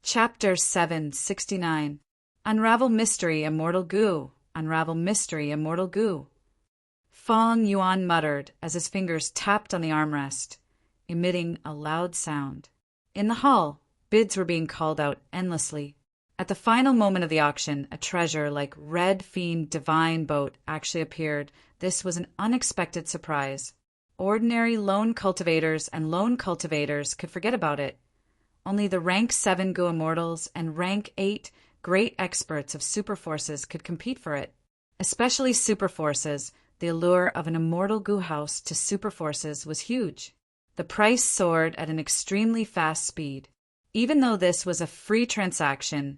Chapter 769. Unravel Mystery Immortal Goo. Unravel Mystery Immortal Goo. Feng Yuan muttered as his fingers tapped on the armrest, emitting a loud sound. In the hall, bids were being called out endlessly. At the final moment of the auction, a treasure like Red Fiend Divine Boat actually appeared. This was an unexpected surprise. Ordinary lone cultivators and lone cultivators could forget about it. Only the rank 7 Goo Immortals and rank 8 great experts of superforces could compete for it. Especially superforces, the allure of an immortal Goo house to superforces was huge. The price soared at an extremely fast speed. Even though this was a free transaction,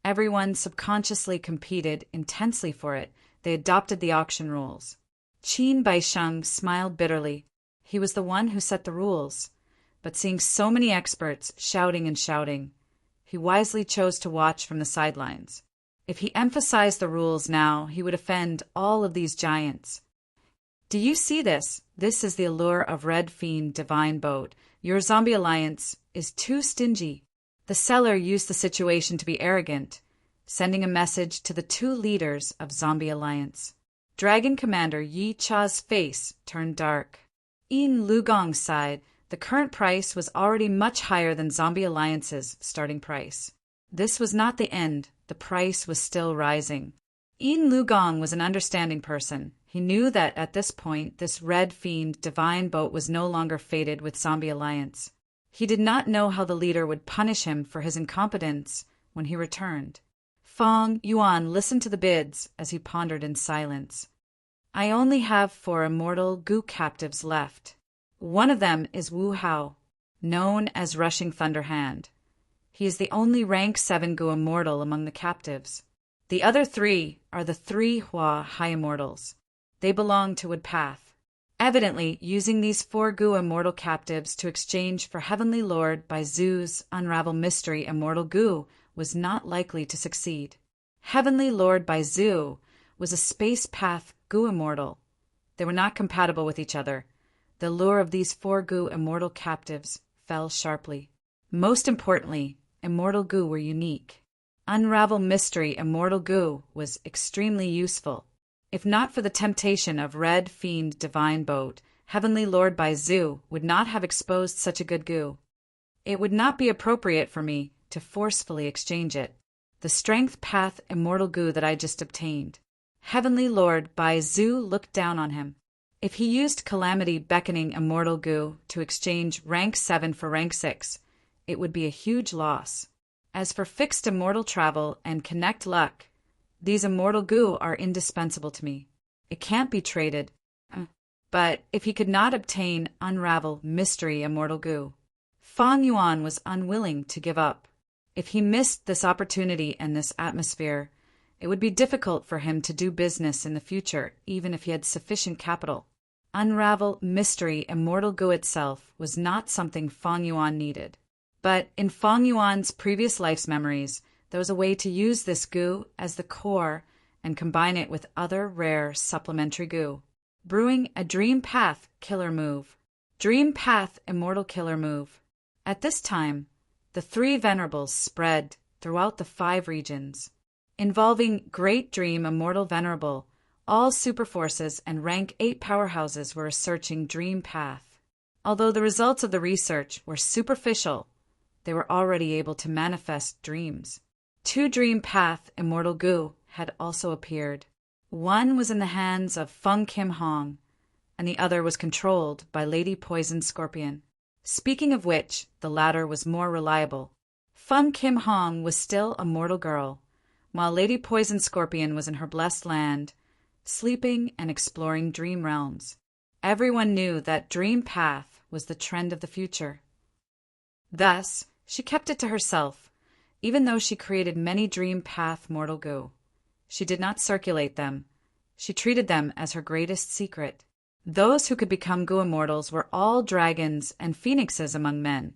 everyone subconsciously competed intensely for it. They adopted the auction rules. Qin Baisheng smiled bitterly. He was the one who set the rules. But seeing so many experts shouting and shouting, he wisely chose to watch from the sidelines. If he emphasized the rules now, he would offend all of these giants. Do you see this? This is the allure of Red Fiend Divine Boat. Your zombie alliance is too stingy. The seller used the situation to be arrogant, sending a message to the two leaders of Zombie Alliance. Dragon Commander Yi Cha's face turned dark. In Lugong's side, the current price was already much higher than Zombie Alliance's starting price. This was not the end. The price was still rising. Yin Lugong was an understanding person. He knew that at this point, this Red Fiend Divine Boat was no longer fated with Zombie Alliance. He did not know how the leader would punish him for his incompetence when he returned. Feng Yuan listened to the bids as he pondered in silence. I only have 4 immortal Goo captives left. One of them is Wu Hao, known as Rushing Thunderhand. He is the only rank 7 Goo immortal among the captives. The other 3 are the 3 Hua High Immortals. They belong to Woodpath. Evidently, using these 4 Goo immortal captives to exchange for Heavenly Lord by Zhu's Unravel Mystery Immortal Goo was not likely to succeed. Heavenly Lord by Zhu was a Space Path Goo Immortal. They were not compatible with each other. The lure of these 4 Goo immortal captives fell sharply. Most importantly, Immortal Goo were unique. Unravel Mystery Immortal Goo was extremely useful. If not for the temptation of Red Fiend Divine Boat, Heavenly Lord by Zhu would not have exposed such a good Goo. It would not be appropriate for me to forcefully exchange it. The Strength Path Immortal Goo that I just obtained. Heavenly Lord by Zhu looked down on him. If he used Calamity Beckoning Immortal Goo to exchange rank 7 for rank 6, it would be a huge loss. As for Fixed Immortal Travel and Connect Luck, these Immortal Goo are indispensable to me. It can't be traded. But if he could not obtain Unravel Mystery Immortal Goo, Feng Yuan was unwilling to give up. If he missed this opportunity and this atmosphere, it would be difficult for him to do business in the future, even if he had sufficient capital. Unravel Mystery Immortal Goo itself was not something Feng Yuan needed. But in Feng Yuan's previous life's memories, there was a way to use this Goo as the core and combine it with other rare supplementary Goo. Brewing a Dream Path Killer Move. Dream Path Immortal Killer Move. At this time, the 3 Venerables spread throughout the 5 regions. Involving Great Dream Immortal Venerable, all superforces and rank 8 powerhouses were researching Dream Path. Although the results of the research were superficial, they were already able to manifest dreams. 2 Dream Path Immortal Goo had also appeared. One was in the hands of Feng Kim Hong, and the other was controlled by Lady Poison Scorpion. Speaking of which, the latter was more reliable. Feng Kim Hong was still a mortal girl, while Lady Poison Scorpion was in her blessed land, sleeping and exploring dream realms. Everyone knew that Dream Path was the trend of the future. Thus, she kept it to herself, even though she created many Dream Path Mortal Goo. She did not circulate them. She treated them as her greatest secret. Those who could become Goo Immortals were all dragons and phoenixes among men.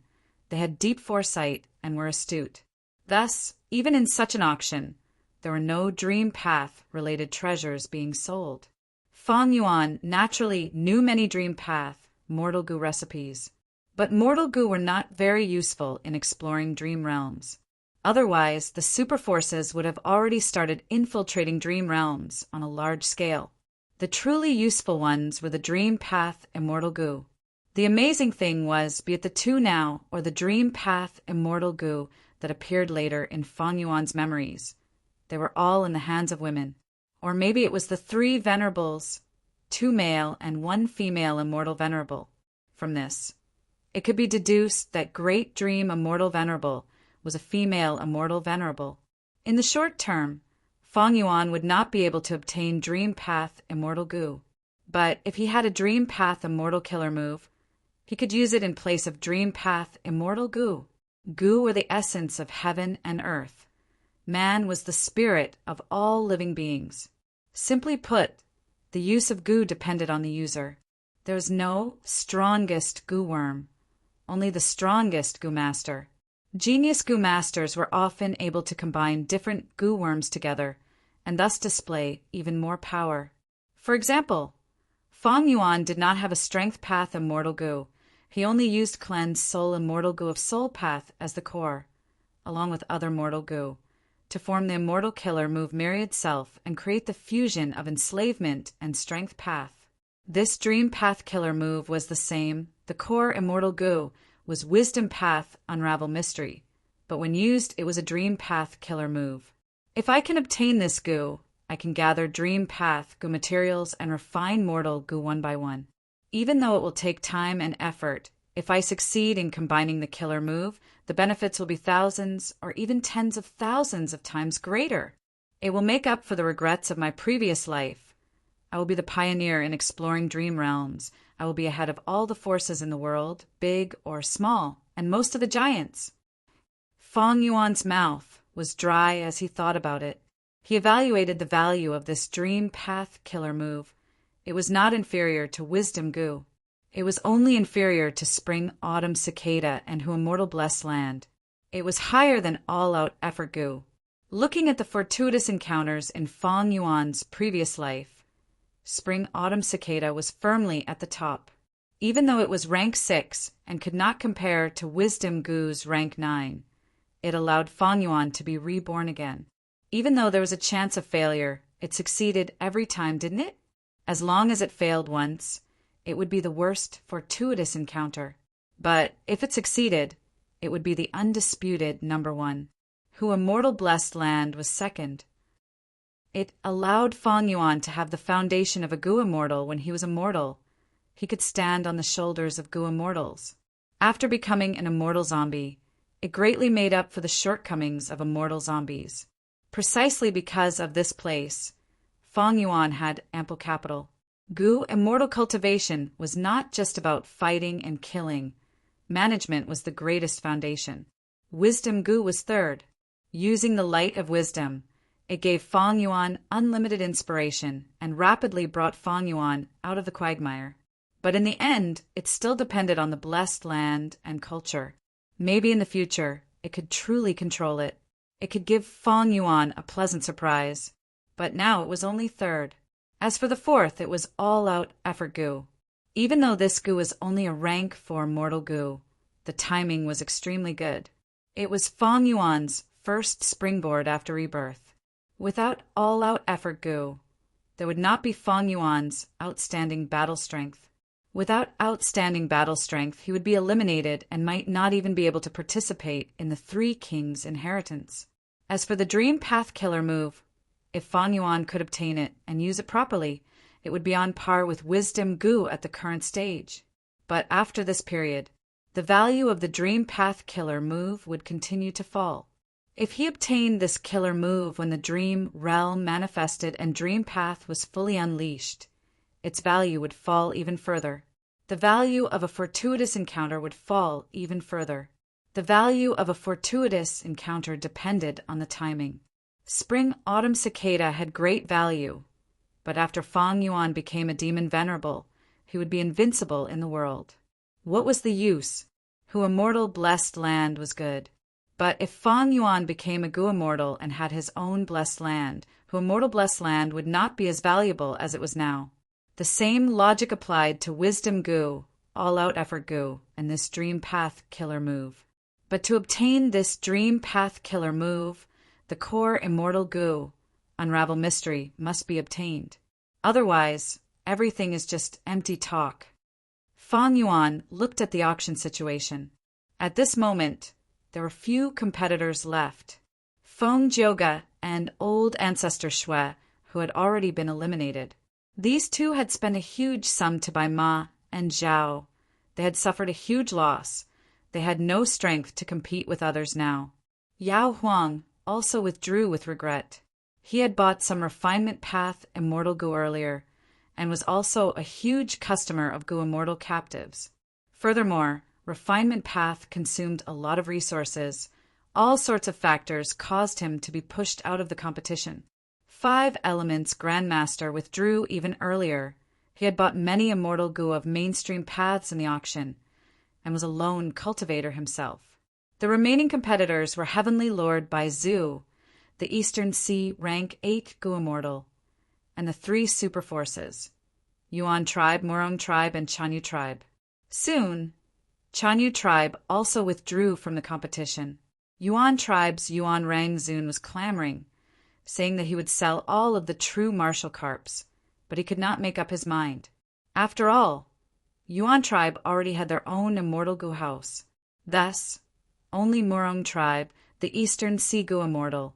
They had deep foresight and were astute. Thus, even in such an auction, there were no Dream Path-related treasures being sold. Feng Yuan naturally knew many Dream Path Mortal Goo recipes, but Mortal Goo were not very useful in exploring dream realms. Otherwise, the super forces would have already started infiltrating dream realms on a large scale. The truly useful ones were the Dream Path Immortal Goo. The amazing thing was, be it the Tu Now or the Dream Path Immortal Goo that appeared later in Feng Yuan's memories, they were all in the hands of women. Or maybe it was the 3 venerables, 2 male and 1 female immortal venerable. From this, it could be deduced that Great Dream Immortal Venerable was a female immortal venerable. In the short term, Feng Yuan would not be able to obtain Dream Path Immortal Goo. But if he had a Dream Path Immortal Killer move, he could use it in place of Dream Path Immortal Goo. Goo were the essence of heaven and earth. Man was the spirit of all living beings. Simply put, the use of Goo depended on the user. There was no strongest Goo worm, only the strongest Goo master. Genius Goo masters were often able to combine different Goo worms together and thus display even more power. For example, Feng Yuan did not have a Strength Path Immortal Goo. He only used Cleanse Soul Immortal Goo of Soul Path as the core, along with other Mortal Goo, to form the Immortal Killer move Myriad Self and create the fusion of Enslavement and Strength Path. This Dream Path Killer move was the same. The core Immortal Goo was Wisdom Path Unravel Mystery, but when used, it was a Dream Path Killer move. If I can obtain this Goo, I can gather Dream Path Goo materials and refine Mortal Goo one by one. Even though it will take time and effort, if I succeed in combining the killer move, the benefits will be thousands or even tens of thousands of times greater. It will make up for the regrets of my previous life. I will be the pioneer in exploring dream realms. I will be ahead of all the forces in the world, big or small, and most of the giants. Feng Yuan's mouth was dry as he thought about it. He evaluated the value of this Dream Path Killer move. It was not inferior to Wisdom Goo. It was only inferior to Spring Autumn Cicada and Who Immortal Blessed Land. It was higher than All-Out Effort Goo. Looking at the fortuitous encounters in Feng Yuan's previous life, Spring Autumn Cicada was firmly at the top. Even though it was rank 6 and could not compare to Wisdom Goo's rank 9, it allowed Feng Yuan to be reborn again. Even though there was a chance of failure, it succeeded every time, didn't it? As long as it failed once, it would be the worst fortuitous encounter. But if it succeeded, it would be the undisputed number 1. Who Immortal Blessed Land was second. It allowed Feng Yuan to have the foundation of a Goo Immortal when he was immortal. He could stand on the shoulders of Goo Immortals. After becoming an immortal zombie, it greatly made up for the shortcomings of immortal zombies. Precisely because of this place, Feng Yuan had ample capital. Goo Immortal cultivation was not just about fighting and killing. Management was the greatest foundation. Wisdom Goo was third. Using the light of wisdom, it gave Feng Yuan unlimited inspiration and rapidly brought Feng Yuan out of the quagmire. But in the end, it still depended on the blessed land and culture. Maybe in the future, it could truly control it. It could give Feng Yuan a pleasant surprise. But now it was only third. As for the fourth, it was All-Out Effort Goo. Even though this Goo was only a rank 4 Mortal Goo, the timing was extremely good. It was Feng Yuan's first springboard after rebirth. Without All-Out Effort Goo, there would not be Feng Yuan's outstanding battle strength. Without outstanding battle strength, he would be eliminated and might not even be able to participate in the 3 Kings' inheritance. As for the Dream Path Killer move, if Feng Yuan could obtain it and use it properly, it would be on par with Wisdom Goo at the current stage. But after this period, the value of the Dream Path Killer move would continue to fall. If he obtained this killer move when the dream realm manifested and Dream Path was fully unleashed, its value would fall even further. The value of a fortuitous encounter would fall even further. The value of a fortuitous encounter depended on the timing. Spring Autumn Cicada had great value, but after Feng Yuan became a demon venerable, he would be invincible in the world. What was the use? Who Immortal Blessed Land was good. But if Feng Yuan became a Goo Immortal and had his own blessed land, Who Immortal Blessed Land would not be as valuable as it was now. The same logic applied to Wisdom Goo, All-Out Effort Goo, and this Dream Path Killer move. But to obtain this dream path killer move, the core immortal goo, unravel mystery, must be obtained. Otherwise, everything is just empty talk. Fang Yuan looked at the auction situation. At this moment, there were few competitors left. Feng Jioge and old ancestor Shui, who had already been eliminated. These two had spent a huge sum to buy Ma and Zhao. They had suffered a huge loss. They had no strength to compete with others now. Yao Huang also withdrew with regret. He had bought some refinement path immortal goo earlier, and was also a huge customer of goo immortal captives. Furthermore, refinement path consumed a lot of resources. All sorts of factors caused him to be pushed out of the competition. 5 Elements Grandmaster withdrew even earlier. He had bought many immortal goo of mainstream paths in the auction, and was a lone cultivator himself. The remaining competitors were Heavenly Lord Bai Zhu, the Eastern Sea rank 8 goo immortal, and the 3 super forces, Yuan tribe, Murong tribe, and Chanyu tribe. Soon, Chanyu tribe also withdrew from the competition. Yuan tribe's Yuan Rangzun was clamoring, saying that he would sell all of the true martial carps, but he could not make up his mind. After all, Yuan tribe already had their own immortal goo house. Thus, only Murong tribe, the Eastern Sea goo immortal,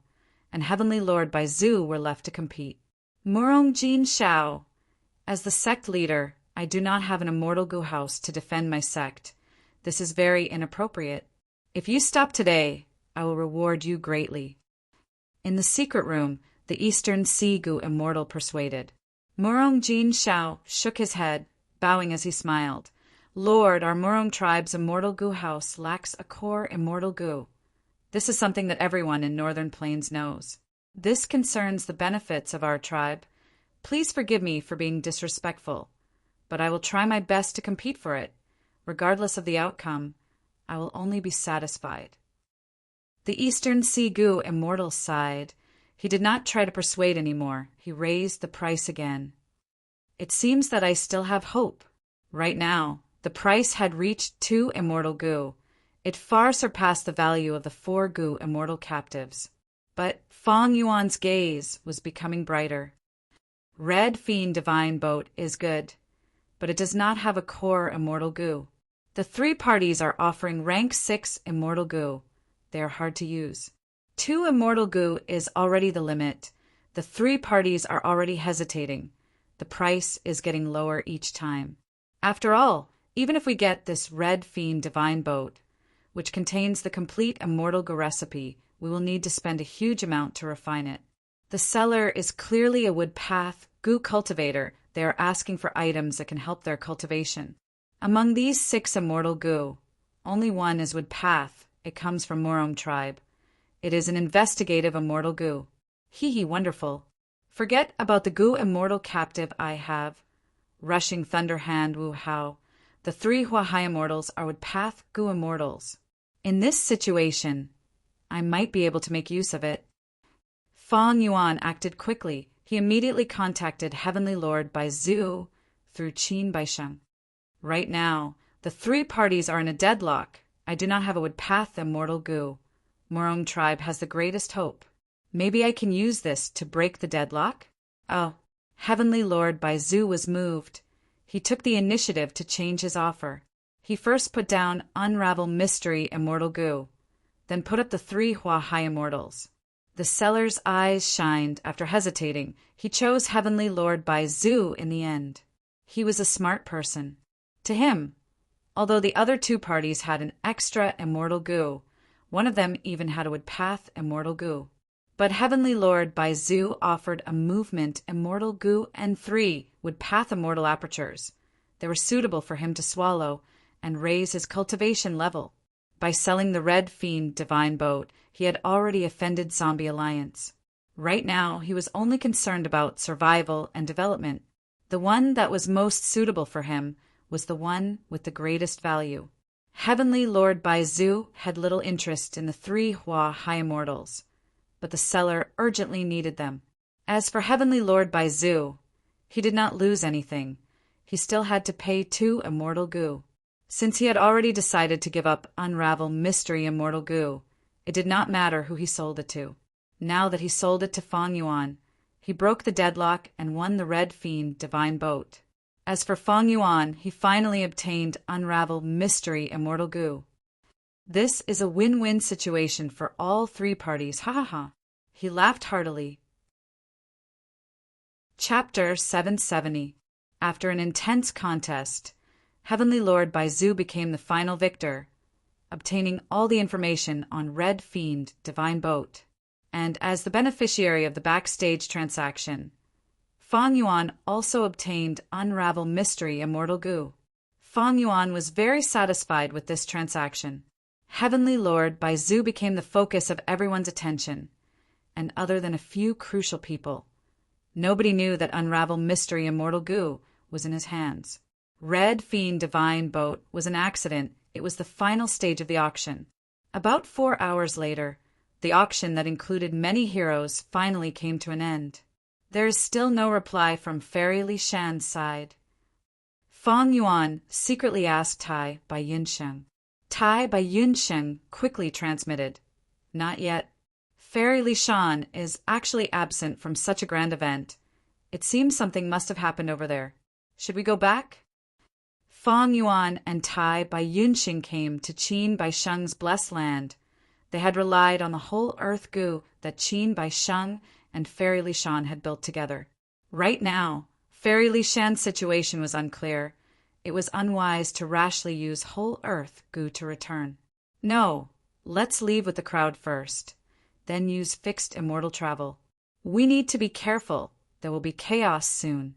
and Heavenly Lord Bai Zhu were left to compete. Murong Jin Shao, as the sect leader, I do not have an immortal goo house to defend my sect. This is very inappropriate. If you stop today, I will reward you greatly. In the secret room, the Eastern Sea goo immortal persuaded. Murong Jin Shao shook his head, bowing as he smiled. Lord, our Murong tribe's immortal goo house lacks a core immortal goo. This is something that everyone in Northern Plains knows. This concerns the benefits of our tribe. Please forgive me for being disrespectful, but I will try my best to compete for it. Regardless of the outcome, I will only be satisfied. The Eastern Sea goo immortal sighed. He did not try to persuade anymore. He raised the price again. It seems that I still have hope. Right now, the price had reached 2 immortal goo. It far surpassed the value of the 4 goo immortal captives. But Fang Yuan's gaze was becoming brighter. Red Fiend Divine Boat is good, but it does not have a core immortal goo. The 3 parties are offering rank 6 immortal goo. They are hard to use. 2 immortal goo is already the limit. The 3 parties are already hesitating. The price is getting lower each time. After all, even if we get this Red Fiend Divine Boat, which contains the complete immortal goo recipe, we will need to spend a huge amount to refine it. The seller is clearly a wood path goo cultivator. They are asking for items that can help their cultivation. Among these 6 immortal goo, only one is wood path. It comes from Murong tribe. It is an investigative immortal goo. Hee wonderful. Forget about the goo immortal captive I have. Rushing Thunder Hand Wu Hao. The 3 Huahai immortals are wood path goo immortals. In this situation, I might be able to make use of it. Fang Yuan acted quickly. He immediately contacted Heavenly Lord Bai Zhu through Qin Baisheng. Right now, the 3 parties are in a deadlock. I do not have a wood path immortal goo. Murong tribe has the greatest hope. Maybe I can use this to break the deadlock? Oh, Heavenly Lord Bai Zhu was moved. He took the initiative to change his offer. He first put down Unravel Mystery Immortal Goo, then put up the 3 Huahai Immortals. The seller's eyes shined. After hesitating, he chose Heavenly Lord Bai Zhu in the end. He was a smart person. To him, although the other 2 parties had an extra immortal goo, one of them even had a wood path immortal goo. But Heavenly Lord Bai Zhu offered a movement immortal goo and 3 wood path immortal apertures. They were suitable for him to swallow and raise his cultivation level. By selling the Red Fiend Divine Boat, he had already offended Zombie Alliance. Right now, he was only concerned about survival and development. The one that was most suitable for him was the one with the greatest value. Heavenly Lord Bai Zhu had little interest in the 3 Huahai Immortals, but the seller urgently needed them. As for Heavenly Lord Bai Zhu, he did not lose anything. He still had to pay 2 immortal goo. Since he had already decided to give up Unravel Mystery Immortal Goo, it did not matter who he sold it to. Now that he sold it to Fong Yuan, he broke the deadlock and won the Red Fiend Divine Boat. As for Fong Yuan, he finally obtained Unravel Mystery Immortal Goo. This is a win-win situation for all three parties, ha ha ha. He laughed heartily. Chapter 770. After an intense contest, Heavenly Lord Baizu became the final victor, obtaining all the information on Red Fiend Divine Boat. And as the beneficiary of the backstage transaction, Fong Yuan also obtained Unravel Mystery Immortal Goo. Fong Yuan was very satisfied with this transaction. Heavenly Lord Baizu became the focus of everyone's attention, and other than a few crucial people, nobody knew that Unravel Mystery Immortal Goo was in his hands. Red Fiend Divine Boat was an accident. It was the final stage of the auction. About 4 hours later, the auction that included many heroes finally came to an end. There is still no reply from Fairy Li Shan's side. Fong Yuan secretly asked Tai by Yunsheng. Tai by Yunsheng quickly transmitted, "Not yet. Fairy Li Shan is actually absent from such a grand event. It seems something must have happened over there. Should we go back?" Fong Yuan and Tai by Yunsheng came to Qin Bai Sheng's blessed land. They had relied on the whole earth goo that Qin Bai Sheng and Fairy Li Shan had built together. Right now, Fairy Li Shan's situation was unclear. It was unwise to rashly use whole earth goo to return. No, let's leave with the crowd first, then use fixed immortal travel. We need to be careful. There will be chaos soon.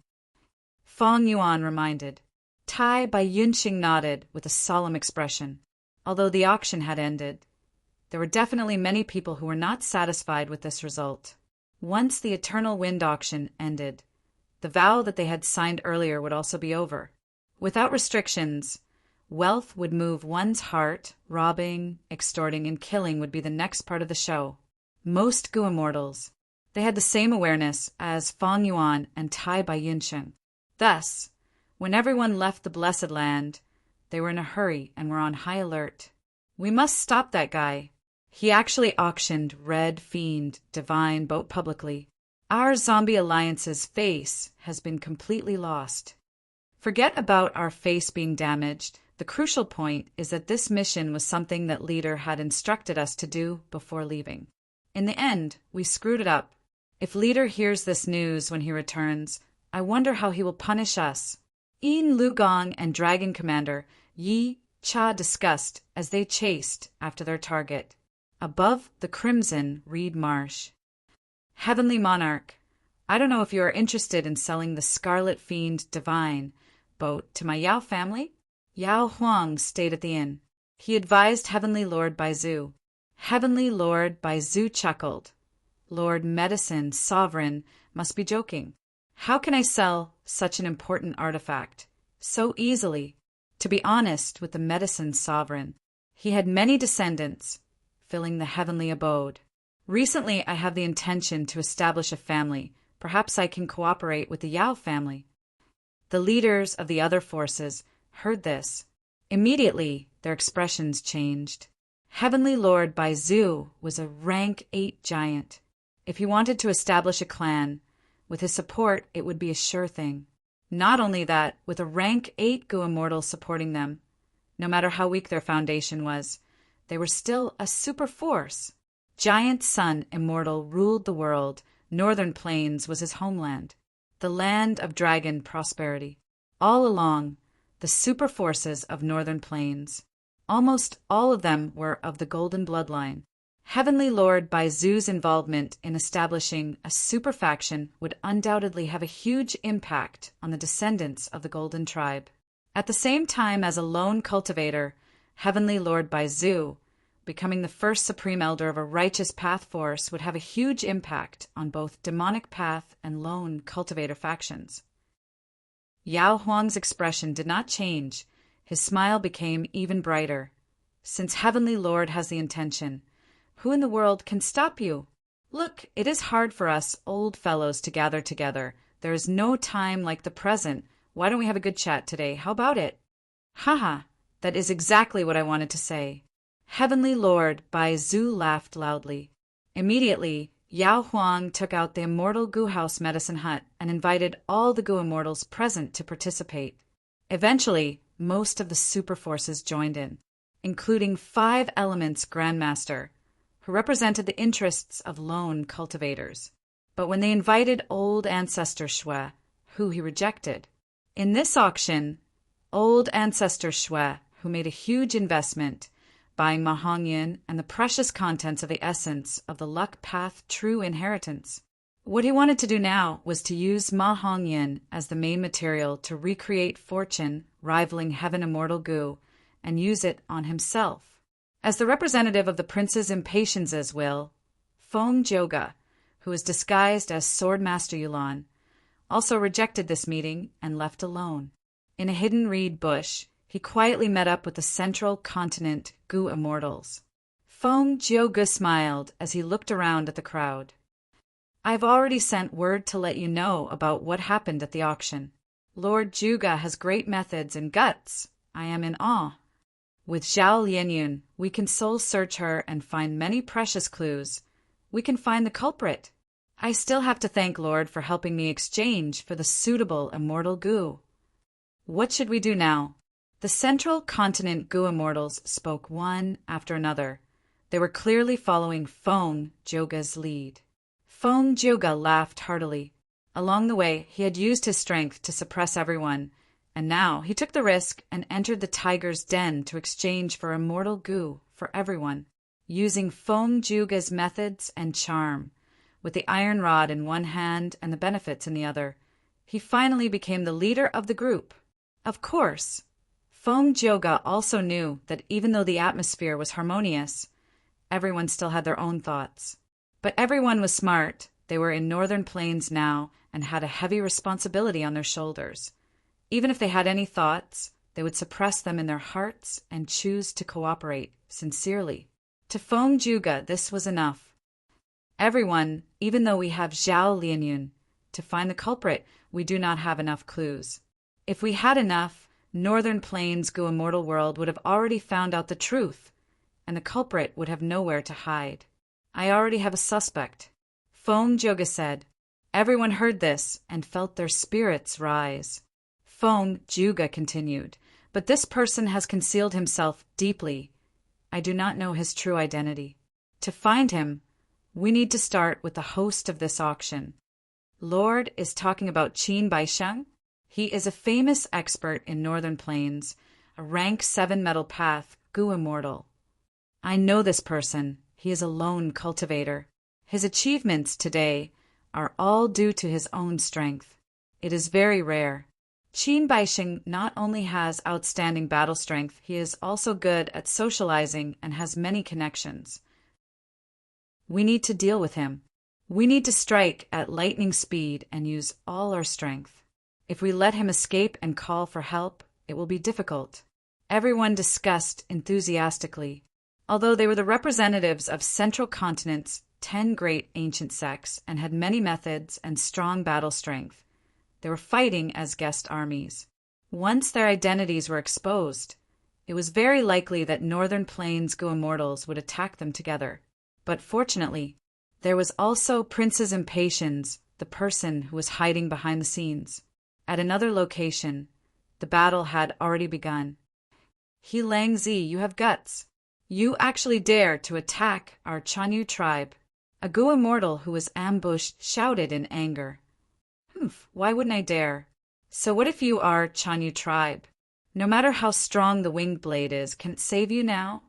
Fong Yuan reminded. Tai by Yunxing nodded with a solemn expression. Although the auction had ended, there were definitely many people who were not satisfied with this result. Once the Eternal Wind auction ended, the vow that they had signed earlier would also be over. Without restrictions, wealth would move one's heart, robbing, extorting, and killing would be the next part of the show. Most Gu Immortals, they had the same awareness as Fong Yuan and Tai by Yunxing. Thus, when everyone left the Blessed Land, they were in a hurry and were on high alert. We must stop that guy. He actually auctioned Red Fiend Divine Boat publicly. Our Zombie Alliance's face has been completely lost. Forget about our face being damaged. The crucial point is that this mission was something that Leader had instructed us to do before leaving. In the end, we screwed it up. If Leader hears this news when he returns, I wonder how he will punish us. Yin Lugong and Dragon Commander Yi Cha discussed as they chased after their target. Above the crimson Reed Marsh. Heavenly Monarch, I don't know if you are interested in selling the Scarlet Fiend Divine Boat to my Yao family? Yao Huang stayed at the inn. He advised Heavenly Lord Baizu. Heavenly Lord Baizu chuckled. Lord Medicine Sovereign must be joking. How can I sell such an important artifact so easily? To be honest with the Medicine Sovereign, he had many descendants, filling the heavenly abode. Recently, I have the intention to establish a family. Perhaps I can cooperate with the Yao family. The leaders of the other forces heard this. Immediately, their expressions changed. Heavenly Lord Baizu was a rank 8 giant. If he wanted to establish a clan, with his support, it would be a sure thing. Not only that, with a rank 8 Gu Immortal supporting them, no matter how weak their foundation was, they were still a super force. Giant Sun Immortal ruled the world. Northern Plains was his homeland, the land of dragon prosperity. All along, the super forces of Northern Plains, almost all of them were of the Golden Bloodline. Heavenly Lord Baizu's involvement in establishing a super faction would undoubtedly have a huge impact on the descendants of the Golden Tribe. At the same time as a lone cultivator, Heavenly Lord Baizu, becoming the first Supreme Elder of a Righteous Path force, would have a huge impact on both Demonic Path and lone cultivator factions. Yao Huang's expression did not change. His smile became even brighter. Since Heavenly Lord has the intention, who in the world can stop you? Look, it is hard for us old fellows to gather together. There is no time like the present. Why don't we have a good chat today? How about it? Haha, That is exactly what I wanted to say. Heavenly Lord, Bai Zhu laughed loudly. Immediately, Yao Huang took out the immortal Gu House medicine hut and invited all the Gu immortals present to participate. Eventually, most of the super forces joined in, including 5 Elements Grandmaster, who represented the interests of lone cultivators. But when they invited Old Ancestor Shui, who he rejected. In this auction, Old Ancestor Shui, who made a huge investment, buying Ma Hongyan and the precious contents of the essence of the Luck Path True Inheritance. What he wanted to do now was to use Ma Hongyan as the main material to recreate fortune rivaling Heaven Immortal Gu and use it on himself. As the representative of the prince's impatiences will, Feng Joga, who was disguised as Swordmaster Yulan, also rejected this meeting and left alone. In a hidden reed bush, he quietly met up with the Central Continent Gu Immortals. Feng Joga smiled as he looked around at the crowd. I've already sent word to let you know about what happened at the auction. Lord Juga has great methods and guts. I am in awe. With Zhao Lianyun, we can soul search her and find many precious clues. We can find the culprit. I still have to thank Lord for helping me exchange for the suitable immortal Gu. What should we do now? The Central Continent Gu Immortals spoke one after another. They were clearly following Feng Joga's lead. Feng Joga laughed heartily. Along the way, he had used his strength to suppress everyone, and now he took the risk and entered the tiger's den to exchange for immortal Gu for everyone, using Feng Joga's methods and charm. With the iron rod in one hand and the benefits in the other, he finally became the leader of the group. Of course, Feng Joga also knew that even though the atmosphere was harmonious, everyone still had their own thoughts. But everyone was smart. They were in Northern Plains now and had a heavy responsibility on their shoulders. Even if they had any thoughts, they would suppress them in their hearts and choose to cooperate sincerely. To Feng Joga, this was enough. Everyone, even though we have Zhao Lianyun, to find the culprit, we do not have enough clues. If we had enough, Northern Plains Gu Immortal World would have already found out the truth, and the culprit would have nowhere to hide. I already have a suspect. Feng Joga said. Everyone heard this and felt their spirits rise. Feng Joga continued, but this person has concealed himself deeply. I do not know his true identity. To find him, we need to start with the host of this auction. Lord is talking about Qin Baisheng. He is a famous expert in Northern Plains, a rank 7 metal path, Gu Immortal. I know this person. He is a lone cultivator. His achievements today are all due to his own strength. It is very rare. Qin Baisheng not only has outstanding battle strength, he is also good at socializing and has many connections. We need to deal with him. We need to strike at lightning speed and use all our strength. If we let him escape and call for help, it will be difficult. Everyone discussed enthusiastically. Although they were the representatives of Central Continent's 10 great ancient sects and had many methods and strong battle strength, they were fighting as guest armies. Once their identities were exposed, it was very likely that Northern Plains Gu Immortals would attack them together. But fortunately, there was also Princess Impatience, the person who was hiding behind the scenes. At another location, the battle had already begun. He Langzi, you have guts. You actually dare to attack our Chanyu tribe. A Gu Immortal who was ambushed shouted in anger. Why wouldn't I dare? So what if you are Chanyu tribe? No matter how strong the winged blade is, can it save you now?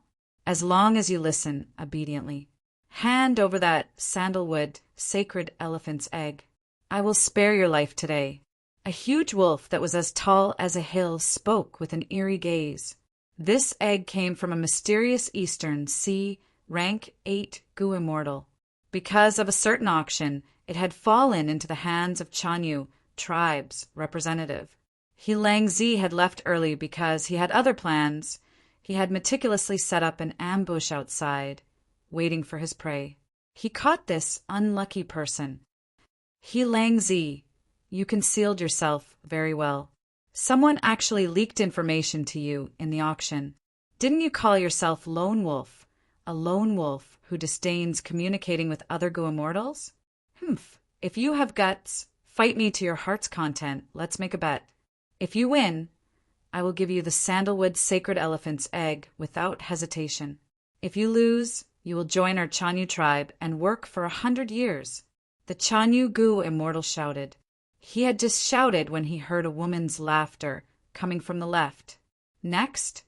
As long as you listen obediently. Hand over that sandalwood, sacred elephant's egg. I will spare your life today. A huge wolf that was as tall as a hill spoke with an eerie gaze. This egg came from a mysterious Eastern Sea, rank 8 Gu Immortal. Because of a certain auction, it had fallen into the hands of Chanyu, tribe's representative. He Langzi had left early because he had other plans. He had meticulously set up an ambush outside, waiting for his prey. He caught this unlucky person. He Langzi, you concealed yourself very well. Someone actually leaked information to you in the auction. Didn't you call yourself Lone Wolf? A lone wolf who disdains communicating with other Gu immortals? Humph. If you have guts, fight me to your heart's content. Let's make a bet. If you win, I will give you the sandalwood sacred elephant's egg without hesitation. If you lose, you will join our Chanyu tribe and work for 100 years. The Chanyu Gu immortal shouted. He had just shouted when he heard a woman's laughter coming from the left. Next,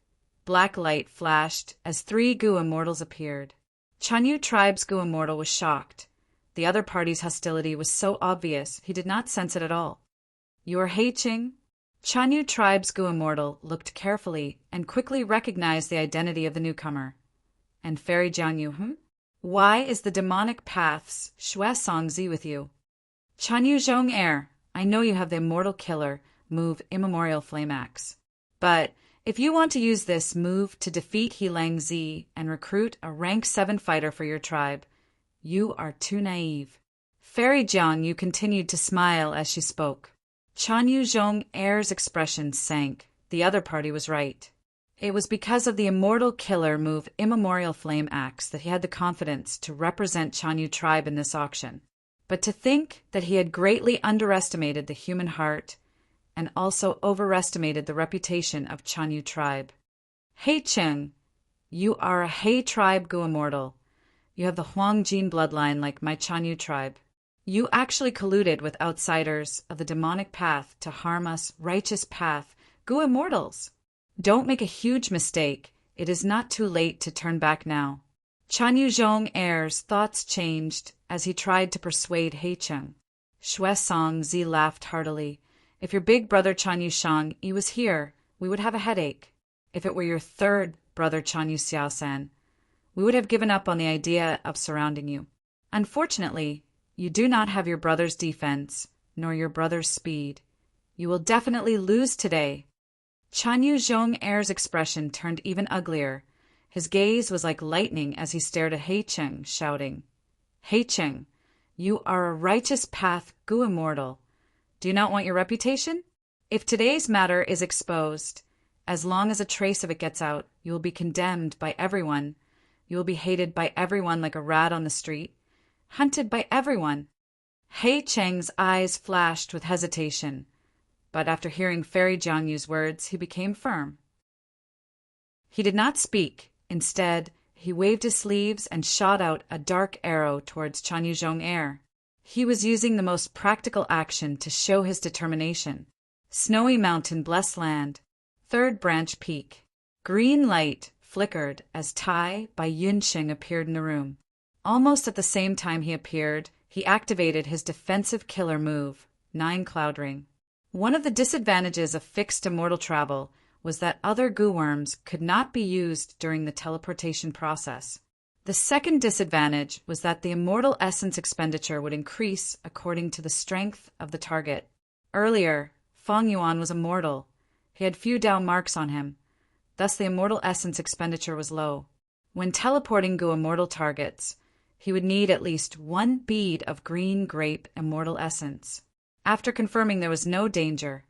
black light flashed as 3 Gu immortals appeared. Chanyu tribe's Gu immortal was shocked. The other party's hostility was so obvious he did not sense it at all. You are Heiqing? Chanyu tribe's Gu immortal looked carefully and quickly recognized the identity of the newcomer. And Fairy Jianyu, Why is the demonic path's Shui Songzi with you? Chanyu Zhong Air, I know you have the immortal killer move Immemorial Flame Axe. But if you want to use this move to defeat Helang Zi and recruit a rank 7 fighter for your tribe, you are too naive. Fairy Jianyu continued to smile as she spoke. Chanyu Zhong Air's expression sank. The other party was right. It was because of the immortal killer move Immemorial Flame Axe that he had the confidence to represent Chanyu tribe in this auction. But to think that he had greatly underestimated the human heart and also overestimated the reputation of Chanyu tribe. Heiqing, you are a He tribe Gu immortal. You have the Huangjin bloodline like my Chanyu tribe. You actually colluded with outsiders of the demonic path to harm us righteous path Gu immortals. Don't make a huge mistake. It is not too late to turn back now. Chanyu Zhong Air's thoughts changed as he tried to persuade Heiqing. Shui Songzi laughed heartily. If your big brother Chanyu Shang Yi was here, we would have a headache. If it were your third brother Chanyu Xiaosan, we would have given up on the idea of surrounding you. Unfortunately, you do not have your brother's defense, nor your brother's speed. You will definitely lose today. Chanyu Zhong Air's expression turned even uglier. His gaze was like lightning as he stared at Heiqing, shouting, Heiqing, you are a righteous path Gu immortal. Do you not want your reputation? If today's matter is exposed, as long as a trace of it gets out, you will be condemned by everyone. You will be hated by everyone like a rat on the street, hunted by everyone. Heiqing's eyes flashed with hesitation, but after hearing Fairy Jianyu's words, he became firm. He did not speak. Instead, he waved his sleeves and shot out a dark arrow towards Chanyu Zhong Air. He was using the most practical action to show his determination. Snowy mountain, blessed land, 3rd branch peak. Green light flickered as Tai by Yunqing appeared in the room. Almost at the same time he appeared, he activated his defensive killer move, 9 Cloud Ring. One of the disadvantages of fixed immortal travel was that other Gu worms could not be used during the teleportation process. The second disadvantage was that the immortal essence expenditure would increase according to the strength of the target. Earlier, Feng Yuan was immortal. He had few Dao marks on him. Thus the immortal essence expenditure was low. When teleporting Gu immortal targets, he would need at least 1 bead of green grape immortal essence. After confirming there was no danger,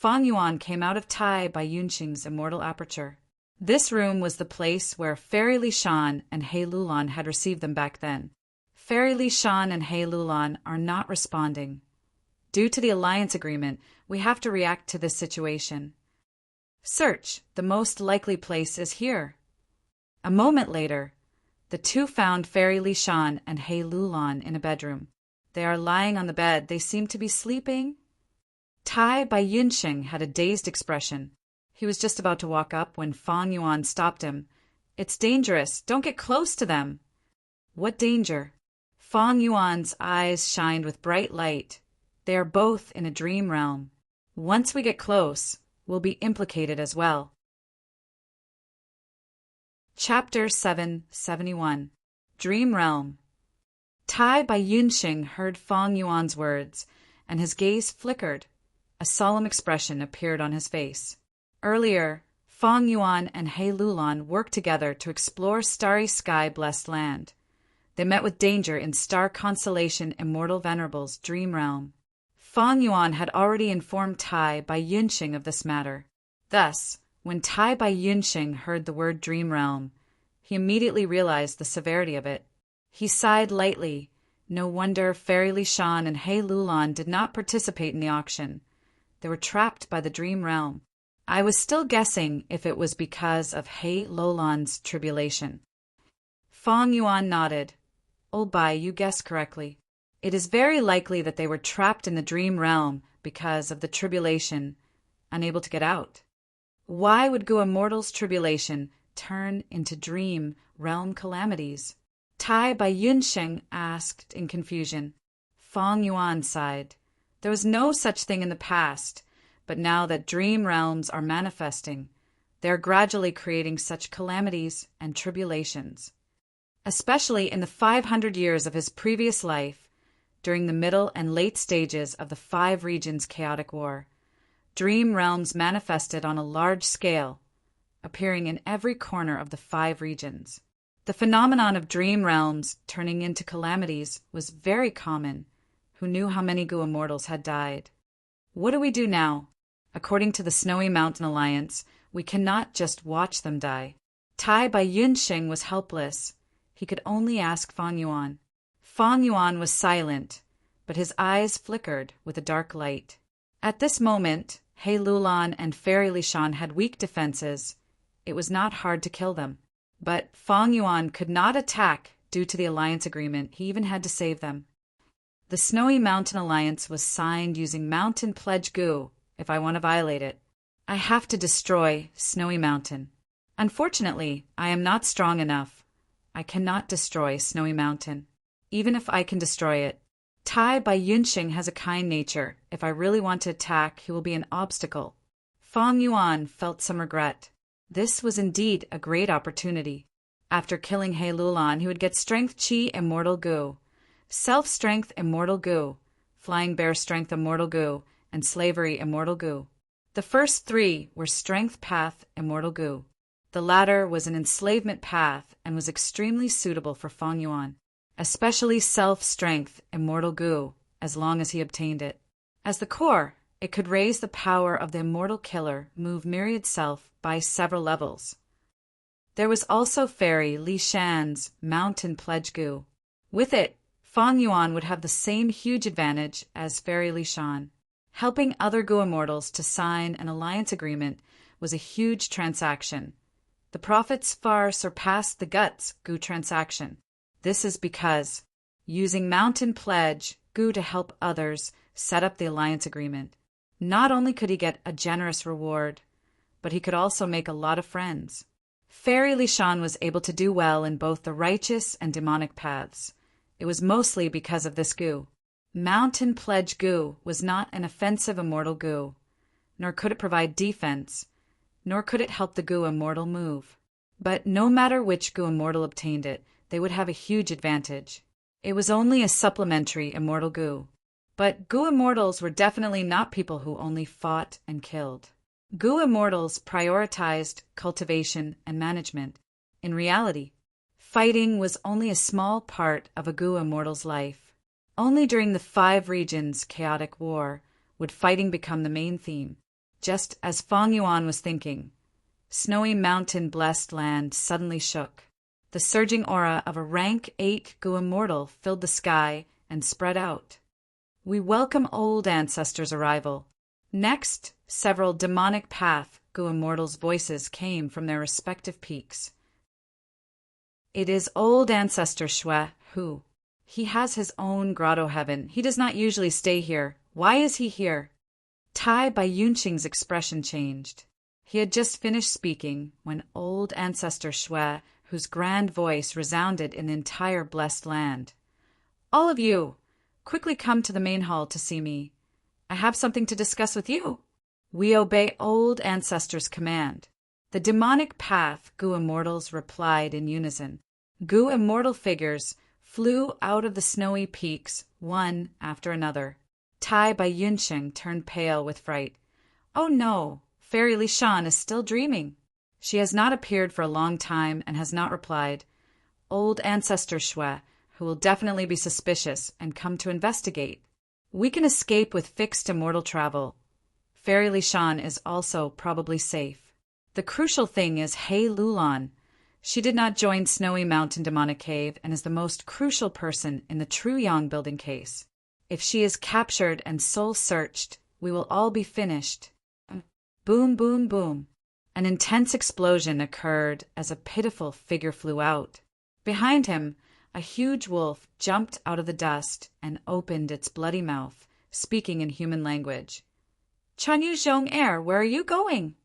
Feng Yuan came out of Tai by Yunqing's immortal aperture. This room was the place where Fairy Li Shan and He Lulan had received them back then. Fairy Li Shan and He Lulan are not responding. Due to the alliance agreement, we have to react to this situation. Search, the most likely place is here. A moment later, the two found Fairy Li Shan and He Lulan in a bedroom. They are lying on the bed. They seem to be sleeping. Tai by Yunqing had a dazed expression. He was just about to walk up when Feng Yuan stopped him. It's dangerous. Don't get close to them. What danger? Feng Yuan's eyes shined with bright light. They are both in a dream realm. Once we get close, we'll be implicated as well. Chapter 771. Dream Realm. Tai by Yunqing heard Feng Yuan's words, and his gaze flickered. A solemn expression appeared on his face. Earlier, Feng Yuan and He Lulan worked together to explore starry sky blessed land. They met with danger in star constellation Immortal Venerable's dream realm. Fang Yuan had already informed Tai Bai Yunxing of this matter. Thus, when Tai Bai Yunxing heard the word dream realm, he immediately realized the severity of it. He sighed lightly. No wonder Fairy Li Shan and He Lulan did not participate in the auction. They were trapped by the dream realm. I was still guessing if it was because of He Lulan's tribulation. Fang Yuan nodded. Old Bai, you guessed correctly. It is very likely that they were trapped in the dream realm because of the tribulation, unable to get out. Why would Gu Immortal's tribulation turn into dream realm calamities? Tai Bai Yunxing asked in confusion. Fang Yuan sighed. There was no such thing in the past, but now that dream realms are manifesting, they are gradually creating such calamities and tribulations. Especially in the 500 years of his previous life, during the middle and late stages of the 5 regions' chaotic war, dream realms manifested on a large scale, appearing in every corner of the 5 regions. The phenomenon of dream realms turning into calamities was very common. Who knew how many Gu Immortals had died? What do we do now? According to the Snowy Mountain Alliance, we cannot just watch them die. Tai Bai Yunxing was helpless. He could only ask Fang Yuan. Fang Yuan was silent, but his eyes flickered with a dark light. At this moment, He Lulan and Fairy Li Shan had weak defenses. It was not hard to kill them. But Fang Yuan could not attack due to the alliance agreement. He even had to save them. The Snowy Mountain Alliance was signed using Mountain Pledge Gu. If I want to violate it, I have to destroy Snowy Mountain. Unfortunately, I am not strong enough. I cannot destroy Snowy Mountain. Even if I can destroy it, Tai Bai Yunxing has a kind nature. If I really want to attack, he will be an obstacle. Fang Yuan felt some regret. This was indeed a great opportunity. After killing He Lulan, he would get Strength Qi Immortal Gu, Self-Strength Immortal Gu, Flying Bear Strength Immortal Gu, and Slavery Immortal Gu. The first 3 were Strength Path Immortal Gu. The latter was an enslavement path and was extremely suitable for Fang Yuan, especially Self-Strength Immortal Gu, as long as he obtained it. As the core, it could raise the power of the Immortal Killer, move Myriad Self by several levels. There was also Fairy Li Shan's Mountain Pledge Gu. With it, Fang Yuan would have the same huge advantage as Fairy Li Shan. Helping other Gu Immortals to sign an alliance agreement was a huge transaction. The profits far surpassed the Guts Gu transaction. This is because, using Mountain Pledge Gu to help others set up the alliance agreement, not only could he get a generous reward, but he could also make a lot of friends. Fairy Li Shan was able to do well in both the righteous and demonic paths. It was mostly because of this Gu. Mountain Pledge Gu was not an offensive Immortal Gu, nor could it provide defense, nor could it help the Gu Immortal move. But no matter which Gu Immortal obtained it, they would have a huge advantage. It was only a supplementary Immortal Gu. But Gu Immortals were definitely not people who only fought and killed. Gu Immortals prioritized cultivation and management. In reality, fighting was only a small part of a Gu Immortal's life. Only during the 5 regions' chaotic war would fighting become the main theme. Just as Fang Yuan was thinking, Snowy Mountain blessed land suddenly shook. The surging aura of a rank 8 Gu Immortal filled the sky and spread out. We welcome old ancestors' arrival. Next, several demonic path Gu Immortals' voices came from their respective peaks. It is old ancestor Shui who. He has his own grotto heaven. He does not usually stay here. Why is he here? Tai Bai Yunxing's expression changed. He had just finished speaking when old ancestor Shui, whose grand voice resounded in the entire blessed land. All of you, quickly come to the main hall to see me. I have something to discuss with you. We obey old ancestor's command. The demonic path Gu Immortals replied in unison. Gu Immortal figures flew out of the snowy peaks, one after another. Tai Bai Yunxing turned pale with fright. Oh no, Fairy Li Shan is still dreaming. She has not appeared for a long time and has not replied. Old ancestor Shui, who will definitely be suspicious and come to investigate. We can escape with fixed immortal travel. Fairy Lishan is also probably safe. The crucial thing is Hei Lulan. She did not join Snowy Mountain Demonic Cave and is the most crucial person in the True Yang building case. If she is captured and soul searched, we will all be finished. Boom, boom, boom. An intense explosion occurred as a pitiful figure flew out. Behind him, a huge wolf jumped out of the dust and opened its bloody mouth, speaking in human language. Chanyu Zhong-er, where are you going?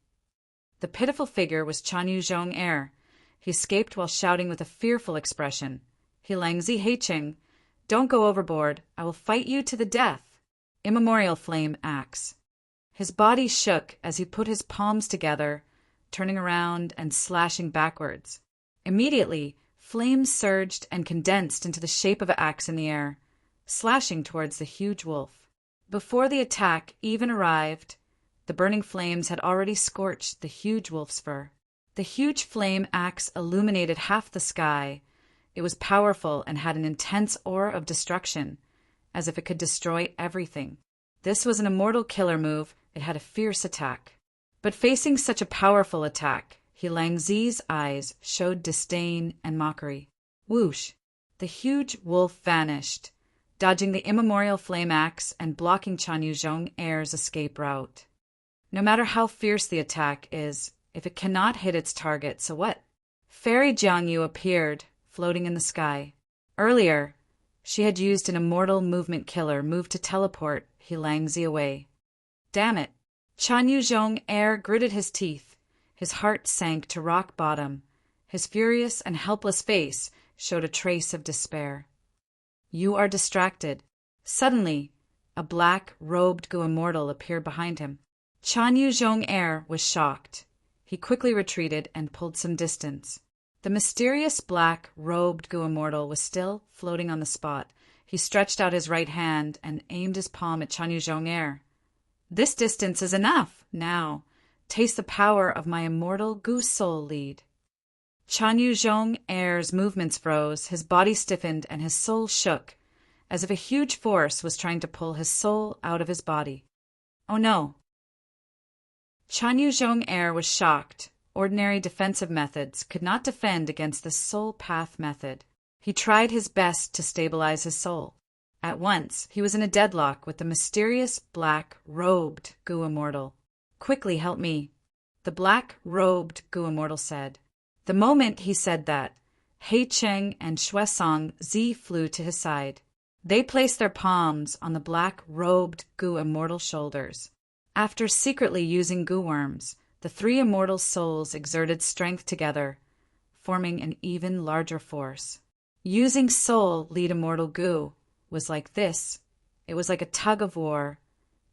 The pitiful figure was Chanyu Zhong-er. He escaped while shouting with a fearful expression. Hilangzi Heiching, don't go overboard. I will fight you to the death. Immemorial flame axe. His body shook as he put his palms together, turning around and slashing backwards. Immediately, flames surged and condensed into the shape of an axe in the air, slashing towards the huge wolf. Before the attack even arrived, the burning flames had already scorched the huge wolf's fur. The huge flame axe illuminated half the sky. It was powerful and had an intense aura of destruction, as if it could destroy everything. This was an immortal killer move. It had a fierce attack. But facing such a powerful attack, Hilangzi's eyes showed disdain and mockery. Whoosh! The huge wolf vanished, dodging the immemorial flame axe and blocking Chanyu Zhong-er's escape route. No matter how fierce the attack is, if it cannot hit its target, so what? Fairy Jiangyu appeared, floating in the sky. Earlier, she had used an immortal movement killer move to teleport Hilangzi away. Damn it! Chanyu Zhong-er gritted his teeth. His heart sank to rock bottom. His furious and helpless face showed a trace of despair. You are distracted. Suddenly, a black-robed Gu Immortal appeared behind him. Chanyu Zhong-er was shocked. He quickly retreated and pulled some distance. The mysterious black-robed Gu Immortal was still floating on the spot. He stretched out his right hand and aimed his palm at Chanyu Zhong-er. This distance is enough. Now, taste the power of my immortal Gu Soul lead. Chanyu Zhong-er's movements froze, his body stiffened, and his soul shook, as if a huge force was trying to pull his soul out of his body. Oh no! Chanyu Zhong-er was shocked. Ordinary defensive methods could not defend against the soul path method. He tried his best to stabilize his soul. At once, he was in a deadlock with the mysterious black-robed Gu Immortal. Quickly help me, the black-robed Gu Immortal said. The moment he said that, Hei Cheng and Xuesong Zi flew to his side. They placed their palms on the black-robed Gu Immortal's shoulders. After secretly using Gu worms, the three immortal souls exerted strength together, forming an even larger force. Using soul lead immortal Gu was like this. It was like a tug of war.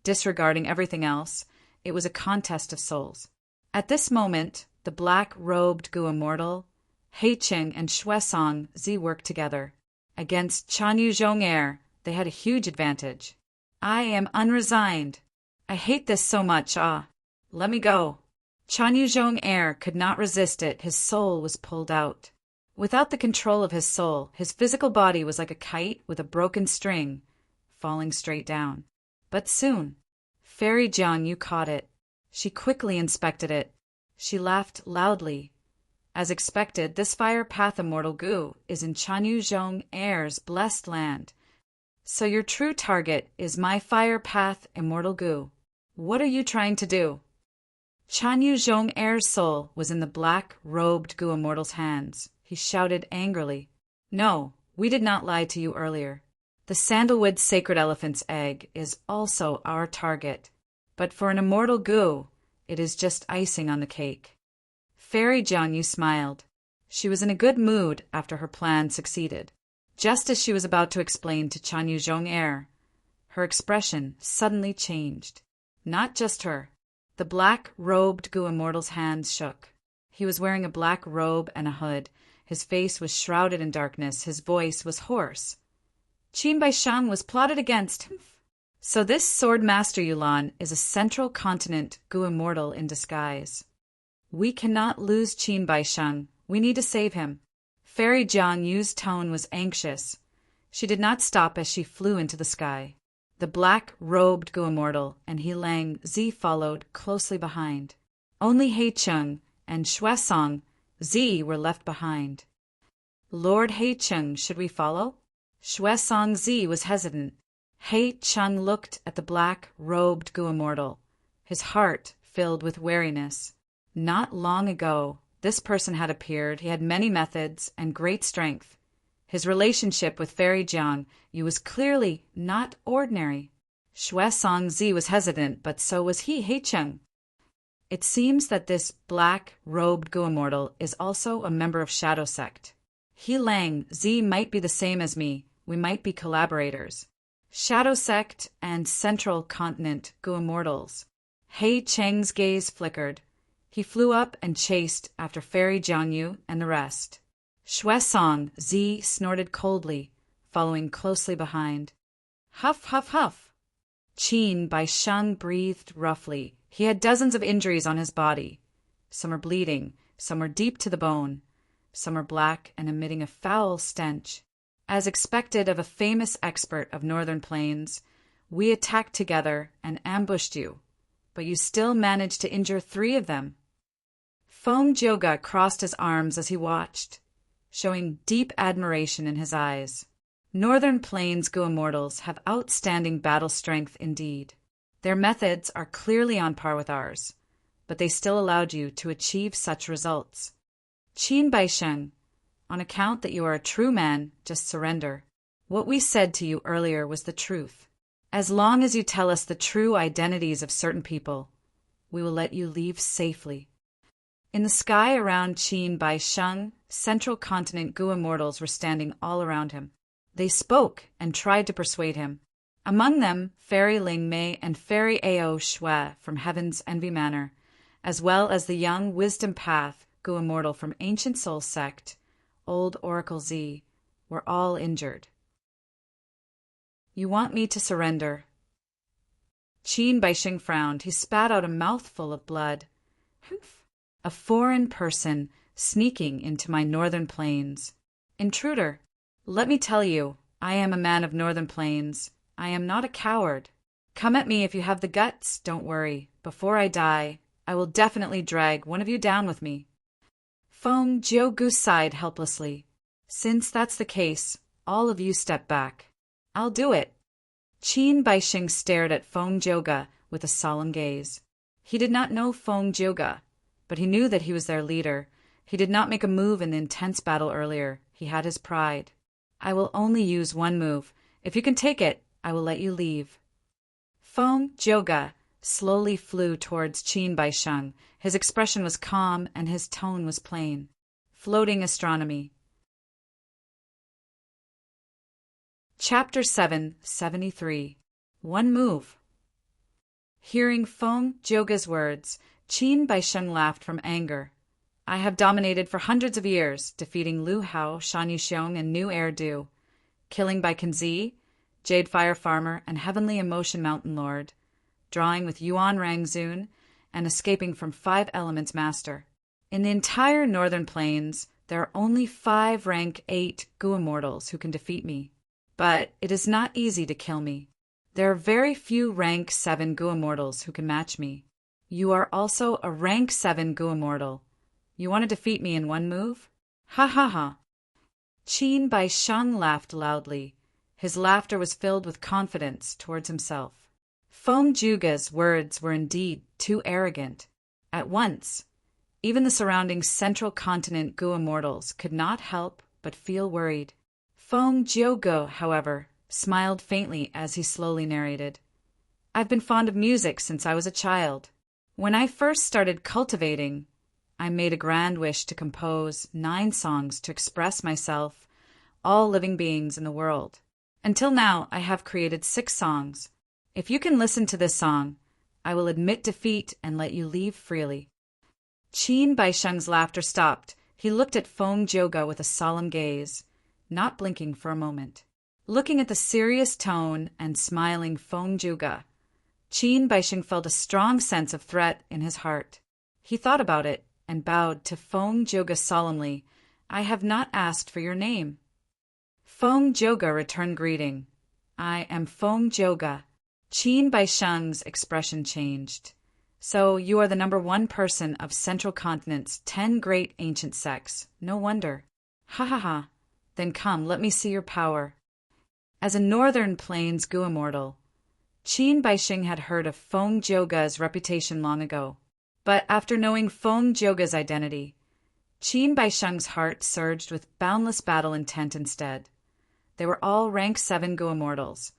Disregarding everything else, it was a contest of souls. At this moment, the black-robed Gu Immortal, Hei Cheng and Xuesong Zi worked together. Against Chanyu Zhong-er, they had a huge advantage. I am unresigned. I hate this so much, let me go. Chanyu Zhong-er could not resist it. His soul was pulled out. Without the control of his soul, his physical body was like a kite with a broken string, falling straight down. But soon, Fairy Jiangyu caught it. She quickly inspected it. She laughed loudly. As expected, this fire path immortal Gu is in Chanyu Zhong-er's blessed land. So your true target is my fire path immortal Gu. What are you trying to do? Chanyu Zhong-er's soul was in the black-robed Gu Immortal's hands. He shouted angrily, No, we did not lie to you earlier. The sandalwood sacred elephant's egg is also our target. But for an immortal Gu, it is just icing on the cake. Fairy Jiangyu smiled. She was in a good mood after her plan succeeded. Just as she was about to explain to Chanyu Zhong-er, her expression suddenly changed. Not just her. The black-robed Gu Immortal's hands shook. He was wearing a black robe and a hood. His face was shrouded in darkness. His voice was hoarse. Qin Baishang was plotted against him. So this sword master Yulan is a central continent Gu Immortal in disguise. We cannot lose Qin Baishang. We need to save him. Fairy Jiangyu's tone was anxious. She did not stop as she flew into the sky. the black-robed Gu immortal, and He Lang Zi followed closely behind. Only He Chung and Xue Song Zi were left behind. Lord He Chung, should we follow? Xue Song Zi was hesitant. He Chung looked at the black-robed Gu immortal, his heart filled with wariness. Not long ago, this person had appeared. He had many methods and great strength. His relationship with Fairy Jiang Yu was clearly not ordinary. Xue Song Zi was hesitant, but so was He Chung. It seems that this black-robed Gu immortal is also a member of Shadow Sect. He Lang Zi might be the same as me. We might be collaborators. Shadow Sect and Central Continent Gu immortals. He Cheng's gaze flickered. He flew up and chased after Fairy Jiang Yu and the rest. Xue Song Zi snorted coldly, following closely behind. Huff, huff, huff. Qin Bai Sheng breathed roughly. He had dozens of injuries on his body. Some were bleeding, some were deep to the bone, some were black and emitting a foul stench. As expected of a famous expert of Northern Plains, we attacked together and ambushed you, but you still managed to injure 3 of them. Feng Jioge crossed his arms as he watched, showing deep admiration in his eyes. Northern Plains Gu immortals have outstanding battle strength indeed. Their methods are clearly on par with ours, but they still allowed you to achieve such results. Qin Baisheng, on account that you are a true man, just surrender. What we said to you earlier was the truth. As long as you tell us the true identities of certain people, we will let you leave safely. In the sky around Qin Baisheng, Central Continent Gu immortals were standing all around him. They spoke and tried to persuade him. Among them, Fairy Ling Mei and Fairy Ao Shui from Heaven's Envy Manor, as well as the young Wisdom Path Gu immortal from Ancient Soul Sect, Old Oracle Z, were all injured. You want me to surrender? Qin Baisheng frowned. He spat out a mouthful of blood. Humph. A foreign person sneaking into my Northern Plains. Intruder, let me tell you, I am a man of Northern Plains. I am not a coward. Come at me if you have the guts, don't worry. Before I die, I will definitely drag one of you down with me. Feng Jioge sighed helplessly. Since that's the case, all of you step back. I'll do it. Qin Baisheng stared at Feng Jioge with a solemn gaze. He did not know Feng Jioge, but he knew that he was their leader. He did not make a move in the intense battle earlier. He had his pride. I will only use one move. If you can take it, I will let you leave. Feng Jioge slowly flew towards Qin Baisheng. His expression was calm and his tone was plain. Floating Astronomy. Chapter 773. One Move. Hearing Feng Jioge's words, Qin Baisheng laughed from anger. I have dominated for hundreds of years, defeating Lu Hao, Shan Yuxiong, and New Air Du, killing by Kenzi, Jade Fire Farmer, and Heavenly Emotion Mountain Lord, drawing with Yuan Rangzun, and escaping from 5 Elements Master. In the entire Northern Plains, there are only 5 rank 8 Gu immortals who can defeat me. But it is not easy to kill me. There are very few rank 7 Gu immortals who can match me. You are also a rank 7 Gu immortal. You want to defeat me in one move? Ha ha ha. Qin Baisheng laughed loudly. His laughter was filled with confidence towards himself. Feng Jioge's words were indeed too arrogant. At once, even the surrounding Central Continent Gu immortals could not help but feel worried. Feng Jioge, however, smiled faintly as he slowly narrated. I've been fond of music since I was a child. When I first started cultivating, I made a grand wish to compose 9 songs to express myself, all living beings in the world. Until now, I have created 6 songs. If you can listen to this song, I will admit defeat and let you leave freely. Qin Baisheng's laughter stopped. He looked at Feng Jioge with a solemn gaze, not blinking for a moment. Looking at the serious tone and smiling Feng Jioge, Qin Baisheng felt a strong sense of threat in his heart. He thought about it and bowed to Feng Jioge solemnly. I have not asked for your name. Feng Jioge returned greeting. I am Feng Joga. Qin Bai Sheng's expression changed. So you are the number one person of Central Continent's 10 great ancient sects. No wonder. Ha ha ha. Then come, let me see your power. As a Northern Plains Gu immortal, Qin Baixing had heard of Feng Joga's reputation long ago. But after knowing Feng Joga's identity, Qin Baisheng's heart surged with boundless battle intent instead. They were all rank 7 Gu immortals.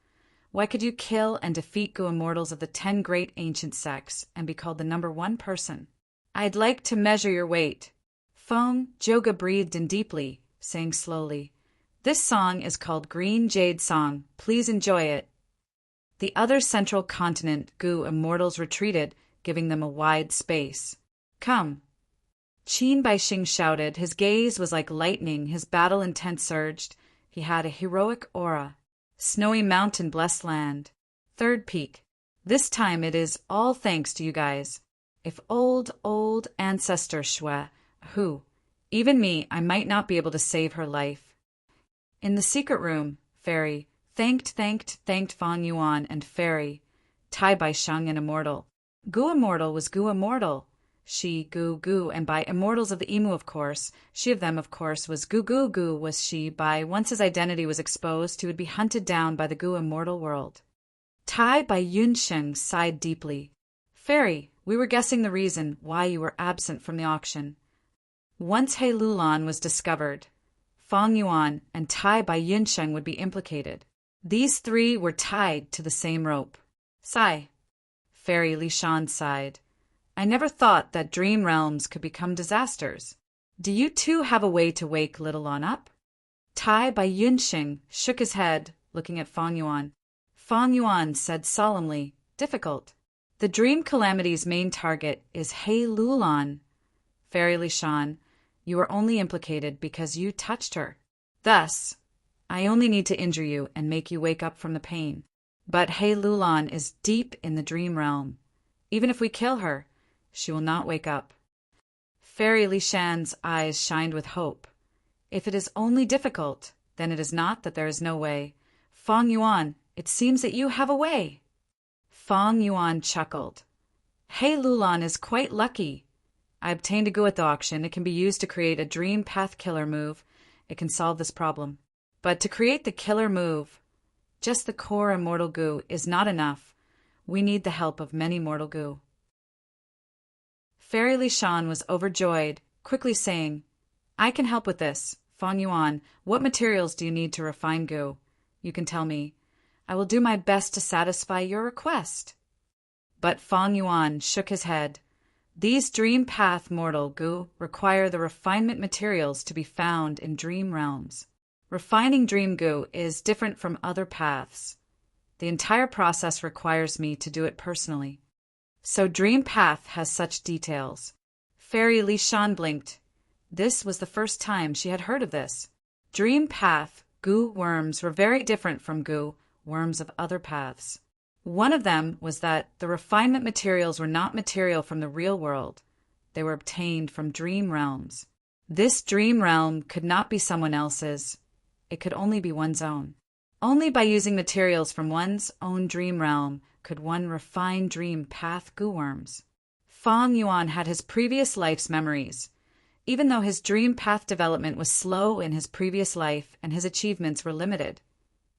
Why could you kill and defeat Gu immortals of the 10 great ancient sects and be called the number one person? I'd like to measure your weight. Feng Joga breathed in deeply, saying slowly, This song is called Green Jade Song. Please enjoy it. The other Central Continent Gu immortals retreated, giving them a wide space. Come. Qin Baixing shouted. His gaze was like lightning, his battle intent surged. He had a heroic aura. Snowy mountain blessed land. Third peak. This time it is all thanks to you guys. If old ancestor Shui, who, even me, I might not be able to save her life. In the secret room, Fairy thanked Fang Yuan and Fairy, Tai Bai Sheng and Immortal. Gu Immortal was Gu Immortal. She, Gu, and by immortals of the Emu, of course. She of them, of course, was Gu was she. By once his identity was exposed, he would be hunted down by the Gu immortal world. Tai Bai Yunsheng sighed deeply. Fairy, we were guessing the reason why you were absent from the auction. Once He Lulan was discovered, Fang Yuan and Tai Bai Yunsheng would be implicated. These three were tied to the same rope. Sigh. Fairy Li Shan sighed. I never thought that dream realms could become disasters. Do you too have a way to wake little Lon up? Tai Bai Yunsheng shook his head, looking at Fang Yuan. Fang Yuan said solemnly, difficult. The dream calamity's main target is He Lulan. Fairy Li Shan, you are only implicated because you touched her. Thus, I only need to injure you and make you wake up from the pain. But He Lulan is deep in the dream realm. Even if we kill her, she will not wake up. Fairy Li Shan's eyes shined with hope. If it is only difficult, then it is not that there is no way. Fang Yuan, it seems that you have a way. Fang Yuan chuckled. He Lulan is quite lucky. I obtained a Gu at the auction. It can be used to create a dream path killer move. It can solve this problem. But to create the killer move, just the core immortal Gu is not enough. We need the help of many mortal Gu. Fairy Li Shan was overjoyed, quickly saying, I can help with this. Fang Yuan, what materials do you need to refine Gu? You can tell me. I will do my best to satisfy your request. But Fang Yuan shook his head. These dream path mortal Gu require the refinement materials to be found in dream realms. Refining dream Gu is different from other paths. The entire process requires me to do it personally. So Dream Path has such details. Fairy Li Shan blinked. This was the first time she had heard of this. Dream Path Gu worms were very different from Gu worms of other paths. One of them was that the refinement materials were not material from the real world. They were obtained from dream realms. This dream realm could not be someone else's. It could only be one's own. Only by using materials from one's own dream realm could one refine dream path Gu worms. Fang Yuan had his previous life's memories. Even though his dream path development was slow in his previous life and his achievements were limited,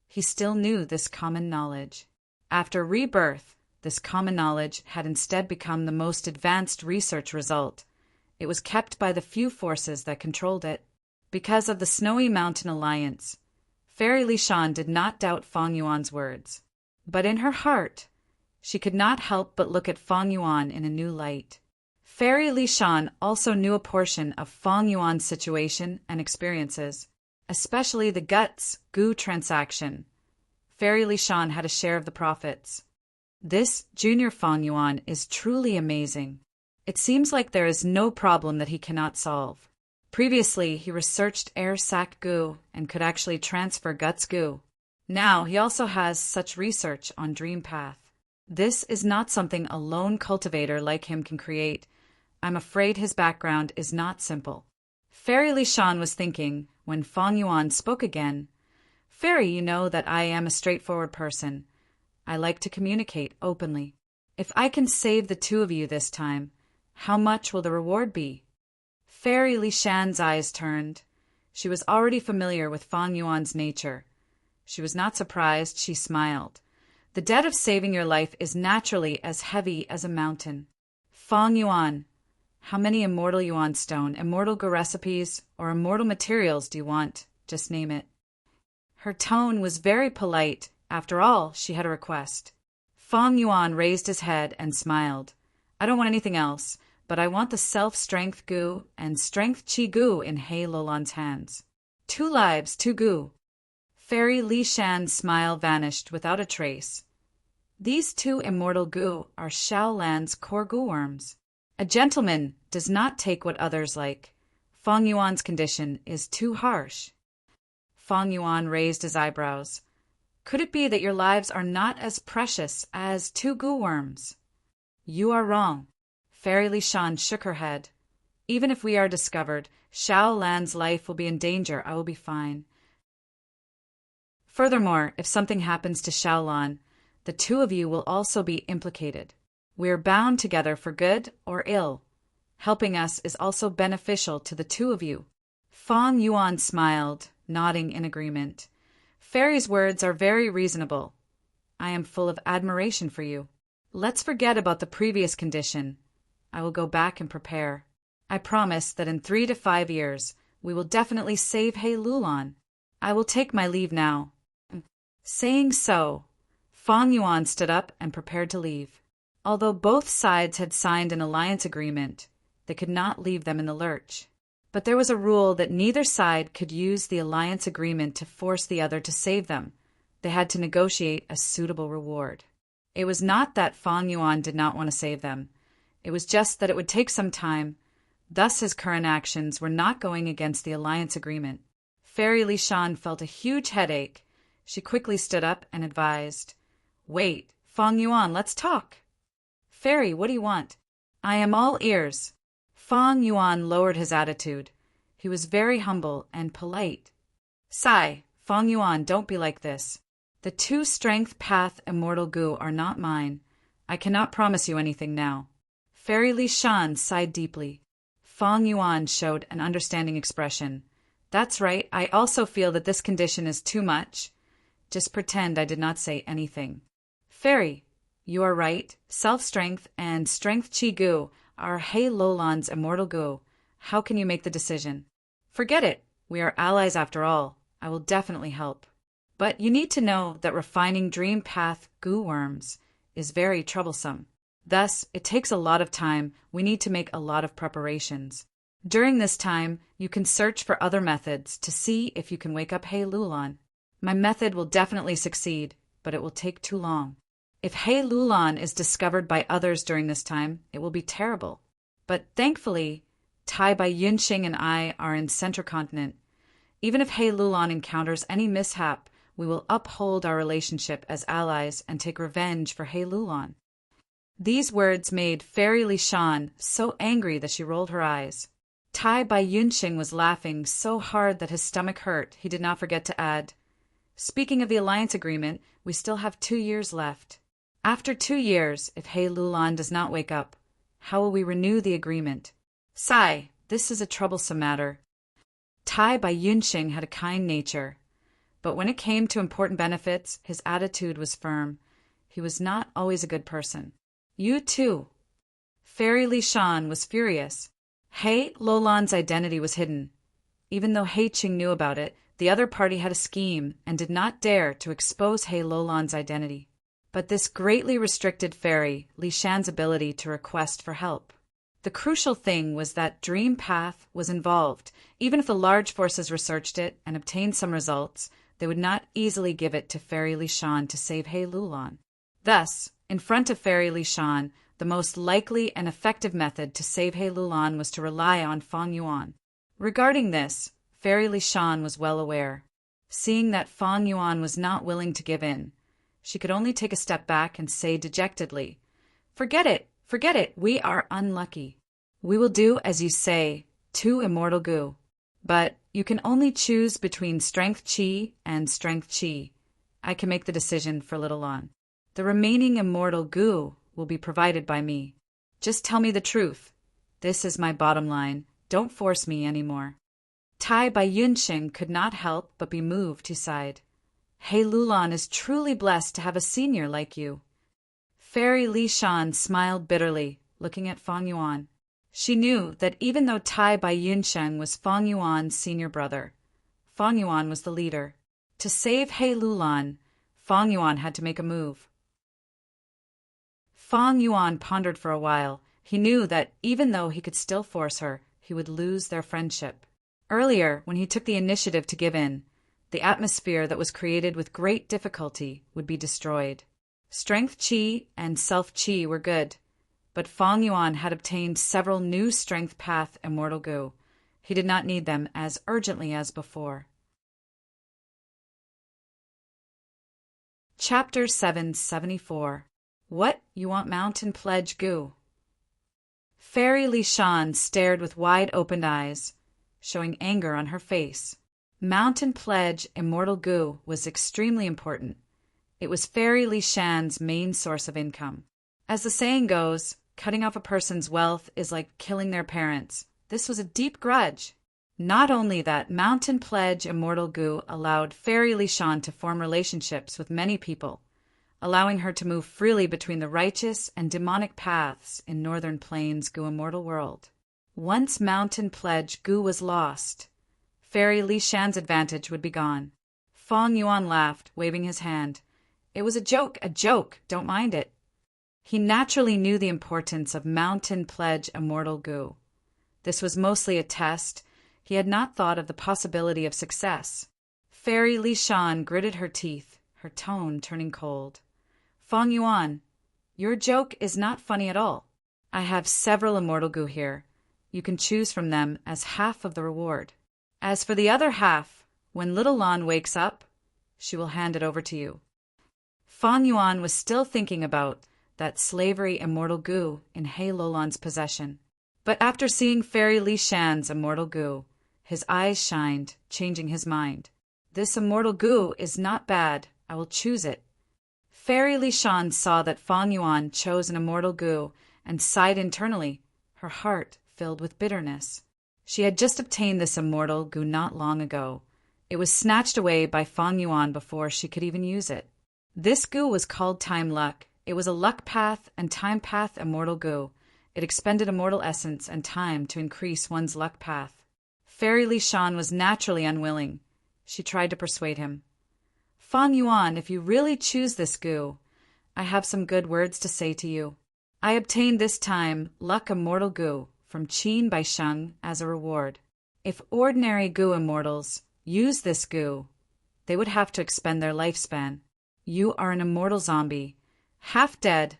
he still knew this common knowledge. After rebirth, this common knowledge had instead become the most advanced research result. It was kept by the few forces that controlled it. Because of the Snowy Mountain Alliance, Fairy Li Shan did not doubt Fang Yuan's words. But in her heart, she could not help but look at Fang Yuan in a new light. Fairy Li Shan also knew a portion of Fang Yuan's situation and experiences, especially the Guts Gu transaction. Fairy Li Shan had a share of the profits. This junior Fang Yuan is truly amazing. It seems like there is no problem that he cannot solve. Previously, he researched Air Sac Gu and could actually transfer Guts Gu. Now, he also has such research on Dream Path. This is not something a lone cultivator like him can create. I'm afraid his background is not simple. Fairy Li Shan was thinking when Fang Yuan spoke again. Fairy, you know that I am a straightforward person. I like to communicate openly. If I can save the two of you this time, how much will the reward be? Fairy Li Shan's eyes turned. She was already familiar with Fang Yuan's nature. She was not surprised, she smiled. The debt of saving your life is naturally as heavy as a mountain. Fang Yuan, how many immortal yuan stone, immortal go recipes, or immortal materials do you want? Just name it. Her tone was very polite. After all, she had a request. Fang Yuan raised his head and smiled. I don't want anything else, but I want the self-strength gu and strength qi gu in He Lulan's hands. 2 lives, 2 gu. Fairy Li Shan's smile vanished without a trace. These 2 immortal gu are Shaolan's core gu worms. A gentleman does not take what others like. Fang Yuan's condition is too harsh. Fang Yuan raised his eyebrows. Could it be that your lives are not as precious as 2 gu worms? You are wrong. Fairy Li Shan shook her head. Even if we are discovered, Shaolan's life will be in danger. I will be fine. Furthermore, if something happens to Shaolan, the 2 of you will also be implicated. We are bound together for good or ill. Helping us is also beneficial to the 2 of you. Fang Yuan smiled, nodding in agreement. Fairy's words are very reasonable. I am full of admiration for you. Let's forget about the previous condition. I will go back and prepare. I promise that in 3 to 5 years, we will definitely save He Lulan. I will take my leave now. Saying so, Fang Yuan stood up and prepared to leave. Although both sides had signed an alliance agreement, they could not leave them in the lurch. But there was a rule that neither side could use the alliance agreement to force the other to save them. They had to negotiate a suitable reward. It was not that Fang Yuan did not want to save them. It was just that it would take some time. Thus his current actions were not going against the alliance agreement. Fairy Li Shan felt a huge headache. She quickly stood up and advised, Wait, Fang Yuan, let's talk. Fairy, what do you want? I am all ears. Fang Yuan lowered his attitude. He was very humble and polite. Sigh, Fang Yuan, don't be like this. The 2 strength path immortal gu are not mine. I cannot promise you anything now. Fairy Li Shan sighed deeply. Fang Yuan showed an understanding expression. That's right, I also feel that this condition is too much. Just pretend I did not say anything. Fairy, you are right. Self-strength and strength qi gu are He Lulan's immortal gu. How can you make the decision? Forget it. We are allies after all. I will definitely help. But you need to know that refining dream path gu worms is very troublesome. Thus, it takes a lot of time. We need to make a lot of preparations. During this time, you can search for other methods to see if you can wake up He Lulan. My method will definitely succeed, but it will take too long. If He Lulan is discovered by others during this time, it will be terrible. But thankfully, Tai Bai Yunxing and I are in Central Continent. Even if He Lulan encounters any mishap, we will uphold our relationship as allies and take revenge for He Lulan. These words made Fairy Li Shan so angry that she rolled her eyes. Tai Bai Yunxing was laughing so hard that his stomach hurt. He did not forget to add, Speaking of the alliance agreement, we still have 2 years left. After 2 years, if He Lulan does not wake up, how will we renew the agreement? Sigh, this is a troublesome matter. Tai Bai Yunxing had a kind nature, but when it came to important benefits, his attitude was firm. He was not always a good person. You too. Fairy Li Shan was furious. He Lulan's identity was hidden. Even though He Qing knew about it, the other party had a scheme and did not dare to expose He Lulan's identity. But this greatly restricted Fairy Li Shan's ability to request for help. The crucial thing was that Dream Path was involved. Even if the large forces researched it and obtained some results, they would not easily give it to Fairy Li Shan to save He Lulan. Thus, in front of Fairy Li Shan, the most likely and effective method to save He Lulan was to rely on Fang Yuan. Regarding this, Fairy Li Shan was well aware. Seeing that Fang Yuan was not willing to give in, she could only take a step back and say dejectedly, Forget it, we are unlucky. We will do as you say, 2 immortal gu. But you can only choose between strength chi and strength chi. I can make the decision for little Lon. The remaining immortal goo will be provided by me. Just tell me the truth. This is my bottom line. Don't force me anymore. Tai Bai Yunxing could not help but be moved, he sighed. He Lulon is truly blessed to have a senior like you. Fairy Li Shan smiled bitterly, looking at Fang Yuan. She knew that even though Tai Bai Yunsheng was Fang Yuan's senior brother, Fang Yuan was the leader. To save He Lulan, Fang Yuan had to make a move. Fang Yuan pondered for a while. He knew that even though he could still force her, he would lose their friendship. Earlier, when he took the initiative to give in, the atmosphere that was created with great difficulty would be destroyed. Strength chi and self chi were good, but Fang Yuan had obtained several new strength path immortal goo. He did not need them as urgently as before. Chapter 774. What You Want Mountain Pledge Goo. Fairy Li Shan stared with wide-opened eyes, showing anger on her face. Mountain Pledge Immortal Goo was extremely important. It was Fairy Li Shan's main source of income. As the saying goes, cutting off a person's wealth is like killing their parents. This was a deep grudge. Not only that, Mountain Pledge Immortal Goo allowed Fairy Li Shan to form relationships with many people, allowing her to move freely between the righteous and demonic paths in Northern Plains Goo Immortal World. Once Mountain Pledge Goo was lost, Fairy Li Shan's advantage would be gone. Fang Yuan laughed, waving his hand. It was a joke, don't mind it. He naturally knew the importance of Mountain Pledge Immortal Goo. This was mostly a test. He had not thought of the possibility of success. Fairy Li Shan gritted her teeth, her tone turning cold. Fang Yuan, your joke is not funny at all. I have several immortal goo here. You can choose from them as half of the reward. As for the other half, when little Lon wakes up, she will hand it over to you. Fang Yuan was still thinking about that slavery immortal goo in He Lolon's possession. But after seeing Fairy Li Shan's immortal goo, his eyes shined, changing his mind. This immortal goo is not bad. I will choose it. Fairy Li Shan saw that Fang Yuan chose an immortal goo and sighed internally, her heart filled with bitterness. She had just obtained this immortal goo not long ago. It was snatched away by Fang Yuan before she could even use it. This goo was called Time Luck. It was a luck path and time path immortal goo. It expended immortal essence and time to increase one's luck path. Fairy Li Shan was naturally unwilling. She tried to persuade him. Fang Yuan, if you really choose this goo, I have some good words to say to you. I obtained this time luck immortal goo from Qin Bai Sheng as a reward. If ordinary goo immortals use this goo, they would have to expend their lifespan. You are an immortal zombie, half dead.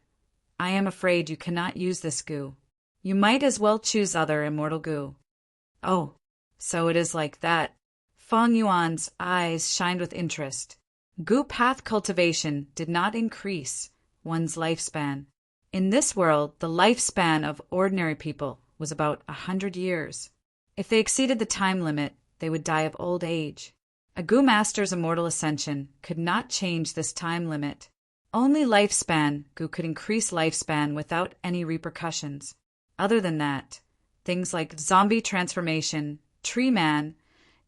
I am afraid you cannot use this goo. You might as well choose other immortal goo. Oh, so it is like that. Fang Yuan's eyes shined with interest. Goo path cultivation did not increase one's lifespan. In this world, the lifespan of ordinary people was about 100 years. If they exceeded the time limit, they would die of old age. A goo master's immortal ascension could not change this time limit. Only lifespan goo could increase lifespan without any repercussions. Other than that, things like zombie transformation, tree man,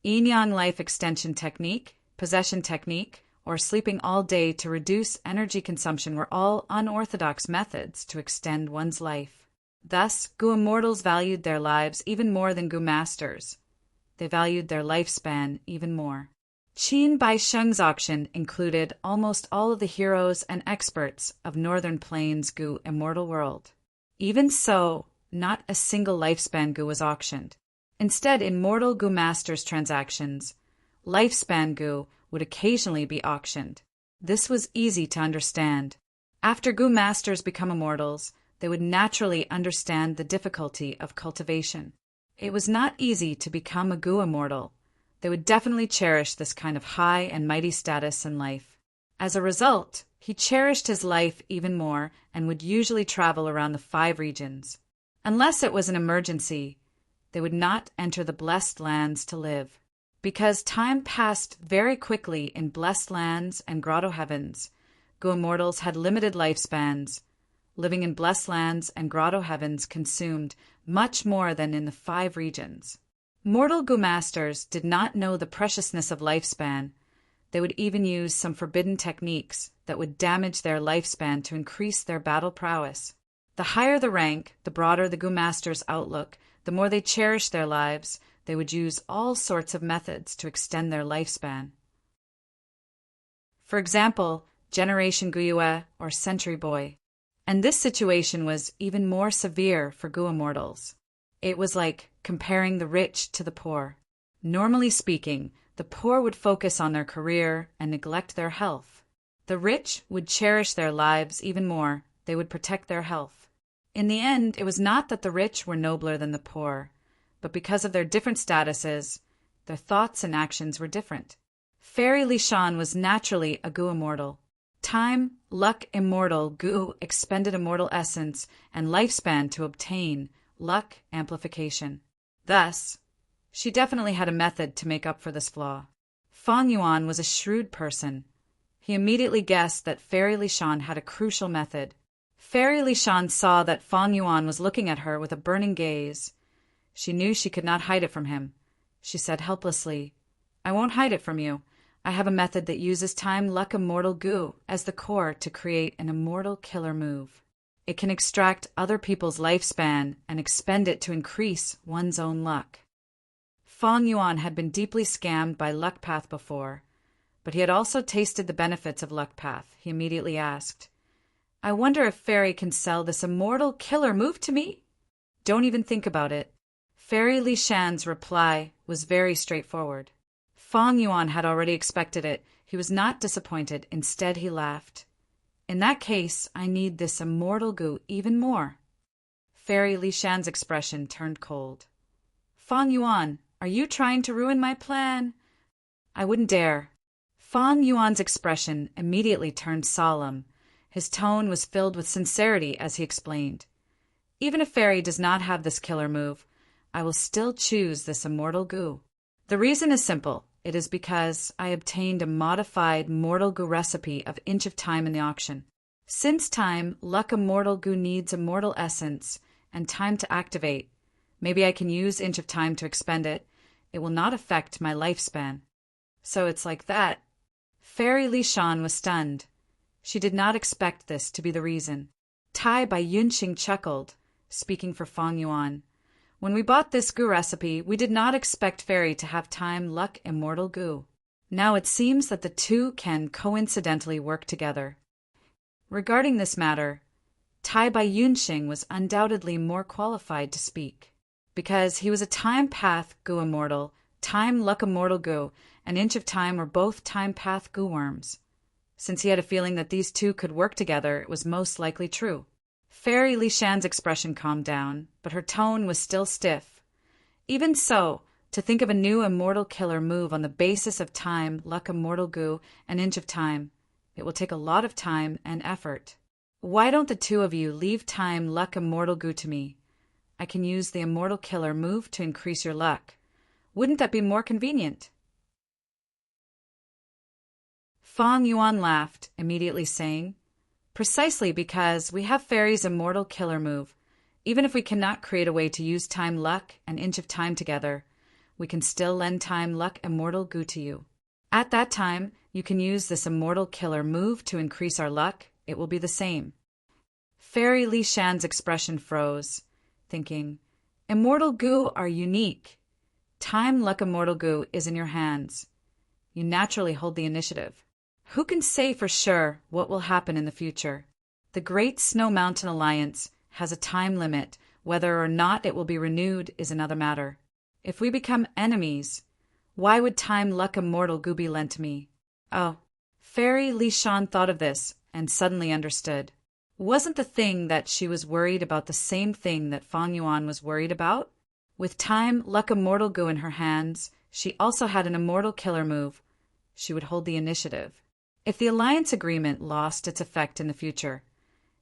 yin-yang life extension technique, possession technique, or sleeping all day to reduce energy consumption were all unorthodox methods to extend one's life. Thus, goo immortals valued their lives even more than goo masters. They valued their lifespan even more. Qin Bai Sheng's auction included almost all of the heroes and experts of Northern Plains Goo Immortal World. Even so, not a single lifespan goo was auctioned. Instead, immortal goo masters' transactions, lifespan goo would occasionally be auctioned. This was easy to understand. After goo masters become immortals, they would naturally understand the difficulty of cultivation. It was not easy to become a goo immortal. They would definitely cherish this kind of high and mighty status in life. As a result, he cherished his life even more and would usually travel around the 5 regions. Unless it was an emergency, they would not enter the blessed lands to live. Because time passed very quickly in blessed lands and grotto heavens, Gu immortals had limited lifespans. Living in blessed lands and grotto heavens consumed much more than in the 5 regions. Mortal Gu masters did not know the preciousness of lifespan. They would even use some forbidden techniques that would damage their lifespan to increase their battle prowess. The higher the rank, the broader the Gu master's outlook, the more they cherished their lives, they would use all sorts of methods to extend their lifespan. For example, Generation Guyue or Century Boy. And this situation was even more severe for Gu immortals. It was like comparing the rich to the poor. Normally speaking, the poor would focus on their career and neglect their health. The rich would cherish their lives even more. They would protect their health. In the end, it was not that the rich were nobler than the poor, but because of their different statuses, their thoughts and actions were different. Fairy Lishan was naturally a Gu immortal. Time, luck immortal Gu expended immortal essence and lifespan to obtain luck amplification. Thus, she definitely had a method to make up for this flaw. Fang Yuan was a shrewd person. He immediately guessed that Fairy Lishan had a crucial method. Fairy Lishan saw that Fang Yuan was looking at her with a burning gaze. She knew she could not hide it from him. She said helplessly, "I won't hide it from you. I have a method that uses time luck immortal Gu as the core to create an immortal killer move. It can extract other people's lifespan and expend it to increase one's own luck." Fang Yuan had been deeply scammed by Luck Path before, but he had also tasted the benefits of Luck Path. He immediately asked, "I wonder if Fairy can sell this immortal killer move to me?" "Don't even think about it." Fairy Lishan's reply was very straightforward. Fang Yuan had already expected it. He was not disappointed. Instead, he laughed. "In that case, I need this immortal Gu even more." Fairy Lishan's expression turned cold. "Fang Yuan, are you trying to ruin my plan?" "I wouldn't dare." Fang Yuan's expression immediately turned solemn. His tone was filled with sincerity as he explained, "Even if Fairy does not have this killer move, I will still choose this immortal Gu. The reason is simple. It is because I obtained a modified mortal Gu recipe of Inch of Time in the auction. Since time, luck immortal Gu needs immortal essence and time to activate. Maybe I can use Inch of Time to expend it. It will not affect my lifespan." "So it's like that." Fairy Lishan was stunned. She did not expect this to be the reason. Tai by Yunxing chuckled, speaking for Fang Yuan. "When we bought this Gu recipe, we did not expect Fairy to have time luck immortal Gu. Now it seems that the two can coincidentally work together." Regarding this matter, Tai by Yunxing was undoubtedly more qualified to speak. Because he was a time path Gu immortal, time luck immortal Gu, and Inch of Time were both time path Gu worms. Since he had a feeling that these two could work together, it was most likely true. Fairy Lishan's expression calmed down, but her tone was still stiff. "Even so, to think of a new immortal killer move on the basis of time, luck immortal Gu, and Inch of Time, it will take a lot of time and effort. Why don't the two of you leave time luck immortal Gu to me? I can use the immortal killer move to increase your luck. Wouldn't that be more convenient?" Fang Yuan laughed, immediately saying, "Precisely because we have Fairy's immortal killer move. Even if we cannot create a way to use time luck and Inch of Time together, we can still lend time luck immortal Gu to you. At that time, you can use this immortal killer move to increase our luck. It will be the same." Fairy Lishan's expression froze, thinking, "Immortal Gu are unique. Time luck immortal Gu is in your hands. You naturally hold the initiative. Who can say for sure what will happen in the future? The Great Snow Mountain Alliance has a time limit. Whether or not it will be renewed is another matter. If we become enemies, why would time luck immortal Gu be lent to me?" Oh, Fairy Lishan thought of this and suddenly understood. Wasn't the thing that she was worried about the same thing that Fang Yuan was worried about? With time luck immortal Gu in her hands, she also had an immortal killer move. She would hold the initiative. If the alliance agreement lost its effect in the future,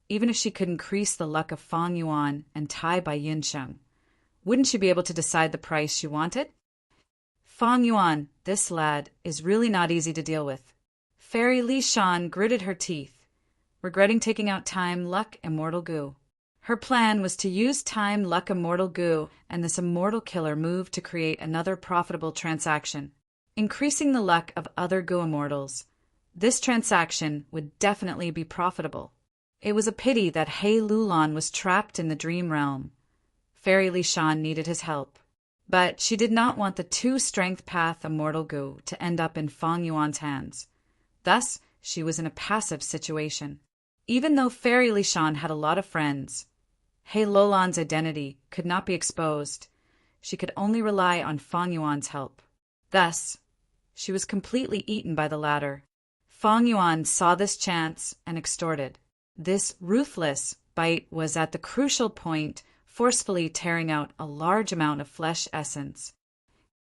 even if she could increase the luck of Fang Yuan and Tai by Yunsheng, Wouldn't she be able to decide the price she wanted? Fang Yuan, this lad, is really not easy to deal with. Fairy Li Shan gritted her teeth, regretting taking out Time, Luck, Immortal Goo. Her plan was to use Time, Luck, Immortal Goo and this immortal killer move to create another profitable transaction, increasing the luck of other Goo immortals. This transaction would definitely be profitable. It was a pity that He Lulan was trapped in the dream realm. Fairy Li Shan needed his help, but she did not want the 2-strength path Immortal Goo to end up in Fang Yuan's hands. Thus, she was in a passive situation. Even though Fairy Li Shan had a lot of friends, He Lulan's identity could not be exposed. She could only rely on Fang Yuan's help. Thus, she was completely eaten by the latter. Fang Yuan saw this chance and extorted. This ruthless bite was at the crucial point, forcefully tearing out a large amount of flesh essence.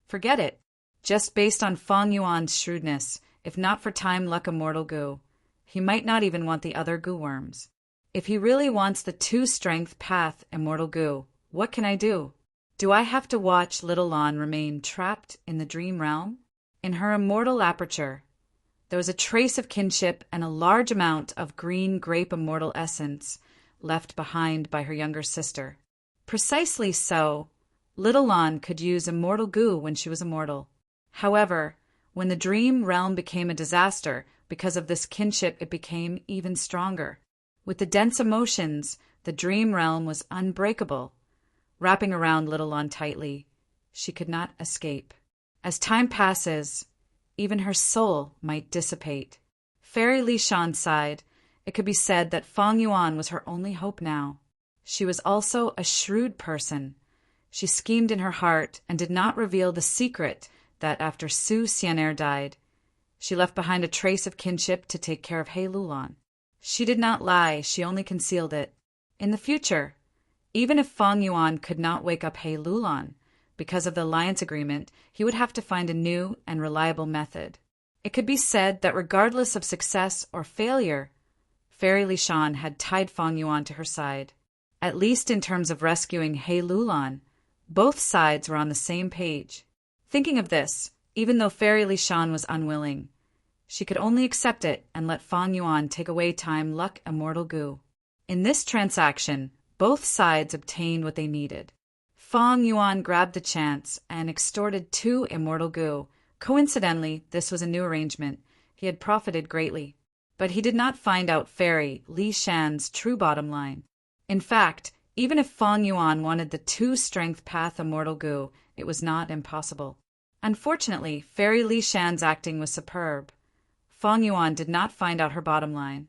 Forget it. Just based on Fang Yuan's shrewdness, if not for Time, Luck, Immortal Goo, he might not even want the other Goo worms. If he really wants the 2-strength path Immortal Goo, what can I do? Do I have to watch Little Lan remain trapped in the dream realm? In her immortal aperture, there was a trace of kinship and a large amount of green grape immortal essence left behind by her younger sister. Precisely so, Little Lan could use Immortal Goo when she was immortal. However, when the dream realm became a disaster, because of this kinship it became even stronger. With the dense emotions, the dream realm was unbreakable. Wrapping around Little Lan tightly, she could not escape. As time passes, even her soul might dissipate. Fairy Li Shan sighed. It could be said that Fang Yuan was her only hope now. She was also a shrewd person. She schemed in her heart and did not reveal the secret that after Su Xianer died, she left behind a trace of kinship to take care of He Lulan. She did not lie, she only concealed it. In the future, even if Fang Yuan could not wake up He Lulan, because of the alliance agreement, he would have to find a new and reliable method. It could be said that regardless of success or failure, Fairy Li Shan had tied Fang Yuan to her side. At least in terms of rescuing He Lulan, both sides were on the same page. Thinking of this, even though Fairy Li Shan was unwilling, she could only accept it and let Fang Yuan take away Time, Luck, Immortal Goo. In this transaction, both sides obtained what they needed. Fang Yuan grabbed the chance and extorted 2 Immortal Goo. Coincidentally, this was a new arrangement. He had profited greatly. But he did not find out Fairy Li Shan's true bottom line. In fact, even if Fang Yuan wanted the 2-strength path Immortal Goo, it was not impossible. Unfortunately, Fairy Li Shan's acting was superb. Fang Yuan did not find out her bottom line.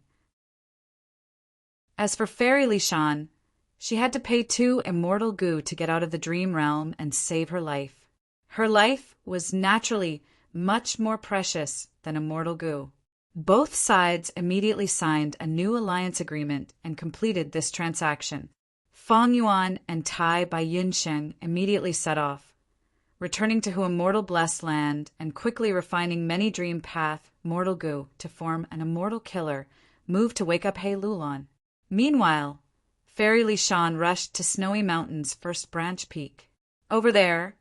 As for Fairy Li Shan, she had to pay 2 Immortal Goo to get out of the dream realm and save her life. Her life was naturally much more precious than Immortal Goo. Both sides immediately signed a new alliance agreement and completed this transaction. Fang Yuan and Tai Bai Yunsheng immediately set off, returning to Hu Immortal Blessed Land and quickly refining many dream path Mortal Goo to form an immortal killer, moved to wake up He Lulan. Meanwhile, Fairy Li Shan rushed to Snowy Mountain's first branch peak. Over there,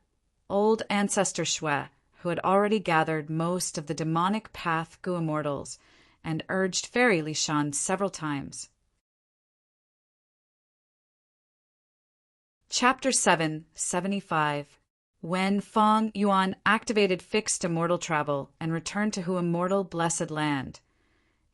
old Ancestor Shui, who had already gathered most of the demonic path Goo immortals, and urged Fairy Li Shan several times. Chapter 775. When Fang Yuan activated fixed immortal travel and returned to Hu Immortal Blessed Land.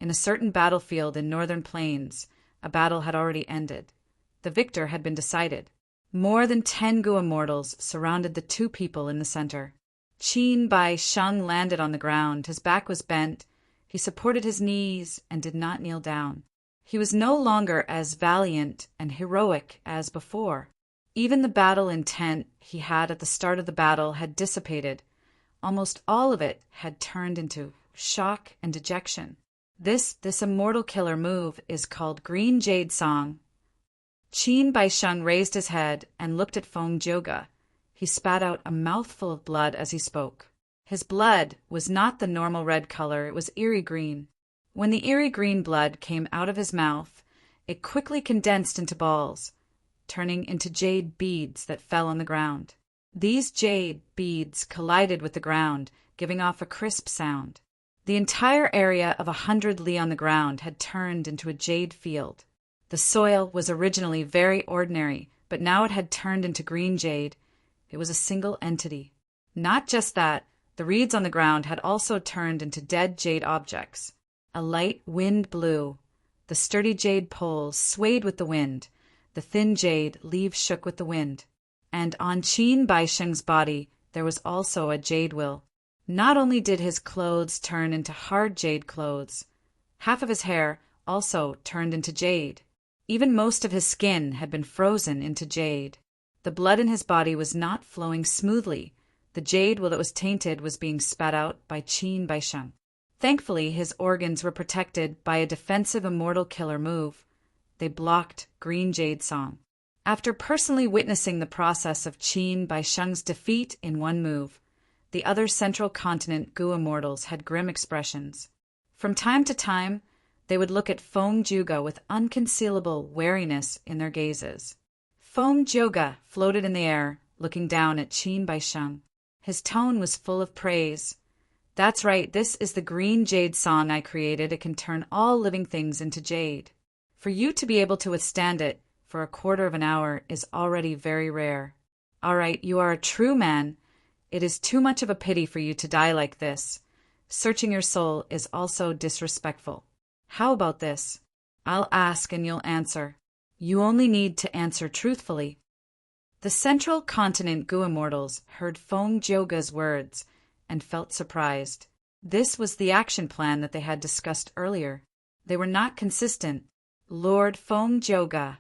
In a certain battlefield in northern plains, a battle had already ended. The victor had been decided. More than 10 Goo immortals surrounded the 2 people in the center. Qin Bai Sheng landed on the ground. His back was bent. He supported his knees and did not kneel down. He was no longer as valiant and heroic as before. Even the battle intent he had at the start of the battle had dissipated. Almost all of it had turned into shock and dejection. This immortal killer move is called Green Jade Song. Qin Bai Sheng raised his head and looked at Feng Jioge. He spat out a mouthful of blood as he spoke. His blood was not the normal red color, it was eerie green. When the eerie green blood came out of his mouth, it quickly condensed into balls, turning into jade beads that fell on the ground. These jade beads collided with the ground, giving off a crisp sound. The entire area of 100 li on the ground had turned into a jade field. The soil was originally very ordinary, but now it had turned into green jade. It was a single entity. Not just that, the reeds on the ground had also turned into dead jade objects. A light wind blew. The sturdy jade poles swayed with the wind. The thin jade leaves shook with the wind. And on Qin Baisheng's body there was also a jade will. Not only did his clothes turn into hard jade clothes, half of his hair also turned into jade. Even most of his skin had been frozen into jade. The blood in his body was not flowing smoothly. The jade will that was tainted was being spat out by Qin Baisheng. Thankfully, his organs were protected by a defensive immortal killer move. They blocked Green Jade Song. After personally witnessing the process of Qin Baisheng's defeat in one move, the other Central Continent Gu immortals had grim expressions. From time to time, they would look at Feng Juga with unconcealable wariness in their gazes. Feng Juga floated in the air, looking down at Qin Baisheng. His tone was full of praise. That's right, this is the green jade song I created. It can turn all living things into jade. For you to be able to withstand it for a quarter of an hour is already very rare. All right, you are a true man. It is too much of a pity for you to die like this. Searching your soul is also disrespectful. How about this? I'll ask and you'll answer. You only need to answer truthfully. The Central Continent Gu immortals heard Feng Juga's words and felt surprised. This was the action plan that they had discussed earlier. They were not consistent. Lord Feng Juga.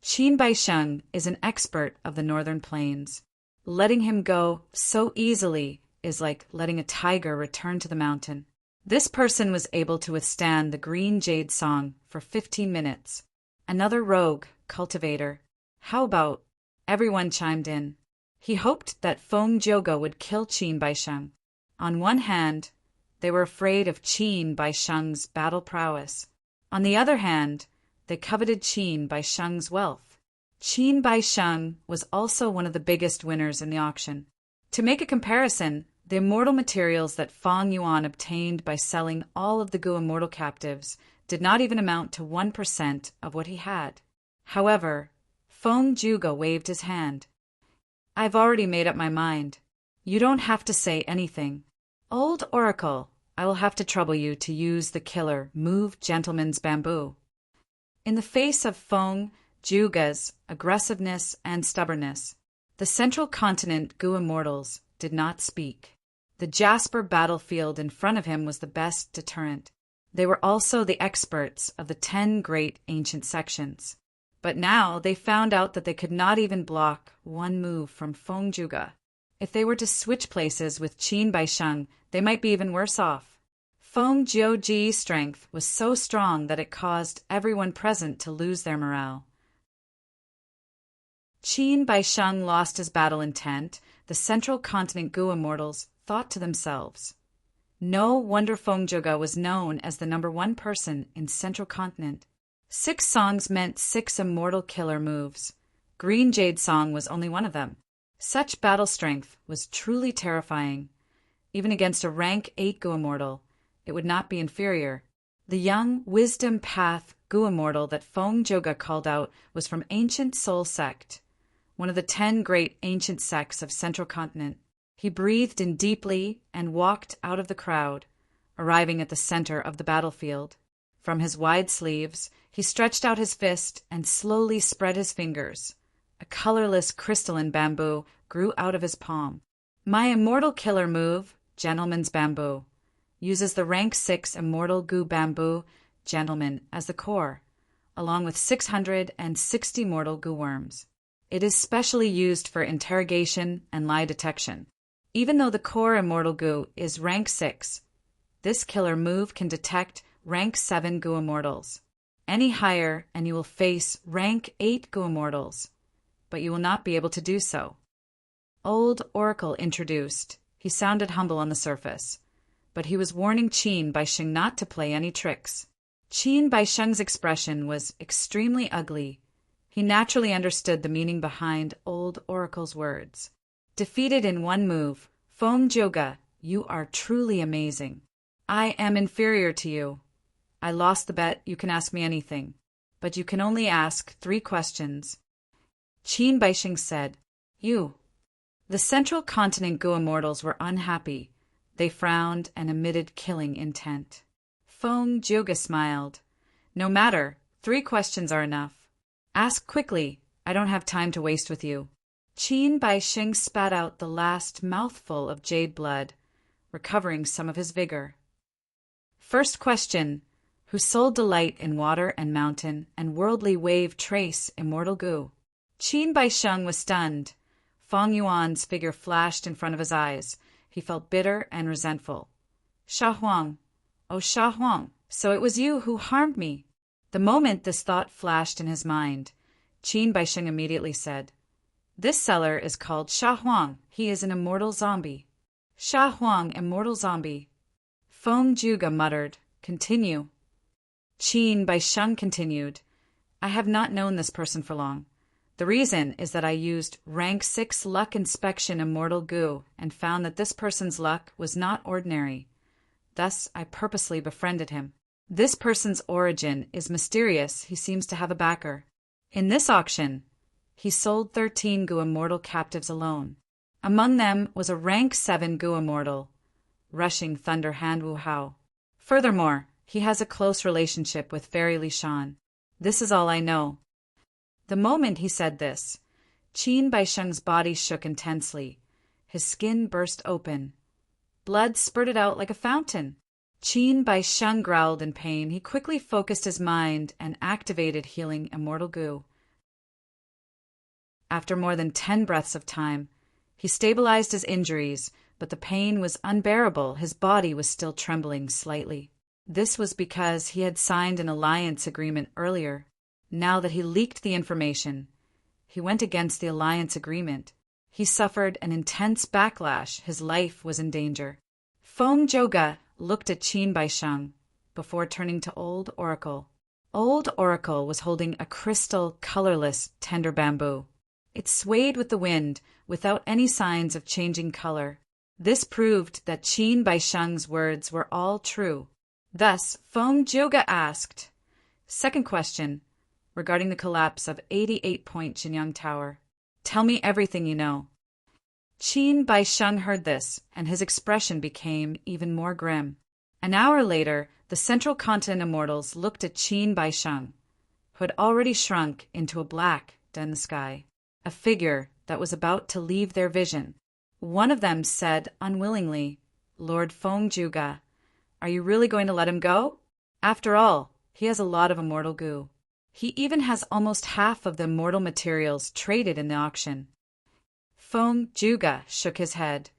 Qin Baisheng is an expert of the Northern Plains. Letting him go so easily is like letting a tiger return to the mountain. This person was able to withstand the Green Jade Song for 15 minutes. Another rogue cultivator. How about? Everyone chimed in. He hoped that Feng Juga would kill Qin Baisheng. On one hand, they were afraid of Qin Baisheng's battle prowess. On the other hand, they coveted Qin Baisheng's wealth. Qin Baisheng was also one of the biggest winners in the auction. To make a comparison, the immortal materials that Feng Yuan obtained by selling all of the Gu immortal captives did not even amount to 1% of what he had. However, Feng Juga waved his hand. I've already made up my mind. You don't have to say anything. Old Oracle, I will have to trouble you to use the killer Move Gentleman's Bamboo. In the face of Feng Juga's aggressiveness and stubbornness, the Central Continent Gu immortals did not speak. The Jasper battlefield in front of him was the best deterrent. They were also the experts of the 10 great ancient sections. But now they found out that they could not even block one move from Feng Juga. If they were to switch places with Qin Baisheng, they might be even worse off. Feng Jiuji's strength was so strong that it caused everyone present to lose their morale. Qin Baisheng lost his battle intent. The Central Continent Gu immortals thought to themselves, no wonder Feng Juga was known as the #1 person in Central Continent. 6 songs meant 6 immortal killer moves. Green Jade Song was only one of them. Such battle strength was truly terrifying. Even against a rank 8 Gu immortal, it would not be inferior. The young Wisdom Path Gu immortal that Feng Juga called out was from Ancient Soul Sect, one of the 10 great ancient sects of Central Continent. He breathed in deeply and walked out of the crowd, arriving at the center of the battlefield. From his wide sleeves, he stretched out his fist and slowly spread his fingers. A colorless crystalline bamboo grew out of his palm. My immortal killer move, Gentleman's Bamboo, uses the rank 6 immortal Gu bamboo, Gentleman, as the core, along with 660 mortal Gu worms. It is specially used for interrogation and lie detection. Even though the core immortal Gu is rank 6, this killer move can detect rank 7 Gu immortals. Any higher and you will face rank 8 Gu immortals, but you will not be able to do so. Old Oracle introduced. He sounded humble on the surface, but he was warning Qin Baisheng not to play any tricks. Qin Baisheng's expression was extremely ugly. He naturally understood the meaning behind old Oracle's words. Defeated in one move, Fong Joga, you are truly amazing. I am inferior to you. I lost the bet, you can ask me anything. But you can only ask 3 questions. Qin Baixing said, You. The Central Continent Gu immortals were unhappy. They frowned and emitted killing intent. Fong Joga smiled. No matter, 3 questions are enough. Ask quickly, I don't have time to waste with you. Qin Baixing spat out the last mouthful of jade blood, recovering some of his vigor. First question, whose sole delight in water and mountain and worldly wave trace immortal Gu? Qin Baixing was stunned. Fong Yuan's figure flashed in front of his eyes. He felt bitter and resentful. Sha Huang, oh Sha Huang, so it was you who harmed me. The moment this thought flashed in his mind, Qin Baixing immediately said, This seller is called Sha Huang. He is an immortal zombie. Sha Huang, immortal zombie. Fong Joga muttered, Continue. Qin Baixing continued, I have not known this person for long. The reason is that I used rank 6 luck inspection immortal Gu and found that this person's luck was not ordinary. Thus, I purposely befriended him. This person's origin is mysterious. He seems to have a backer. In this auction, he sold 13 Gu immortal captives alone. Among them was a rank 7 Gu immortal, rushing Thunder Hand Wu Hao. Furthermore, he has a close relationship with Fairy Li Shan. This is all I know. The moment he said this, Qin Baixing's body shook intensely. His skin burst open. Blood spurted out like a fountain. Qin Baixing growled in pain. He quickly focused his mind and activated healing immortal Gu. After more than 10 breaths of time, he stabilized his injuries, but the pain was unbearable. His body was still trembling slightly. This was because he had signed an alliance agreement earlier. Now that he leaked the information, he went against the alliance agreement. He suffered an intense backlash. His life was in danger. Fong Joga looked at Qin Baixing before turning to Old Oracle. Old Oracle was holding a crystal, colorless, tender bamboo. It swayed with the wind without any signs of changing color. This proved that Qin Baixing's words were all true. Thus, Fong Joga asked, Second question, regarding the collapse of 88 Point Jinyang Tower. Tell me everything you know. Qin Baixing heard this, and his expression became even more grim. An hour later, the Central Continent immortals looked at Qin Baixing, who had already shrunk into a black in the sky, a figure that was about to leave their vision. One of them said unwillingly, Lord Fong Joga, are you really going to let him go? After all, he has a lot of immortal Gu. He even has almost half of the immortal materials traded in the auction. Fong Joga shook his head.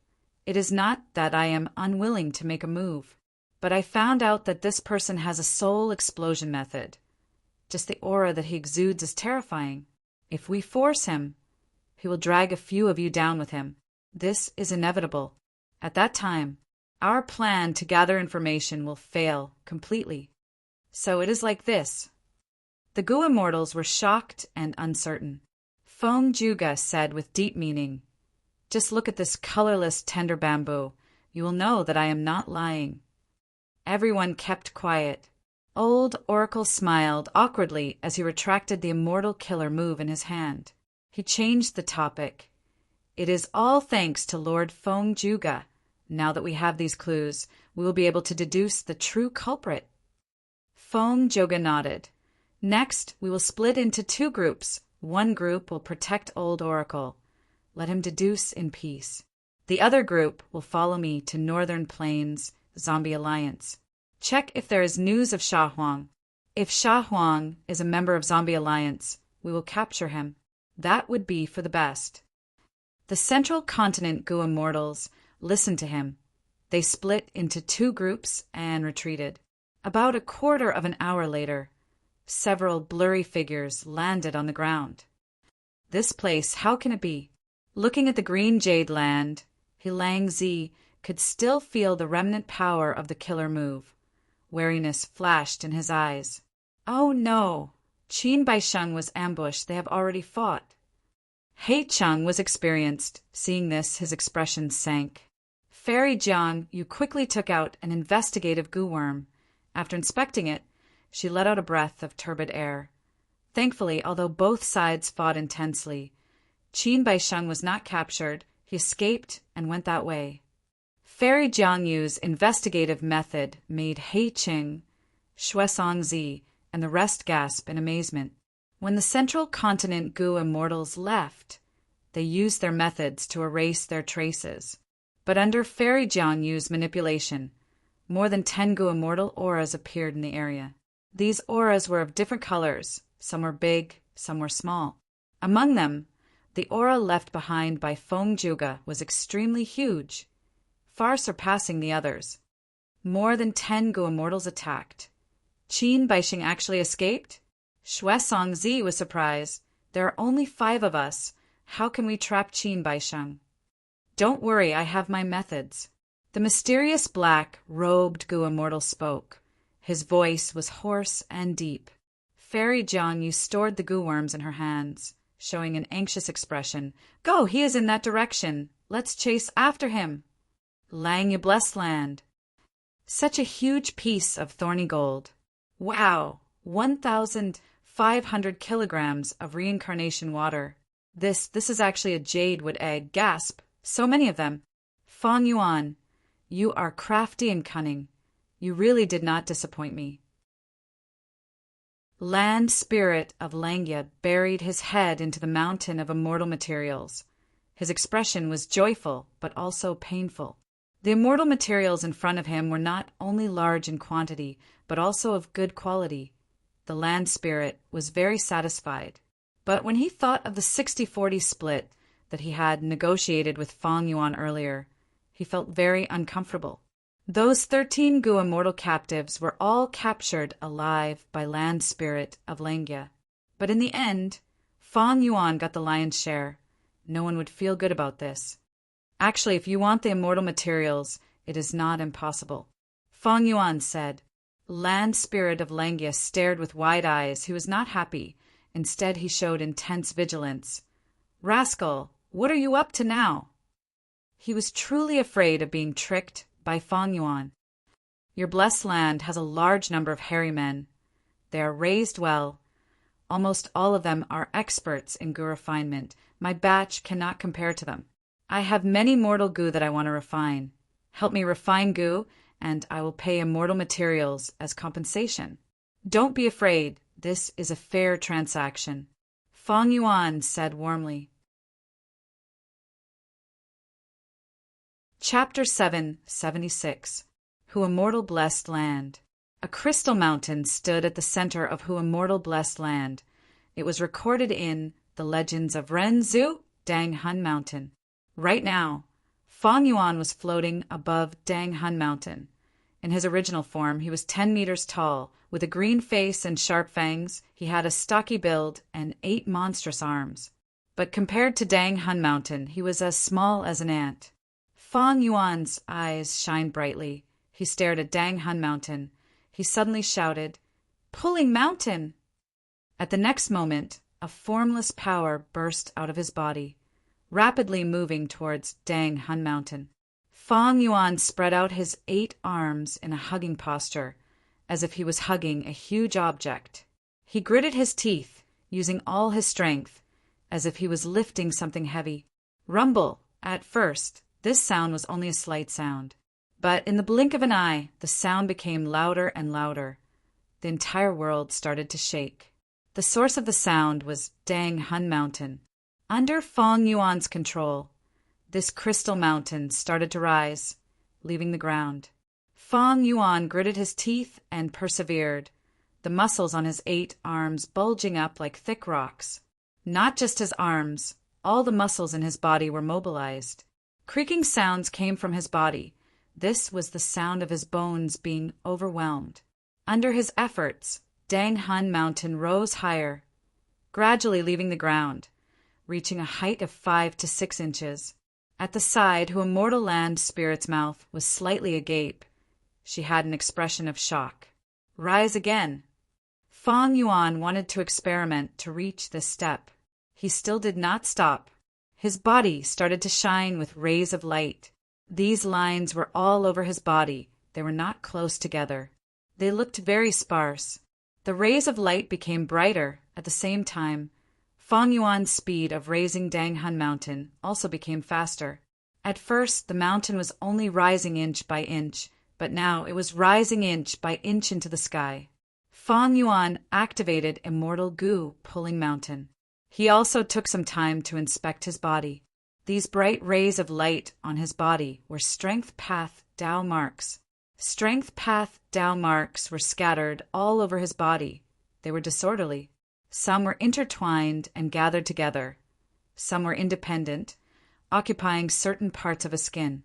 It is not that I am unwilling to make a move, but I found out that this person has a soul explosion method. Just the aura that he exudes is terrifying. If we force him, he will drag a few of you down with him. This is inevitable. At that time, our plan to gather information will fail completely. So it is like this. The Gu immortals were shocked and uncertain. Fong Joga said with deep meaning, Just look at this colorless, tender bamboo. You will know that I am not lying. Everyone kept quiet. Old Oracle smiled awkwardly as he retracted the immortal killer move in his hand. He changed the topic. It is all thanks to Lord Fong Joga. Now that we have these clues, we will be able to deduce the true culprit. Fong Joga nodded. Next, we will split into 2 groups. One group will protect Old Oracle. Let him deduce in peace. The other group will follow me to Northern Plains Zombie Alliance. Check if there is news of Sha Huang. If Sha Huang is a member of Zombie Alliance, we will capture him. That would be for the best. The Central Continent Gu immortals listened to him. They split into 2 groups and retreated. About a quarter of an hour later, several blurry figures landed on the ground. This place, how can it be? Looking at the green jade land, Hilang Zi could still feel the remnant power of the killer move. Wariness flashed in his eyes. Oh no! Qin Baisheng was ambushed. They have already fought. Hei Cheng was experienced. Seeing this, his expression sank. Fairy Jiang Yu quickly took out an investigative goo worm. After inspecting it, she let out a breath of turbid air. Thankfully, although both sides fought intensely, Qin Baisheng was not captured. He escaped and went that way. Fairy Jiang Yu's investigative method made Hei Qing, Shuesong Zi, and the rest gasp in amazement. When the central continent goo immortals left, they used their methods to erase their traces. But under Fairy Jiang Yu's manipulation, more than 10 goo immortal auras appeared in the area. These auras were of different colors. Some were big, some were small. Among them, the aura left behind by Feng Juga was extremely huge, far surpassing the others. More than 10 goo immortals attacked. Qin Baisheng actually escaped? Shuesong Zi was surprised. There are only 5 of us. How can we trap Qin Baisheng? Don't worry, I have my methods. The mysterious black-robed goo immortal spoke. His voice was hoarse and deep. Fairy Jiang Yu stored the goo worms in her hands, showing an anxious expression. Go, he is in that direction. Let's chase after him. Langya blessed land. Such a huge piece of thorny gold. Wow, 1,500 kilograms of reincarnation water. This is actually a jadewood egg. Gasp. So many of them. Feng Yuan, you are crafty and cunning. You really did not disappoint me. Land Spirit of Langya buried his head into the mountain of immortal materials. His expression was joyful, but also painful. The immortal materials in front of him were not only large in quantity, but also of good quality. The Land Spirit was very satisfied. But when he thought of the 60-40 split that he had negotiated with Feng Yuan earlier, he felt very uncomfortable. Those 13 goo immortal captives were all captured alive by Land Spirit of Langya. But in the end, Feng Yuan got the lion's share. No one would feel good about this. Actually, if you want the immortal materials, it is not impossible. Feng Yuan said. Land Spirit of Langya stared with wide eyes. He was not happy. Instead, he showed intense vigilance. Rascal, what are you up to now? He was truly afraid of being tricked by Feng Yuan. Your blessed land has a large number of hairy men. They are raised well. Almost all of them are experts in goo refinement. My batch cannot compare to them. I have many mortal goo that I want to refine. Help me refine goo, and I will pay immortal materials as compensation. Don't be afraid. This is a fair transaction. Feng Yuan said warmly. Chapter 776. Who Immortal Blessed Land. A crystal mountain stood at the center of Who Immortal Blessed Land. It was recorded in the legends of Renzu Dang Hun Mountain. Right now, Feng Yuan was floating above Dang Hun Mountain. In his original form, he was 10 meters tall. With a green face and sharp fangs, he had a stocky build and 8 monstrous arms. But compared to Dang Hun Mountain, he was as small as an ant. Feng Yuan's eyes shined brightly. He stared at Dang Hun Mountain. He suddenly shouted, "Pulling Mountain!" At the next moment, a formless power burst out of his body, rapidly moving towards Dang Hun Mountain. Feng Yuan spread out his 8 arms in a hugging posture, as if he was hugging a huge object. He gritted his teeth, using all his strength, as if he was lifting something heavy. Rumble, at first. This sound was only a slight sound. But in the blink of an eye, the sound became louder and louder. The entire world started to shake. The source of the sound was Dang Hun Mountain. Under Feng Yuan's control, this crystal mountain started to rise, leaving the ground. Feng Yuan gritted his teeth and persevered, the muscles on his 8 arms bulging up like thick rocks. Not just his arms, all the muscles in his body were mobilized. Creaking sounds came from his body. This was the sound of his bones being overwhelmed. Under his efforts, Dang Hun Mountain rose higher, gradually leaving the ground, reaching a height of 5 to 6 inches. At the side, Who Immortal Land Spirit's mouth was slightly agape. She had an expression of shock. Rise again. Fang Yuan wanted to experiment to reach this step. He still did not stop. His body started to shine with rays of light. These lines were all over his body. They were not close together. They looked very sparse. The rays of light became brighter. At the same time, Fang Yuan's speed of raising Danghun Mountain also became faster. At first, the mountain was only rising inch by inch, but now it was rising inch by inch into the sky. Fang Yuan activated Immortal Gu Pulling Mountain. He also took some time to inspect his body. These bright rays of light on his body were Strength Path Dao marks. Strength Path Dao marks were scattered all over his body. They were disorderly. Some were intertwined and gathered together. Some were independent, occupying certain parts of his skin.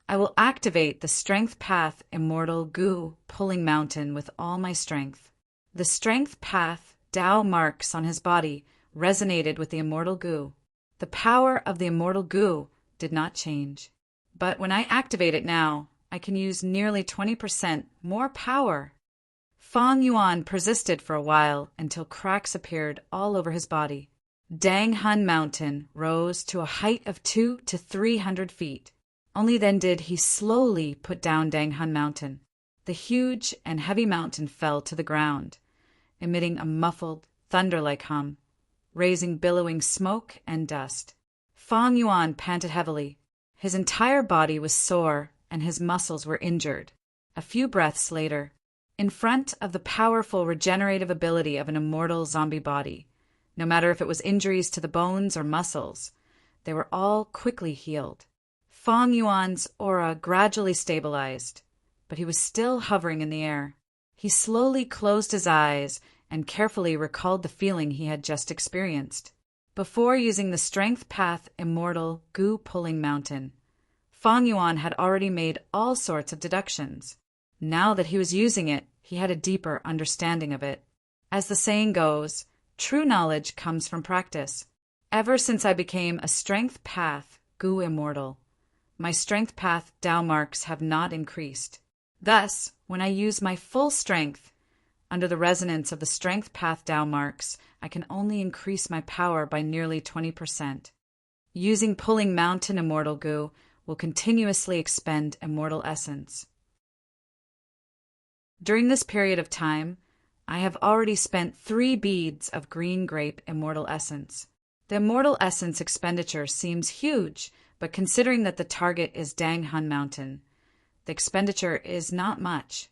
I will activate the Strength Path Immortal Gu Pulling Mountain with all my strength. The Strength Path Dao marks on his body resonated with the Immortal Gu. The power of the Immortal Gu did not change. But when I activate it now, I can use nearly 20% more power. Fang Yuan persisted for a while until cracks appeared all over his body. Danghun Mountain rose to a height of 200 to 300 feet. Only then did he slowly put down Danghun Mountain. The huge and heavy mountain fell to the ground, emitting a muffled, thunder-like hum, raising billowing smoke and dust. Fang Yuan panted heavily. His entire body was sore and his muscles were injured. A few breaths later, in front of the powerful regenerative ability of an immortal zombie body, no matter if it was injuries to the bones or muscles, they were all quickly healed. Fang Yuan's aura gradually stabilized, but he was still hovering in the air. He slowly closed his eyes and carefully recalled the feeling he had just experienced. Before using the Strength Path Immortal Gu Pulling Mountain, Fang Yuan had already made all sorts of deductions. Now that he was using it, he had a deeper understanding of it. As the saying goes, true knowledge comes from practice. Ever since I became a Strength Path Gu Immortal, my Strength Path Dao marks have not increased. Thus, when I use my full strength, under the resonance of the Strength Path Dao marks, I can only increase my power by nearly 20%. Using Pulling Mountain Immortal Gu will continuously expend immortal essence. During this period of time, I have already spent 3 beads of green grape immortal essence. The immortal essence expenditure seems huge, but considering that the target is Danghun Mountain, the expenditure is not much.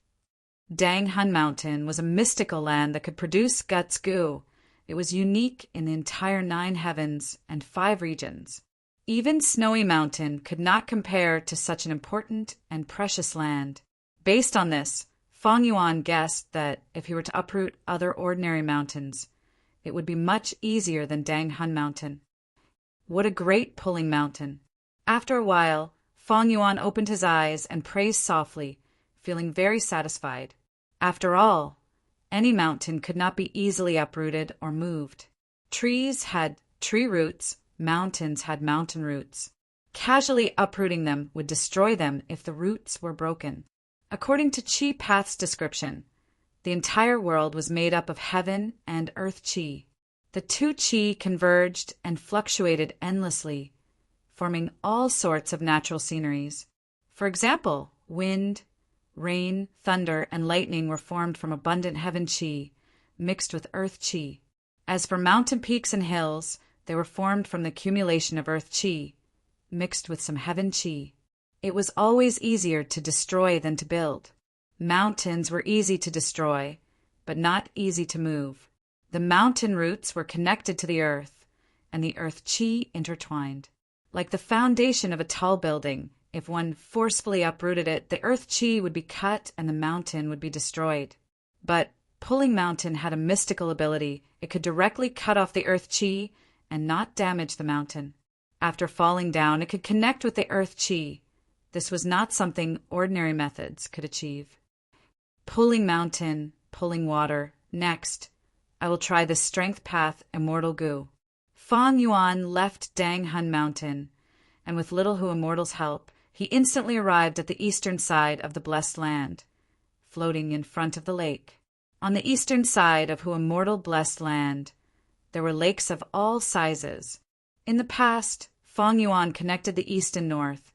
Danghun Mountain was a mystical land that could produce Guts Gu. It was unique in the entire 9 heavens and 5 regions. Even Snowy Mountain could not compare to such an important and precious land. Based on this, Fang Yuan guessed that if he were to uproot other ordinary mountains, it would be much easier than Danghun Mountain. What a great pulling mountain! After a while, Fang Yuan opened his eyes and praised softly, feeling very satisfied. After all, any mountain could not be easily uprooted or moved. Trees had tree roots, mountains had mountain roots. Casually uprooting them would destroy them if the roots were broken. According to Chi Path's description, the entire world was made up of heaven and earth Chi. The 2 Chi converged and fluctuated endlessly, forming all sorts of natural sceneries. For example, wind, rain, thunder, and lightning were formed from abundant heaven Chi, mixed with earth Chi. As for mountain peaks and hills, they were formed from the accumulation of earth Chi, mixed with some heaven Chi. It was always easier to destroy than to build. Mountains were easy to destroy, but not easy to move. The mountain roots were connected to the earth, and the earth Chi intertwined. Like the foundation of a tall building, if one forcefully uprooted it, the earth Chi would be cut and the mountain would be destroyed. But Pulling Mountain had a mystical ability. It could directly cut off the earth Chi and not damage the mountain. After falling down, it could connect with the earth Chi. This was not something ordinary methods could achieve. Pulling Mountain, pulling water. Next, I will try the Strength Path Immortal Gu. Fang Yuan left Danghun Mountain, and with Little Hu Immortal's help, he instantly arrived at the eastern side of the blessed land, floating in front of the lake. On the eastern side of Who Immortal Blessed Land, there were lakes of all sizes. In the past, Fong Yuan connected the east and north,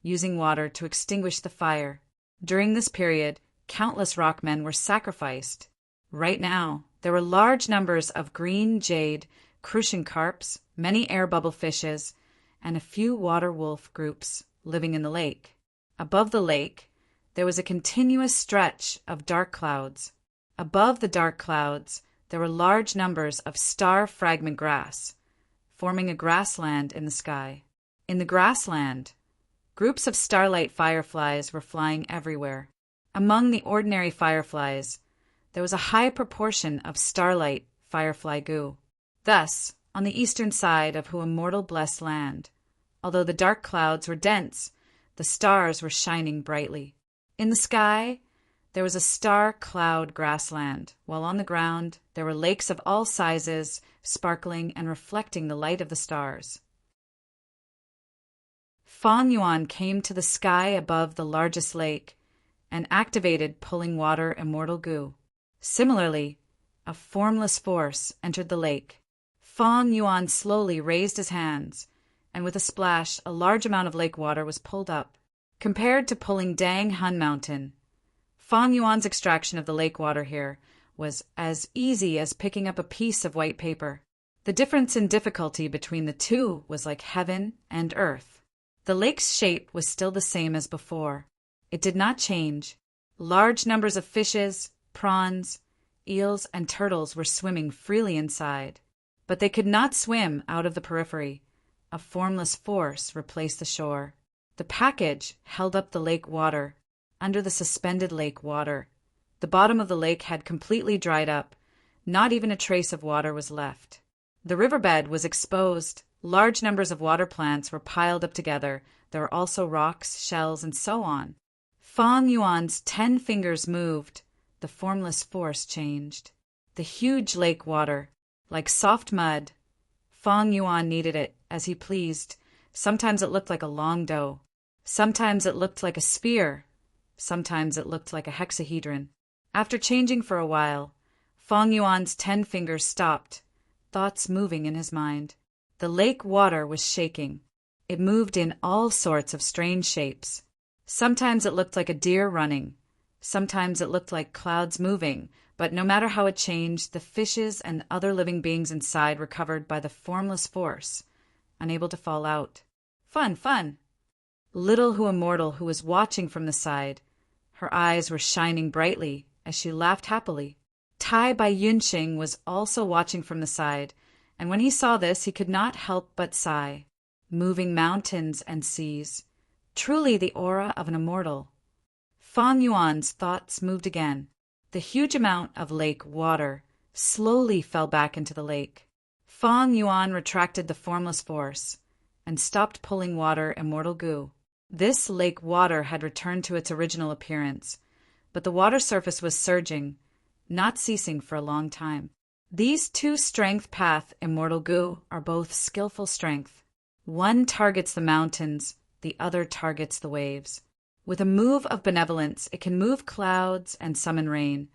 using water to extinguish the fire. During this period, countless rockmen were sacrificed. Right now, there were large numbers of green jade, crucian carps, many air bubble fishes, and a few water wolf groups living in the lake. Above the lake, there was a continuous stretch of dark clouds. Above the dark clouds, there were large numbers of star fragment grass, forming a grassland in the sky. In the grassland, groups of starlight fireflies were flying everywhere. Among the ordinary fireflies, there was a high proportion of starlight firefly goo. Thus, on the eastern side of Who Immortal Blessed Land, although the dark clouds were dense, the stars were shining brightly. In the sky, there was a star-cloud grassland, while on the ground there were lakes of all sizes, sparkling and reflecting the light of the stars. Fong Yuan came to the sky above the largest lake and activated Pulling Water Immortal Goo. Similarly, a formless force entered the lake. Fong Yuan slowly raised his hands, and with a splash, a large amount of lake water was pulled up. Compared to pulling Dang Hun Mountain, Fong Yuan's extraction of the lake water here was as easy as picking up a piece of white paper. The difference in difficulty between the two was like heaven and earth. The lake's shape was still the same as before. It did not change. Large numbers of fishes, prawns, eels, and turtles were swimming freely inside. But they could not swim out of the periphery. A formless force replaced the shore. The package held up the lake water. Under the suspended lake water, the bottom of the lake had completely dried up. Not even a trace of water was left. The riverbed was exposed. Large numbers of water plants were piled up together. There were also rocks, shells, and so on. Fong Yuan's 10 fingers moved. The formless force changed. The huge lake water, like soft mud. Fong Yuan kneaded it as he pleased. Sometimes it looked like a long dough. Sometimes it looked like a sphere. Sometimes it looked like a hexahedron. After changing for a while, Fong Yuan's 10 fingers stopped, thoughts moving in his mind. The lake water was shaking. It moved in all sorts of strange shapes. Sometimes it looked like a deer running. Sometimes it looked like clouds moving, but no matter how it changed, the fishes and other living beings inside were covered by the formless force, unable to fall out. Fun, fun! Little Who Immortal, who was watching from the side, her eyes were shining brightly as she laughed happily. Tai Bai Yunxing was also watching from the side, and when he saw this, he could not help but sigh. Moving mountains and seas. Truly the aura of an immortal. Fong Yuan's thoughts moved again. The huge amount of lake water slowly fell back into the lake. Fong Yuan retracted the formless force and stopped pulling water immortal goo. This lake water had returned to its original appearance, but the water surface was surging, not ceasing for a long time. These two strength path immortal goo are both skillful strength. One targets the mountains, the other targets the waves. With a move of benevolence, it can move clouds and summon rain,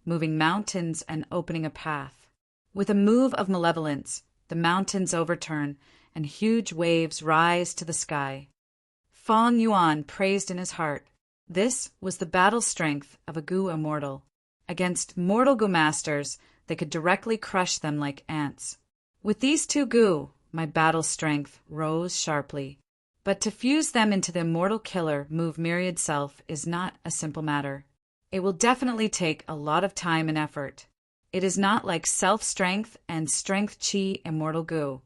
moving mountains and opening a path. With a move of malevolence, the mountains overturn and huge waves rise to the sky. Fong Yuan praised in his heart. This was the battle strength of a Goo immortal. Against mortal Goo masters, they could directly crush them like ants. With these two Goo, my battle strength rose sharply. But to fuse them into the immortal killer move Myriad Self is not a simple matter. It will definitely take a lot of time and effort. It is not like self-strength and strength chi immortal Goo,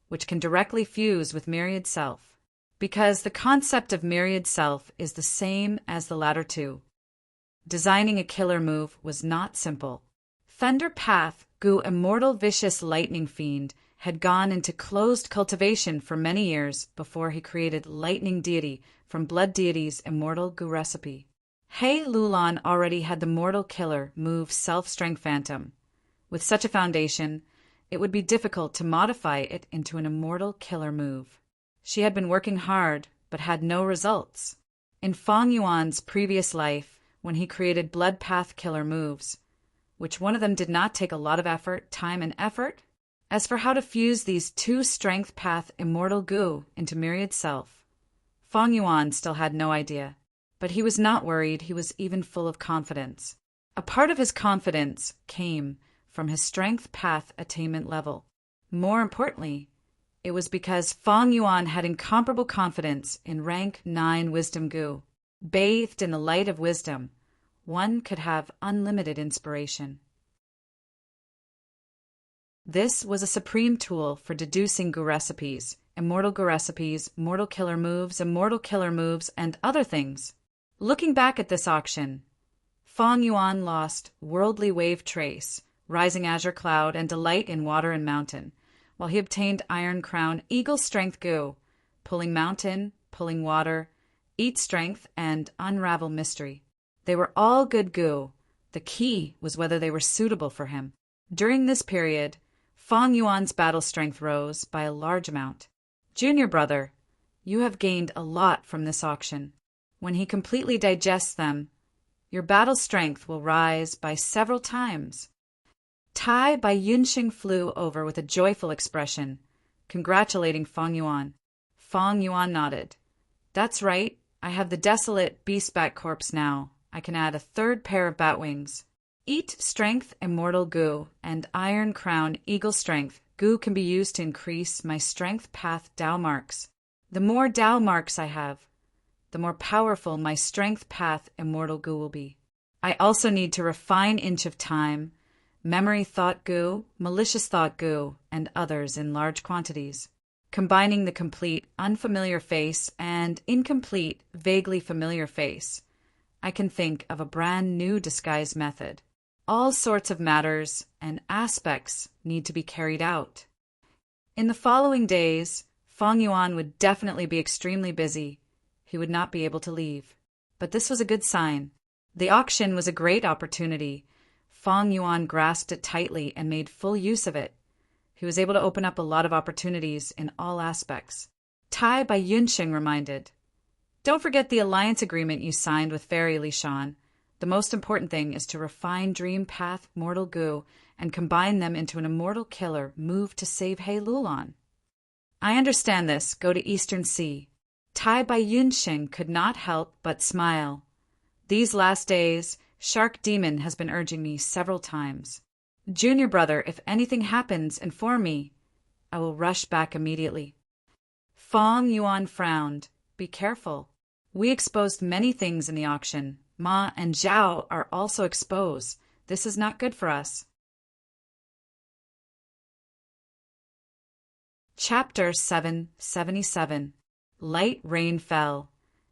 which can directly fuse with Myriad Self. Because the concept of Myriad Self is the same as the latter two. Designing a killer move was not simple. Thunder Path Goo Immortal Vicious Lightning Fiend had gone into closed cultivation for many years before he created Lightning Deity from Blood Deity's Immortal Goo recipe. Hei Lulan already had the mortal killer move Self-Strength Phantom. With such a foundation, it would be difficult to modify it into an immortal killer move. She had been working hard, but had no results. In Fong Yuan's previous life, when he created Blood Path killer moves, Which one of them did not take a lot of effort, time, and effort? As for how to fuse these two strength path immortal goo into myriad self, Feng Yuan still had no idea. But he was not worried, he was even full of confidence. A part of his confidence came from his strength path attainment level. More importantly, it was because Feng Yuan had incomparable confidence in rank 9 wisdom goo. Bathed in the light of wisdom, one could have unlimited inspiration. This was a supreme tool for deducing goo recipes, immortal goo recipes, mortal killer moves, immortal killer moves, and other things. Looking back at this auction, Feng Yuan lost worldly wave trace, rising azure cloud, and delight in water and mountain, while he obtained iron crown, eagle strength goo, pulling mountain, pulling water, eat strength, and unravel mystery. They were all good goo. The key was whether they were suitable for him. During this period, Feng Yuan's battle strength rose by a large amount. Junior brother, you have gained a lot from this auction. When he completely digests them, your battle strength will rise by several times. Tai Bai Yunxing flew over with a joyful expression, congratulating Feng Yuan. Feng Yuan nodded. That's right, I have the desolate beast bat corpse now. I can add a third pair of bat wings. Eat strength immortal goo and iron crown eagle strength. Goo can be used to increase my strength path Dao marks. The more Dao marks I have, the more powerful my strength path immortal goo will be. I also need to refine inch of time, memory thought goo, malicious thought goo, and others in large quantities. Combining the complete unfamiliar face and incomplete vaguely familiar face, I can think of a brand new disguise method. All sorts of matters and aspects need to be carried out. In the following days, Feng Yuan would definitely be extremely busy. He would not be able to leave. But this was a good sign. The auction was a great opportunity. Feng Yuan grasped it tightly and made full use of it. He was able to open up a lot of opportunities in all aspects. Tai Bai Yunxing reminded, don't forget the alliance agreement you signed with Fairy Li Shan. The most important thing is to refine Dream Path Mortal Goo and combine them into an immortal killer move to save He Lulan. I understand this. Go to Eastern Sea. Tai Bai Yunxing could not help but smile. These last days, Shark Demon has been urging me several times. Junior brother, if anything happens, inform me. I will rush back immediately. Feng Yuan frowned. Be careful. We exposed many things in the auction. Ma and Zhao are also exposed. This is not good for us. Chapter 777. Light rain fell,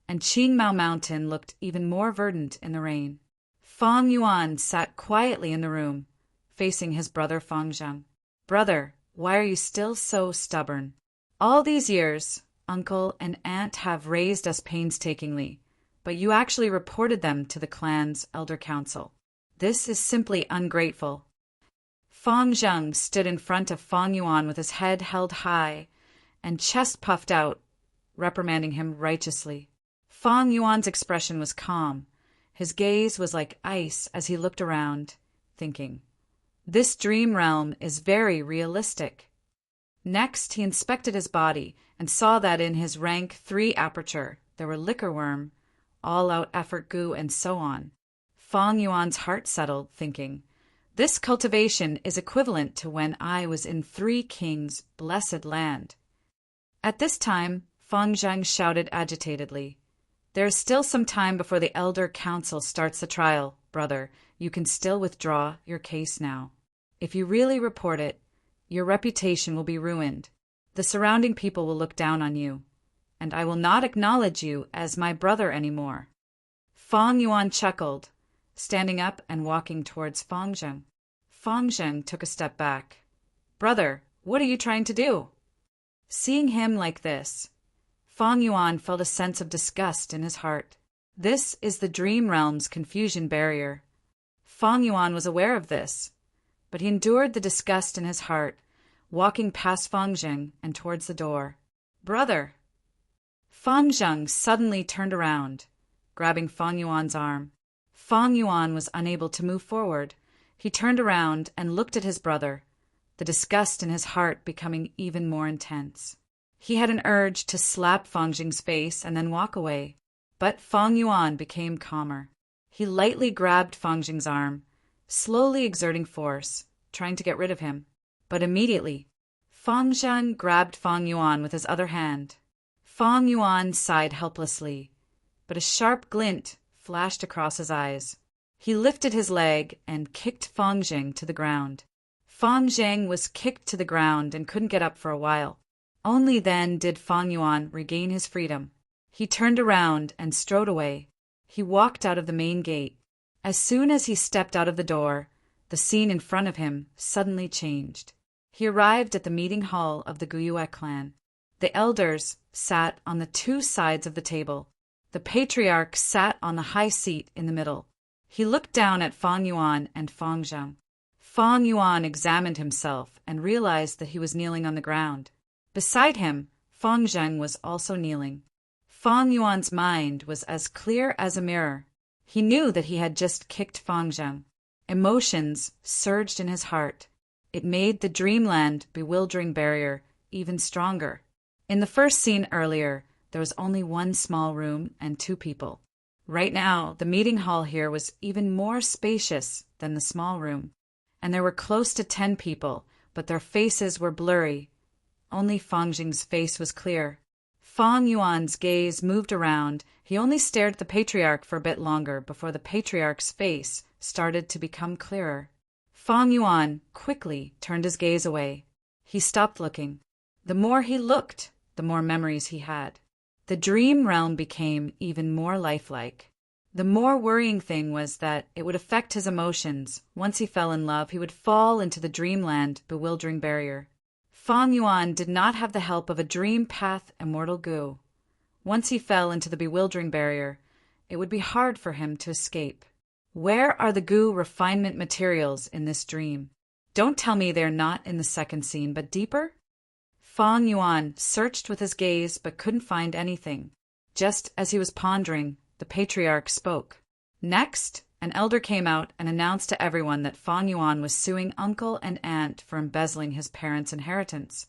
and Qingmao Mountain looked even more verdant in the rain. Feng Yuan sat quietly in the room, facing his brother Feng Zheng. Brother, why are you still so stubborn? All these years, uncle and aunt have raised us painstakingly, but you actually reported them to the clan's elder council. This is simply ungrateful. Feng Zheng stood in front of Feng Yuan with his head held high and chest puffed out, reprimanding him righteously. Feng Yuan's expression was calm. His gaze was like ice as he looked around, thinking, this dream realm is very realistic. Next, he inspected his body and saw that in his rank 3 aperture there were liquor worm, all-out effort goo, and so on. Feng Yuan's heart settled, thinking, this cultivation is equivalent to when I was in 3 Kings' blessed land. At this time, Feng Zheng shouted agitatedly, there is still some time before the elder council starts the trial, brother. You can still withdraw your case now. If you really report it, your reputation will be ruined. The surrounding people will look down on you, and I will not acknowledge you as my brother anymore. Feng Yuan chuckled, standing up and walking towards Feng Zheng. Feng Zheng took a step back. Brother, what are you trying to do? Seeing him like this, Feng Yuan felt a sense of disgust in his heart. This is the dream realm's confusion barrier. Feng Yuan was aware of this, but he endured the disgust in his heart, walking past Feng Zheng and towards the door. Brother! Feng Zheng suddenly turned around, grabbing Feng Yuan's arm. Feng Yuan was unable to move forward. He turned around and looked at his brother, the disgust in his heart becoming even more intense. He had an urge to slap Fang Jing's face and then walk away, but Fang Yuan became calmer. He lightly grabbed Fang Jing's arm, slowly exerting force, trying to get rid of him. But immediately, Fang Jing grabbed Fang Yuan with his other hand. Fang Yuan sighed helplessly, but a sharp glint flashed across his eyes. He lifted his leg and kicked Fang Jing to the ground. Fang Jing was kicked to the ground and couldn't get up for a while. Only then did Fang Yuan regain his freedom. He turned around and strode away. He walked out of the main gate. As soon as he stepped out of the door, the scene in front of him suddenly changed. He arrived at the meeting hall of the Guyue clan. The elders sat on the two sides of the table. The patriarch sat on the high seat in the middle. He looked down at Fang Yuan and Fang Jing. Fang Yuan examined himself and realized that he was kneeling on the ground. Beside him, Fang Jing was also kneeling. Fang Yuan's mind was as clear as a mirror. He knew that he had just kicked Fang Jing. Emotions surged in his heart. It made the dreamland bewildering barrier even stronger. In the first scene earlier, there was only one small room and two people. Right now, the meeting hall here was even more spacious than the small room, and there were close to 10 people, but their faces were blurry. Only Fang Jing's face was clear. Fang Yuan's gaze moved around. He only stared at the patriarch for a bit longer before the patriarch's face started to become clearer. Fang Yuan quickly turned his gaze away. He stopped looking. The more he looked, the more memories he had. The dream realm became even more lifelike. The more worrying thing was that it would affect his emotions. Once he fell in love, he would fall into the dreamland bewildering barrier. Fang Yuan did not have the help of a dream path immortal Gu. Once he fell into the bewildering barrier, it would be hard for him to escape. Where are the Gu refinement materials in this dream? Don't tell me they're not in the second scene, but deeper? Fang Yuan searched with his gaze but couldn't find anything. Just as he was pondering, the patriarch spoke. Next, an elder came out and announced to everyone that Fang Yuan was suing uncle and aunt for embezzling his parents' inheritance.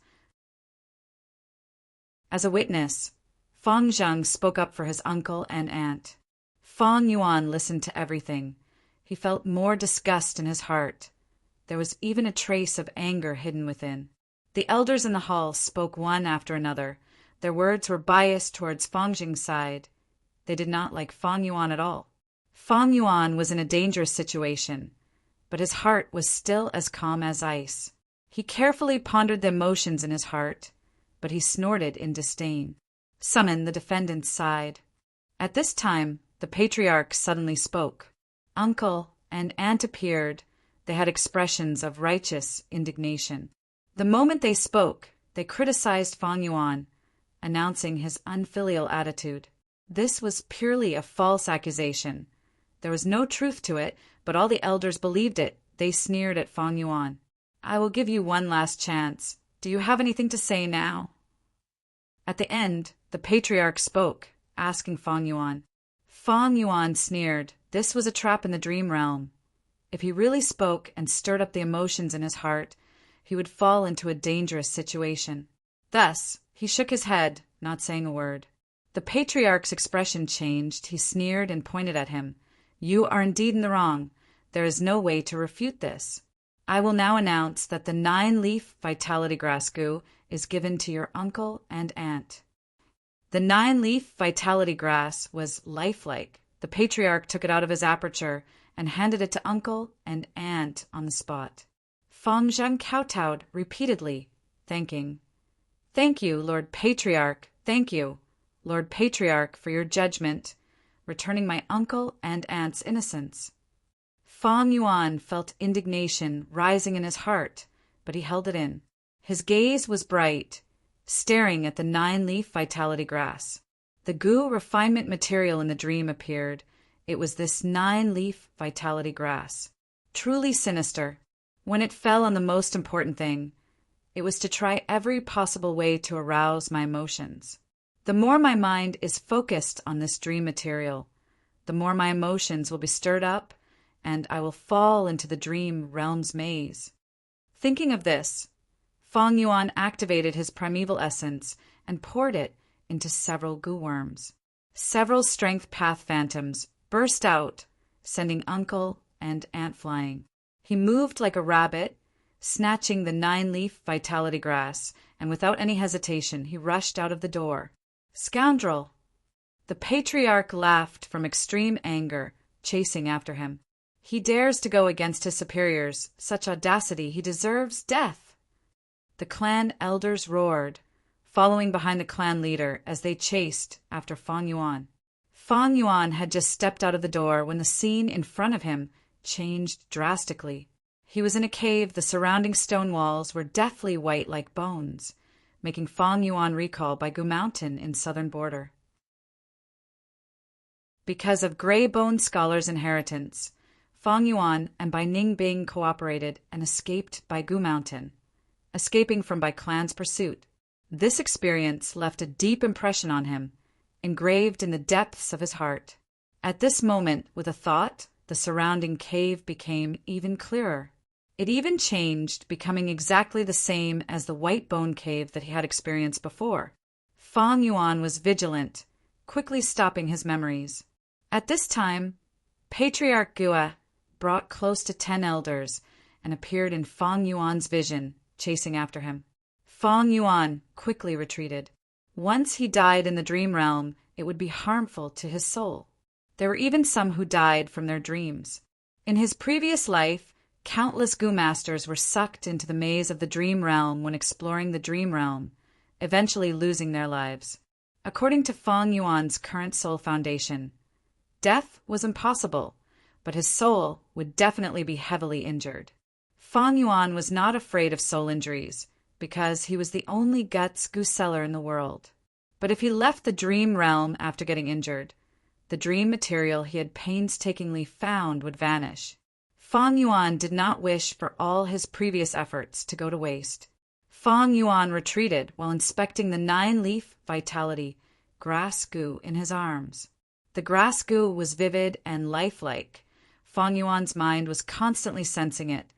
As a witness, Fang Jing spoke up for his uncle and aunt. Fang Yuan listened to everything. He felt more disgust in his heart. There was even a trace of anger hidden within. The elders in the hall spoke one after another. Their words were biased towards Fang Jing's side. They did not like Fang Yuan at all. Fang Yuan was in a dangerous situation, but his heart was still as calm as ice. He carefully pondered the emotions in his heart, but he snorted in disdain. Summon the defendant's side. At this time, the patriarch suddenly spoke. Uncle and aunt appeared. They had expressions of righteous indignation. The moment they spoke, they criticized Fang Yuan, announcing his unfilial attitude. This was purely a false accusation. There was no truth to it, but all the elders believed it. They sneered at Fang Yuan. I will give you one last chance. Do you have anything to say now? At the end, the patriarch spoke, asking Fang Yuan. Fang Yuan sneered. This was a trap in the dream realm. If he really spoke and stirred up the emotions in his heart, he would fall into a dangerous situation. Thus, he shook his head, not saying a word. The patriarch's expression changed. He sneered and pointed at him. You are indeed in the wrong. There is no way to refute this. I will now announce that the 9-leaf vitality grass Gu is given to your uncle and aunt. The 9-leaf vitality grass was lifelike. The patriarch took it out of his aperture and handed it to uncle and aunt on the spot. Fang Jing kowtowed repeatedly, thanking. Thank you, Lord Patriarch. Thank you, Lord Patriarch, for your judgment, returning my uncle and aunt's innocence. Fang Yuan felt indignation rising in his heart, but he held it in. His gaze was bright, staring at the 9-leaf vitality grass. The Gu refinement material in the dream appeared. It was this 9-leaf vitality grass. Truly sinister. When it fell on the most important thing, it was to try every possible way to arouse my emotions. The more my mind is focused on this dream material, the more my emotions will be stirred up and I will fall into the dream realm's maze. Thinking of this, Fong Yuan activated his primeval essence and poured it into several goo worms. Several strength path phantoms burst out, sending uncle and aunt flying. He moved like a rabbit, snatching the 9-leaf vitality grass, and without any hesitation he rushed out of the door. "Scoundrel!" The patriarch laughed from extreme anger, chasing after him. "He dares to go against his superiors. Such audacity, he deserves death." The clan elders roared, following behind the clan leader as they chased after Fong Yuan. Fong Yuan had just stepped out of the door when the scene in front of him changed drastically. He was in a cave. The surrounding stone walls were deathly white like bones, making Fong Yuan recall Baigu Mountain in southern border. Because of Grey Bone Scholar's inheritance, Fong Yuan and Bai Ningbing cooperated and escaped Baigu Mountain, escaping from Bai Clan's pursuit. This experience left a deep impression on him, engraved in the depths of his heart. At this moment, with a thought, the surrounding cave became even clearer. It even changed, becoming exactly the same as the white bone cave that he had experienced before. Fong Yuan was vigilant, quickly stopping his memories. At this time, Patriarch Gua brought close to 10 elders and appeared in Fong Yuan's vision, chasing after him. Fong Yuan quickly retreated. Once he died in the dream realm, it would be harmful to his soul. There were even some who died from their dreams. In his previous life, countless Gu masters were sucked into the maze of the dream realm when exploring the dream realm, eventually losing their lives. According to Fong Yuan's current soul foundation, death was impossible, but his soul would definitely be heavily injured. Fong Yuan was not afraid of soul injuries, because he was the only guts Gu seller in the world. But if he left the dream realm after getting injured, the dream material he had painstakingly found would vanish. Fong Yuan did not wish for all his previous efforts to go to waste. Fong Yuan retreated while inspecting the 9-leaf vitality grass goo in his arms. The grass goo was vivid and lifelike. Fong Yuan's mind was constantly sensing it,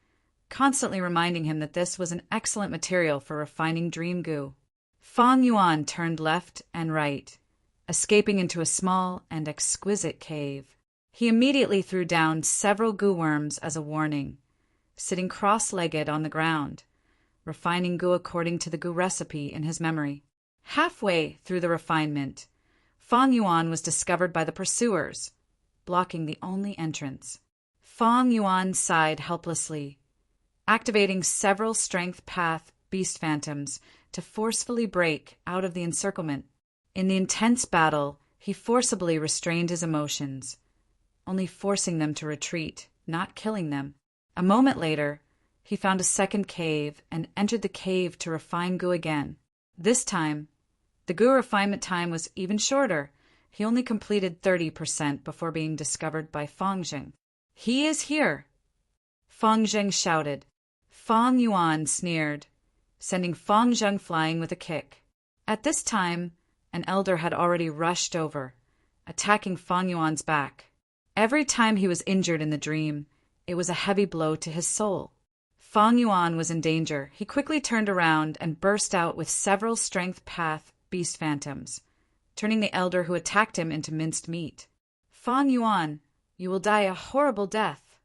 constantly reminding him that this was an excellent material for refining dream goo. Fong Yuan turned left and right, escaping into a small and exquisite cave. He immediately threw down several goo worms as a warning, sitting cross-legged on the ground, refining goo according to the goo recipe in his memory. Halfway through the refinement, Fong Yuan was discovered by the pursuers, blocking the only entrance. Fong Yuan sighed helplessly, activating several strength path beast phantoms to forcefully break out of the encirclement. In the intense battle, he forcibly restrained his emotions, only forcing them to retreat, not killing them. A moment later, he found a second cave and entered the cave to refine goo again. This time, the goo refinement time was even shorter. He only completed 30% before being discovered by Fong Zheng. "He is here!" Fong Zheng shouted. Fong Yuan sneered, sending Fong Zheng flying with a kick. At this time, an elder had already rushed over, attacking Fong Yuan's back. Every time he was injured in the dream, it was a heavy blow to his soul. Fong Yuan was in danger. He quickly turned around and burst out with several strength path beast phantoms, turning the elder who attacked him into minced meat. "Fong Yuan, you will die a horrible death."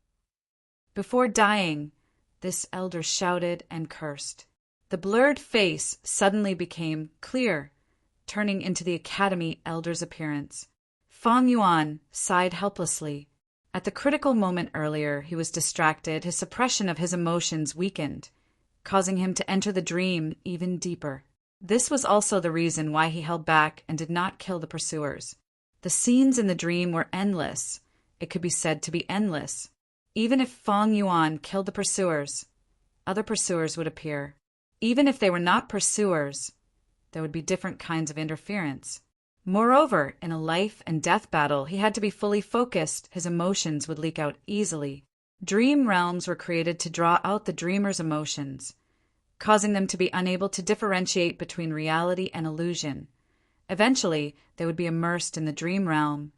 Before dying, this elder shouted and cursed. The blurred face suddenly became clear, turning into the academy elder's appearance. Fong Yuan sighed helplessly. At the critical moment earlier, he was distracted. His suppression of his emotions weakened, causing him to enter the dream even deeper. This was also the reason why he held back and did not kill the pursuers. The scenes in the dream were endless. It could be said to be endless. Even if Fong Yuan killed the pursuers, other pursuers would appear. Even if they were not pursuers, there would be different kinds of interference. Moreover, in a life and death battle, he had to be fully focused. His emotions would leak out easily. Dream realms were created to draw out the dreamer's emotions, causing them to be unable to differentiate between reality and illusion. Eventually, they would be immersed in the dream realm,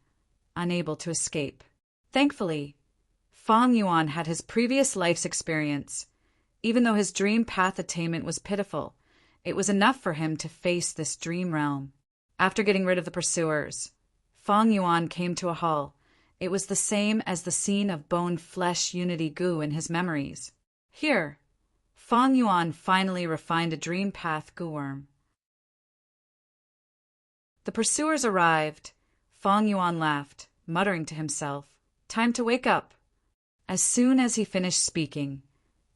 unable to escape. Thankfully, Fang Yuan had his previous life's experience. Even though his dream path attainment was pitiful, it was enough for him to face this dream realm. After getting rid of the pursuers, Fang Yuan came to a halt. It was the same as the scene of bone-flesh unity goo in his memories. Here, Fang Yuan finally refined a dream path goo worm. The pursuers arrived. Fang Yuan laughed, muttering to himself, "Time to wake up." As soon as he finished speaking,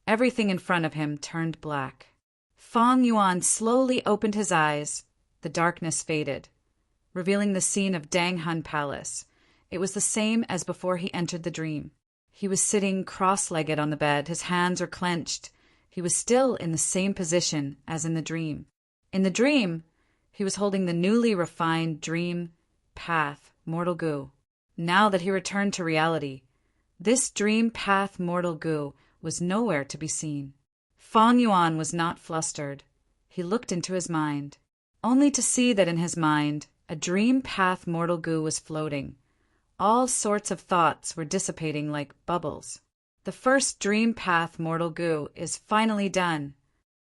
everything in front of him turned black. Fang Yuan slowly opened his eyes. The darkness faded, revealing the scene of Dang Hun Palace. It was the same as before he entered the dream. He was sitting cross-legged on the bed, his hands were clenched. He was still in the same position as in the dream. In the dream, he was holding the newly refined dream path mortal goo. Now that he returned to reality, this dream path mortal goo was nowhere to be seen. Fang Yuan was not flustered. He looked into his mind, only to see that in his mind a dream path mortal goo was floating. All sorts of thoughts were dissipating like bubbles. The first dream path mortal goo is finally done.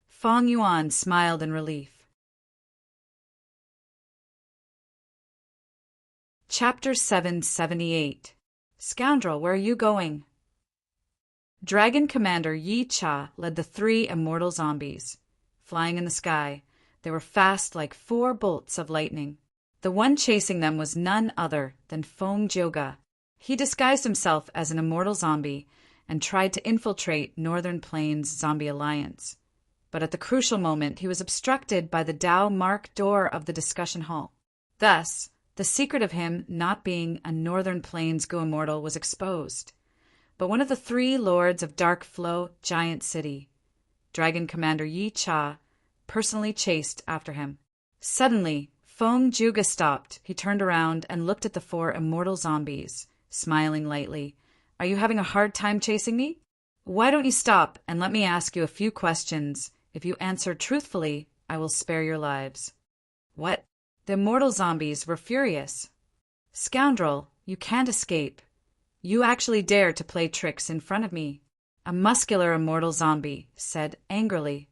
Fang Yuan smiled in relief. Chapter 778. Scoundrel, where are you going? Dragon Commander Yi Cha led the 3 immortal zombies. Flying in the sky, they were fast like 4 bolts of lightning. The one chasing them was none other than Feng Jioge. He disguised himself as an immortal zombie and tried to infiltrate Northern Plains Zombie Alliance. But at the crucial moment, he was obstructed by the Dao Mark door of the discussion hall. Thus, the secret of him not being a Northern Plains Go Immortal was exposed. But one of the 3 lords of Dark Flow Giant City, Dragon Commander Yi Cha, personally chased after him. Suddenly, Feng Jioge stopped. He turned around and looked at the 4 immortal zombies, smiling lightly. "Are you having a hard time chasing me? Why don't you stop and let me ask you a few questions? If you answer truthfully, I will spare your lives." What? The immortal zombies were furious. "Scoundrel, you can't escape. You actually dare to play tricks in front of me," a muscular immortal zombie said angrily.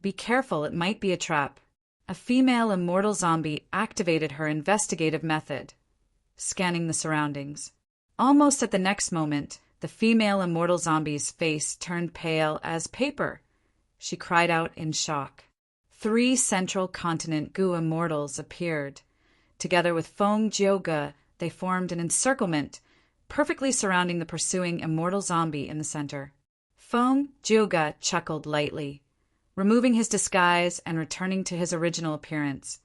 "Be careful, it might be a trap." A female immortal zombie activated her investigative method, scanning the surroundings. Almost at the next moment, the female immortal zombie's face turned pale as paper. She cried out in shock. 3 Central Continent Goo immortals appeared. Together with Feng Jioge, they formed an encirclement, perfectly surrounding the pursuing immortal zombie in the center. Feng Jioge chuckled lightly, removing his disguise and returning to his original appearance.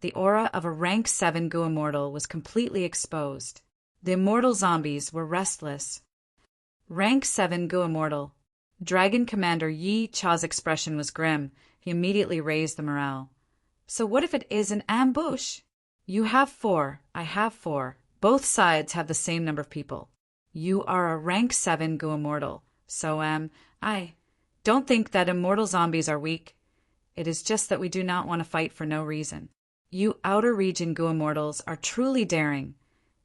The aura of a rank 7 Goo immortal was completely exposed. The immortal zombies were restless. Rank 7 Goo immortal. Dragon Commander Yi Cha's expression was grim. He immediately raised the morale. "So what if it is an ambush? You have 4, I have 4. Both sides have the same number of people. You are a rank 7 Goo immortal. So am I. Don't think that immortal zombies are weak. It is just that we do not want to fight for no reason. You outer region Goo immortals are truly daring.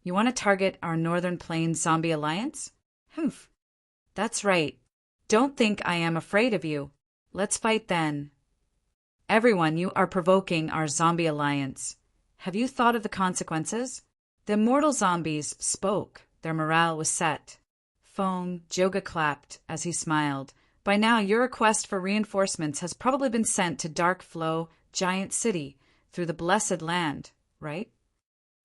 You want to target our Northern Plains Zombie Alliance? Humph. That's right. Don't think I am afraid of you. Let's fight then. Everyone, you are provoking our Zombie Alliance. Have you thought of the consequences?" The immortal zombies spoke. Their morale was set. Feng Jioge clapped as he smiled. "By now, your request for reinforcements has probably been sent to Dark Flow Giant City through the Blessed Land, right?"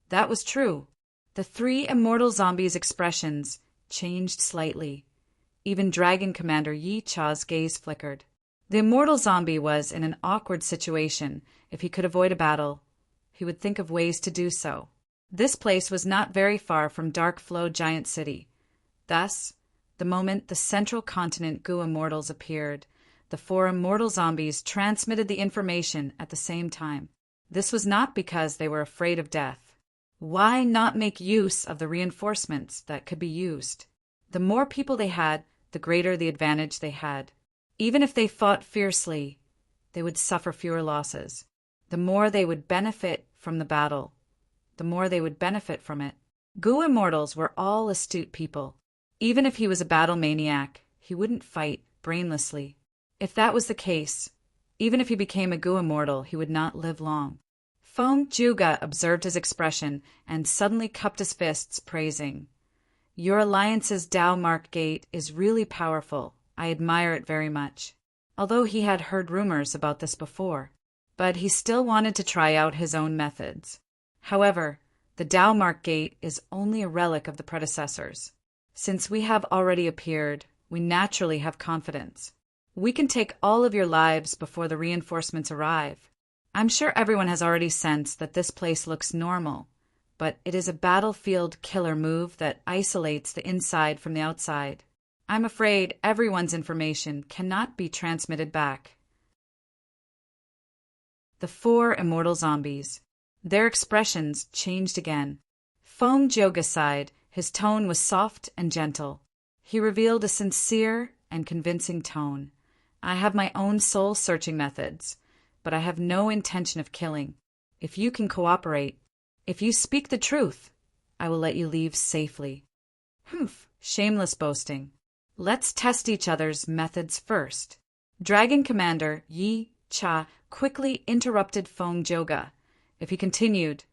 That was true. The 3 immortal zombies' expressions changed slightly. Even Dragon Commander Yi Cha's gaze flickered. The immortal zombie was in an awkward situation. If he could avoid a battle, he would think of ways to do so. This place was not very far from Dark Flow Giant City. Thus, the moment the Central Continent Goo immortals appeared, the 4 immortal zombies transmitted the information at the same time. This was not because they were afraid of death. Why not make use of the reinforcements that could be used? The more people they had, the greater the advantage they had. Even if they fought fiercely, they would suffer fewer losses. The more they would benefit from the battle, the more they would benefit from it. Goo immortals were all astute people. Even if he was a battle maniac, he wouldn't fight brainlessly. If that was the case, even if he became a Gu immortal, he would not live long. Feng Juga observed his expression and suddenly cupped his fists, praising. Your alliance's Tao Mark Gate is really powerful. I admire it very much. Although he had heard rumors about this before, but he still wanted to try out his own methods. However, the Tao Mark Gate is only a relic of the predecessors. Since we have already appeared, we naturally have confidence. We can take all of your lives before the reinforcements arrive. I'm sure everyone has already sensed that this place looks normal, but it is a battlefield killer move that isolates the inside from the outside. I'm afraid everyone's information cannot be transmitted back. The 4 immortal zombies. Their expressions changed again. Feng Joga sighed. His tone was soft and gentle. He revealed a sincere and convincing tone. I have my own soul-searching methods, but I have no intention of killing. If you can cooperate, if you speak the truth, I will let you leave safely. Humph, shameless boasting. Let's test each other's methods first. Dragon Commander Yi Cha quickly interrupted Feng Joga. If he continued,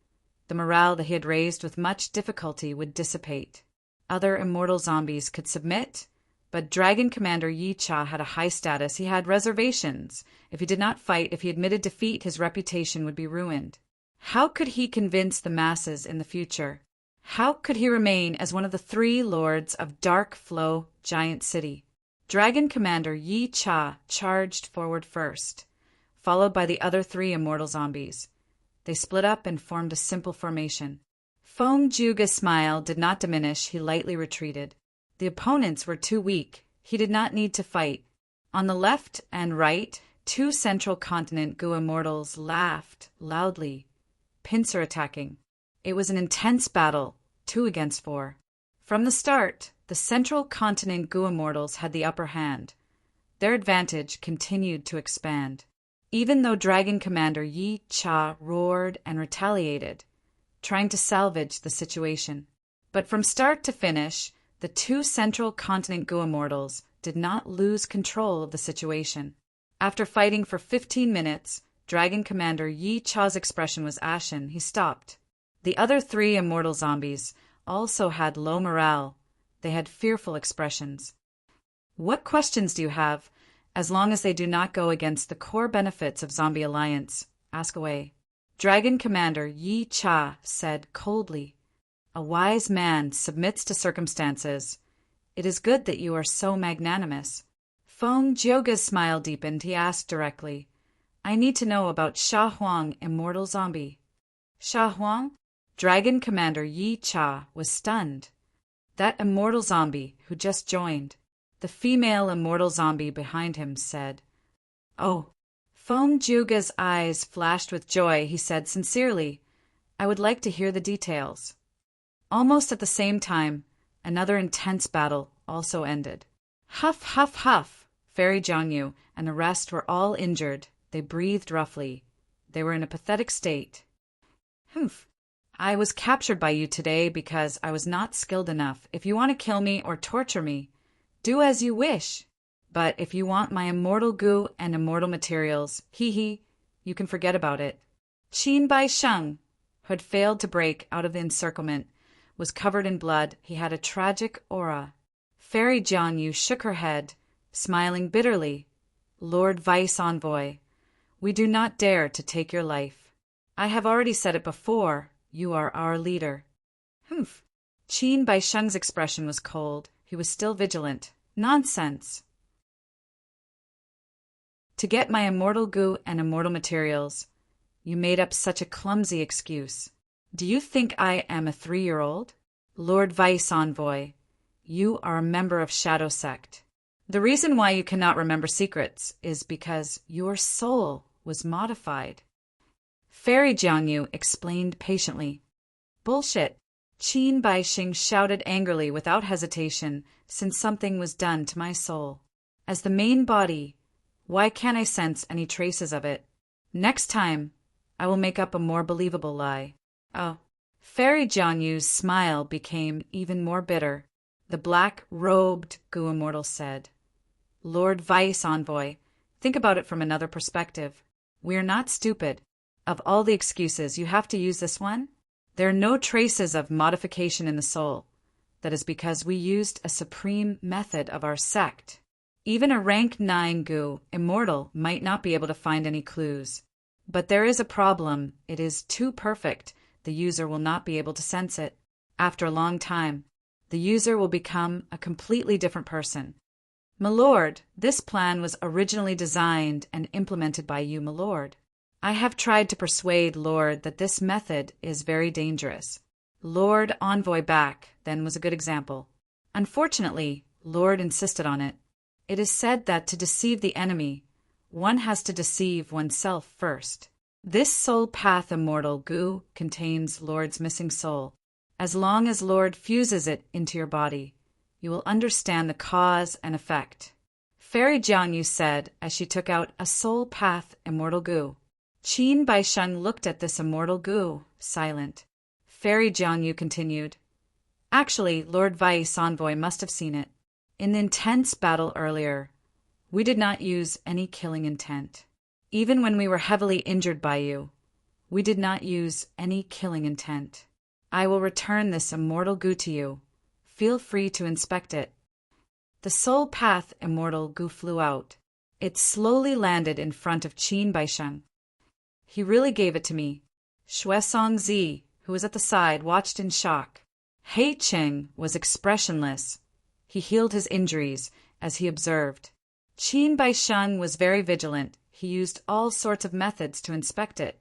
the morale that he had raised with much difficulty would dissipate. Other immortal zombies could submit, but Dragon Commander Yi Cha had a high status. He had reservations. If he did not fight, if he admitted defeat, his reputation would be ruined. How could he convince the masses in the future? How could he remain as one of the 3 lords of Dark Flow Giant City? Dragon Commander Yi Cha charged forward first, followed by the other 3 immortal zombies. They split up and formed a simple formation. Feng Juga's smile did not diminish. He lightly retreated. The opponents were too weak. He did not need to fight. On the left and right, 2 Central Continent Gu immortals laughed loudly, pincer attacking. It was an intense battle, 2 against 4. From the start, the Central Continent Gu immortals had the upper hand. Their advantage continued to expand. Even though Dragon Commander Yi Cha roared and retaliated, trying to salvage the situation. But from start to finish, the 2 Central Continent Gu immortals did not lose control of the situation. After fighting for 15 minutes, Dragon Commander Yi Cha's expression was ashen. He stopped. The other 3 immortal zombies also had low morale. They had fearful expressions. What questions do you have? As long as they do not go against the core benefits of Zombie Alliance, ask away. Dragon Commander Yi Cha said coldly. A wise man submits to circumstances. It is good that you are so magnanimous. Feng Joga's smile deepened. He asked directly, I need to know about Sha Huang, immortal zombie. Sha Huang? Dragon Commander Yi Cha was stunned. That immortal zombie who just joined. The female immortal zombie behind him said, Oh. Feng Juga's eyes flashed with joy. He said sincerely, I would like to hear the details. Almost at the same time, another intense battle also ended. Huff, huff, huff. Fairy Jiangyu and the rest were all injured. They breathed roughly. They were in a pathetic state. Humph. I was captured by you today because I was not skilled enough. If you want to kill me or torture me, do as you wish. But if you want my immortal goo and immortal materials, you can forget about it. Qin Bai Sheng, who had failed to break out of the encirclement, was covered in blood. He had a tragic aura. Fairy Jiangyu shook her head, smiling bitterly. Lord Vice Envoy, we do not dare to take your life. I have already said it before, you are our leader. Humph. Qin Bai Sheng's expression was cold. He was still vigilant. Nonsense. To get my immortal goo and immortal materials, you made up such a clumsy excuse. Do you think I am a 3-year-old? Lord Vice Envoy, you are a member of Shadow Sect. The reason why you cannot remember secrets is because your soul was modified. Fairy Jiangyu explained patiently. Bullshit. Qin Bai Sheng shouted angrily without hesitation, since something was done to my soul. As the main body, why can't I sense any traces of it? Next time, I will make up a more believable lie. Oh. Fairy Jiangyu's smile became even more bitter. the black-robed Gu immortal said. Lord Vice Envoy, think about it from another perspective. We are not stupid. Of all the excuses, you have to use this one? There are no traces of modification in the soul. That is because we used a supreme method of our sect. Even a rank 9 Gu immortal might not be able to find any clues. But there is a problem. It is too perfect. The user will not be able to sense it. After a long time, the user will become a completely different person. My lord, this plan was originally designed and implemented by you, my lord. I have tried to persuade Lord that this method is very dangerous. Lord Envoy back then was a good example. Unfortunately, Lord insisted on it. It is said that to deceive the enemy, one has to deceive oneself first. This soul path immortal Gu contains Lord's missing soul. As long as Lord fuses it into your body, you will understand the cause and effect. Fairy Jiangyu said as she took out a soul path immortal Gu. Qin Baisheng looked at this immortal Gu, silent. Fairy Jiangyu continued. Actually, Lord Vice Envoy must have seen it. In the intense battle earlier, we did not use any killing intent. Even when we were heavily injured by you, we did not use any killing intent. I will return this immortal Gu to you. Feel free to inspect it. The soul path immortal Gu flew out. It slowly landed in front of Qin Baisheng. He really gave it to me. Shuesong Zi, who was at the side, watched in shock. He Cheng was expressionless. He healed his injuries, as he observed. Qin Baisheng was very vigilant. He used all sorts of methods to inspect it,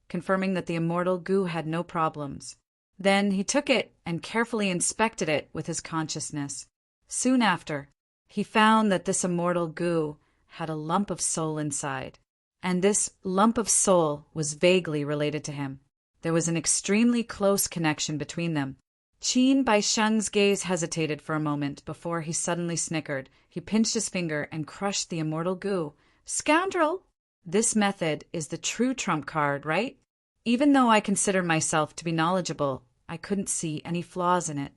confirming that the immortal Gu had no problems. Then he took it and carefully inspected it with his consciousness. Soon after, he found that this immortal Gu had a lump of soul inside, and this lump of soul was vaguely related to him. There was an extremely close connection between them. Qin Baisheng's gaze hesitated for a moment before he suddenly snickered. He pinched his finger and crushed the immortal Gu. Scoundrel! This method is the true trump card, right? Even though I consider myself to be knowledgeable, I couldn't see any flaws in it.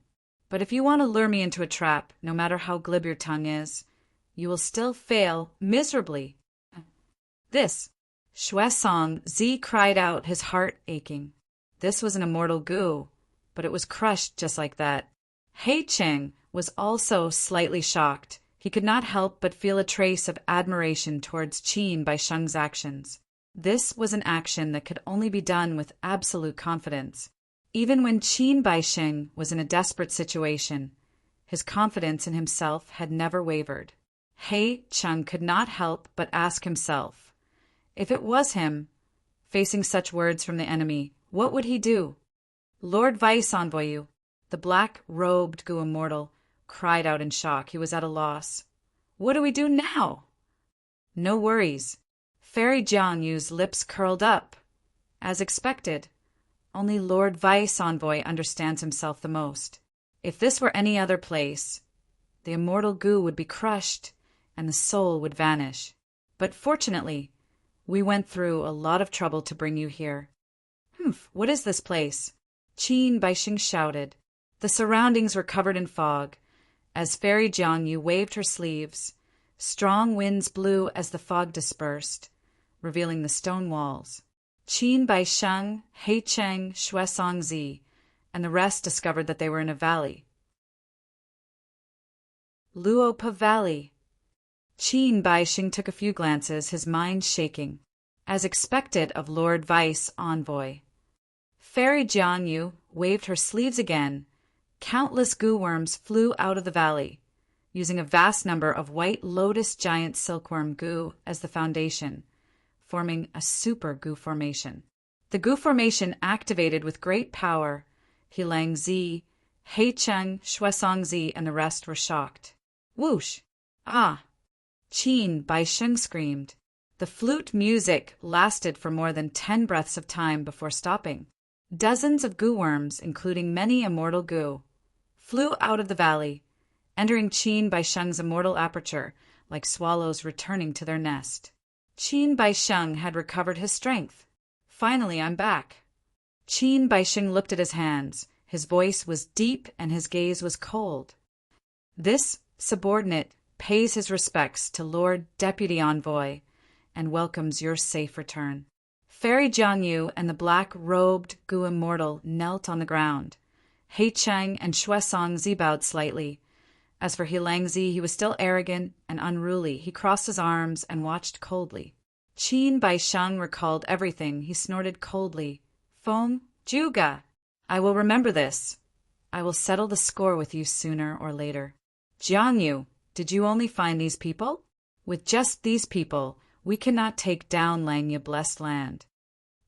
But if you want to lure me into a trap, no matter how glib your tongue is, you will still fail miserably. This, Shuesong Zi cried out, his heart aching. This was an immortal Gu, but it was crushed just like that. He Cheng was also slightly shocked. He could not help but feel a trace of admiration towards Qin Baisheng's actions. This was an action that could only be done with absolute confidence. Even when Qin Baisheng was in a desperate situation, his confidence in himself had never wavered. He Cheng could not help but ask himself, if it was him, facing such words from the enemy, what would he do? Lord Vice Envoy, the black-robed Gu immortal, cried out in shock. He was at a loss. What do we do now? No worries. Fairy Jiangyu's lips curled up. As expected, only Lord Vice Envoy understands himself the most. If this were any other place, the immortal Gu would be crushed and the soul would vanish. But fortunately, we went through a lot of trouble to bring you here. What is this place? Qin Baisheng shouted. The surroundings were covered in fog. As Fairy Jiangyu waved her sleeves, strong winds blew as the fog dispersed, revealing the stone walls. Qin Baisheng, He Cheng, Shuesong Zi, and the rest discovered that they were in a valley. Luopa Valley. Qin Baisheng took a few glances, his mind shaking, as expected of Lord Vice Envoy. Fairy Jiangyu waved her sleeves again. Countless Gu worms flew out of the valley, using a vast number of white lotus giant silkworm Gu as the foundation, forming a super Gu formation. The Gu formation activated with great power. Hilang Zi, He Cheng, Shuesong Zi, and the rest were shocked. Whoosh! Ah! Qin Baisheng screamed. The flute music lasted for more than 10 breaths of time before stopping. Dozens of Gu worms, including many immortal Gu, flew out of the valley, entering Qin Baisheng's immortal aperture like swallows returning to their nest. Qin Baisheng had recovered his strength. Finally, I'm back. Qin Baisheng looked at his hands. His voice was deep and his gaze was cold. This subordinate pays his respects to Lord Deputy Envoy and welcomes your safe return. Fairy Jiangyu and the black-robed Gu Immortal knelt on the ground. He Cheng and Xuesong Zi bowed slightly. As for He Langzi, he was still arrogant and unruly. He crossed his arms and watched coldly. Qin Baisheng recalled everything. He snorted coldly. Feng, Juga, I will remember this. I will settle the score with you sooner or later. Jiangyu, did you only find these people? With just these people, we cannot take down Langya blessed land.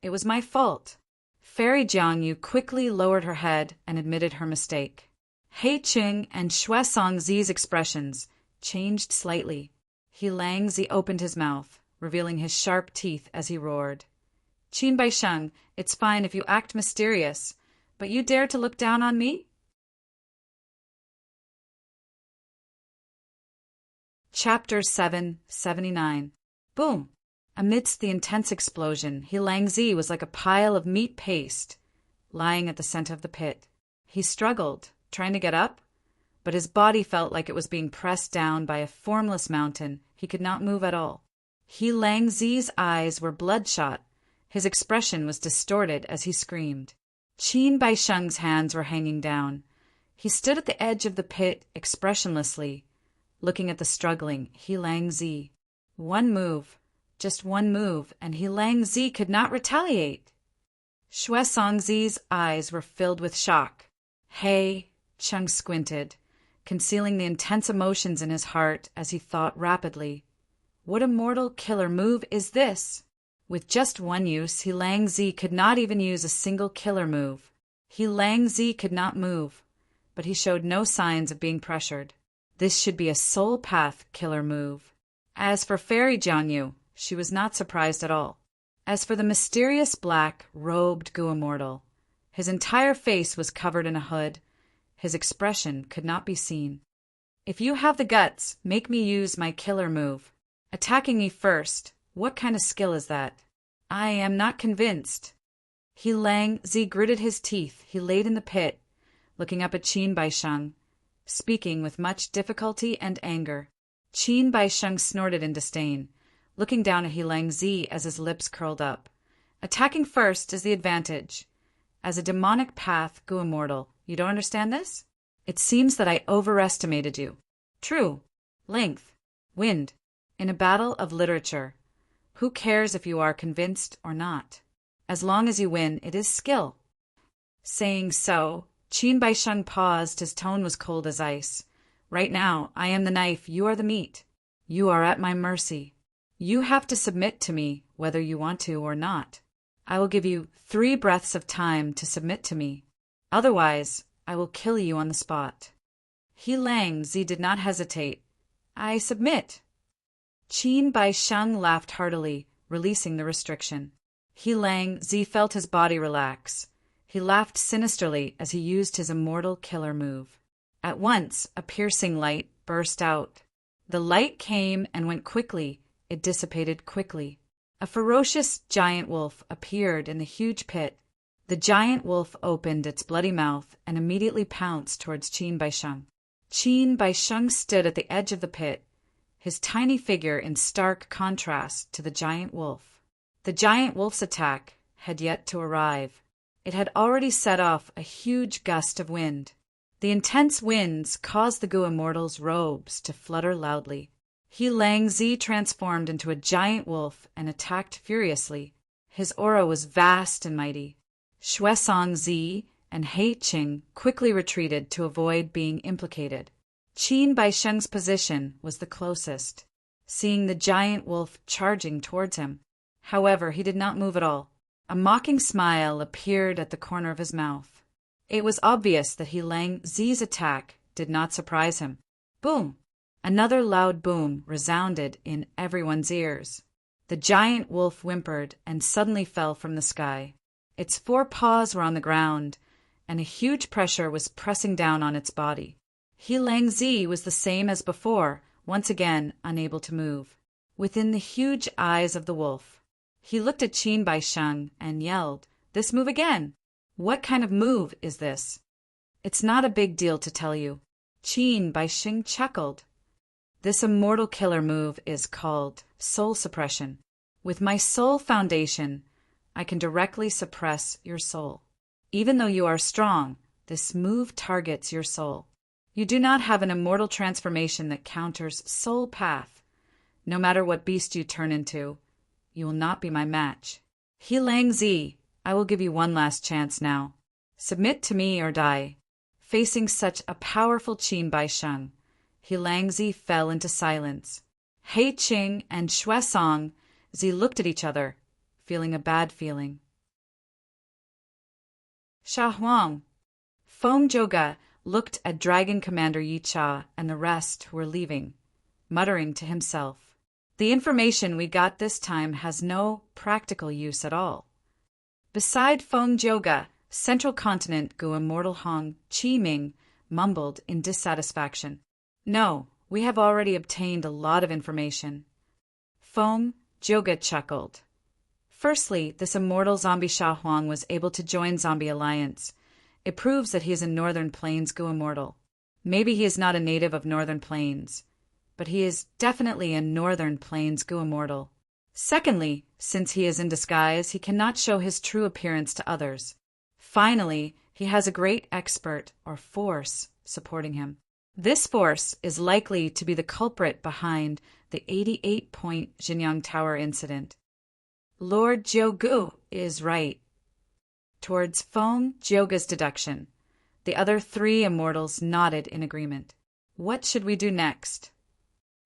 It was my fault. Fairy Jiangyu quickly lowered her head and admitted her mistake. He Qing and Xuesong Zi's expressions changed slightly. He Langzi opened his mouth, revealing his sharp teeth as he roared. Qin Baisheng, it's fine if you act mysterious, but you dare to look down on me? Chapter 779. Boom! Amidst the intense explosion, He Langzi was like a pile of meat paste, lying at the center of the pit. He struggled, trying to get up, but his body felt like it was being pressed down by a formless mountain. He could not move at all. He Langzi's eyes were bloodshot. His expression was distorted as he screamed. Qin Baisheng's hands were hanging down. He stood at the edge of the pit expressionlessly, looking at the struggling He Langzi. One move, just one move, and He Langzi could not retaliate. Xuesong Zi's eyes were filled with shock. Hey, Cheng squinted, concealing the intense emotions in his heart as he thought rapidly. What immortal killer move is this? With just one use, He Langzi could not even use a single killer move. He Langzi could not move, but he showed no signs of being pressured. This should be a soul path killer move. As for Fairy Jiangyu, she was not surprised at all. As for the mysterious black-robed Gu Immortal, his entire face was covered in a hood. His expression could not be seen. If you have the guts, make me use my killer move. Attacking me first, what kind of skill is that? I am not convinced. He Langzi gritted his teeth. He laid in the pit, looking up at Qin Baisheng, speaking with much difficulty and anger. Qin Baisheng snorted in disdain, looking down at He Langzi as his lips curled up. Attacking first is the advantage. As a demonic path Gu Immortal, you don't understand this? It seems that I overestimated you. True. Length. Wind. In a battle of literature, who cares if you are convinced or not? As long as you win, it is skill. Saying so, Qin Baisheng paused. His tone was cold as ice. Right now, I am the knife, you are the meat. You are at my mercy. You have to submit to me, whether you want to or not. I will give you 3 breaths of time to submit to me. Otherwise, I will kill you on the spot. He Langzi did not hesitate. I submit. Qin Baisheng laughed heartily, releasing the restriction. He Langzi felt his body relax. He laughed sinisterly as he used his immortal killer move. At once, a piercing light burst out. The light came and went quickly. It dissipated quickly. A ferocious giant wolf appeared in the huge pit. The giant wolf opened its bloody mouth and immediately pounced towards Qin Baisheng. Qin Baisheng stood at the edge of the pit, his tiny figure in stark contrast to the giant wolf. The giant wolf's attack had yet to arrive. It had already set off a huge gust of wind. The intense winds caused the Gu Immortal's robes to flutter loudly. He Langzi transformed into a giant wolf and attacked furiously. His aura was vast and mighty. Xuesong Zi and He Qing quickly retreated to avoid being implicated. Qin Baisheng's position was the closest, seeing the giant wolf charging towards him. However, he did not move at all. A mocking smile appeared at the corner of his mouth. It was obvious that He Langzi's attack did not surprise him. Boom! Another loud boom resounded in everyone's ears. The giant wolf whimpered and suddenly fell from the sky. Its 4 paws were on the ground, and a huge pressure was pressing down on its body. He Langzi was the same as before, once again unable to move. Within the huge eyes of the wolf, he looked at Qin Baisheng and yelled, "This move again! What kind of move is this?" "It's not a big deal to tell you." Qin Bai Xing chuckled. This immortal killer move is called soul suppression. With my soul foundation, I can directly suppress your soul. Even though you are strong, this move targets your soul. You do not have an immortal transformation that counters soul path. No matter what beast you turn into, you will not be my match. He Lang Zi, I will give you one last chance now. Submit to me or die. Facing such a powerful Qin Bai Sheng, He Lang Zi fell into silence. He Qing and Xue Song Zi looked at each other, feeling a bad feeling. Sha Huang. Feng Zhouge looked at Dragon Commander Yi Cha and the rest who were leaving, muttering to himself, "The information we got this time has no practical use at all." Beside Feng Zhouge, Central Continent Gu Immortal Hong Qi Ming mumbled in dissatisfaction. "No, we have already obtained a lot of information." Feng Zhouge chuckled. Firstly, this immortal zombie Sha Huang was able to join Zombie Alliance. It proves that he is a Northern Plains Gu Immortal. Maybe he is not a native of Northern Plains, but he is definitely a Northern Plains Gu Immortal. Secondly, since he is in disguise, he cannot show his true appearance to others. Finally, he has a great expert or force supporting him. This force is likely to be the culprit behind the 88-point Jinyang Tower incident. Lord Jiugu is right. Towards Feng Zhouge's deduction, the other three immortals nodded in agreement. What should we do next?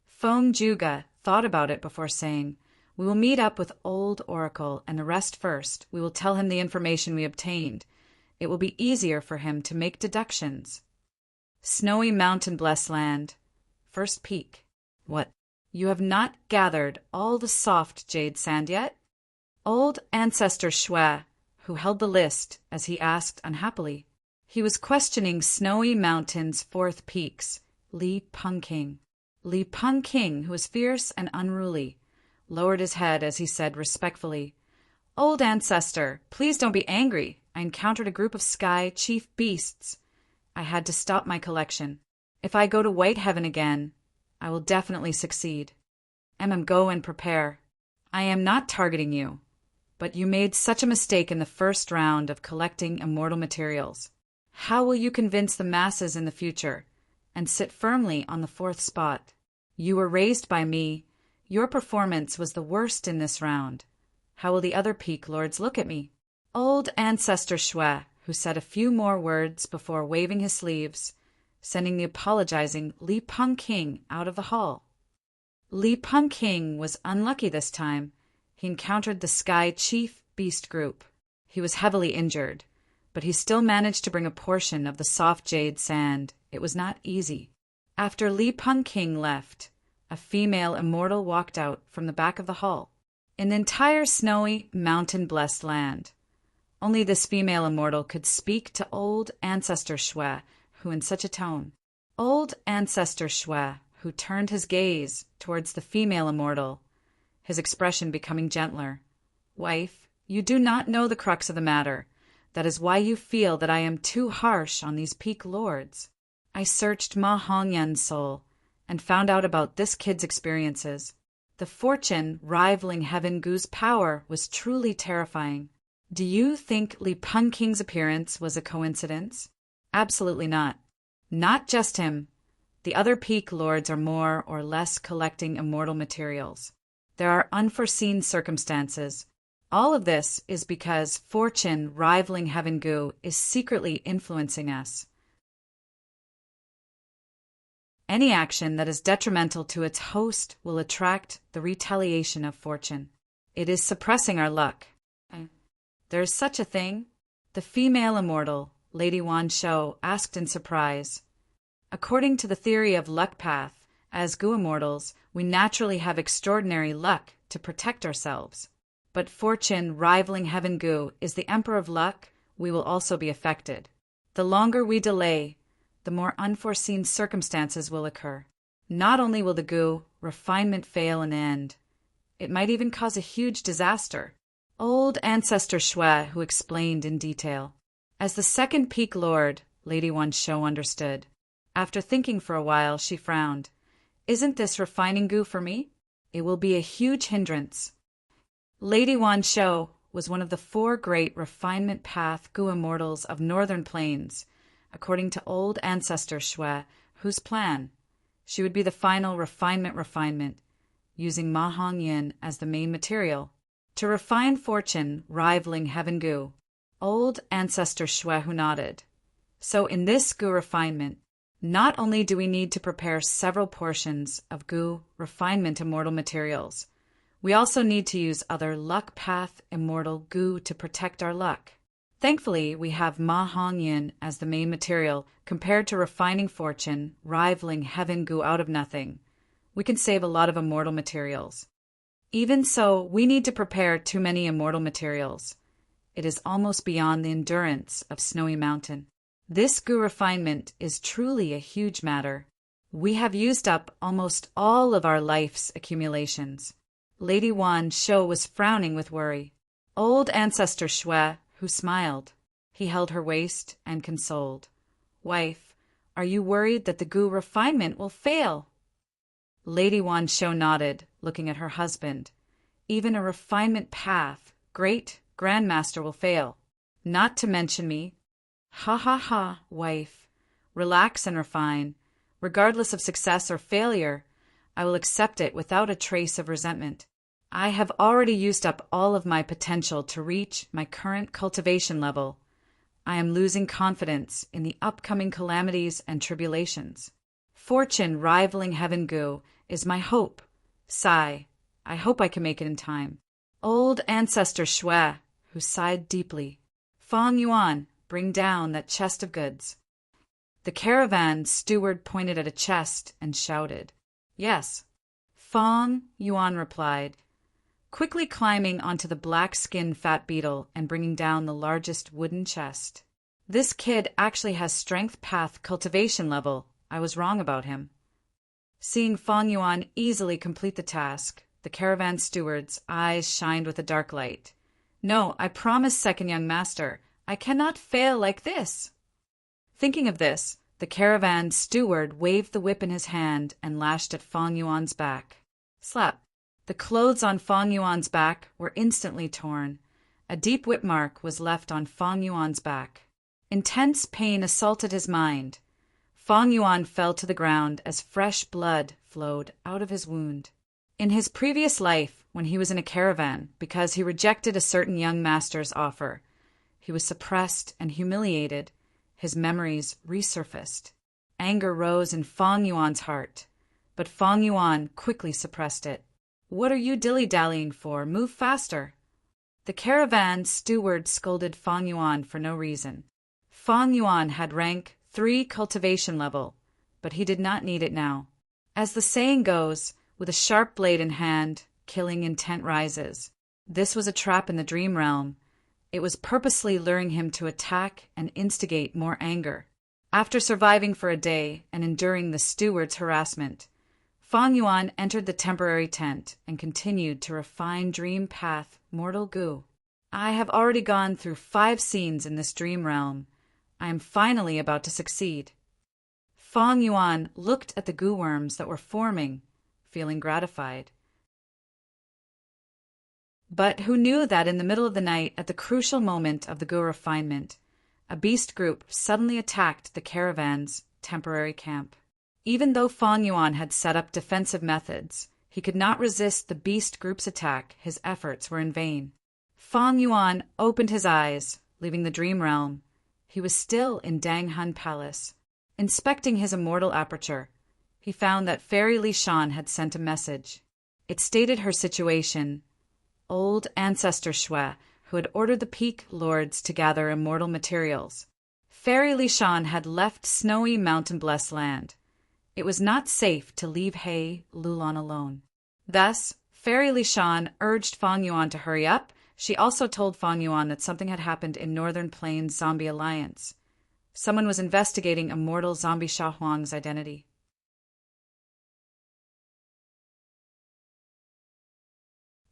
Feng Zhouge thought about it before saying, "We will meet up with Old Oracle and the rest first. We will tell him the information we obtained. It will be easier for him to make deductions." Snowy Mountain Blessed Land. First peak. What? You have not gathered all the soft jade sand yet? Old Ancestor Xue, who held the list, as he asked unhappily. He was questioning Snowy Mountain's fourth peaks, Li Pengqing. Li Pengqing, who was fierce and unruly, lowered his head as he said respectfully, "Old Ancestor, please don't be angry. I encountered a group of sky chief beasts. I had to stop my collection. If I go to White Heaven again, I will definitely succeed. Go and prepare. I am not targeting you, but you made such a mistake in the first round of collecting immortal materials. How will you convince the masses in the future and sit firmly on the fourth spot? You were raised by me. Your performance was the worst in this round. How will the other peak lords look at me?" Old Ancestor Xue, who said a few more words before waving his sleeves, sending the apologizing Li Pengqing out of the hall. Li Pengqing was unlucky this time. He encountered the Sky Chief Beast Group. He was heavily injured, but he still managed to bring a portion of the soft jade sand. It was not easy. After Li Pengqing left, a female immortal walked out from the back of the hall. In the entire Snowy Mountain Blessed Land, only this female immortal could speak to Old Ancestor Xue, who in such a tone. Old Ancestor Xue, who turned his gaze towards the female immortal, his expression becoming gentler. "Wife, you do not know the crux of the matter. That is why you feel that I am too harsh on these peak lords. I searched Ma Hongyan's soul and found out about this kid's experiences. The fortune rivaling Heaven Gu's power was truly terrifying. Do you think Li Pengqing's appearance was a coincidence? Absolutely not. Not just him. The other peak lords are more or less collecting immortal materials. There are unforeseen circumstances. All of this is because fortune rivaling Heaven Gu is secretly influencing us. Any action that is detrimental to its host will attract the retaliation of fortune. It is suppressing our luck. There is such a thing? The female immortal, Lady Wan Shou, asked in surprise. According to the theory of luck path, as Gu immortals, we naturally have extraordinary luck to protect ourselves. But fortune rivaling Heaven Gu is the emperor of luck. We will also be affected. The longer we delay, the more unforeseen circumstances will occur. Not only will the Gu refinement fail in the end, it might even cause a huge disaster. Old Ancestor Xue, who explained in detail. As the second peak lord, Lady Wan Shou understood. After thinking for a while, she frowned. Isn't this refining goo for me? It will be a huge hindrance. Lady Wan Shou was one of the 4 great refinement path goo immortals of northern plains, according to old ancestor Shui, whose plan. She would be the final refinement, using Ma Hong Yin as the main material, to refine fortune rivaling heaven goo. Old ancestor Shui who nodded. So in this goo refinement, not only do we need to prepare several portions of goo refinement immortal materials, we also need to use other luck path immortal goo to protect our luck. Thankfully, we have Ma Hong Yin as the main material compared to refining fortune, rivaling heaven goo out of nothing. We can save a lot of immortal materials. Even so, we need to prepare too many immortal materials. It is almost beyond the endurance of Snowy Mountain. This goo refinement is truly a huge matter. We have used up almost all of our life's accumulations. Lady Wan Shou was frowning with worry. Old ancestor Shui, who smiled. He held her waist and consoled. Wife, are you worried that the goo refinement will fail? Lady Wan Shou nodded, looking at her husband. Even a refinement path, great grandmaster will fail. Not to mention me. Ha ha ha, wife. Relax and refine. Regardless of success or failure, I will accept it without a trace of resentment. I have already used up all of my potential to reach my current cultivation level. I am losing confidence in the upcoming calamities and tribulations. Fortune rivaling heaven goo is my hope. Sigh. I hope I can make it in time. Old ancestor Shui, who sighed deeply. Fong Yuan, bring down that chest of goods. The caravan steward pointed at a chest and shouted. Yes. Fong Yuan replied, quickly climbing onto the black-skinned fat beetle and bringing down the largest wooden chest. This kid actually has strength path cultivation level. I was wrong about him. Seeing Fong Yuan easily complete the task, the caravan steward's eyes shined with a dark light. No, I promise, second young master, I cannot fail like this. Thinking of this, the caravan steward waved the whip in his hand and lashed at Fong Yuan's back. Slap. The clothes on Fong Yuan's back were instantly torn. A deep whip mark was left on Fong Yuan's back. Intense pain assaulted his mind. Fong Yuan fell to the ground as fresh blood flowed out of his wound. In his previous life, when he was in a caravan because he rejected a certain young master's offer, he was suppressed and humiliated. His memories resurfaced. Anger rose in Fong Yuan's heart, but Fong Yuan quickly suppressed it. What are you dilly-dallying for? Move faster. The caravan steward scolded Fong Yuan for no reason. Fong Yuan had rank 3 cultivation level, but he did not need it now. As the saying goes, with a sharp blade in hand, killing intent rises. This was a trap in the dream realm. It was purposely luring him to attack and instigate more anger. After surviving for a day and enduring the steward's harassment, Fong Yuan entered the temporary tent and continued to refine dream path mortal goo. I have already gone through 5 scenes in this dream realm. I am finally about to succeed. Fong Yuan looked at the goo worms that were forming, feeling gratified. But who knew that in the middle of the night, at the crucial moment of the goo refinement, a beast group suddenly attacked the caravan's temporary camp. Even though Fong Yuan had set up defensive methods, he could not resist the beast group's attack. His efforts were in vain. Fong Yuan opened his eyes, leaving the dream realm. He was still in Danghun Palace. Inspecting his immortal aperture, he found that Fairy Li Shan had sent a message. It stated her situation. Old ancestor Shui, who had ordered the Peak Lords to gather immortal materials. Fairy Li Shan had left Snowy Mountain Blessed Land. It was not safe to leave He Lulan alone. Thus, Fairy Li Shan urged Fong Yuan to hurry up. She also told Fong Yuan that something had happened in Northern Plains Zombie Alliance. Someone was investigating immortal zombie Sha Huang's identity.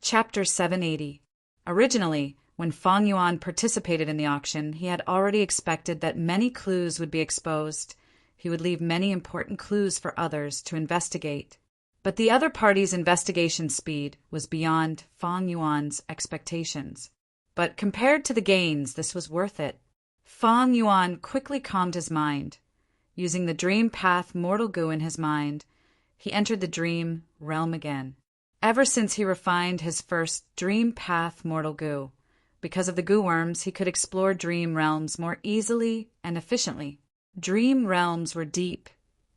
Chapter 780. Originally, when Fong Yuan participated in the auction, he had already expected that many clues would be exposed. He would leave many important clues for others to investigate. But the other party's investigation speed was beyond Fang Yuan's expectations. But compared to the gains, this was worth it. Fang Yuan quickly calmed his mind. Using the dream path mortal goo in his mind, he entered the dream realm again. Ever since he refined his first dream path mortal goo, because of the goo worms, he could explore dream realms more easily and efficiently. Dream realms were deep.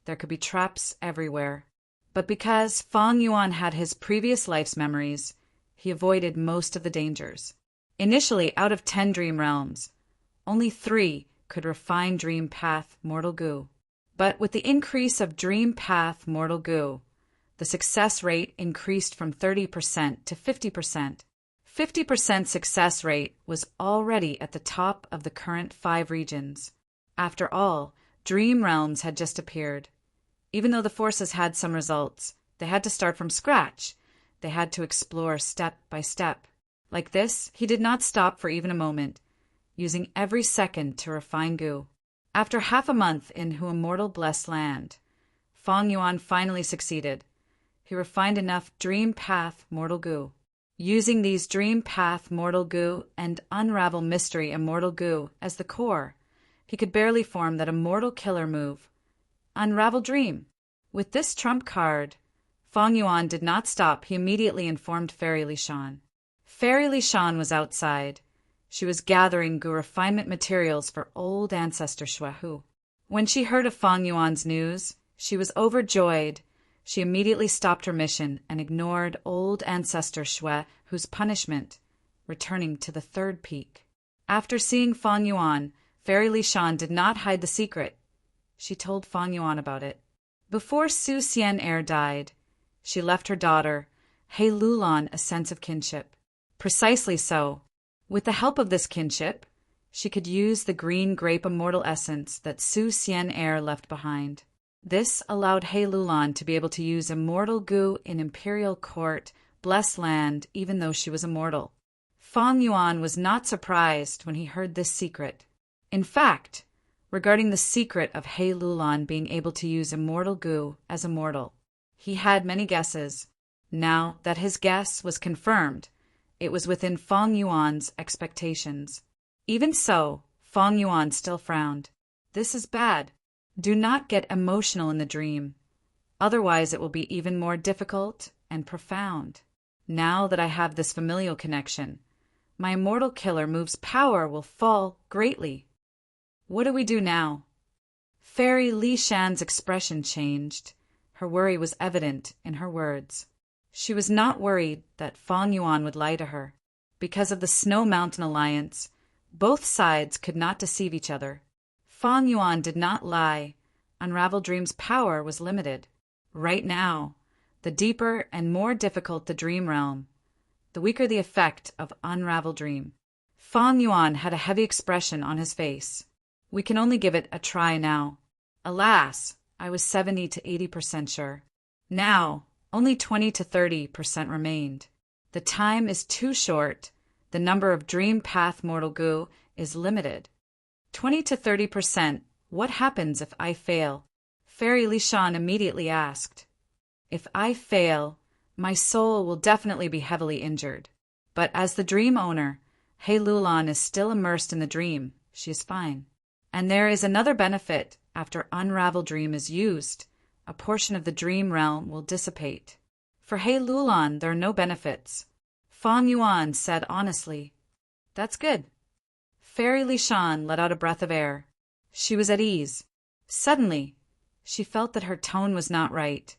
There could be traps everywhere. But because Fang Yuan had his previous life's memories, he avoided most of the dangers. Initially, out of 10 dream realms, only 3 could refine dream path mortal goo. But with the increase of dream path mortal goo, the success rate increased from 30% to 50%. 50% success rate was already at the top of the current 5 regions. After all, dream realms had just appeared. Even though the forces had some results, they had to start from scratch. They had to explore step by step. Like this, he did not stop for even a moment, using every second to refine goo. After half a month in Hu Immortal Blessed Land, Fang Yuan finally succeeded. He refined enough dream path mortal goo. Using these dream path mortal goo and unravel mystery immortal goo as the core, he could barely form that immortal killer move, Unravel Dream. With this trump card, Fang Yuan did not stop. He immediately informed Fairy Lishan. Fairy Lishan was outside. She was gathering goo refinement materials for old ancestor Shuehu. When she heard of Fang Yuan's news, she was overjoyed. She immediately stopped her mission and ignored old ancestor Shuehu's punishment, returning to the 3rd peak. After seeing Fang Yuan, Fairy Lishan did not hide the secret. She told Fang Yuan about it. Before Su Xian died, she left her daughter, He Lulan, a sense of kinship. Precisely so. With the help of this kinship, she could use the green grape immortal essence that Su Xian left behind. This allowed He Lulan to be able to use immortal goo in Imperial Court, Blessed Land, even though she was immortal. Fang Yuan was not surprised when he heard this secret. In fact, regarding the secret of He Lulan being able to use immortal goo as immortal, he had many guesses. Now that his guess was confirmed, it was within Fang Yuan's expectations. Even so, Fang Yuan still frowned. This is bad. Do not get emotional in the dream. Otherwise it will be even more difficult and profound. Now that I have this familial connection, my immortal killer move's power will fall greatly. What do we do now? Fairy Lishan's expression changed. Her worry was evident in her words. She was not worried that Fang Yuan would lie to her. Because of the Snow Mountain Alliance, both sides could not deceive each other. Fang Yuan did not lie. Unravel Dream's power was limited. Right now, the deeper and more difficult the dream realm, the weaker the effect of Unravel Dream. Fang Yuan had a heavy expression on his face. We can only give it a try now. Alas, I was 70 to 80% sure. Now, only 20 to 30% remained. The time is too short. The number of dream path mortal goo is limited. 20 to 30%. What happens if I fail? Fairy Lishan immediately asked. If I fail, my soul will definitely be heavily injured. But as the dream owner, He Lulan is still immersed in the dream. She is fine. And there is another benefit. After Unravel Dream is used, a portion of the dream realm will dissipate. For He Lulan, there are no benefits. Fang Yuan said honestly. That's good. Fairy Lishan let out a breath of air. She was at ease. Suddenly, she felt that her tone was not right.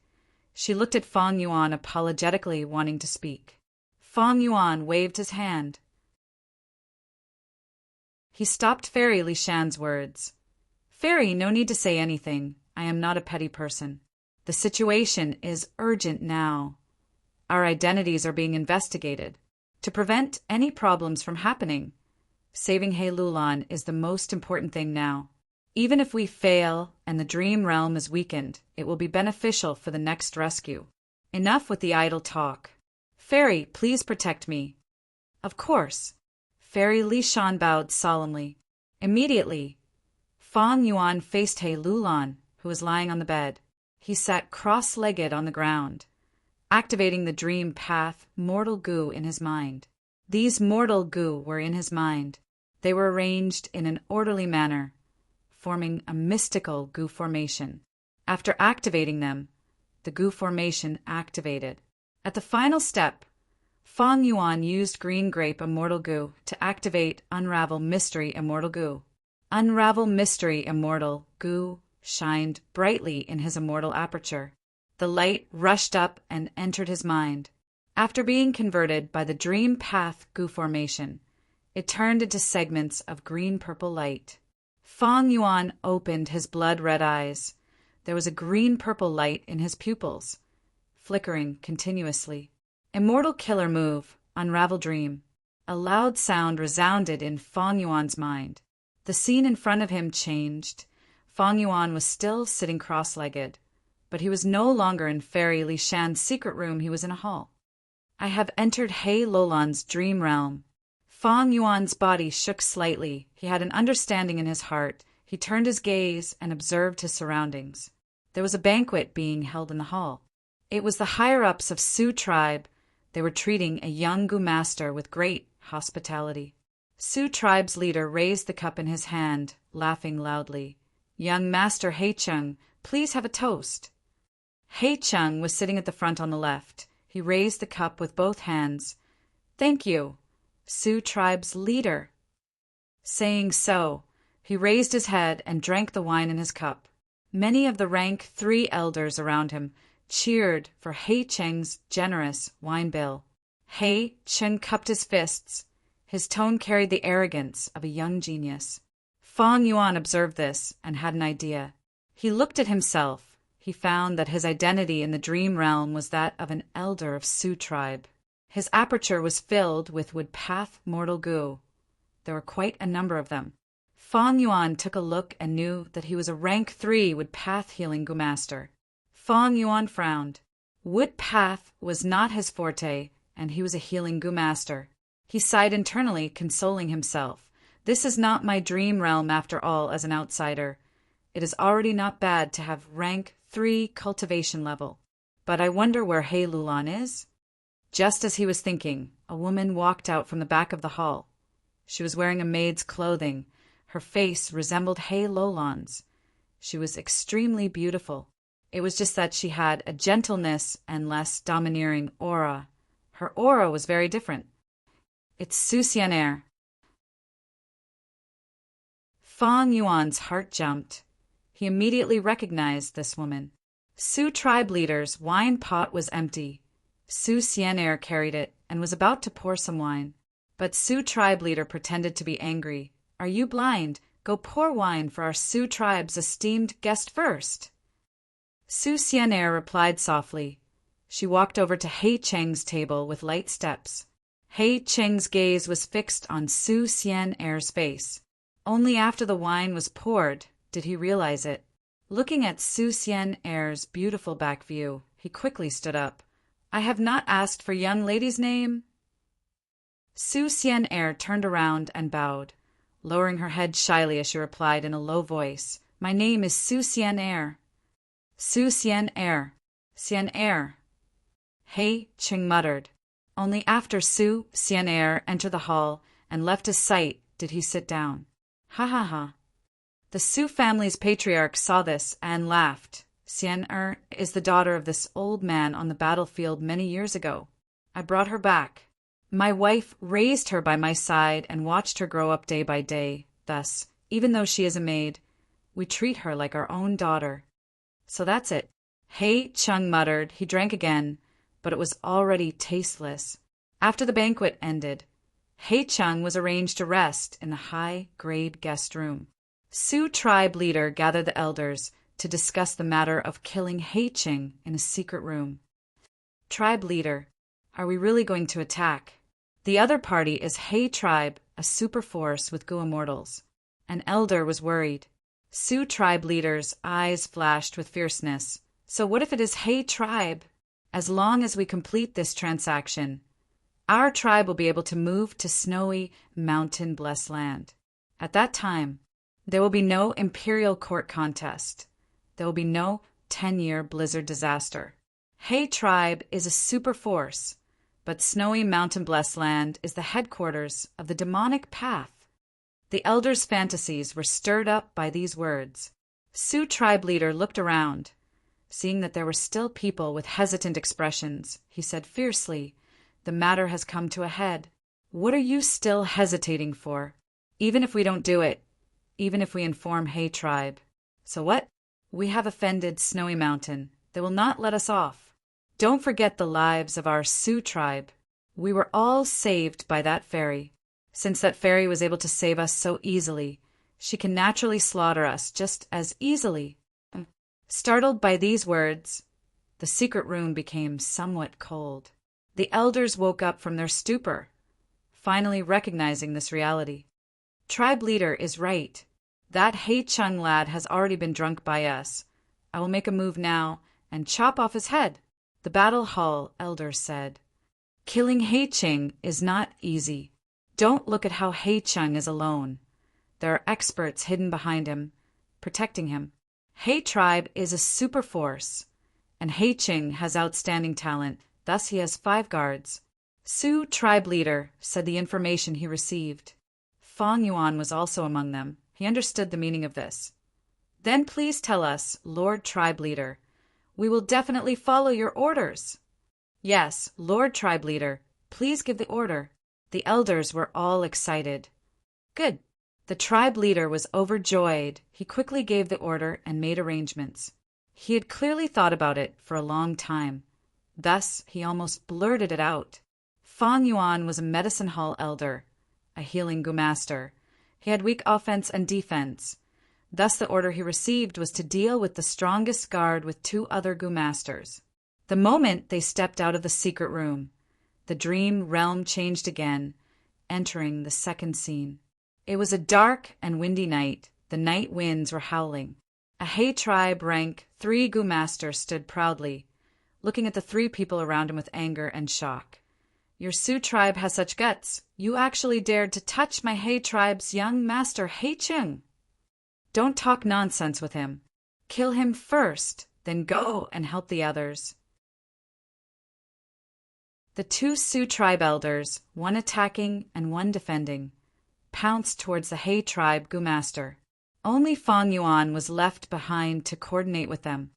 She looked at Fang Yuan apologetically, wanting to speak. Fang Yuan waved his hand. He stopped Fairy Lishan's words. Fairy, no need to say anything. I am not a petty person. The situation is urgent now. Our identities are being investigated. To prevent any problems from happening, saving He Lulan is the most important thing now. Even if we fail and the dream realm is weakened, it will be beneficial for the next rescue. Enough with the idle talk. Fairy, please protect me. Of course. Fairy Lishan bowed solemnly. Immediately, Fang Yuan faced He Lulan, who was lying on the bed. He sat cross-legged on the ground, activating the dream path mortal goo in his mind. These mortal goo were in his mind. They were arranged in an orderly manner, forming a mystical goo formation. After activating them, the goo formation activated. At the final step, Feng Yuan used green grape immortal goo to activate Unravel Mystery Immortal Goo. Unravel Mystery Immortal Goo shined brightly in his immortal aperture. The light rushed up and entered his mind. After being converted by the dream path goo formation, it turned into segments of green-purple light. Feng Yuan opened his blood-red eyes. There was a green-purple light in his pupils, flickering continuously. Immortal killer move, Unravel Dream. A loud sound resounded in Feng Yuan's mind. The scene in front of him changed. Feng Yuan was still sitting cross-legged, but he was no longer in Fairy Li Shan's secret room. He was in a hall. I have entered He Lolan's dream realm. Feng Yuan's body shook slightly. He had an understanding in his heart. He turned his gaze and observed his surroundings. There was a banquet being held in the hall. It was the higher-ups of Su tribe. They were treating a young Goo master with great hospitality. Su tribe's leader raised the cup in his hand, laughing loudly. Young Master Hei Cheng, please have a toast. Hei Cheng was sitting at the front on the left. He raised the cup with both hands. Thank you, Su tribe's leader. Saying so, he raised his head and drank the wine in his cup. Many of the rank 3 elders around him cheered for Hei Cheng's generous wine bill. Hei Cheng cupped his fists. His tone carried the arrogance of a young genius. Feng Yuan observed this and had an idea. He looked at himself. He found that his identity in the dream realm was that of an elder of Su tribe. His aperture was filled with wood path mortal goo. There were quite a number of them. Feng Yuan took a look and knew that he was a rank 3 wood path healing Goo master. Feng Yuan frowned. Wood path was not his forte, and he was a healing Goo master. He sighed internally, consoling himself. This is not my dream realm after all as an outsider. It is already not bad to have rank 3 cultivation level. But I wonder where He Lulan is? Just as he was thinking, a woman walked out from the back of the hall. She was wearing a maid's clothing. Her face resembled He Lulan's. She was extremely beautiful. It was just that she had a gentleness and less domineering aura. Her aura was very different. It's Su Xian'er. Feng Yuan's heart jumped. He immediately recognized this woman. Su tribe leader's wine pot was empty. Su Xian'er carried it and was about to pour some wine. But Su tribe leader pretended to be angry. Are you blind? Go pour wine for our Su tribe's esteemed guest first. Su Xian'er replied softly. She walked over to Hei Cheng's table with light steps. Hei Cheng's gaze was fixed on Su Xian'er's face. Only after the wine was poured did he realize it. Looking at Su Xian'er's beautiful back view, he quickly stood up. I have not asked for young lady's name. Su Xian'er turned around and bowed, lowering her head shyly as she replied in a low voice. My name is Su Xian'er. Su Xian'er. Xian'er. Hei Cheng muttered. Only after Su Xian'er entered the hall and left his sight did he sit down. Ha ha ha. The Su family's patriarch saw this and laughed. Xian'er is the daughter of this old man on the battlefield many years ago. I brought her back. My wife raised her by my side and watched her grow up day by day. Thus, even though she is a maid, we treat her like our own daughter. So that's it. Hei Cheng muttered. He drank again, but it was already tasteless. After the banquet ended, Hei Cheng was arranged to rest in the high-grade guest room. Su tribe leader gathered the elders to discuss the matter of killing Hei Cheng in a secret room. Tribe leader, are we really going to attack? The other party is Hei tribe, a super force with Goo immortals. An elder was worried. Su tribe leader's eyes flashed with fierceness. So what if it is Hei tribe? As long as we complete this transaction, our tribe will be able to move to snowy, mountain-blessed land. At that time, there will be no imperial court contest. there will be no 10-year blizzard disaster. He tribe is a super force, but snowy mountain-blessed land is the headquarters of the demonic path. The elders' fantasies were stirred up by these words. Sioux tribe leader looked around. Seeing that there were still people with hesitant expressions, he said fiercely, "The matter has come to a head. What are you still hesitating for? Even if we don't do it, even if we inform He tribe. So what? We have offended Snowy Mountain. They will not let us off. Don't forget the lives of our Sioux tribe. We were all saved by that fairy. Since that fairy was able to save us so easily, she can naturally slaughter us just as easily." Startled by these words, the secret room became somewhat cold. The elders woke up from their stupor, finally recognizing this reality. Tribe leader is right. That He Chung lad has already been drunk by us. I will make a move now and chop off his head. The battle hall elder said, "Killing He Chung is not easy. Don't look at how He Chung is alone. There are experts hidden behind him, protecting him. He tribe is a super force, and He Chung has outstanding talent, thus he has 5 guards." Sioux tribe leader said the information he received. Fong Yuan was also among them. He understood the meaning of this. "Then please tell us, Lord Tribe Leader. We will definitely follow your orders." "Yes, Lord Tribe Leader, please give the order." The elders were all excited. "Good." The tribe leader was overjoyed. He quickly gave the order and made arrangements. He had clearly thought about it for a long time. Thus, he almost blurted it out. Fong Yuan was a medicine hall elder, a healing Gumaster. He had weak offense and defense. Thus the order he received was to deal with the strongest guard with 2 other Gumasters. The moment they stepped out of the secret room, the dream realm changed again, entering the second scene. It was a dark and windy night. The night winds were howling. A He tribe rank 3 Gumaster stood proudly, looking at the 3 people around him with anger and shock. "Your Sioux tribe has such guts. You actually dared to touch my He tribe's young master He Chung. Don't talk nonsense with him. Kill him first, then go and help the others." The 2 Sioux tribe elders, one attacking and one defending, pounced towards the He tribe Gumaster. Only Fong Yuan was left behind to coordinate with them.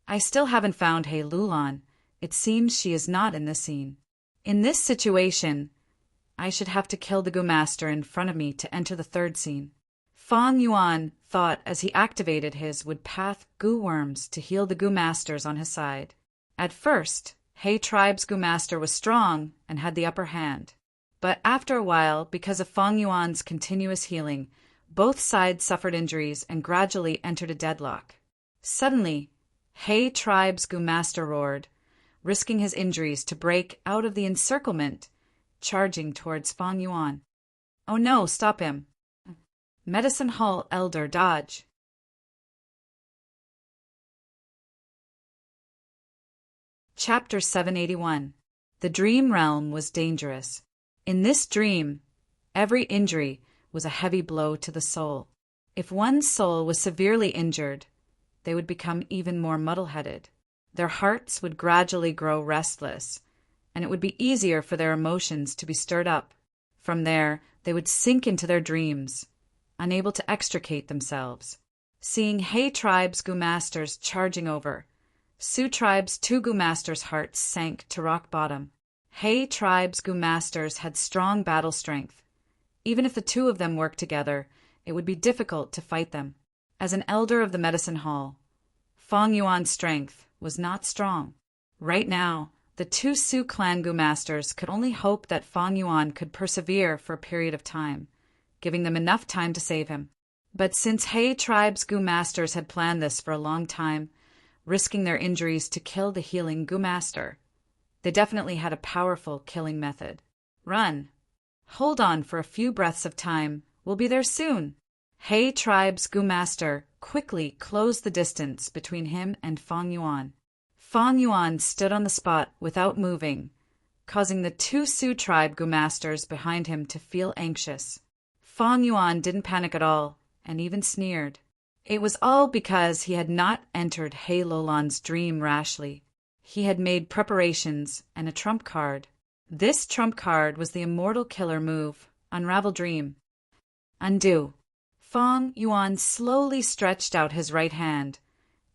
"I still haven't found He Lulan. It seems she is not in the scene. In this situation, I should have to kill the Gumaster in front of me to enter the 3rd scene." Fong Yuan thought as he activated his wood-path goo worms to heal the Gumasters on his side. At first, He tribe's Gumaster was strong and had the upper hand. But after a while, because of Fong Yuan's continuous healing, both sides suffered injuries and gradually entered a deadlock. Suddenly, He tribe's Gumaster roared, risking his injuries to break out of the encirclement, charging towards Fong Yuan. "Oh no, stop him." Medicine Hall elder dodge. Chapter 781. The dream realm was dangerous. In this dream, every injury was a heavy blow to the soul. If one's soul was severely injured, they would become even more muddle-headed. Their hearts would gradually grow restless, and it would be easier for their emotions to be stirred up. From there, they would sink into their dreams, unable to extricate themselves. Seeing He tribe's Gumasters charging over, Sioux tribe's 2 Gumasters' hearts sank to rock bottom. He tribe's Gumasters had strong battle strength. Even if the 2 of them worked together, it would be difficult to fight them. As an elder of the medicine hall, Fong Yuan's strength was not strong. Right now, the 2 Sioux clan Gumasters could only hope that Fong Yuan could persevere for a period of time, giving them enough time to save him. But since He tribe's Gumasters had planned this for a long time, risking their injuries to kill the healing Gumaster, they definitely had a powerful killing method. "Run. Hold on for a few breaths of time. We'll be there soon." He tribe's Gumaster quickly closed the distance between him and Fong Yuan. Fong Yuan stood on the spot without moving, causing the 2 Sioux tribe Gumasters behind him to feel anxious. Fong Yuan didn't panic at all, and even sneered. It was all because he had not entered He Lolan's dream rashly. He had made preparations and a trump card. This trump card was the immortal killer move, Unravel Dream. Undo. Fong Yuan slowly stretched out his right hand,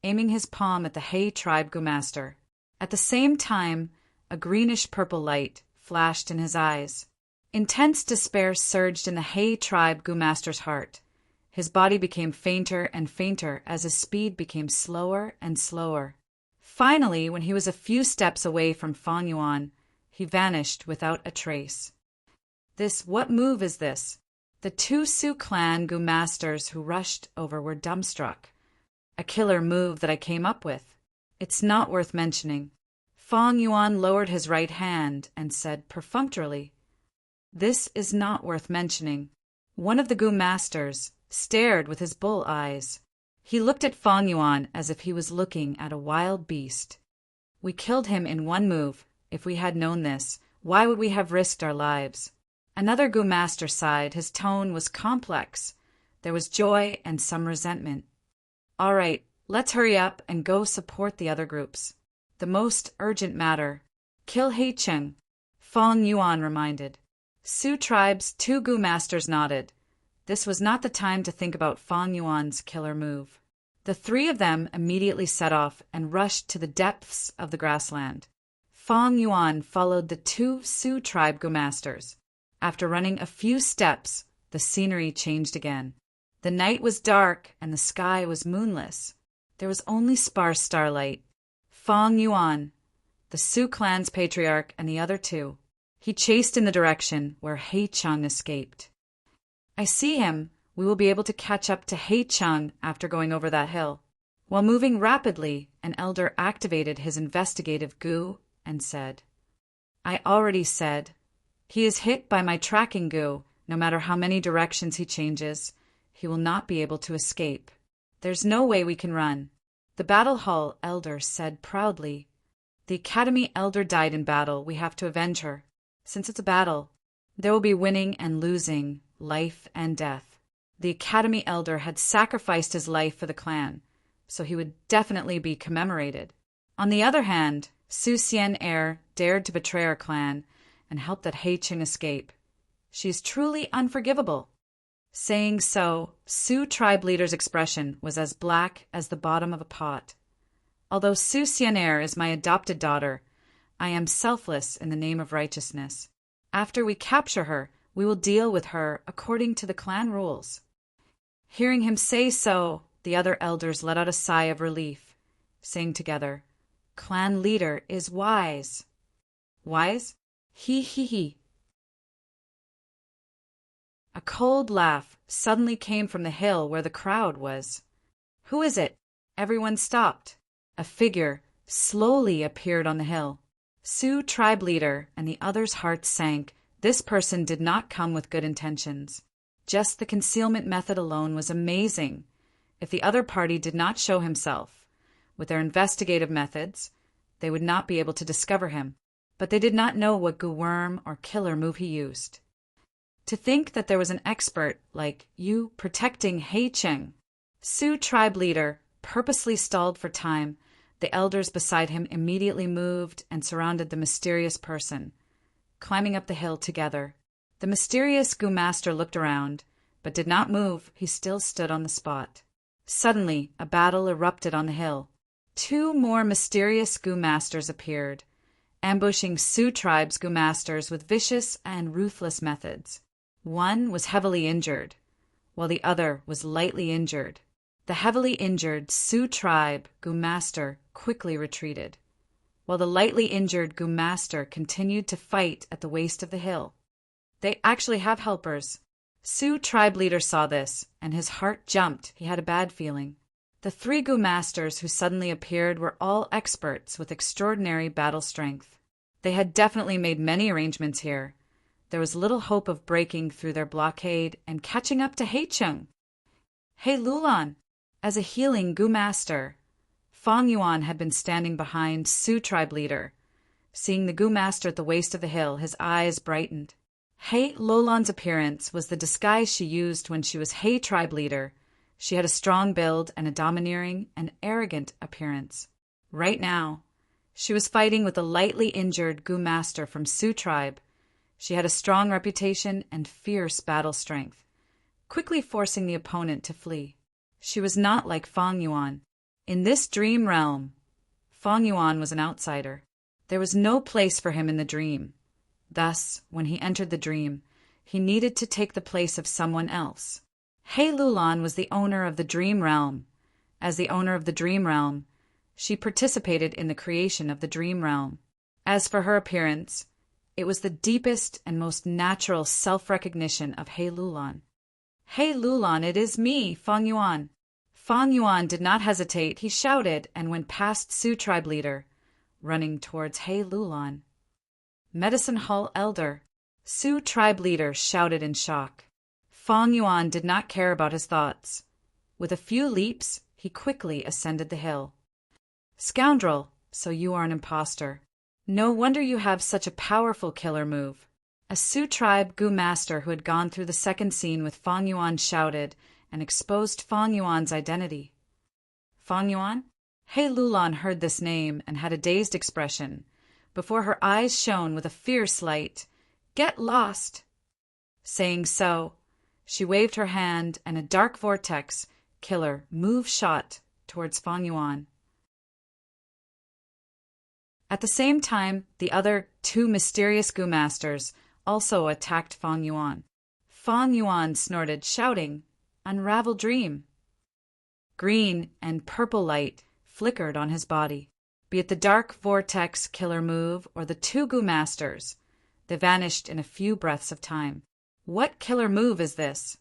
aiming his palm at the He tribe Gumaster. At the same time, a greenish-purple light flashed in his eyes. Intense despair surged in the He tribe Gumaster's heart. His body became fainter and fainter as his speed became slower and slower. Finally, when he was a few steps away from Fong Yuan, he vanished without a trace. What move is this? The two Sioux clan Gumasters who rushed over were dumbstruck. A killer move that I came up with. It's not worth mentioning. Fong Yuan lowered his right hand and said perfunctorily, "This is not worth mentioning." One of the Gumasters stared with his bull eyes. He looked at Fong Yuan as if he was looking at a wild beast. "We killed him in one move. If we had known this, why would we have risked our lives?" Another Gumaster sighed. His tone was complex. There was joy and some resentment. "All right, let's hurry up and go support the other groups. The most urgent matter. Kill He Cheng," Fong Yuan reminded. Sioux tribe's two Gumasters nodded. This was not the time to think about Fong Yuan's killer move. The three of them immediately set off and rushed to the depths of the grassland. Fong Yuan followed the two Sioux tribe Gumasters. After running a few steps, the scenery changed again. The night was dark and the sky was moonless. There was only sparse starlight. Fong Yuan, the Sioux clan's patriarch, and the other two. He chased in the direction where He Cheng escaped. "I see him. We will be able to catch up to He Cheng after going over that hill." While moving rapidly, an elder activated his investigative goo and said, "I already said. He is hit by my tracking goo. No matter how many directions he changes, he will not be able to escape. There's no way we can run." The Battle Hall elder said proudly, "The Academy elder died in battle. We have to avenge her. Since it's a battle, there will be winning and losing, life and death. The Academy elder had sacrificed his life for the clan, so he would definitely be commemorated. On the other hand, Su Xian Er dared to betray our clan and help that He Cheng escape. She is truly unforgivable." Saying so, Sioux tribe leader's expression was as black as the bottom of a pot. "Although Su Xian Er is my adopted daughter, I am selfless in the name of righteousness. After we capture her, we will deal with her according to the clan rules." Hearing him say so, the other elders let out a sigh of relief, saying together, "Clan leader is wise." "Wise? He he he." A cold laugh suddenly came from the hill where the crowd was. "Who is it?" Everyone stopped. A figure slowly appeared on the hill. Sioux tribe leader and the others' hearts sank. This person did not come with good intentions. Just the concealment method alone was amazing. If the other party did not show himself, with their investigative methods, they would not be able to discover him. But they did not know what goo-worm or killer move he used. To think that there was an expert like you protecting He Cheng. Sioux tribe leader purposely stalled for time. The elders beside him immediately moved and surrounded the mysterious person, climbing up the hill together. The mysterious Gumaster looked around, but did not move. He still stood on the spot. Suddenly, a battle erupted on the hill. Two more mysterious Gumasters appeared, ambushing Sioux tribe's Gumasters with vicious and ruthless methods. One was heavily injured, while the other was lightly injured. The heavily injured Sioux tribe Gumaster quickly retreated, while the lightly injured Gumaster continued to fight at the waist of the hill. They actually have helpers. Sioux tribe leader saw this, and his heart jumped. He had a bad feeling. The three Gumasters who suddenly appeared were all experts with extraordinary battle strength. They had definitely made many arrangements here. There was little hope of breaking through their blockade and catching up to He Cheng. "Hey Lulan!" As a healing Gumaster, Fong Yuan had been standing behind Sioux tribe leader. Seeing the Gumaster at the waist of the hill, his eyes brightened. He Lolan's appearance was the disguise she used when she was He tribe leader, She had a strong build and a domineering and arrogant appearance. Right now, she was fighting with a lightly injured Gu master from Sioux tribe. She had a strong reputation and fierce battle strength, quickly forcing the opponent to flee. She was not like Fang Yuan. In this dream realm, Fang Yuan was an outsider. There was no place for him in the dream. Thus, when he entered the dream, he needed to take the place of someone else. Hei Lulan was the owner of the dream realm. As the owner of the dream realm, she participated in the creation of the dream realm. As for her appearance, it was the deepest and most natural self-recognition of Hei Lulan. "Hei Lulan, it is me, Fang Yuan." Fang Yuan did not hesitate. He shouted and went past Sioux tribe leader, running towards Hei Lulan. Medicine Hall Elder. Sioux tribe leader shouted in shock. Fang Yuan did not care about his thoughts. With a few leaps, he quickly ascended the hill. "Scoundrel, so you are an imposter. No wonder you have such a powerful killer move." A Sioux tribe Gu master who had gone through the second scene with Fang Yuan shouted and exposed Fang Yuan's identity. Fang Yuan? Hei Lulan heard this name and had a dazed expression. Before her eyes shone with a fierce light. "Get lost!" Saying so, she waved her hand and a dark vortex killer move shot towards Fang Yuan. At the same time, the other two mysterious Gu masters also attacked Fang Yuan. Fang Yuan snorted, shouting, "Unravel dream!" Green and purple light flickered on his body. Be it the dark vortex killer move or the two Gu masters, they vanished in a few breaths of time. What killer move is this?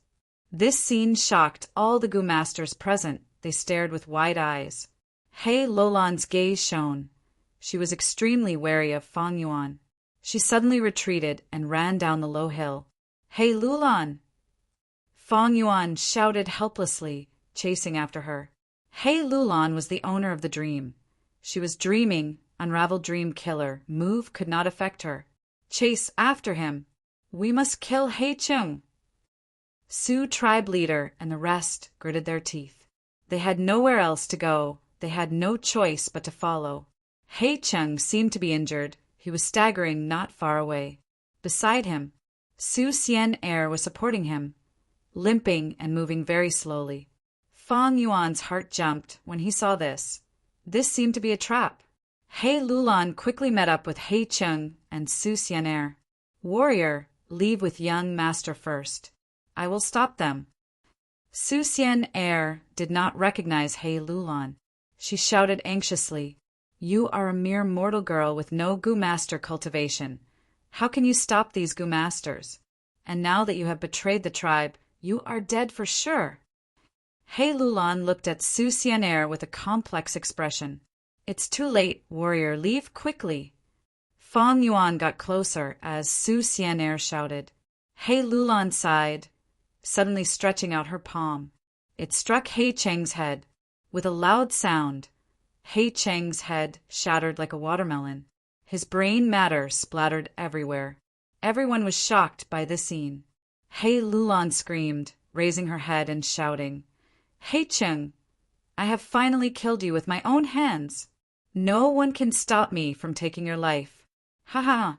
This scene shocked all the Gu masters present. They stared with wide eyes. Hei Lulan's gaze shone. She was extremely wary of Fang Yuan. She suddenly retreated and ran down the low hill. "Hei Lulan!" Fang Yuan shouted helplessly, chasing after her. Hei Lulan was the owner of the dream. She was dreaming. Unravel dream killer. Move could not affect her. Chase after him. "We must kill Hei Chung." Sioux tribe leader and the rest gritted their teeth. They had nowhere else to go. They had no choice but to follow. Hei Chung seemed to be injured. He was staggering not far away. Beside him, Su Xian Air was supporting him, limping and moving very slowly. Fang Yuan's heart jumped when he saw this. This seemed to be a trap. Hei Lulan quickly met up with Hei Chung and Su Xian Air. "Warrior, leave with young master first. I will stop them." Su Xian Air did not recognize Hei Lulan. She shouted anxiously, "You are a mere mortal girl with no Gu master cultivation. How can you stop these Gu masters? And now that you have betrayed the tribe, you are dead for sure." Hei Lulan looked at Su Xian Air with a complex expression. "It's too late, warrior, leave quickly." Fang Yuan got closer as Su Xian Air shouted. Hei Lulan sighed, suddenly stretching out her palm. It struck Hei Cheng's head. With a loud sound, Hei Cheng's head shattered like a watermelon. His brain matter splattered everywhere. Everyone was shocked by this scene. Hei Lulan screamed, raising her head and shouting, "Hei Cheng, I have finally killed you with my own hands. No one can stop me from taking your life. Ha ha ha."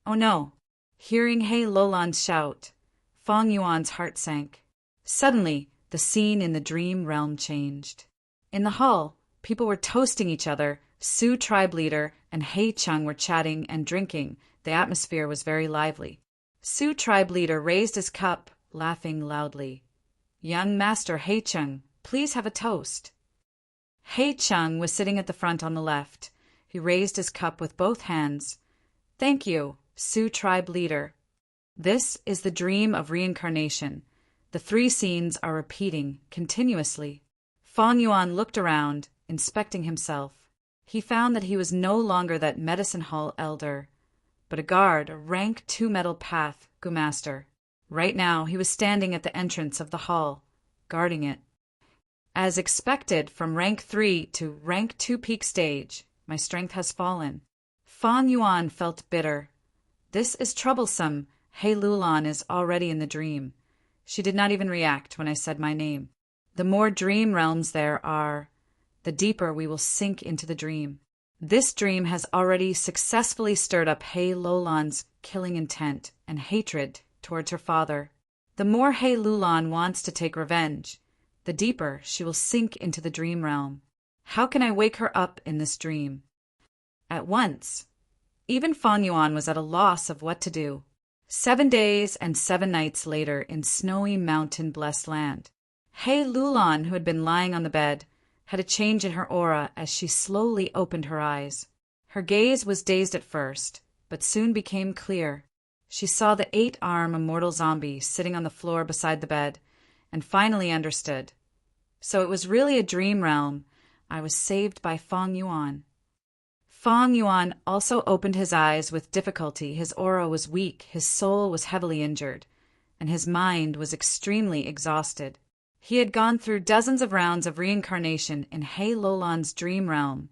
Oh no. Hearing Hei Lulan's shout, Fang Yuan's heart sank. Suddenly, the scene in the dream realm changed. In the hall, people were toasting each other. Sioux tribe leader and Hei Chung were chatting and drinking. The atmosphere was very lively. Sioux tribe leader raised his cup, laughing loudly. "Young master Hei Chung, please have a toast." Hei Chung was sitting at the front on the left. He raised his cup with both hands. "Thank you, Sioux tribe leader." This is the dream of reincarnation. The three scenes are repeating continuously. Fang Yuan looked around, inspecting himself. He found that he was no longer that medicine hall elder, but a guard, a rank 2 metal path Gu master. Right now, he was standing at the entrance of the hall, guarding it. As expected, from rank 3 to rank 2 peak stage, my strength has fallen. Fang Yuan felt bitter. This is troublesome. Hei Lulan is already in the dream. She did not even react when I said my name. The more dream realms there are, the deeper we will sink into the dream. This dream has already successfully stirred up Hei Lolan's killing intent and hatred towards her father. The more Hei Lulan wants to take revenge, the deeper she will sink into the dream realm. How can I wake her up in this dream? At once, even Fang Yuan was at a loss of what to do. 7 days and 7 nights later in snowy mountain-blessed land, Hei Lulan, who had been lying on the bed, had a change in her aura as she slowly opened her eyes. Her gaze was dazed at first, but soon became clear. She saw the 8-armed immortal zombie sitting on the floor beside the bed, and finally understood. So it was really a dream realm. I was saved by Fang Yuan. Fang Yuan also opened his eyes with difficulty. His aura was weak, his soul was heavily injured, and his mind was extremely exhausted. He had gone through dozens of rounds of reincarnation in Hei Lolan's dream realm,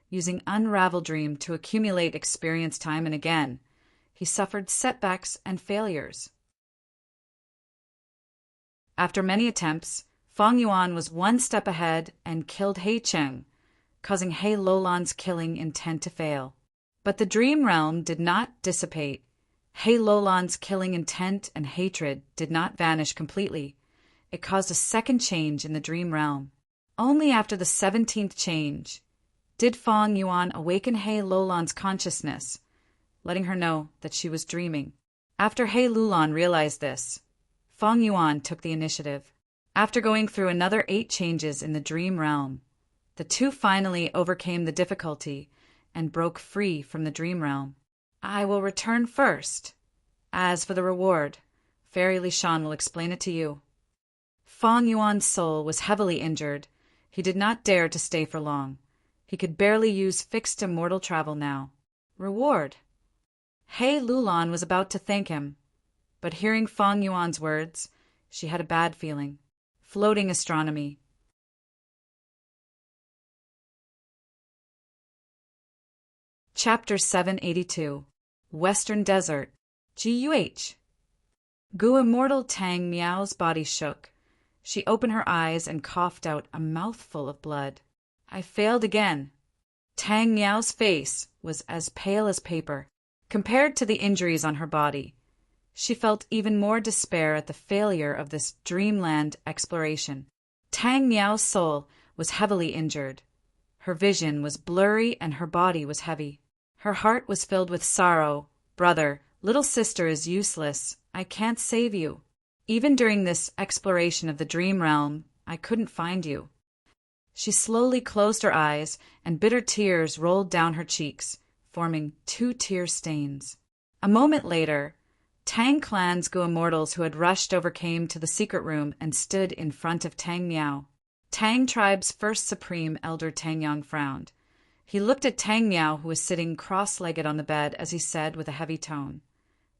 using Unravel Dream to accumulate experience time and again. He suffered setbacks and failures. After many attempts, Fang Yuan was 1 step ahead and killed Hei Cheng, causing Hei Lolan's killing intent to fail. But the dream realm did not dissipate. Hei Lolan's killing intent and hatred did not vanish completely. It caused a second change in the dream realm. Only after the 17th change did Fang Yuan awaken Hei Lolan's consciousness, letting her know that she was dreaming. After Hei Lulan realized this, Fang Yuan took the initiative. After going through another 8 changes in the dream realm, the two finally overcame the difficulty and broke free from the dream realm. I will return first. As for the reward, Fairy Li Shan will explain it to you. Fang Yuan's soul was heavily injured. He did not dare to stay for long. He could barely use fixed immortal travel now. Reward. Hei Lulan was about to thank him, but hearing Fang Yuan's words, she had a bad feeling. Floating astronomy. Chapter 782. Western Desert. GUH. Gu Immortal Tang Miao's body shook. She opened her eyes and coughed out a mouthful of blood. I failed again. Tang Miao's face was as pale as paper. Compared to the injuries on her body, she felt even more despair at the failure of this dreamland exploration. Tang Miao's soul was heavily injured. Her vision was blurry and her body was heavy. Her heart was filled with sorrow. Brother, little sister is useless. I can't save you. Even during this exploration of the dream realm, I couldn't find you. She slowly closed her eyes, and bitter tears rolled down her cheeks, forming 2 tear stains. A moment later, Tang Clan's Gu Immortals who had rushed overcame to the secret room and stood in front of Tang Miao. Tang Tribe's first supreme elder Tang Yang frowned. He looked at Tang Miao, who was sitting cross-legged on the bed, as he said with a heavy tone,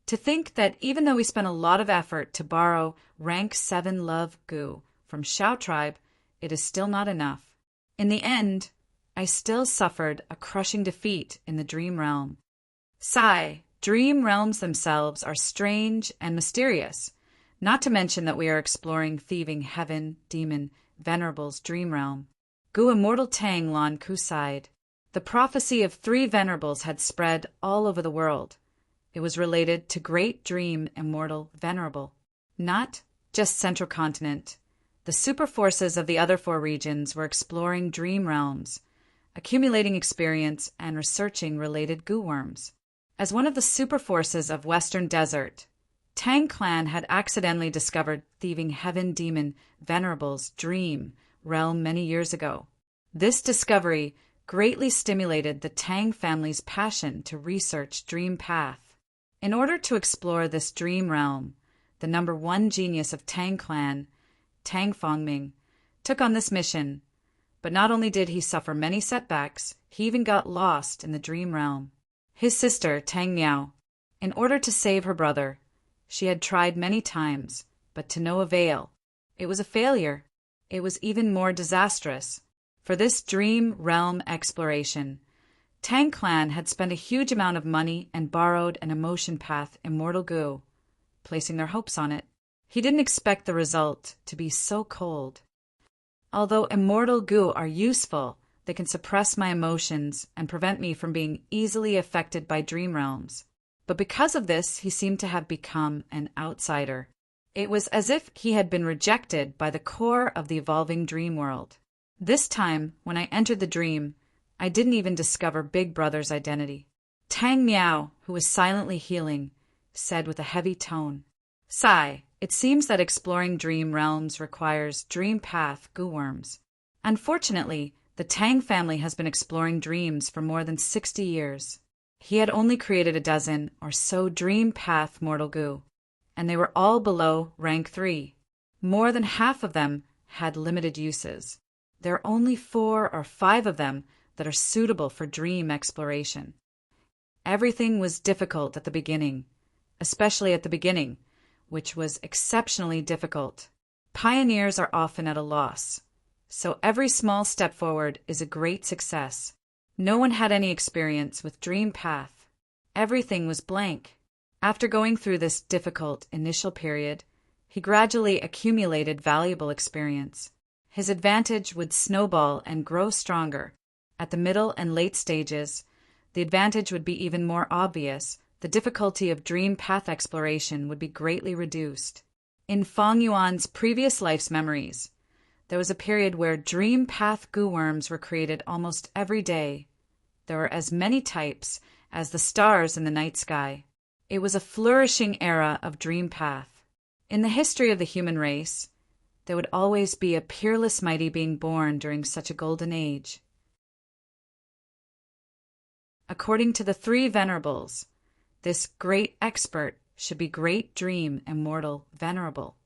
"To think that even though we spent a lot of effort to borrow rank 7 love Gu from Shao Tribe, it is still not enough. In the end, I still suffered a crushing defeat in the dream realm." Sigh. Dream realms themselves are strange and mysterious, not to mention that we are exploring thieving heaven, demon, Venerable's dream realm. Gu Immortal Tang Lan Ku sighed. The prophecy of 3 Venerables had spread all over the world. It was related to Great Dream Immortal Venerable, not just Central Continent. The super forces of the other 4 regions were exploring dream realms, accumulating experience and researching related Gu worms. As one of the super forces of Western Desert, Tang Clan had accidentally discovered thieving heaven demon Venerable's dream realm many years ago. This discovery greatly stimulated the Tang family's passion to research Dream Path. In order to explore this dream realm, the number 1 genius of Tang Clan, Tang Fangming, took on this mission. But not only did he suffer many setbacks, he even got lost in the dream realm. His sister, Tang Miao, in order to save her brother, she had tried many times, but to no avail. It was a failure. It was even more disastrous. For this dream realm exploration, Tang Clan had spent a huge amount of money and borrowed an emotion path Immortal Gu, placing their hopes on it. He didn't expect the result to be so cold. Although immortal goo are useful, they can suppress my emotions and prevent me from being easily affected by dream realms. But because of this, he seemed to have become an outsider. It was as if he had been rejected by the core of the evolving dream world. This time, when I entered the dream, I didn't even discover Big Brother's identity. Tang Miao, who was silently healing, said with a heavy tone, "Sai, it seems that exploring dream realms requires dream path goo worms. Unfortunately, the Tang family has been exploring dreams for more than 60 years. He had only created a dozen or so dream path mortal goo, and they were all below rank 3. More than half of them had limited uses. There are only 4 or 5 of them that are suitable for dream exploration. Everything was difficult at the beginning, especially at the beginning, which was exceptionally difficult. Pioneers are often at a loss, so every small step forward is a great success. No one had any experience with Dream Path. Everything was blank. After going through this difficult initial period, he gradually accumulated valuable experience. His advantage would snowball and grow stronger. At the middle and late stages, the advantage would be even more obvious. The difficulty of dream path exploration would be greatly reduced. In Feng Yuan's previous life's memories, there was a period where dream path goo worms were created almost every day. There were as many types as the stars in the night sky. It was a flourishing era of dream path. In the history of the human race, there would always be a peerless mighty being born during such a golden age. According to the 3 Venerables, this great expert should be Great Dream Immortal Venerable.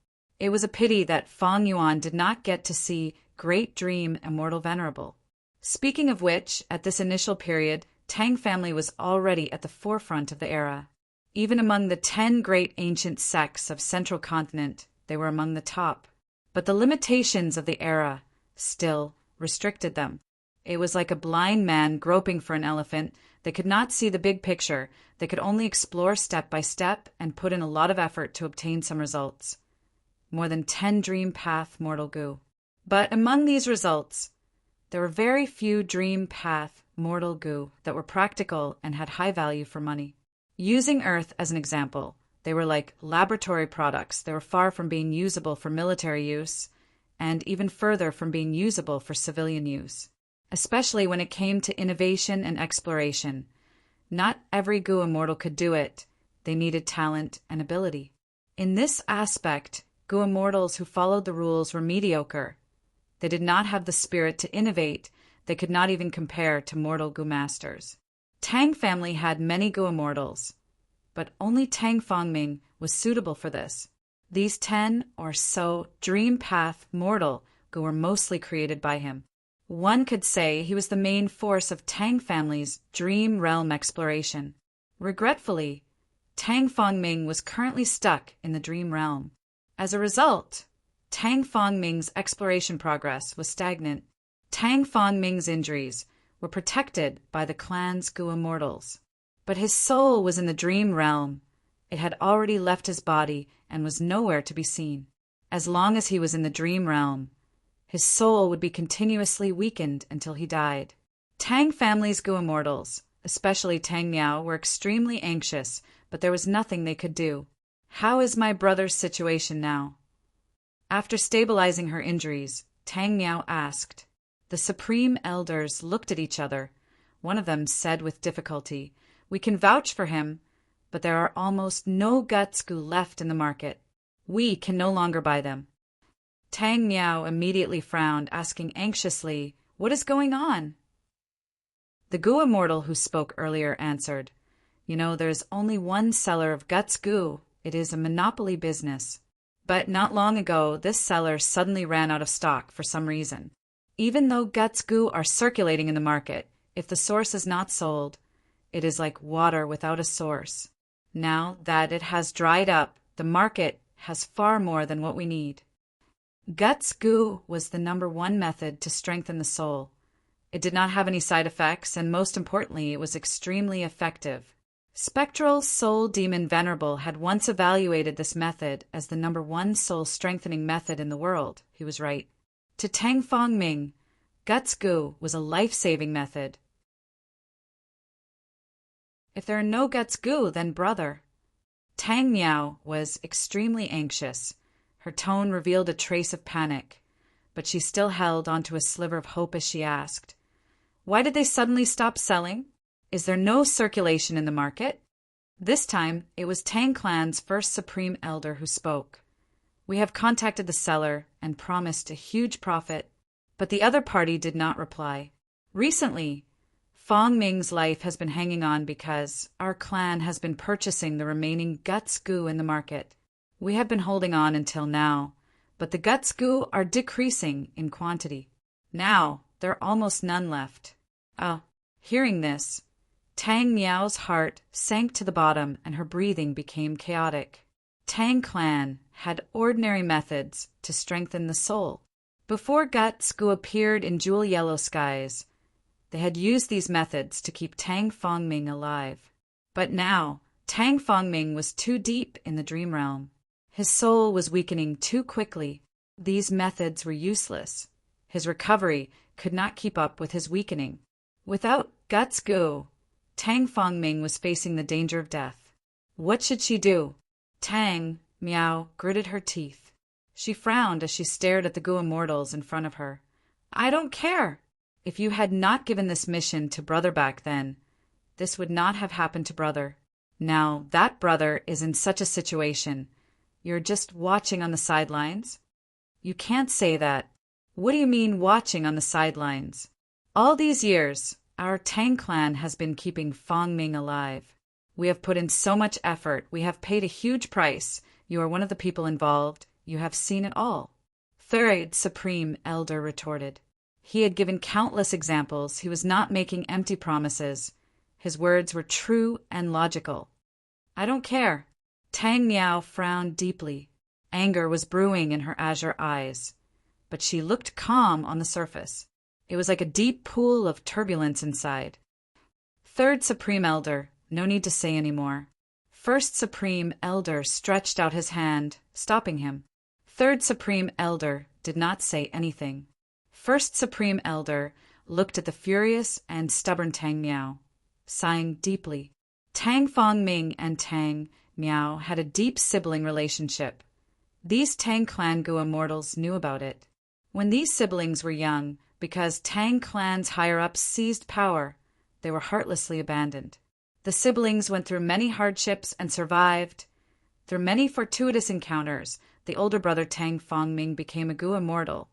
It was a pity that Feng Yuan did not get to see Great Dream Immortal Venerable. Speaking of which, at this initial period, Tang family was already at the forefront of the era. Even among the 10 great ancient sects of Central Continent, they were among the top. But the limitations of the era still restricted them. It was like a blind man groping for an elephant. They could not see the big picture. They could only explore step by step and put in a lot of effort to obtain some results. More than 10 dream path mortal goo. But among these results, there were very few dream path mortal goo that were practical and had high value for money. Using Earth as an example, they were like laboratory products. They were far from being usable for military use, and even further from being usable for civilian use. Especially when it came to innovation and exploration. Not every goo immortal could do it. They needed talent and ability. In this aspect, goo immortals who followed the rules were mediocre. They did not have the spirit to innovate. They could not even compare to mortal goo masters. Tang family had many goo immortals, but only Tang Fengming was suitable for this. These 10 or so dream path mortal goo were mostly created by him. One could say he was the main force of Tang family's dream realm exploration. Regretfully, Tang Fengming was currently stuck in the dream realm. As a result, Tang Fengming's exploration progress was stagnant. Tang Fengming's injuries were protected by the clan's goo immortals. But his soul was in the dream realm. It had already left his body and was nowhere to be seen. As long as he was in the dream realm, his soul would be continuously weakened until he died. Tang family's goo immortals, especially Tang Miao, were extremely anxious, but there was nothing they could do. How is my brother's situation now? After stabilizing her injuries, Tang Miao asked. The supreme elders looked at each other. One of them said with difficulty, "We can vouch for him, but there are almost no guts goo left in the market. We can no longer buy them." Tang Miao immediately frowned, asking anxiously, "What is going on?" The goo immortal who spoke earlier answered, "There's only one seller of guts goo. It is a monopoly business. But not long ago, this seller suddenly ran out of stock for some reason. Even though guts goo are circulating in the market, if the source is not sold, it is like water without a source. Now that it has dried up, the market has far more than what we need." Guts goo was the #1 method to strengthen the soul. It did not have any side effects, and most importantly, it was extremely effective. Spectral Soul Demon Venerable had once evaluated this method as the #1 soul strengthening method in the world. He was right. To Tang Fongming, Guts Gu was a life-saving method. If there are no Guts Gu, then brother. Tang Miao was extremely anxious. Her tone revealed a trace of panic, but she still held onto a sliver of hope as she asked, "Why did they suddenly stop selling? Is there no circulation in the market?" This time, it was Tang Clan's first Supreme Elder who spoke. "We have contacted the seller and promised a huge profit," but the other party did not reply. "Recently, Fong Ming's life has been hanging on because our clan has been purchasing the remaining Guts Gu in the market. We have been holding on until now, but the Guts Gu are decreasing in quantity. Now, there are almost none left." Hearing this, Tang Miao's heart sank to the bottom and her breathing became chaotic. Tang Clan had ordinary methods to strengthen the soul. Before Guts Gu appeared in jewel yellow skies, they had used these methods to keep Tang Fongming alive. But now, Tang Fongming was too deep in the dream realm. His soul was weakening too quickly. These methods were useless. His recovery could not keep up with his weakening. Without Guts Gu, Tang Fongming was facing the danger of death. What should she do? Tang Miao gritted her teeth. She frowned as she stared at the Gu immortals in front of her. "I don't care. If you had not given this mission to brother back then, this would not have happened to brother. Now that brother is in such a situation. You're just watching on the sidelines?" "You can't say that." "What do you mean watching on the sidelines?" "All these years, our Tang clan has been keeping Fong Ming alive. We have put in so much effort. We have paid a huge price. You are one of the people involved. You have seen it all." Third Supreme Elder retorted. He had given countless examples. He was not making empty promises. His words were true and logical. "I don't care." Tang Miao frowned deeply. Anger was brewing in her azure eyes, but she looked calm on the surface. It was like a deep pool of turbulence inside. Third Supreme Elder, no need to say any more. First Supreme Elder stretched out his hand, stopping him. Third Supreme Elder did not say anything. First Supreme Elder looked at the furious and stubborn Tang Miao, sighing deeply. Tang Fongming and Tang Miao had a deep sibling relationship. These Tang Clan Gu immortals knew about it. When these siblings were young, because Tang Clan's higher-ups seized power, they were heartlessly abandoned. The siblings went through many hardships and survived. Through many fortuitous encounters, the older brother Tang Fongming became a Gu immortal,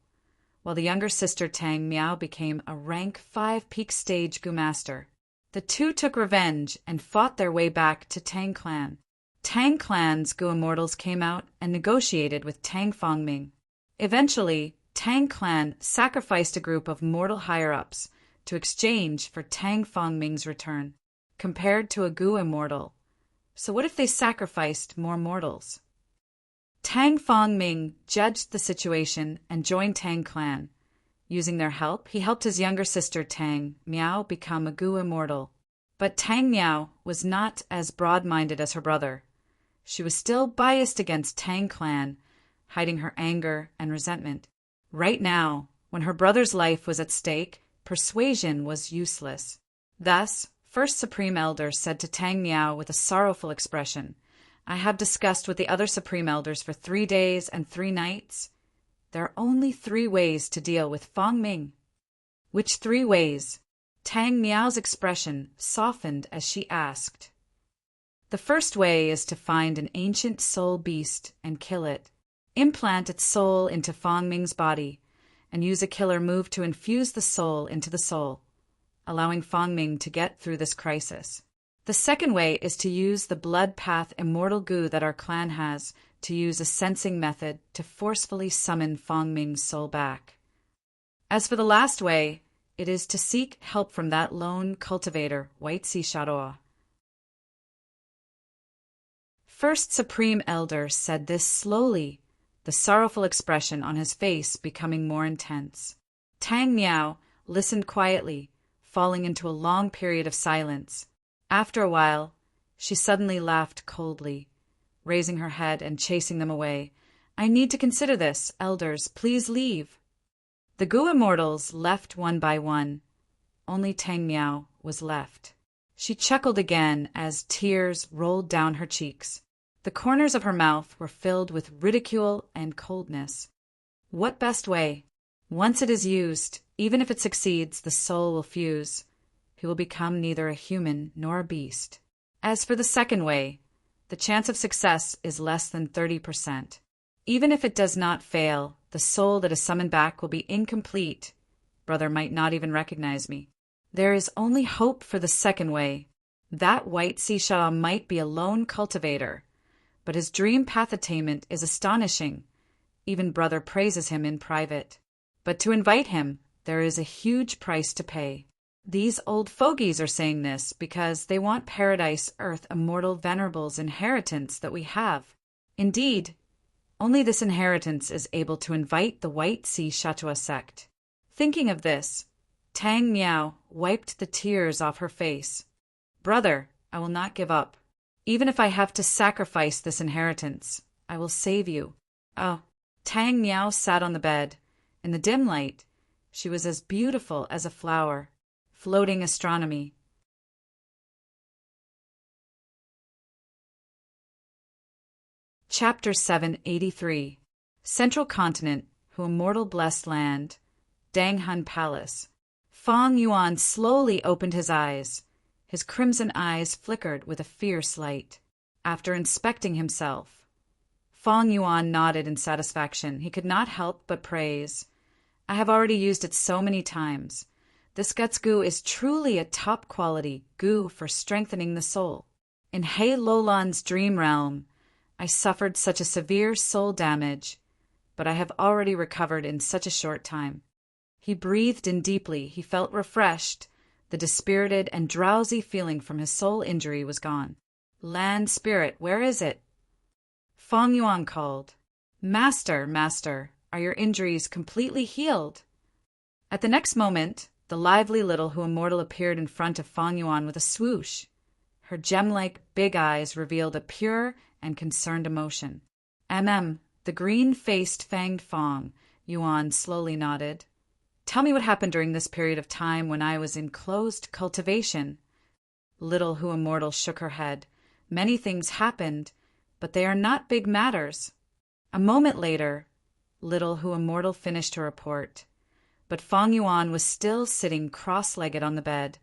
while the younger sister Tang Miao became a rank 5 peak stage Gu master. The two took revenge and fought their way back to Tang Clan. Tang Clan's Gu immortals came out and negotiated with Tang Fongming. Eventually, Tang Clan sacrificed a group of mortal higher-ups to exchange for Tang Fongming's return, compared to a Gu immortal. So what if they sacrificed more mortals? Tang Fongming judged the situation and joined Tang Clan. Using their help, he helped his younger sister Tang Miao become a Gu immortal. But Tang Miao was not as broad-minded as her brother. She was still biased against Tang Clan, hiding her anger and resentment. Right now, when her brother's life was at stake, persuasion was useless. Thus, First Supreme Elder said to Tang Miao with a sorrowful expression, "I have discussed with the other Supreme Elders for 3 days and 3 nights. There are only 3 ways to deal with Fong Ming." "Which 3 ways?" Tang Miao's expression softened as she asked. "The first way is to find an ancient soul beast and kill it. Implant its soul into Fong Ming's body, and use a killer move to infuse the soul into the soul, allowing Fong Ming to get through this crisis. The second way is to use the blood path immortal Gu that our clan has to use a sensing method to forcefully summon Fong Ming's soul back. As for the last way, it is to seek help from that lone cultivator, White Sea Shadow." First Supreme Elder said this slowly, the sorrowful expression on his face becoming more intense. Tang Miao listened quietly, falling into a long period of silence. After a while, she suddenly laughed coldly, raising her head and chasing them away. "I need to consider this. Elders, please leave." The Gu immortals left one by one. Only Tang Miao was left. She chuckled again as tears rolled down her cheeks. The corners of her mouth were filled with ridicule and coldness. What best way? Once it is used, even if it succeeds, the soul will fuse. He will become neither a human nor a beast. As for the second way, the chance of success is less than 30%. Even if it does not fail, the soul that is summoned back will be incomplete. Brother might not even recognize me. There is only hope for the second way. That white seashell might be a lone cultivator, but his dream path attainment is astonishing. Even Brother praises him in private. But to invite him, there is a huge price to pay. These old fogies are saying this because they want Paradise Earth Immortal Venerable's inheritance that we have. Indeed, only this inheritance is able to invite the White Sea Chatua sect. Thinking of this, Tang Miao wiped the tears off her face. Brother, I will not give up. Even if I have to sacrifice this inheritance, I will save you. Oh, Tang Miao sat on the bed. In the dim light, she was as beautiful as a flower. Floating astronomy. Chapter 783. Central Continent, who immortal blessed land. Danghun Palace. Fong Yuan slowly opened his eyes. His crimson eyes flickered with a fierce light. After inspecting himself, Fong Yuan nodded in satisfaction. He could not help but praise. I have already used it so many times. This guts gu is truly a top-quality gu for strengthening the soul. In He Lolan's dream realm, I suffered such a severe soul damage, but I have already recovered in such a short time. He breathed in deeply. He felt refreshed. The dispirited and drowsy feeling from his soul injury was gone. Land spirit, where is it? Fong Yuan called. Master, master, are your injuries completely healed? At the next moment, the lively little Hu Immortal appeared in front of Fong Yuan with a swoosh. Her gem-like big eyes revealed a pure and concerned emotion. The green-faced fanged Fong Yuan slowly nodded. Tell me what happened during this period of time when I was in closed cultivation. Little Hu Immortal shook her head. Many things happened, but they are not big matters. A moment later, Little Hu Immortal finished her report. But Fong Yuan was still sitting cross-legged on the bed,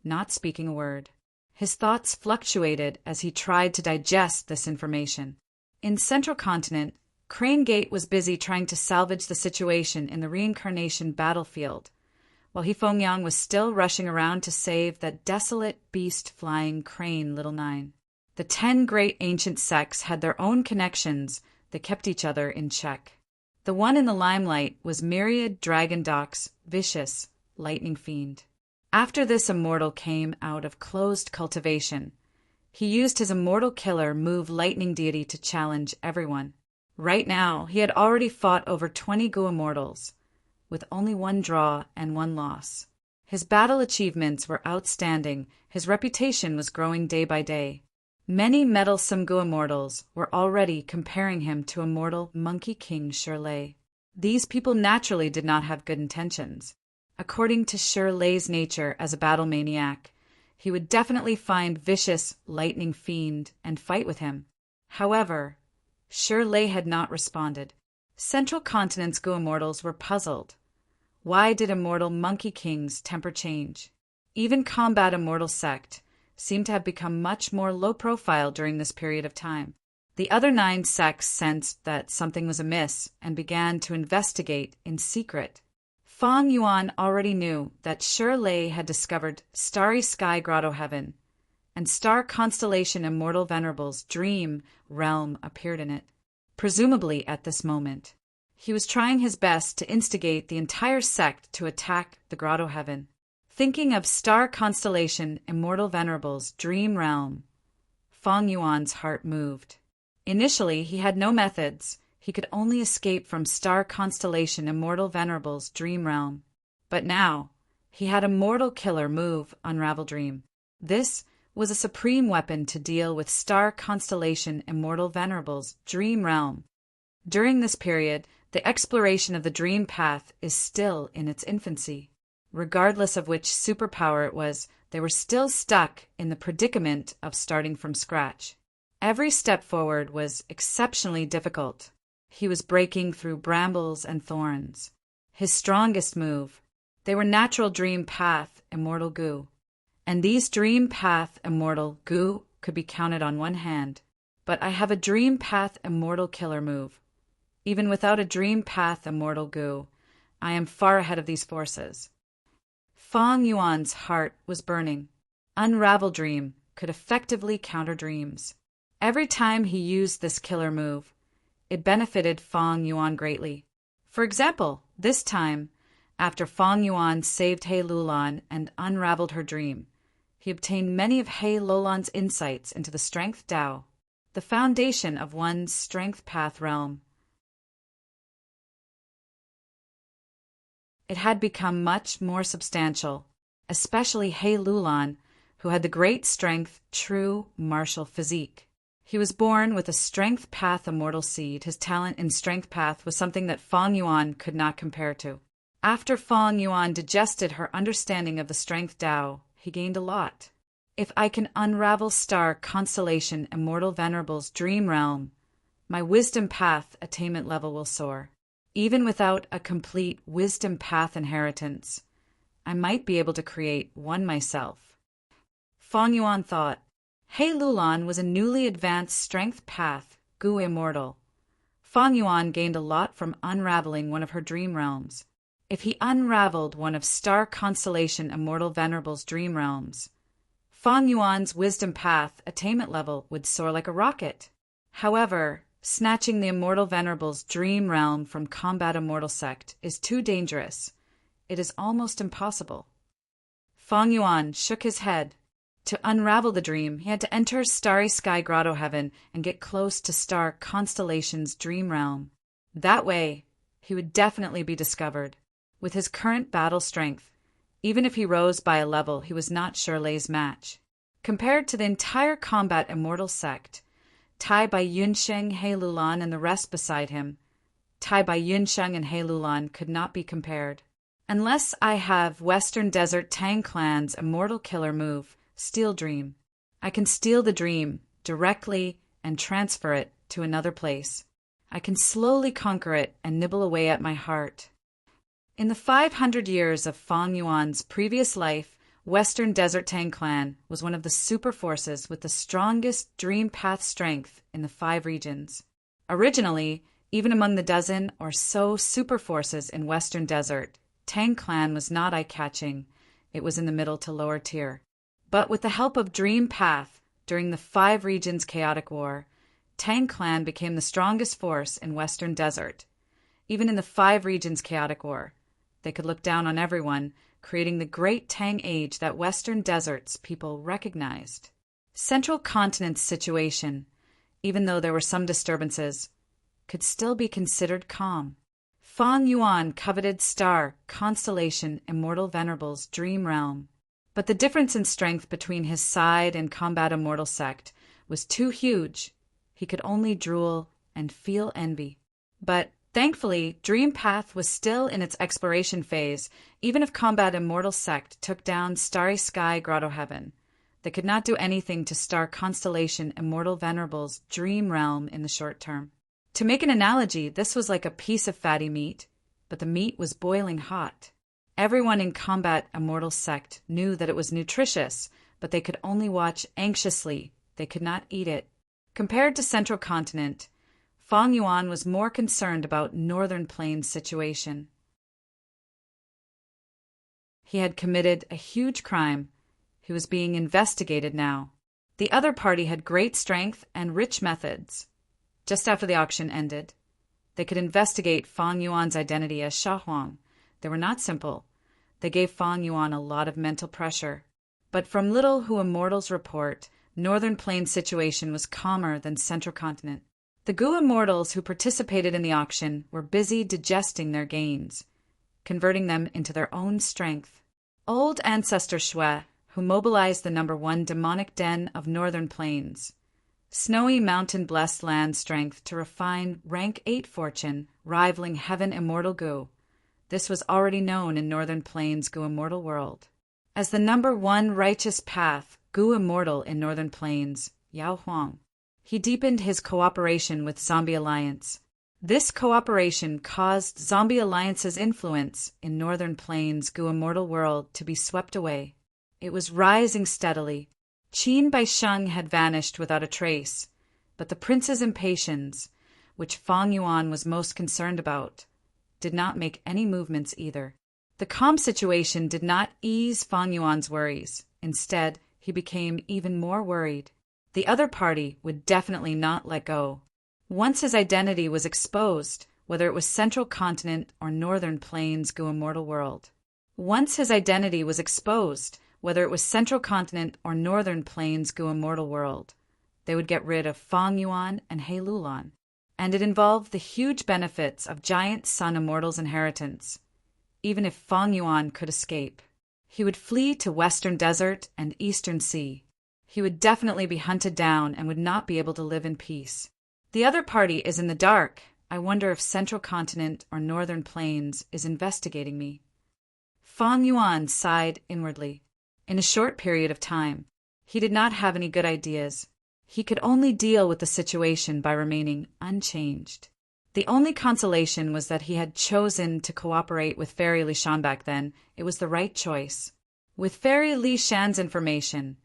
not speaking a word. His thoughts fluctuated as he tried to digest this information. In Central Continent, Crane Gate was busy trying to salvage the situation in the reincarnation battlefield, while He Fong Yang was still rushing around to save that desolate beast-flying Crane Little Nine. The 10 great ancient sects had their own connections that kept each other in check. The one in the limelight was Myriad Dragon Doc's vicious lightning fiend. After this immortal came out of closed cultivation, he used his immortal killer move lightning deity to challenge everyone. Right now, he had already fought over 20 Gu immortals, with only 1 draw and 1 loss. His battle achievements were outstanding. His reputation was growing day by day. Many meddlesome Gu immortals were already comparing him to immortal Monkey King Shirley. These people naturally did not have good intentions. According to Shirley's nature as a battle maniac, he would definitely find vicious lightning fiend and fight with him. However, Shirley had not responded. Central Continent's Gu immortals were puzzled. Why did immortal Monkey King's temper change? Even Combat Immortal Sect seemed to have become much more low-profile during this period of time. The other 9 sects sensed that something was amiss and began to investigate in secret. Fong Yuan already knew that Shirley had discovered Starry Sky Grotto Heaven, and Star Constellation Immortal Venerable's dream realm appeared in it. Presumably at this moment, he was trying his best to instigate the entire sect to attack the Grotto Heaven. Thinking of Star Constellation Immortal Venerable's dream realm, Fong Yuan's heart moved. Initially, he had no methods. He could only escape from Star Constellation Immortal Venerable's dream realm. But now, he had a mortal killer move Unravel Dream. This was a supreme weapon to deal with Star Constellation Immortal Venerable's dream realm. During this period, The exploration of the dream path is still in its infancy. Regardless of which superpower it was, they were still stuck in the predicament of starting from scratch. Every step forward was exceptionally difficult. He was breaking through brambles and thorns. His strongest move. They were natural dream path immortal goo. And these dream path immortal goo could be counted on one hand. But I have a dream path immortal killer move. Even without a dream path immortal goo, I am far ahead of these forces. Fang Yuan's heart was burning. Unravel Dream could effectively counter dreams. Every time he used this killer move, it benefited Fang Yuan greatly. For example, this time, after Fang Yuan saved He Lulan and unraveled her dream, he obtained many of He Lulan's insights into the Strength Tao, the foundation of one's Strength Path realm. It had become much more substantial, especially He Lulan, who had the great strength, true martial physique. He was born with a Strength Path immortal seed. His talent in Strength Path was something that Fang Yuan could not compare to. After Fang Yuan digested her understanding of the Strength Tao, he gained a lot. If I can unravel star constellation immortal Venerable's dream realm, my wisdom path attainment level will soar. Even without a complete wisdom path inheritance, I might be able to create one myself. Fang Yuan thought, He Lulan was a newly advanced Strength Path, Gu Immortal. Fang Yuan gained a lot from unraveling one of her dream realms. If he unraveled one of Star Constellation Immortal Venerable's dream realms, Fang Yuan's wisdom path attainment level would soar like a rocket. However, snatching the Immortal Venerable's dream realm from Combat Immortal Sect is too dangerous. It is almost impossible. Fang Yuan shook his head. To unravel the dream, he had to enter Starry Sky Grotto Heaven and get close to Star Constellation's dream realm. That way, he would definitely be discovered. With his current battle strength, even if he rose by a level he was not Shirley's match. Compared to the entire Combat Immortal Sect, Tai Bai Yunsheng, He Lulan, and the rest beside him, Tai Bai Yunsheng and He Lulan could not be compared. Unless I have Western Desert Tang Clan's immortal killer move, Steal Dream, I can steal the dream directly and transfer it to another place. I can slowly conquer it and nibble away at my heart. In the 500 years of Fang Yuan's previous life, Western Desert Tang Clan was one of the super forces with the strongest dream path strength in the 5 regions. Originally, even among the dozen or so super forces in Western Desert, Tang Clan was not eye-catching. It was in the middle to lower tier. But with the help of Dream Path during the 5 regions chaotic war, Tang Clan became the strongest force in Western Desert. Even in the 5 regions chaotic war, they could look down on everyone, creating the great Tang Age that Western Desert's people recognized. Central Continent's situation, even though there were some disturbances, could still be considered calm. Fang Yuan coveted Star Constellation Immortal Venerable's dream realm, but the difference in strength between his side and Combat Immortal Sect was too huge. He could only drool and feel envy. But thankfully, Dream Path was still in its exploration phase, even if Combat Immortal Sect took down Starry Sky Grotto Heaven. They could not do anything to Star Constellation Immortal Venerable's dream realm in the short term. To make an analogy, this was like a piece of fatty meat, but the meat was boiling hot. Everyone in Combat Immortal Sect knew that it was nutritious, but they could only watch anxiously. They could not eat it. Compared to Central Continent, Fang Yuan was more concerned about Northern Plains' situation. He had committed a huge crime. He was being investigated now. The other party had great strength and rich methods. Just after the auction ended, they could investigate Fang Yuan's identity as Sha Huang. They were not simple. They gave Fang Yuan a lot of mental pressure. But from little who Immortals report, Northern Plains' situation was calmer than Central Continent. The Gu Immortals who participated in the auction were busy digesting their gains, converting them into their own strength. Old Ancestor Shui, who mobilized the #1 demonic den of Northern Plains, Snowy mountain-blessed land strength to refine rank 8 fortune, rivaling heaven immortal goo. This was already known in Northern Plains Goo Immortal world. As the number 1 righteous path, Goo Immortal in Northern Plains, Yao Huang. He deepened his cooperation with Zombie Alliance. This cooperation caused Zombie Alliance's influence in Northern Plains Goo Immortal world to be swept away. It was rising steadily. Qin Bai Sheng had vanished without a trace, but the prince's impatience, which Fang Yuan was most concerned about, did not make any movements either. The calm situation did not ease Fang Yuan's worries. Instead, he became even more worried. The other party would definitely not let go. Once his identity was exposed, whether it was Central Continent or Northern Plains Goo Immortal world. Once his identity was exposed, whether it was Central Continent or Northern Plains Goo Immortal world, they would get rid of Fang Yuan and He Lulan. And it involved the huge benefits of Giant Sun Immortal's inheritance. Even if Fang Yuan could escape, he would flee to Western Desert and Eastern Sea. He would definitely be hunted down and would not be able to live in peace. The other party is in the dark. I wonder if Central Continent or Northern Plains is investigating me. Fang Yuan sighed inwardly. In a short period of time, he did not have any good ideas. He could only deal with the situation by remaining unchanged. The only consolation was that he had chosen to cooperate with Fairy Li Shan back then. It was the right choice. With Fairy Li Shan's information,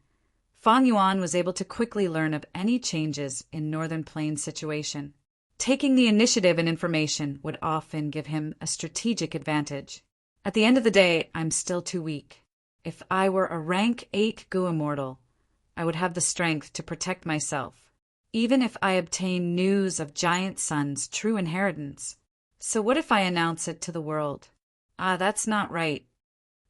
Fang Yuan was able to quickly learn of any changes in Northern Plains' situation. Taking the initiative and information would often give him a strategic advantage. At the end of the day, I'm still too weak. If I were a rank 8 Goo Immortal, I would have the strength to protect myself, even if I obtain news of Giant Sun's true inheritance. So what if I announce it to the world? That's not right.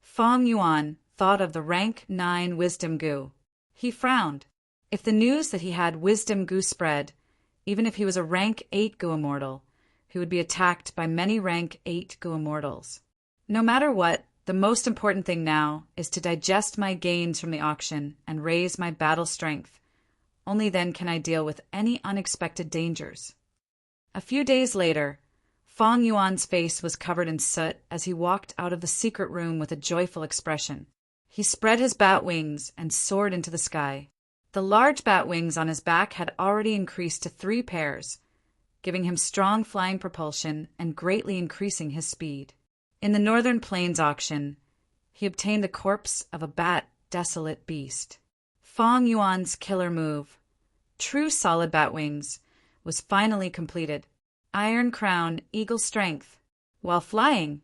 Fang Yuan thought of the rank 9 Wisdom Goo. He frowned. If the news that he had Wisdom Goo spread, even if he was a rank 8 Goo Immortal, he would be attacked by many rank 8 Goo Immortals. No matter what, the most important thing now is to digest my gains from the auction and raise my battle strength. Only then can I deal with any unexpected dangers. A few days later, Fang Yuan's face was covered in soot as he walked out of the secret room with a joyful expression. He spread his bat wings and soared into the sky. The large bat wings on his back had already increased to 3 pairs, giving him strong flying propulsion and greatly increasing his speed. In the Northern Plains auction, he obtained the corpse of a bat-desolate beast. Fang Yuan's killer move, true solid bat wings, was finally completed. Iron Crown, Eagle Strength. While flying,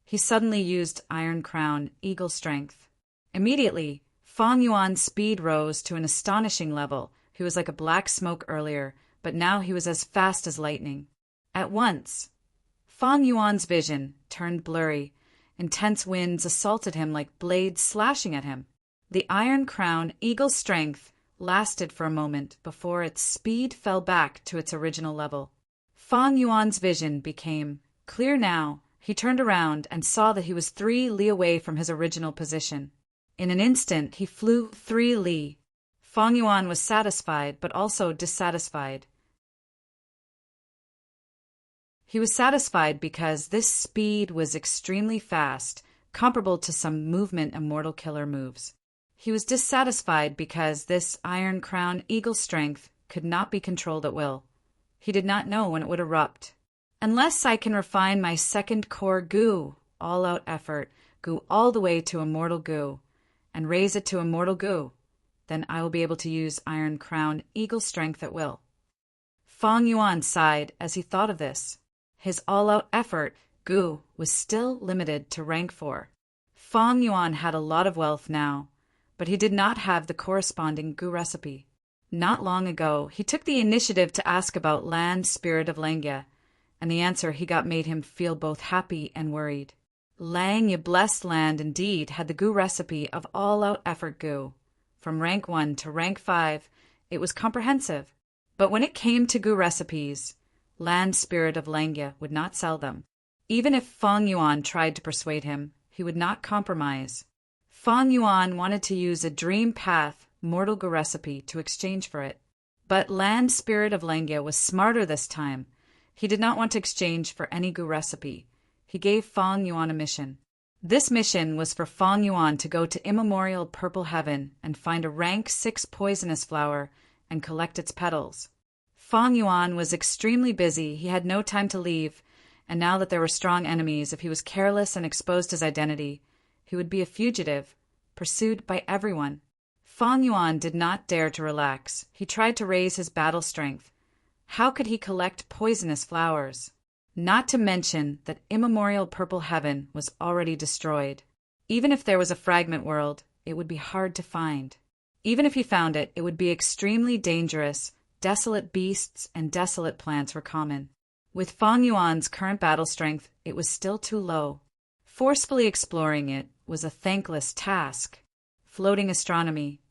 he suddenly used Iron Crown, Eagle Strength. Immediately, Fang Yuan's speed rose to an astonishing level. He was like a black smoke earlier, but now he was as fast as lightning. At once, Fang Yuan's vision turned blurry. Intense winds assaulted him like blades slashing at him. The Iron Crown Eagle Strength lasted for a moment before its speed fell back to its original level. Fang Yuan's vision became clear now. He turned around and saw that he was 3 li away from his original position. In an instant, he flew 3 li. Fang Yuan was satisfied, but also dissatisfied. He was satisfied because this speed was extremely fast, comparable to some movement immortal killer moves. He was dissatisfied because this Iron Crown Eagle Strength could not be controlled at will. He did not know when it would erupt. Unless I can refine my second core goo, all-out effort, goo all the way to Immortal Goo, and raise it to Immortal Goo, then I will be able to use Iron Crown Eagle Strength at will. Fang Yuan sighed as he thought of this. His all-out effort, Goo, was still limited to rank 4. Fang Yuan had a lot of wealth now, but he did not have the corresponding Goo recipe. Not long ago, he took the initiative to ask about Land Spirit of Langya, and the answer he got made him feel both happy and worried. Langya blessed land indeed had the Goo recipe of all-out effort Goo. From rank 1 to rank 5, it was comprehensive. But when it came to Goo recipes, Land Spirit of Langya would not sell them. Even if Fang Yuan tried to persuade him, he would not compromise. Fang Yuan wanted to use a Dream Path Mortal Goo recipe to exchange for it. But Land Spirit of Langya was smarter this time. He did not want to exchange for any Gu recipe. He gave Fang Yuan a mission. This mission was for Fang Yuan to go to immemorial purple heaven and find a rank 6 poisonous flower and collect its petals. Fang Yuan was extremely busy. He had no time to leave, and now that there were strong enemies, if he was careless and exposed his identity, he would be a fugitive, pursued by everyone. Fang Yuan did not dare to relax. He tried to raise his battle strength. How could he collect poisonous flowers? Not to mention that immemorial purple heaven was already destroyed. Even if there was a fragment world, it would be hard to find. Even if he found it, it would be extremely dangerous. Desolate beasts and desolate plants were common. With Fang Yuan's current battle strength, it was still too low. Forcefully exploring it was a thankless task. Floating astronomy.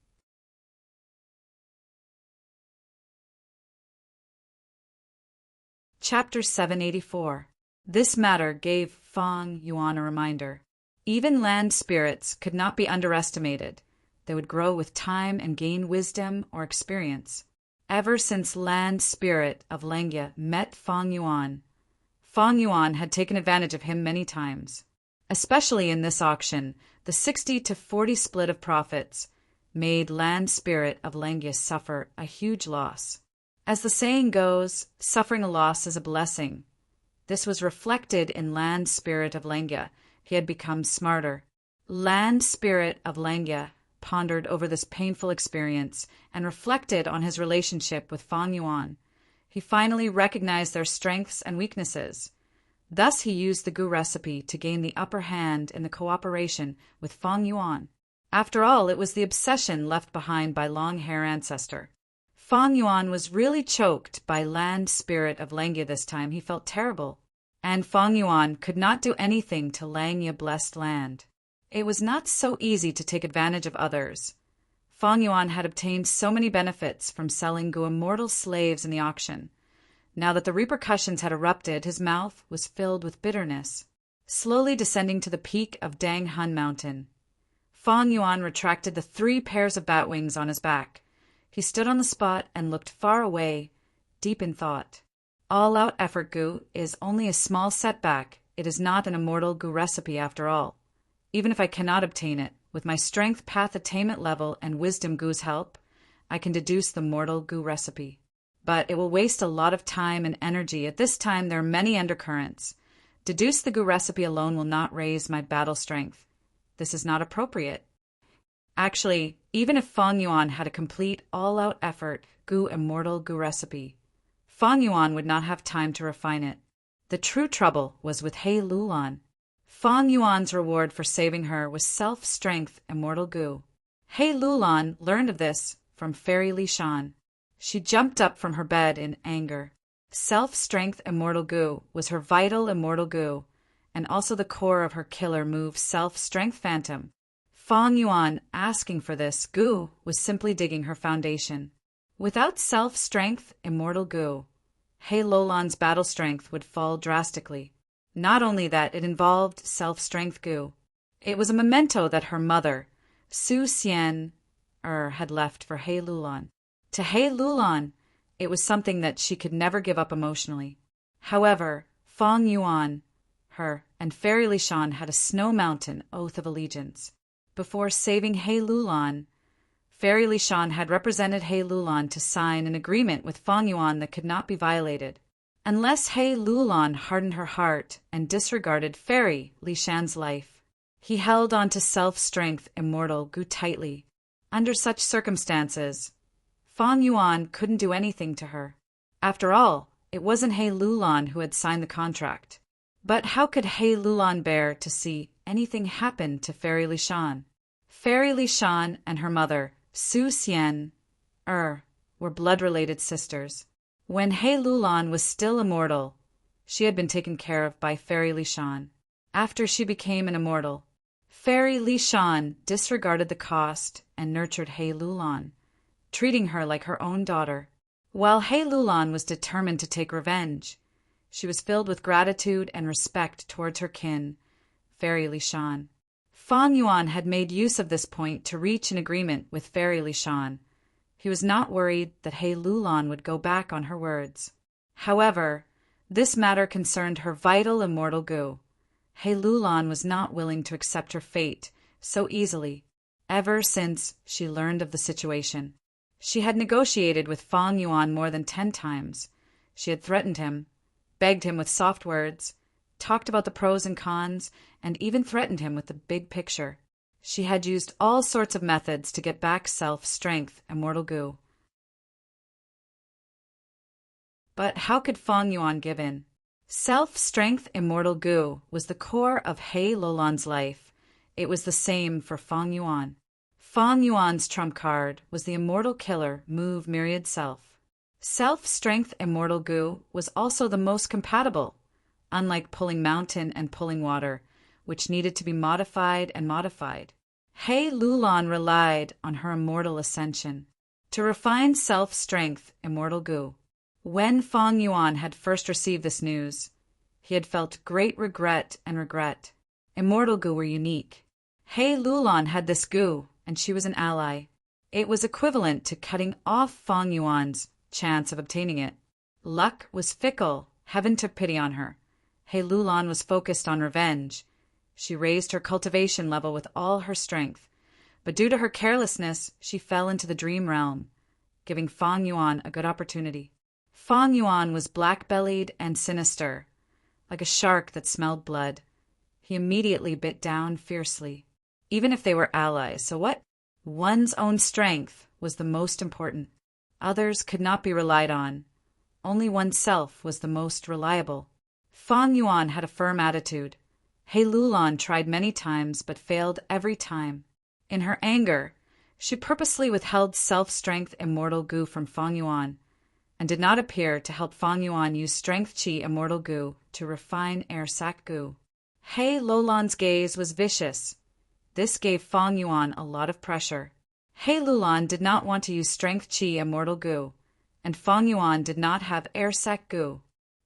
Chapter 784. This matter gave Fang Yuan a reminder. Even land spirits could not be underestimated. They would grow with time and gain wisdom or experience. Ever since Land Spirit of Langya met Fang Yuan had taken advantage of him many times. Especially in this auction, the 60-40 split of profits made Land Spirit of Langya suffer a huge loss. As the saying goes, suffering a loss is a blessing. This was reflected in Land Spirit of Langya. He had become smarter. Land Spirit of Langya pondered over this painful experience and reflected on his relationship with Fang Yuan. He finally recognized their strengths and weaknesses. Thus he used the Gu recipe to gain the upper hand in the cooperation with Fang Yuan. After all, it was the obsession left behind by long-hair ancestor. Fang Yuan was really choked by Land Spirit of Langya this time. He felt terrible. And Fang Yuan could not do anything to Langya blessed land. It was not so easy to take advantage of others. Fang Yuan had obtained so many benefits from selling Gu immortal slaves in the auction. Now that the repercussions had erupted, his mouth was filled with bitterness. Slowly descending to the peak of Dang Hun Mountain, Fang Yuan retracted the 3 pairs of bat wings on his back. He stood on the spot and looked far away, deep in thought. All-out effort Gu is only a small setback. It is not an immortal Gu recipe after all. Even if I cannot obtain it, with my strength path attainment level and wisdom Gu's help, I can deduce the mortal Gu recipe. But it will waste a lot of time and energy. At this time, there are many undercurrents. Deduce the Gu recipe alone will not raise my battle strength. This is not appropriate. Actually, even if Fang Yuan had a complete all-out effort Gu immortal Gu recipe, Fang Yuan would not have time to refine it. The true trouble was with He Lulan. Fang Yuan's reward for saving her was self-strength immortal Gu. He Lulan learned of this from Fairy Li Shan. She jumped up from her bed in anger. Self-strength immortal Gu was her vital immortal Gu, and also the core of her killer move self-strength phantom. Fang Yuan asking for this Gu was simply digging her foundation. Without self-strength immortal Gu, He Lulan's battle strength would fall drastically. Not only that, it involved self-strength Gu. It was a memento that her mother, Su Xian, had left for He Lulan. To He Lulan, it was something that she could never give up emotionally. However, Fang Yuan, and Fairy Li Shan had a Snow Mountain oath of allegiance. Before saving He Lulan, Fairy Li Shan had represented He Lulan to sign an agreement with Fang Yuan that could not be violated. Unless He Lulan hardened her heart and disregarded Fairy Li Shan's life, he held on to self-strength immortal Gu tightly. Under such circumstances, Fang Yuan couldn't do anything to her. After all, it wasn't He Lulan who had signed the contract. But how could He Lulan bear to see anything happen to Fairy Li Shan? Fairy Li Shan and her mother, Su Xian, were blood-related sisters. When He Lulan was still immortal, she had been taken care of by Fairy Li Shan. After she became an immortal, Fairy Li Shan disregarded the cost and nurtured He Lulan, treating her like her own daughter. While He Lulan was determined to take revenge, she was filled with gratitude and respect towards her kin, Fairy Li Shan. Fang Yuan had made use of this point to reach an agreement with Fairy Li Shan. He was not worried that He Lulan would go back on her words. However, this matter concerned her vital immortal Gu. He Lulan was not willing to accept her fate so easily, ever since she learned of the situation. She had negotiated with Fang Yuan more than 10 times. She had threatened him, begged him with soft words, talked about the pros and cons, and even threatened him with the big picture. She had used all sorts of methods to get back self-strength, immortal Gu. But how could Fang Yuan give in? Self-strength, immortal Gu was the core of He Lulan's life. It was the same for Fang Yuan. Fang Yuan's trump card was the immortal killer move myriad self. Self-strength, immortal Gu was also the most compatible, unlike pulling mountain and pulling water, which needed to be modified and modified. He Lulan relied on her immortal ascension to refine self-strength, immortal Gu. When Fang Yuan had first received this news, he had felt great regret and regret. Immortal Gu were unique. He Lulan had this Gu, and she was an ally. It was equivalent to cutting off Fang Yuan's chance of obtaining it. Luck was fickle. Heaven took pity on her. He Lulan was focused on revenge. She raised her cultivation level with all her strength, but due to her carelessness, she fell into the dream realm, giving Fang Yuan a good opportunity. Fang Yuan was black-bellied and sinister, like a shark that smelled blood. He immediately bit down fiercely, even if they were allies. So what? One's own strength was the most important. Others could not be relied on. Only oneself was the most reliable. Fang Yuan had a firm attitude. He Lulan tried many times but failed every time. In her anger, she purposely withheld self-strength immortal Gu from Fang Yuan, and did not appear to help Fang Yuan use strength chi immortal Gu to refine air sac Gu. He Lulan's gaze was vicious. This gave Fang Yuan a lot of pressure. He Lulan did not want to use strength chi immortal Gu, and Fang Yuan did not have air sac Gu.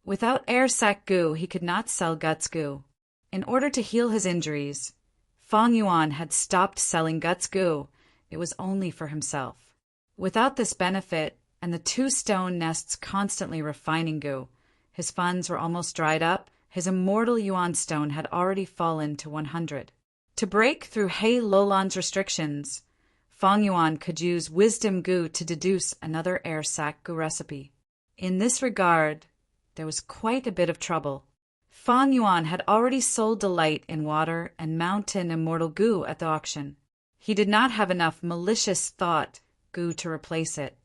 Without air sac Gu, he could not sell guts Gu. In order to heal his injuries, Fang Yuan had stopped selling guts Gu. It was only for himself. Without this benefit, and the 2 stone nests constantly refining Gu, his funds were almost dried up. His immortal Yuan stone had already fallen to 100. To break through He Lulan's restrictions, Fang Yuan could use wisdom Gu to deduce another air sac Gu recipe. In this regard, there was quite a bit of trouble. Fang Yuan had already sold delight in water and mountain immortal Gu at the auction. He did not have enough malicious thought Gu to replace it.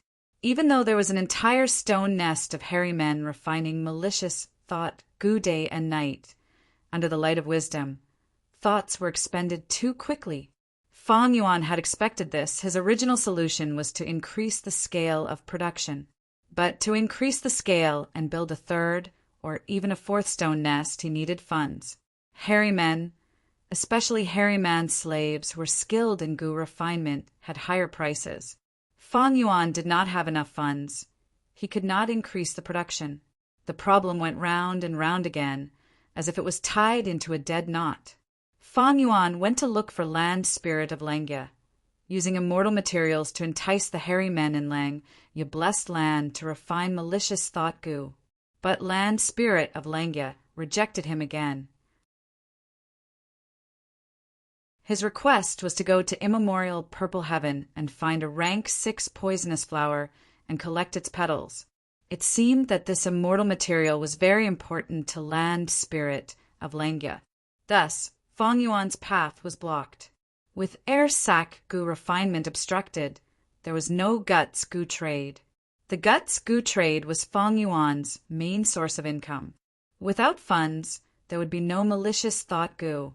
Even though there was an entire stone nest of hairy men refining malicious thought Gu day and night, under the light of wisdom, thoughts were expended too quickly. Fang Yuan had expected this. His original solution was to increase the scale of production. But to increase the scale and build a 3rd or even a 4th stone nest, he needed funds. Hairy men, especially hairy man slaves who were skilled in Gu refinement, had higher prices. Fang Yuan did not have enough funds. He could not increase the production. The problem went round and round again, as if it was tied into a dead knot. Fang Yuan went to look for land spirit of Langya, using immortal materials to entice the hairy men in Lang, ye blessed land, to refine malicious thought Gu. But land spirit of Langya rejected him again. His request was to go to immemorial purple heaven and find a rank 6 poisonous flower and collect its petals. It seemed that this immortal material was very important to land spirit of Langya. Thus, Fang Yuan's path was blocked. With air sac Gu refinement obstructed, there was no guts Gu trade. The guts Gu trade was Fang Yuan's main source of income. Without funds, there would be no malicious thought Gu,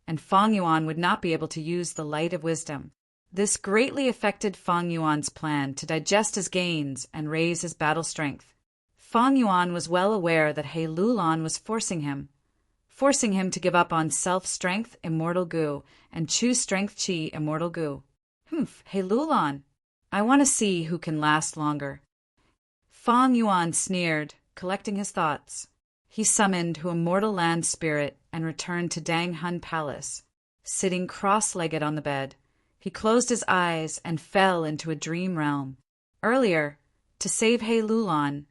and Fang Yuan would not be able to use the light of wisdom. This greatly affected Fang Yuan's plan to digest his gains and raise his battle strength. Fang Yuan was well aware that He Lulan was forcing him to give up on self-strength immortal Gu and choose strength chi immortal Gu. He Lulan, I want to see who can last longer. Fang Yuan sneered, collecting his thoughts. He summoned Hu immortal land spirit and returned to Dang Hun Palace. Sitting cross-legged on the bed, he closed his eyes and fell into a dream realm. Earlier, to save He Lulan,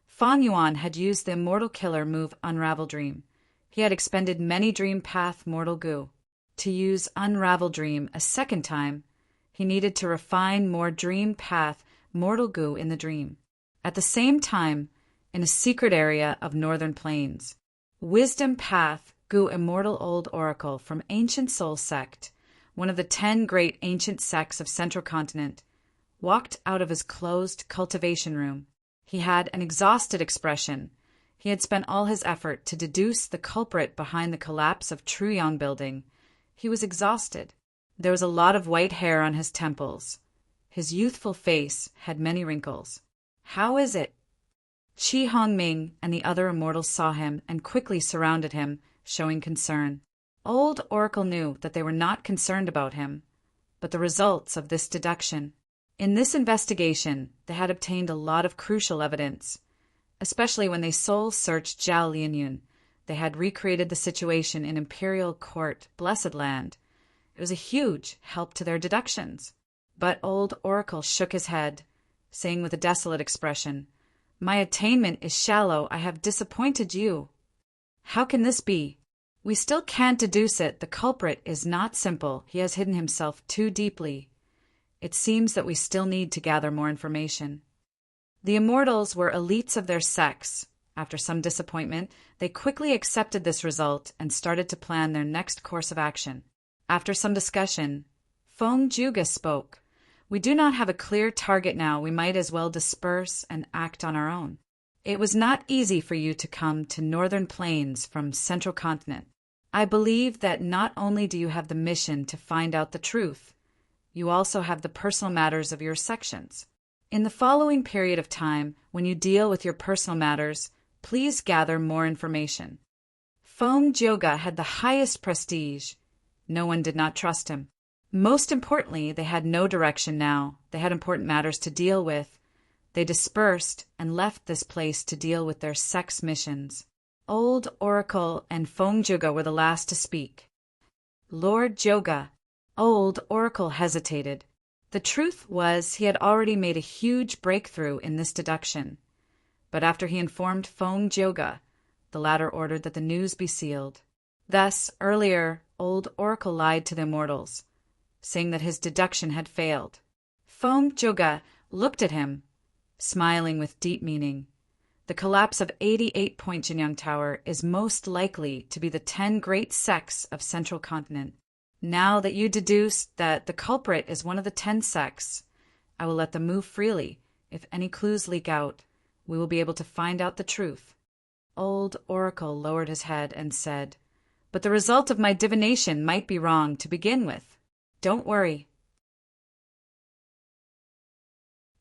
Fang Yuan had used the Immortal Killer move Unravel Dream. He had expended many Dream Path Mortal Goo. To use Unravel Dream a second time, he needed to refine more Dream Path Mortal Goo in the dream. At the same time, in a secret area of Northern Plains, Wisdom Path Goo Immortal Old Oracle from Ancient Soul Sect, one of the 10 great ancient sects of Central Continent, walked out of his closed cultivation room. He had an exhausted expression. He had spent all his effort to deduce the culprit behind the collapse of Truyong Building. He was exhausted. There was a lot of white hair on his temples. His youthful face had many wrinkles. "How is it?" Qi Hongming and the other immortals saw him and quickly surrounded him, showing concern. Old Oracle knew that they were not concerned about him, but the results of this deduction. In this investigation, they had obtained a lot of crucial evidence. Especially when they soul-searched Zhao Lianyun, they had recreated the situation in Imperial Court, Blessed Land. It was a huge help to their deductions. But Old Oracle shook his head, saying with a desolate expression, "My attainment is shallow. I have disappointed you." "How can this be?" "We still can't deduce it. The culprit is not simple. He has hidden himself too deeply. It seems that we still need to gather more information." The immortals were elites of their sects. After some disappointment, they quickly accepted this result and started to plan their next course of action. After some discussion, Feng Juga spoke. "We do not have a clear target now. We might as well disperse and act on our own. It was not easy for you to come to Northern Plains from Central Continent. I believe that not only do you have the mission to find out the truth, you also have the personal matters of your sections. In the following period of time, when you deal with your personal matters, please gather more information." Feng Juga had the highest prestige. No one did not trust him. Most importantly, they had no direction now. They had important matters to deal with. They dispersed and left this place to deal with their sex missions. Old Oracle and Feng Juga were the last to speak. "Lord Joga." Old Oracle hesitated. The truth was he had already made a huge breakthrough in this deduction. But after he informed Feng Joga, the latter ordered that the news be sealed. Thus, earlier, Old Oracle lied to the immortals, saying that his deduction had failed. Feng Joga looked at him, smiling with deep meaning. The collapse of 88 Point Jinyang Tower is most likely to be the 10 great sects of Central Continent. Now that you deduced that the culprit is one of the 10 sects, I will let them move freely. If any clues leak out, we will be able to find out the truth." Old Oracle lowered his head and said, "But the result of my divination might be wrong to begin with. Don't worry.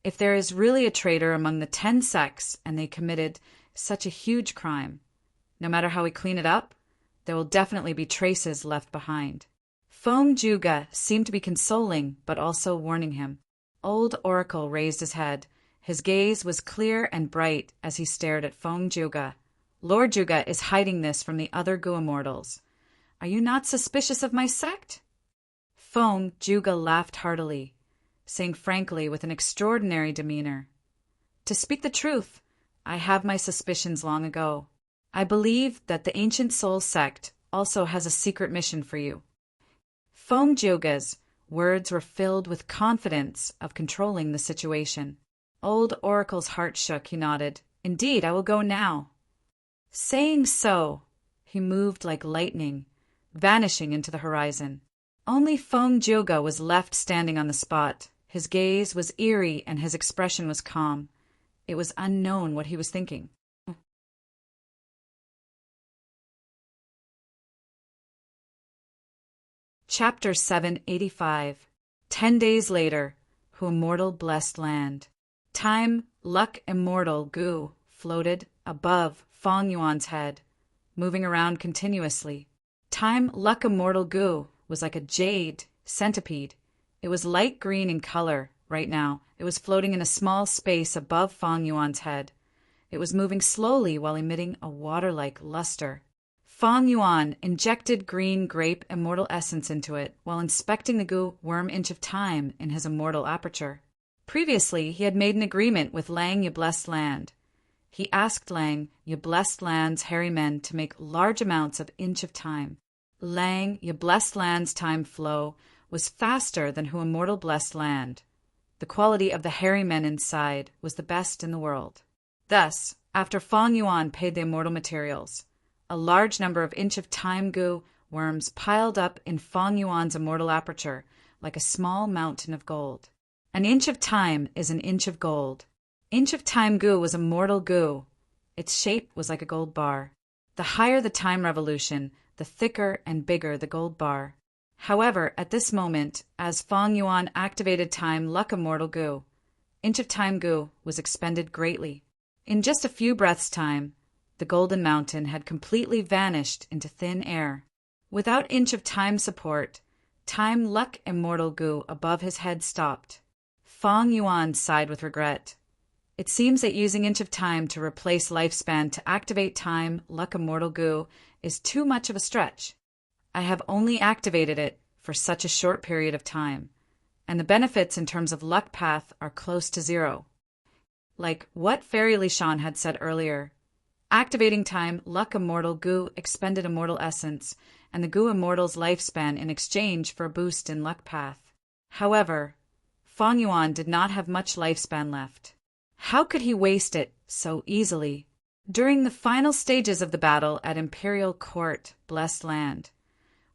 If there is really a traitor among the 10 sects and they committed such a huge crime, no matter how we clean it up, there will definitely be traces left behind." Feng Juga seemed to be consoling, but also warning him. Old Oracle raised his head. His gaze was clear and bright as he stared at Feng Juga. "Lord Juga is hiding this from the other Gu immortals. Are you not suspicious of my sect?" Feng Juga laughed heartily, saying frankly with an extraordinary demeanor, "To speak the truth, I have my suspicions long ago. I believe that the Ancient Soul Sect also has a secret mission for you." Feng Juga's words were filled with confidence of controlling the situation. Old Oracle's heart shook. He nodded. "Indeed, I will go now." Saying so, he moved like lightning, vanishing into the horizon. Only Feng Juga was left standing on the spot. His gaze was eerie and his expression was calm. It was unknown what he was thinking. Chapter 785. 10 days later, Who Immortal Blessed Land. Time, Luck Immortal Gu floated above Feng Yuan's head, moving around continuously. Time, Luck Immortal Gu was like a jade centipede. It was light green in color right now. It was floating in a small space above Feng Yuan's head. It was moving slowly while emitting a water-like luster. Feng Yuan injected green grape immortal essence into it while inspecting the Gu worm inch of time in his immortal aperture. Previously, he had made an agreement with Lang, Blessed Land. He asked Lang, Blessed Land's hairy men to make large amounts of inch of time. Lang, Blessed Land's time flow was faster than immortal Blessed Land. The quality of the hairy men inside was the best in the world. Thus, after Fong Yuan paid the immortal materials, a large number of inch of time goo worms piled up in Fong Yuan's immortal aperture like a small mountain of gold. An inch of time is an inch of gold. Inch of time goo was immortal goo. Its shape was like a gold bar. The higher the time revolution, the thicker and bigger the gold bar. However, at this moment, as Fong Yuan activated time luck immortal goo, inch of time goo was expended greatly. In just a few breaths' time, the golden mountain had completely vanished into thin air. Without inch of time support, time luck immortal goo above his head stopped. Fong Yuan sighed with regret. It seems that using inch of time to replace lifespan to activate time luck immortal goo is too much of a stretch. I have only activated it for such a short period of time, and the benefits in terms of luck path are close to zero. Like what Fairy Lishan had said earlier, activating time luck immortal goo expended immortal essence and the goo immortal's lifespan in exchange for a boost in luck path. However, Fong Yuan did not have much lifespan left. How could he waste it so easily? During the final stages of the battle at Imperial Court, Blessed Land,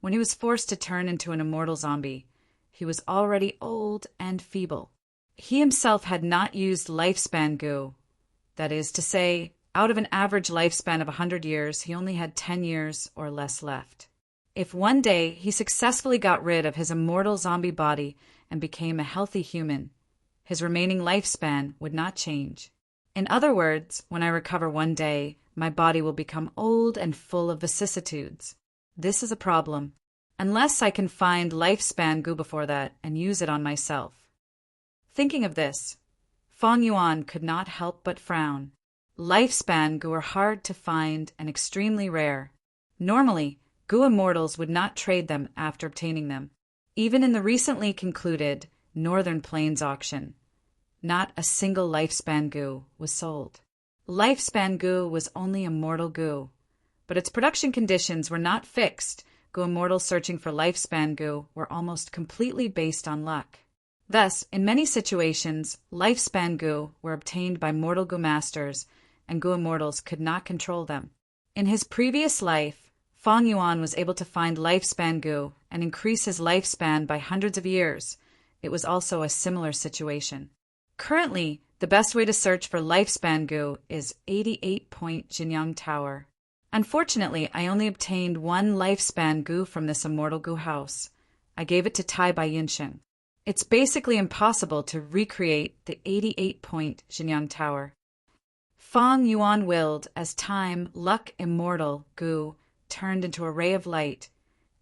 when he was forced to turn into an immortal zombie, he was already old and feeble. He himself had not used lifespan goo. That is to say, out of an average lifespan of 100 years, he only had 10 years or less left. If one day he successfully got rid of his immortal zombie body and became a healthy human, his remaining lifespan would not change. In other words, when I recover one day, my body will become old and full of vicissitudes. This is a problem, unless I can find lifespan goo before that and use it on myself. Thinking of this, Fong Yuan could not help but frown. Lifespan goo are hard to find and extremely rare. Normally, goo immortals would not trade them after obtaining them. Even in the recently concluded Northern Plains auction, not a single lifespan goo was sold. Lifespan goo was only immortal goo, but its production conditions were not fixed. Goo immortals searching for lifespan goo were almost completely based on luck. Thus, in many situations, lifespan goo were obtained by mortal goo masters, and goo immortals could not control them. In his previous life, Fong Yuan was able to find lifespan goo and increase his lifespan by hundreds of years. It was also a similar situation. Currently, the best way to search for lifespan goo is 88-point Jinyang Tower. Unfortunately, I only obtained one lifespan goo from this immortal goo house. I gave it to Tai Bai Yinshen. It's basically impossible to recreate the 88-point Jinyang Tower. Fong Yuan willed as time luck immortal goo turned into a ray of light,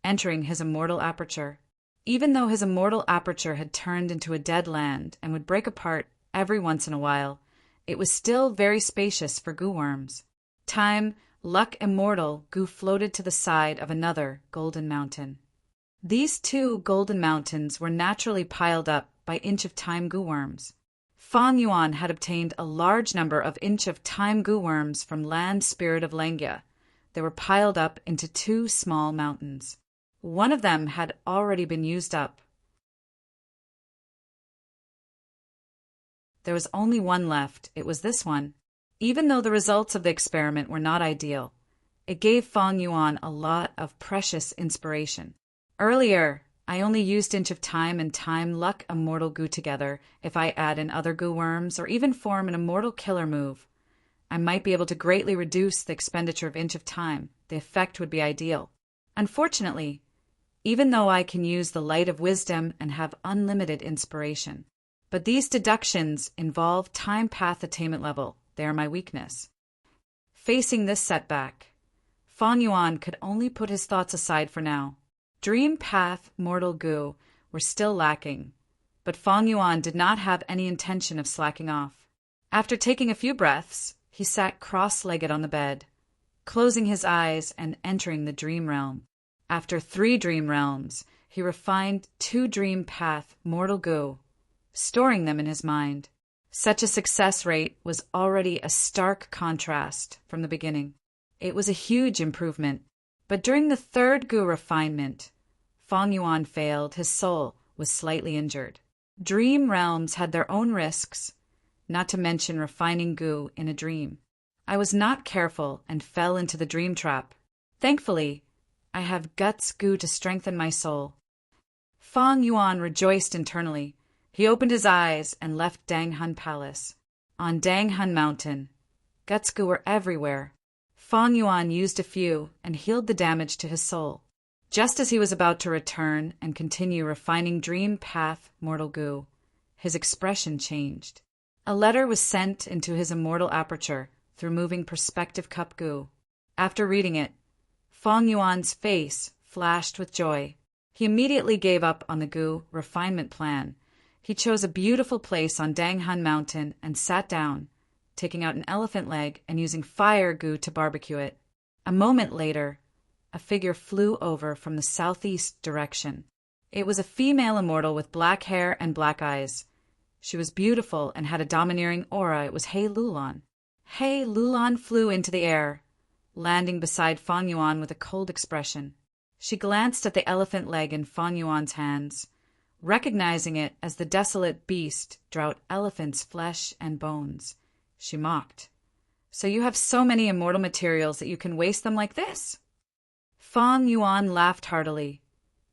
entering his immortal aperture. Even though his immortal aperture had turned into a dead land and would break apart every once in a while, it was still very spacious for goo worms. Time, luck immortal goo floated to the side of another golden mountain. These two golden mountains were naturally piled up by inch of time goo worms. Fong Yuan had obtained a large number of inch of time goo worms from Land Spirit of Lengya. They were piled up into two small mountains. One of them had already been used up. There was only one left. It was this one. Even though the results of the experiment were not ideal, it gave Fong Yuan a lot of precious inspiration. Earlier, I only used inch of time and time luck immortal goo together. If I add in other goo worms or even form an immortal killer move, I might be able to greatly reduce the expenditure of inch of time. The effect would be ideal. Unfortunately, even though I can use the light of wisdom and have unlimited inspiration, but these deductions involve time path attainment level. They are my weakness. Facing this setback, Fong Yuan could only put his thoughts aside for now. Dream path mortal goo were still lacking, but Fong Yuan did not have any intention of slacking off. After taking a few breaths, he sat cross-legged on the bed, closing his eyes and entering the dream realm. After 3 dream realms, he refined 2 dream path mortal goo, storing them in his mind. Such a success rate was already a stark contrast from the beginning. It was a huge improvement. But during the third gu refinement, Feng Yuan failed. His soul was slightly injured. Dream realms had their own risks, not to mention refining gu in a dream. I was not careful and fell into the dream trap. Thankfully, I have guts gu to strengthen my soul. Feng Yuan rejoiced internally. He opened his eyes and left Danghun Palace. On Danghun Mountain, guts gu were everywhere. Feng Yuan used a few and healed the damage to his soul. Just as he was about to return and continue refining dream path mortal gu, his expression changed. A letter was sent into his immortal aperture through moving perspective cup gu. After reading it, Feng Yuan's face flashed with joy. He immediately gave up on the gu refinement plan. He chose a beautiful place on Danghun Mountain and sat down, taking out an elephant leg and using fire gu to barbecue it. A moment later, a figure flew over from the southeast direction. It was a female immortal with black hair and black eyes. She was beautiful and had a domineering aura. It was He Lulan. He Lulan flew into the air, landing beside Feng Yuan with a cold expression. She glanced at the elephant leg in Feng Yuan's hands, recognizing it as the desolate beast drought elephant's flesh and bones. She mocked. "So you have so many immortal materials that you can waste them like this?" Feng Yuan laughed heartily,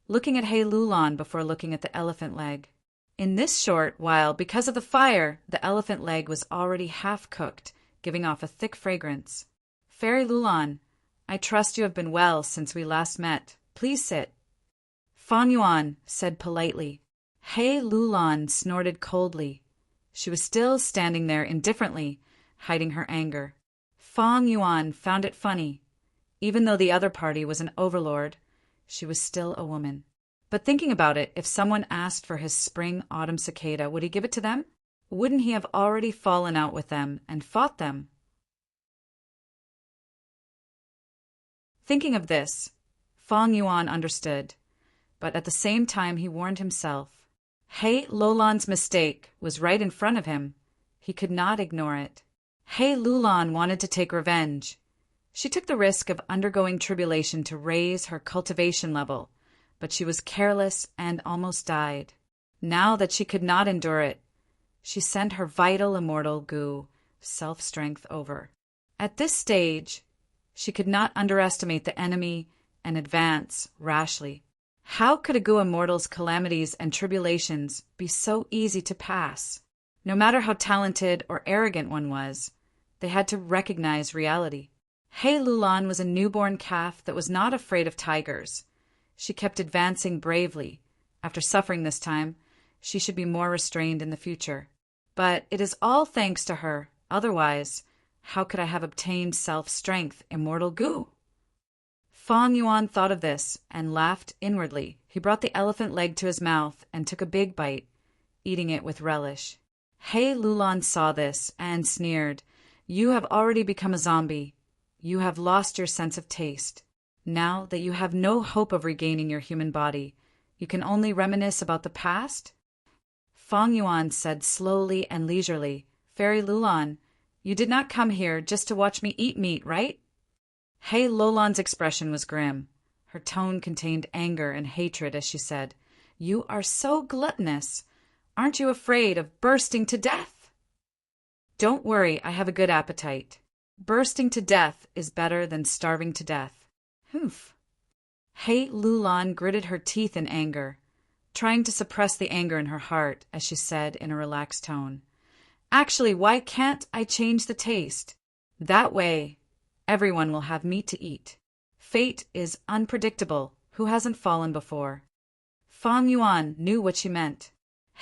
looking at He Lulan before looking at the elephant leg. In this short while, because of the fire, the elephant leg was already half cooked, giving off a thick fragrance. "Fairy Lulan, I trust you have been well since we last met. Please sit." Feng Yuan said politely. He Lulan snorted coldly. She was still standing there indifferently, hiding her anger. Feng Yuan found it funny. Even though the other party was an overlord, she was still a woman. But thinking about it, if someone asked for his spring-autumn cicada, would he give it to them? Wouldn't he have already fallen out with them and fought them? Thinking of this, Feng Yuan understood, but at the same time he warned himself. He Lulan's mistake was right in front of him. He could not ignore it. He Lulan wanted to take revenge. She took the risk of undergoing tribulation to raise her cultivation level, but she was careless and almost died. Now that she could not endure it, she sent her vital immortal gu self-strength over. At this stage, she could not underestimate the enemy and advance rashly. How could a gu immortal's calamities and tribulations be so easy to pass? No matter how talented or arrogant one was, they had to recognize reality. He Lulan was a newborn calf that was not afraid of tigers. She kept advancing bravely. After suffering this time, she should be more restrained in the future. But it is all thanks to her. Otherwise, how could I have obtained self-strength, immortal gu? Feng Yuan thought of this and laughed inwardly. He brought the elephant leg to his mouth and took a big bite, eating it with relish. He Lulan saw this and sneered. "You have already become a zombie. You have lost your sense of taste. Now that you have no hope of regaining your human body, you can only reminisce about the past?" Feng Yuan said slowly and leisurely, "Fairy Lulan, you did not come here just to watch me eat meat, right?" He Lulan's expression was grim. Her tone contained anger and hatred as she said, "You are so gluttonous. Aren't you afraid of bursting to death?" "Don't worry, I have a good appetite. Bursting to death is better than starving to death." Humph. He Lulan gritted her teeth in anger, trying to suppress the anger in her heart as she said in a relaxed tone, "Actually, why can't I change the taste? That way, everyone will have meat to eat. Fate is unpredictable. Who hasn't fallen before?" Feng Yuan knew what she meant.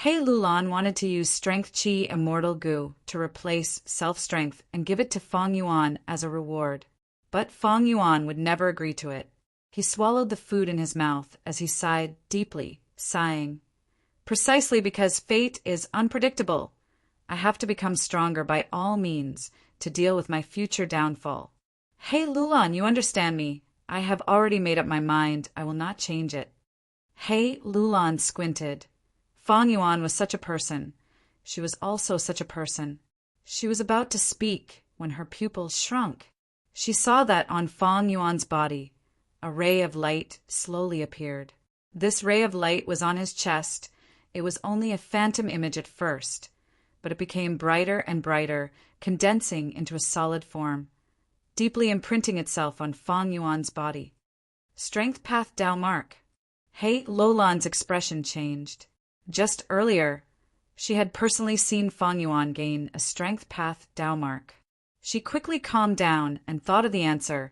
He Lulan wanted to use Strength Chi Immortal Gu to replace self-strength and give it to Feng Yuan as a reward. But Feng Yuan would never agree to it. He swallowed the food in his mouth as he sighed deeply, sighing, "Precisely because fate is unpredictable, I have to become stronger by all means to deal with my future downfall. He Lulan, you understand me. I have already made up my mind. I will not change it." He Lulan squinted. Fang Yuan was such a person. She was also such a person. She was about to speak when her pupils shrunk. She saw that on Fang Yuan's body, a ray of light slowly appeared. This ray of light was on his chest. It was only a phantom image at first, but it became brighter and brighter, condensing into a solid form, deeply imprinting itself on Fang Yuan's body. Strength Path Dao Mark. He Lulan's expression changed. Just earlier, she had personally seen Fang Yuan gain a Strength Path Dao Mark. She quickly calmed down and thought of the answer.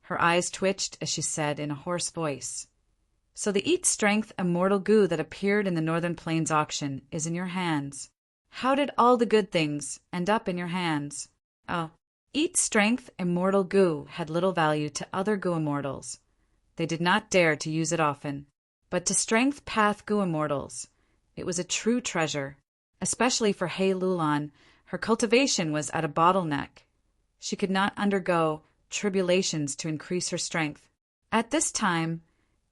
Her eyes twitched as she said in a hoarse voice, "So the Eat Strength Immortal Goo that appeared in the Northern Plains auction is in your hands. How did all the good things end up in your hands?" Oh, Eat Strength Immortal Goo had little value to other Goo Immortals. They did not dare to use it often. But to Strength Path Goo Immortals, it was a true treasure. Especially for He Lulan, her cultivation was at a bottleneck. She could not undergo tribulations to increase her strength. At this time,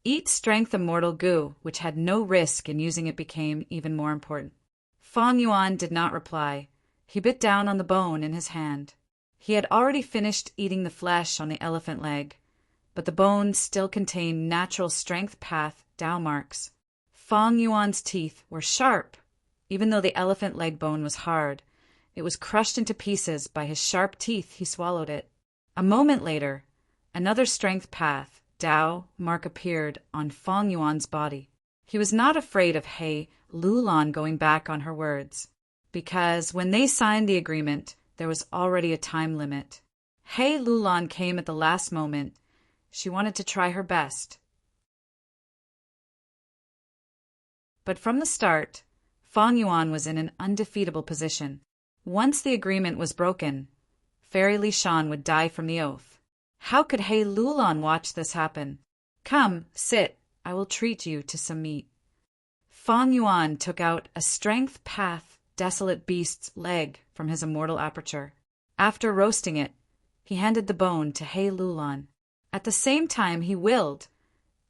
Eat Strength Immortal Goo, which had no risk in using it, became even more important. Fang Yuan did not reply. He bit down on the bone in his hand. He had already finished eating the flesh on the elephant leg, but the bones still contained natural Strength Path Dao marks. Fang Yuan's teeth were sharp. Even though the elephant leg bone was hard, it was crushed into pieces by his sharp teeth. He swallowed it. A moment later, another Strength Path Dao mark appeared on Fang Yuan's body. He was not afraid of He Lulan going back on her words, because when they signed the agreement, there was already a time limit. He Lulan came at the last moment. She wanted to try her best. But from the start, Fang Yuan was in an undefeatable position. Once the agreement was broken, Fairy Li Shan would die from the oath. How could He Lulan watch this happen? "Come, sit. I will treat you to some meat." Fang Yuan took out a Strength Path Desolate Beast's leg from his immortal aperture. After roasting it, he handed the bone to He Lulan. At the same time he willed,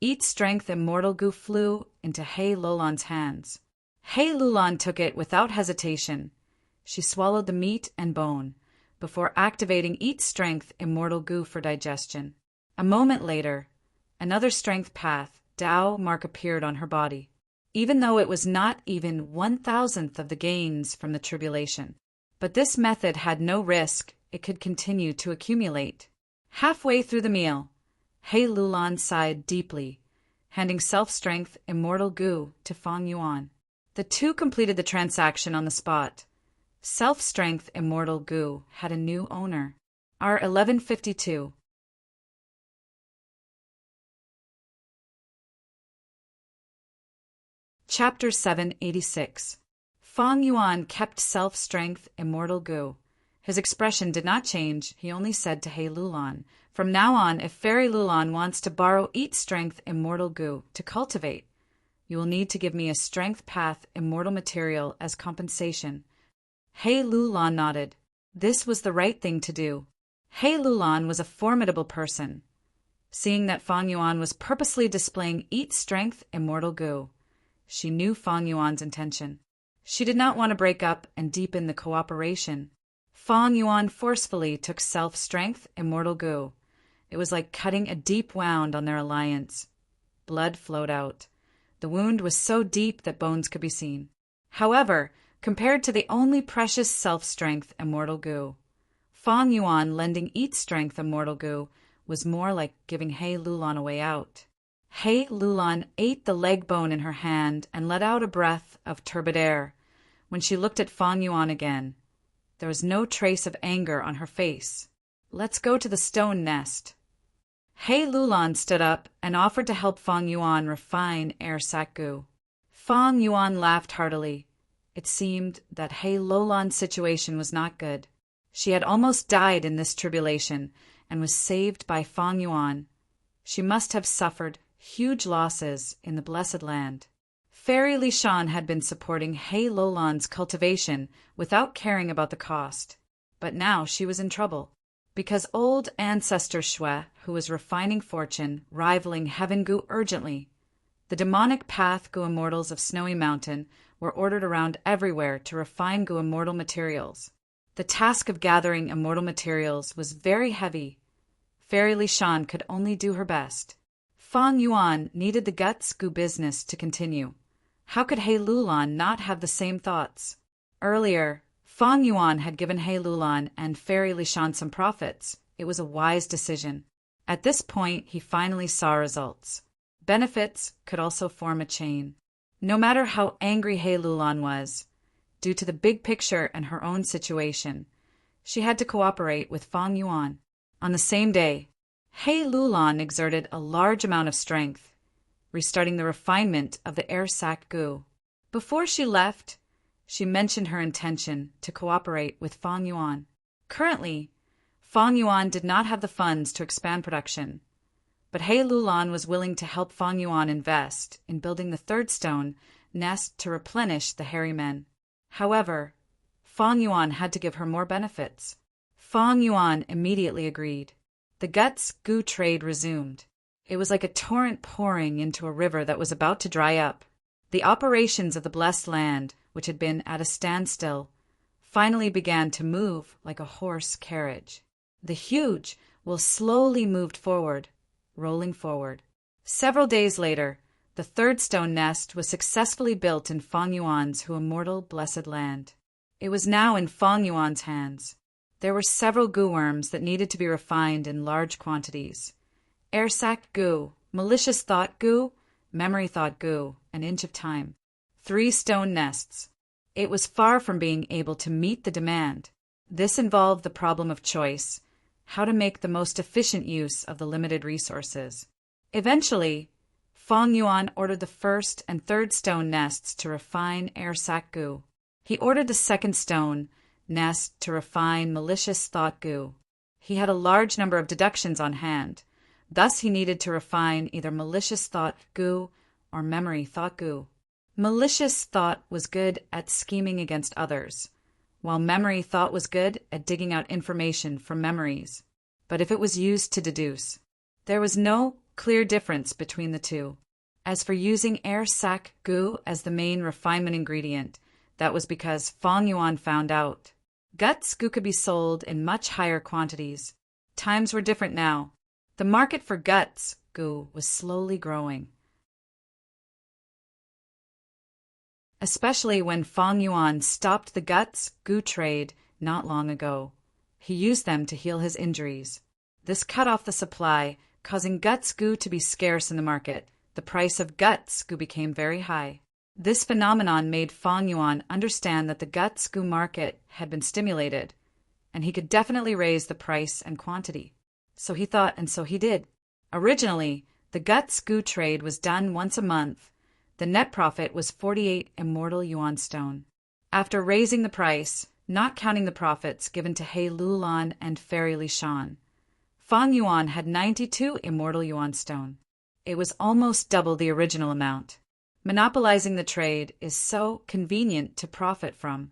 Eat Strength Immortal Goo flew into He Lulan's hands. He Lulan took it without hesitation. She swallowed the meat and bone before activating Eat Strength Immortal Goo for digestion. A moment later, another Strength Path Dao mark appeared on her body, even though it was not even 1,000th of the gains from the tribulation. But this method had no risk. It could continue to accumulate. Halfway through the meal, He Lulan sighed deeply, handing Self-Strength Immortal Goo to Fang Yuan. The two completed the transaction on the spot. Self-Strength Immortal Goo had a new owner. R 1152. Chapter 786. Fang Yuan kept Self-Strength Immortal Goo. His expression did not change. He only said to He Lulan, "From now on, if Fairy Lulan wants to borrow Eat Strength Immortal Goo to cultivate, you will need to give me a Strength Path Immortal material as compensation." He Lulan nodded. This was the right thing to do. He Lulan was a formidable person. Seeing that Fang Yuan was purposely displaying Eat Strength Immortal Goo, she knew Fang Yuan's intention. She did not want to break up and deepen the cooperation. Fang Yuan forcefully took Self-Strength Immortal Goo. It was like cutting a deep wound on their alliance. Blood flowed out. The wound was so deep that bones could be seen. However, compared to the only precious Self-Strength Immortal Goo, Fang Yuan lending Eat Strength Immortal Goo was more like giving He Lulan a way out. He Lulan ate the leg bone in her hand and let out a breath of turbid air. When she looked at Fang Yuan again, there was no trace of anger on her face. "Let's go to the stone nest." He Lulan stood up and offered to help Fang Yuan refine air sac goo. Fang Yuan laughed heartily. It seemed that He Lulan's situation was not good. She had almost died in this tribulation and was saved by Fang Yuan. She must have suffered huge losses in the Blessed Land. Fairy Li Shan had been supporting He Lulan's cultivation without caring about the cost. But now she was in trouble. Because old ancestor Shui, who was refining fortune, rivaling Heaven Goo urgently, the demonic path Goo Immortals of Snowy Mountain were ordered around everywhere to refine Gu immortal materials. The task of gathering immortal materials was very heavy. Fairy Li Shan could only do her best. Fang Yuan needed the guts Gu business to continue. How could He Lulan not have the same thoughts? Earlier, Fang Yuan had given He Lulan and Fairy Li Shan some profits. It was a wise decision. At this point, he finally saw results. Benefits could also form a chain. No matter how angry He Lulan was, due to the big picture and her own situation, she had to cooperate with Fang Yuan. On the same day, He Lulan exerted a large amount of strength, restarting the refinement of the air sac Gu. Before she left, she mentioned her intention to cooperate with Fang Yuan. Currently, Fang Yuan did not have the funds to expand production, but He Lulan was willing to help Fang Yuan invest in building the third stone nest to replenish the hairy men. However, Fang Yuan had to give her more benefits. Fang Yuan immediately agreed. The guts Gu trade resumed. It was like a torrent pouring into a river that was about to dry up. The operations of the blessed land, which had been at a standstill, finally began to move like a horse carriage. The huge will slowly moved forward, rolling forward. Several days later, the third stone nest was successfully built in Fang Yuan's immortal blessed land. It was now in Fang Yuan's hands. There were several Gu worms that needed to be refined in large quantities. Air sac Gu, malicious thought Gu, memory thought Gu, an inch of time. 3 stone nests. It was far from being able to meet the demand. This involved the problem of choice, how to make the most efficient use of the limited resources. Eventually, Fang Yuan ordered the first and third stone nests to refine air sac Gu. He ordered the second stone nest to refine malicious thought Gu. He had a large number of deductions on hand. Thus he needed to refine either malicious thought Gu or memory thought Gu. Malicious thought was good at scheming against others, while memory thought was good at digging out information from memories. But if it was used to deduce, there was no clear difference between the two. As for using air sac Gu as the main refinement ingredient, that was because Fang Yuan found out. Guts Gu could be sold in much higher quantities. Times were different now. The market for guts Gu was slowly growing. Especially when Fang Yuan stopped the guts Gu trade not long ago. He used them to heal his injuries. This cut off the supply, causing guts Gu to be scarce in the market. The price of guts Gu became very high. This phenomenon made Fang Yuan understand that the guts Gu market had been stimulated, and he could definitely raise the price and quantity. So he thought, and so he did. Originally, the guts Gu trade was done once a month. The net profit was 48 immortal yuan stone. After raising the price, not counting the profits given to He Lulan and Fairy Li Shan, Fang Yuan had 92 immortal yuan stone. It was almost double the original amount. Monopolizing the trade is so convenient to profit from.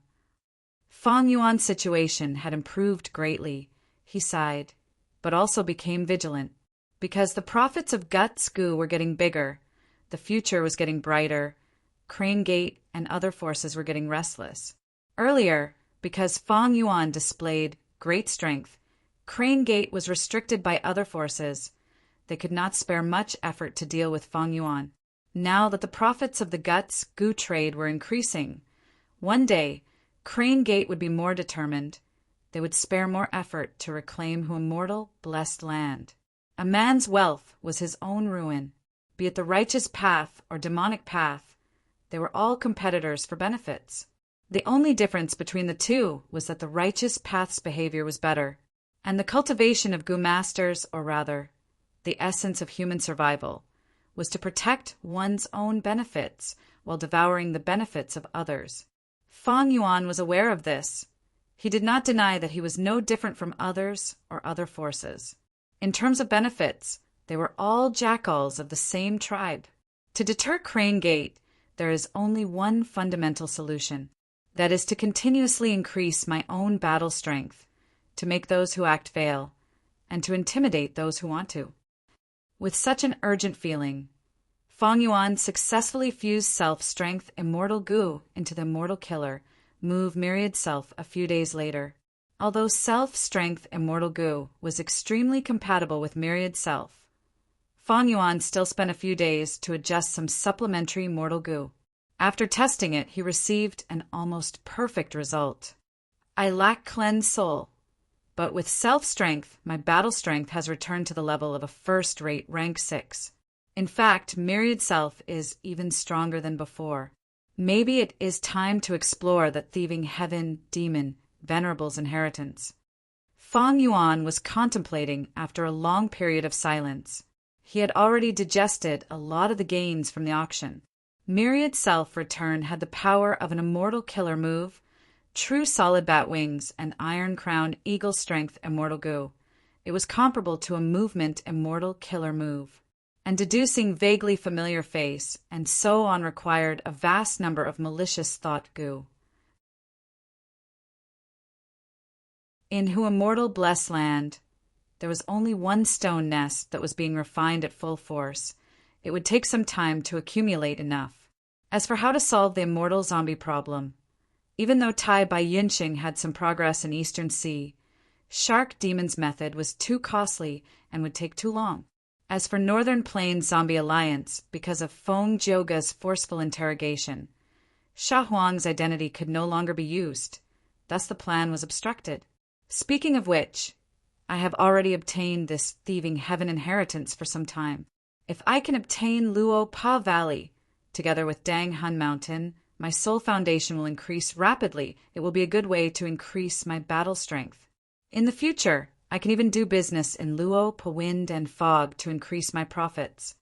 Fang Yuan's situation had improved greatly. He sighed, but also became vigilant. Because the profits of guts Gu were getting bigger, the future was getting brighter, Crane Gate and other forces were getting restless. Earlier, because Fang Yuan displayed great strength, Crane Gate was restricted by other forces. They could not spare much effort to deal with Fang Yuan. Now that the profits of the guts Gu trade were increasing, one day, Crane Gate would be more determined. They would spare more effort to reclaim immortal, blessed land. A man's wealth was his own ruin. Be it the righteous path or demonic path, they were all competitors for benefits. The only difference between the two was that the righteous path's behavior was better, and the cultivation of Gu masters, or rather, the essence of human survival, was to protect one's own benefits while devouring the benefits of others. Fang Yuan was aware of this. He did not deny that he was no different from others or other forces. In terms of benefits, they were all jackals of the same tribe. To deter Crane Gate, there is only one fundamental solution. That is to continuously increase my own battle strength, to make those who act fail, and to intimidate those who want to. With such an urgent feeling, Fong Yuan successfully fused self-strength Immortal Gu into the Immortal Killer move Myriad Self a few days later. Although self-strength Immortal Gu was extremely compatible with Myriad Self, Fong Yuan still spent a few days to adjust some supplementary Mortal Gu. After testing it, he received an almost perfect result. I lack cleanse soul, but with self-strength, my battle strength has returned to the level of a first-rate rank 6. In fact, Myriad Self is even stronger than before. Maybe it is time to explore that thieving heaven demon, Venerable's inheritance. Fong Yuan was contemplating after a long period of silence. He had already digested a lot of the gains from the auction. Myriad Self return had the power of an Immortal Killer move, true solid bat wings, and iron-crowned eagle strength Immortal Gu. It was comparable to a movement Immortal Killer move. And deducing vaguely familiar face, and so on required a vast number of malicious thought Gu. In Who Immortal Blessed Land, there was only one stone nest that was being refined at full force. It would take some time to accumulate enough. As for how to solve the immortal zombie problem, even though Tai Bai Yinxing had some progress in Eastern Sea, Shark Demon's method was too costly and would take too long. As for Northern Plains Zombie Alliance, because of Feng Jioga's forceful interrogation, Sha Huang's identity could no longer be used. Thus the plan was obstructed. Speaking of which, I have already obtained this thieving heaven inheritance for some time. If I can obtain Luo Pa Valley, together with Dang Hun Mountain, my soul foundation will increase rapidly. It will be a good way to increase my battle strength. In the future, I can even do business in Luo Pa Wind and Fog to increase my profits.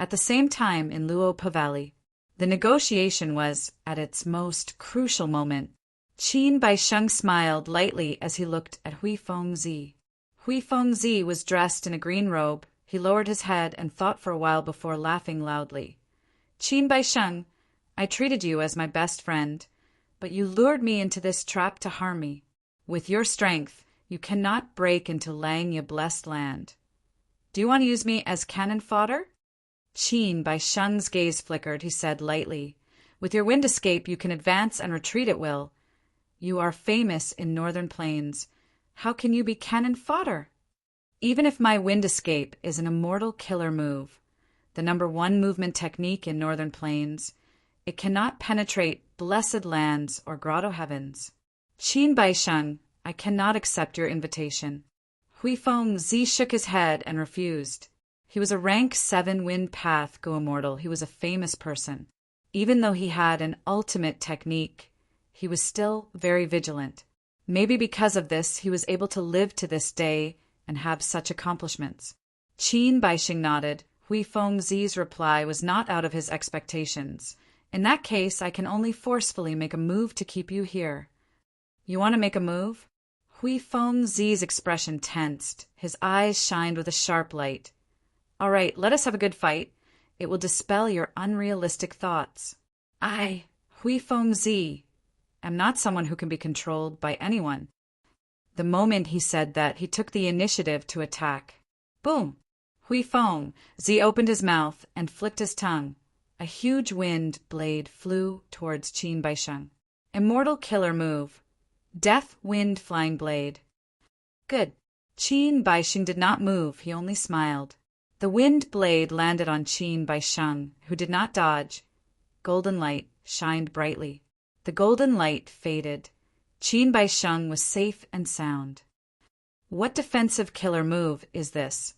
At the same time in Luo Pa Valley, the negotiation was at its most crucial moment. Qin Baisheng smiled lightly as he looked at Hui Fengzi. Hui Fengzi was dressed in a green robe. He lowered his head and thought for a while before laughing loudly. Qin Baisheng, I treated you as my best friend, but you lured me into this trap to harm me. With your strength, you cannot break into Langya Blessed Land. Do you want to use me as cannon fodder? Qin Baisheng's gaze flickered. He said lightly, with your wind escape, you can advance and retreat at will. You are famous in Northern Plains. How can you be cannon fodder? Even if my wind escape is an Immortal Killer move, the #1 movement technique in Northern Plains, it cannot penetrate blessed lands or grotto heavens. Qin Baisheng, I cannot accept your invitation. Hui Fengzi shook his head and refused. He was a rank 7 wind path Go Immortal. He was a famous person. Even though he had an ultimate technique, he was still very vigilant. Maybe because of this, he was able to live to this day and have such accomplishments. Qin Baisheng nodded. Hui Fengzi's reply was not out of his expectations. In that case, I can only forcefully make a move to keep you here. You want to make a move? Hui Fengzi's expression tensed. His eyes shined with a sharp light. All right, let us have a good fight. It will dispel your unrealistic thoughts. I, Hui Fengzi, am not someone who can be controlled by anyone. The moment he said that, he took the initiative to attack. Boom! Hui Fengzi opened his mouth and flicked his tongue. A huge wind blade flew towards Qin Baisheng. Immortal Killer move. Death Wind Flying Blade. Good. Qin Baisheng did not move, he only smiled. The wind blade landed on Qin Baisheng, who did not dodge. Golden light shined brightly. The golden light faded. Qin Baisheng was safe and sound. What defensive killer move is this?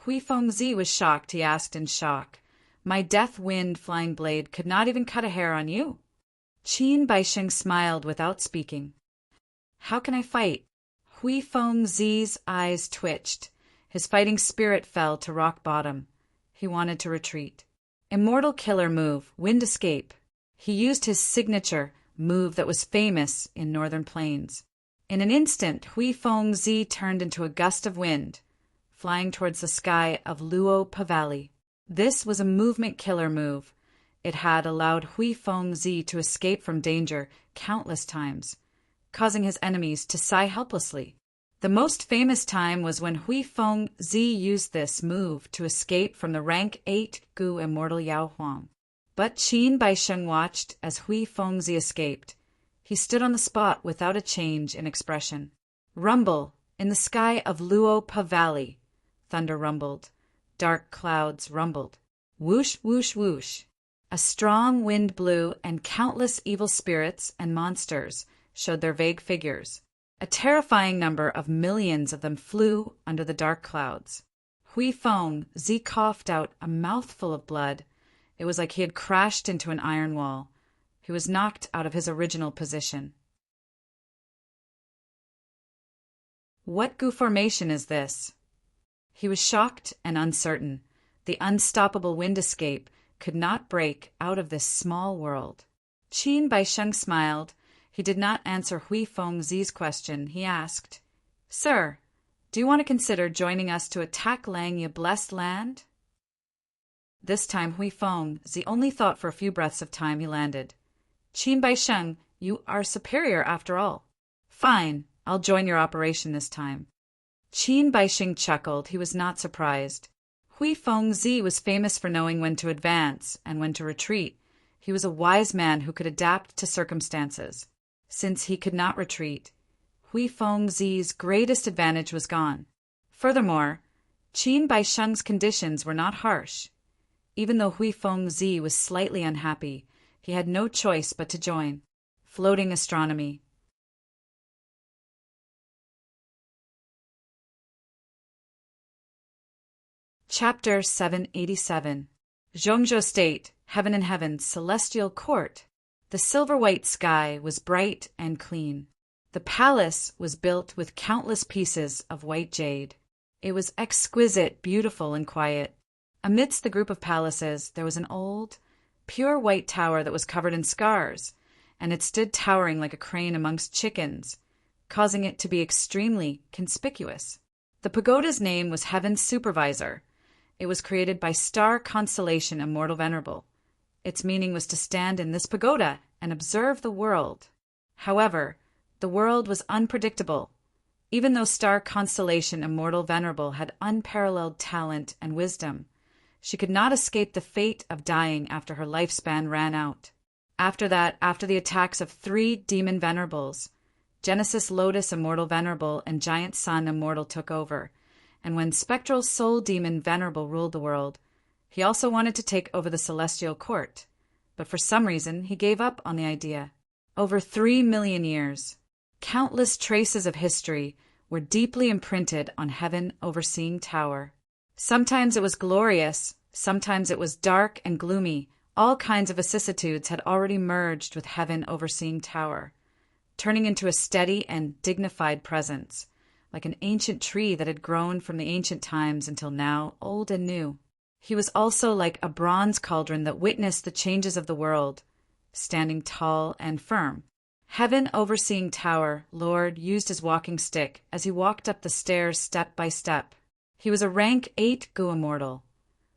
Hui Fengzi was shocked. He asked in shock. My death wind flying blade could not even cut a hair on you. Qin Baisheng smiled without speaking. How can I fight? Hui Fengzi's eyes twitched. His fighting spirit fell to rock bottom. He wanted to retreat. Immortal Killer move, Wind Escape. He used his signature move that was famous in Northern Plains. In an instant, Hui Fengzi turned into a gust of wind, flying towards the sky of Luo Pa Valley. This was a movement killer move. It had allowed Hui Fengzi to escape from danger countless times, causing his enemies to sigh helplessly. The most famous time was when Hui Feng Zi used this move to escape from the rank 8 Gu immortal Yao Huang. But Qin Baisheng watched as Hui Feng Zi escaped. He stood on the spot without a change in expression. Rumble! In the sky of Luo Pa Valley. Thunder rumbled. Dark clouds rumbled. Whoosh, whoosh, whoosh. A strong wind blew, and countless evil spirits and monsters showed their vague figures. A terrifying number of millions of them flew under the dark clouds. Hui Feng Zi coughed out a mouthful of blood. It was like he had crashed into an iron wall. He was knocked out of his original position. What Gu formation is this? He was shocked and uncertain. The unstoppable wind escape could not break out of this small world. Qin Baisheng smiled. He did not answer Hui Feng Zi's question. He asked, "Sir, do you want to consider joining us to attack Langye blessed land?" This time Hui Feng Zi only thought for a few breaths of time. He landed. "Qin Baisheng, you are superior after all." "Fine, I'll join your operation this time." Qin Baisheng chuckled. He was not surprised. Hui Feng Zi was famous for knowing when to advance and when to retreat. He was a wise man who could adapt to circumstances. Since he could not retreat, Hui Feng Zi's greatest advantage was gone. Furthermore, Qin Baisheng's conditions were not harsh. Even though Hui Feng Zi was slightly unhappy, he had no choice but to join. Floating astronomy. Chapter 787. Zhongzhou State, Heaven and Heaven's Celestial Court. The silver-white sky was bright and clean. The palace was built with countless pieces of white jade. It was exquisite, beautiful, and quiet. Amidst the group of palaces, there was an old, pure white tower that was covered in scars, and it stood towering like a crane amongst chickens, causing it to be extremely conspicuous. The pagoda's name was Heaven's Supervisor. It was created by star constellation Immortal Venerable. Its meaning was to stand in this pagoda and observe the world. However, the world was unpredictable. Even though star constellation Immortal Venerable had unparalleled talent and wisdom, she could not escape the fate of dying after her lifespan ran out. After that, after the attacks of 3 demon venerables, Genesis Lotus Immortal Venerable and Giant Sun Immortal took over, and when Spectral Soul Demon Venerable ruled the world, he also wanted to take over the Celestial Court, but for some reason he gave up on the idea. Over 3 million years, countless traces of history were deeply imprinted on Heaven Overseeing Tower. Sometimes it was glorious, sometimes it was dark and gloomy. All kinds of vicissitudes had already merged with Heaven Overseeing Tower, turning into a steady and dignified presence, like an ancient tree that had grown from the ancient times until now, old and new. He was also like a bronze cauldron that witnessed the changes of the world, standing tall and firm. Heaven Overseeing Tower Lord used his walking stick as he walked up the stairs step by step. He was a rank 8 Gu Immortal,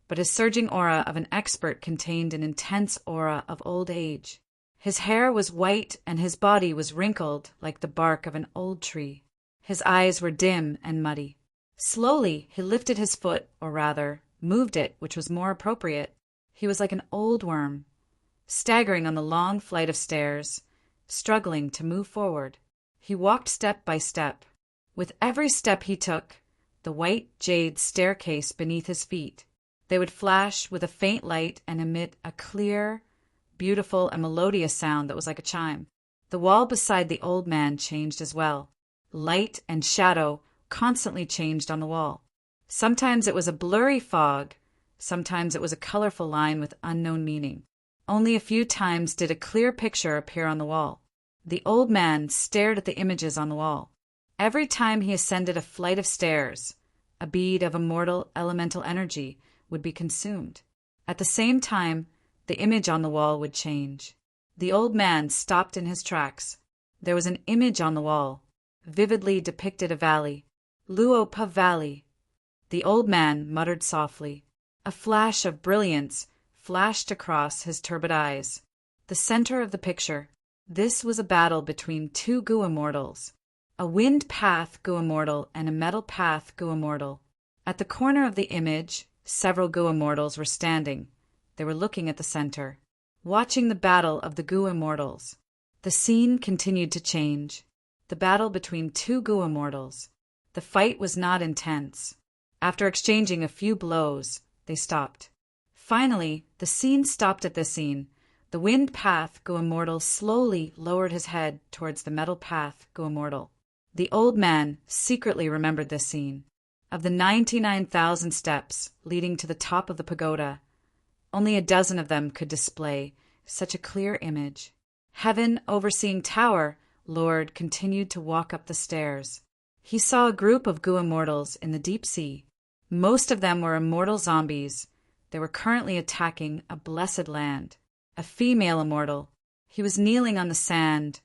but his surging aura of an expert contained an intense aura of old age. His hair was white and his body was wrinkled like the bark of an old tree. His eyes were dim and muddy. Slowly he lifted his foot, or rather, moved it, which was more appropriate. He was like an old worm, staggering on the long flight of stairs, struggling to move forward. He walked step by step. With every step he took, the white jade staircase beneath his feet, they would flash with a faint light and emit a clear, beautiful, and melodious sound that was like a chime. The wall beside the old man changed as well. Light and shadow constantly changed on the wall. Sometimes it was a blurry fog, sometimes it was a colorful line with unknown meaning. Only a few times did a clear picture appear on the wall. The old man stared at the images on the wall. Every time he ascended a flight of stairs, a bead of immortal elemental energy would be consumed. At the same time, the image on the wall would change. The old man stopped in his tracks. There was an image on the wall, vividly depicted a valley. Luo Pa Valley. The old man muttered softly. A flash of brilliance flashed across his turbid eyes. The center of the picture. This was a battle between 2 Gu Immortals. A wind path grew immortal, and a metal path grew immortal. At the corner of the image, several Gu immortals were standing. They were looking at the center, watching the battle of the Gu immortals. The scene continued to change. The battle between two Gu immortals. The fight was not intense. After exchanging a few blows, they stopped. Finally, the scene stopped at this scene. The wind path Gu immortal slowly lowered his head towards the metal path Gu immortal. The old man secretly remembered this scene. Of the 99,000 steps leading to the top of the pagoda, only a dozen of them could display such a clear image. Heaven overseeing tower, Lord continued to walk up the stairs. He saw a group of Gu immortals in the deep sea. Most of them were immortal zombies. They were currently attacking a blessed land. A female immortal. He was kneeling on the sand,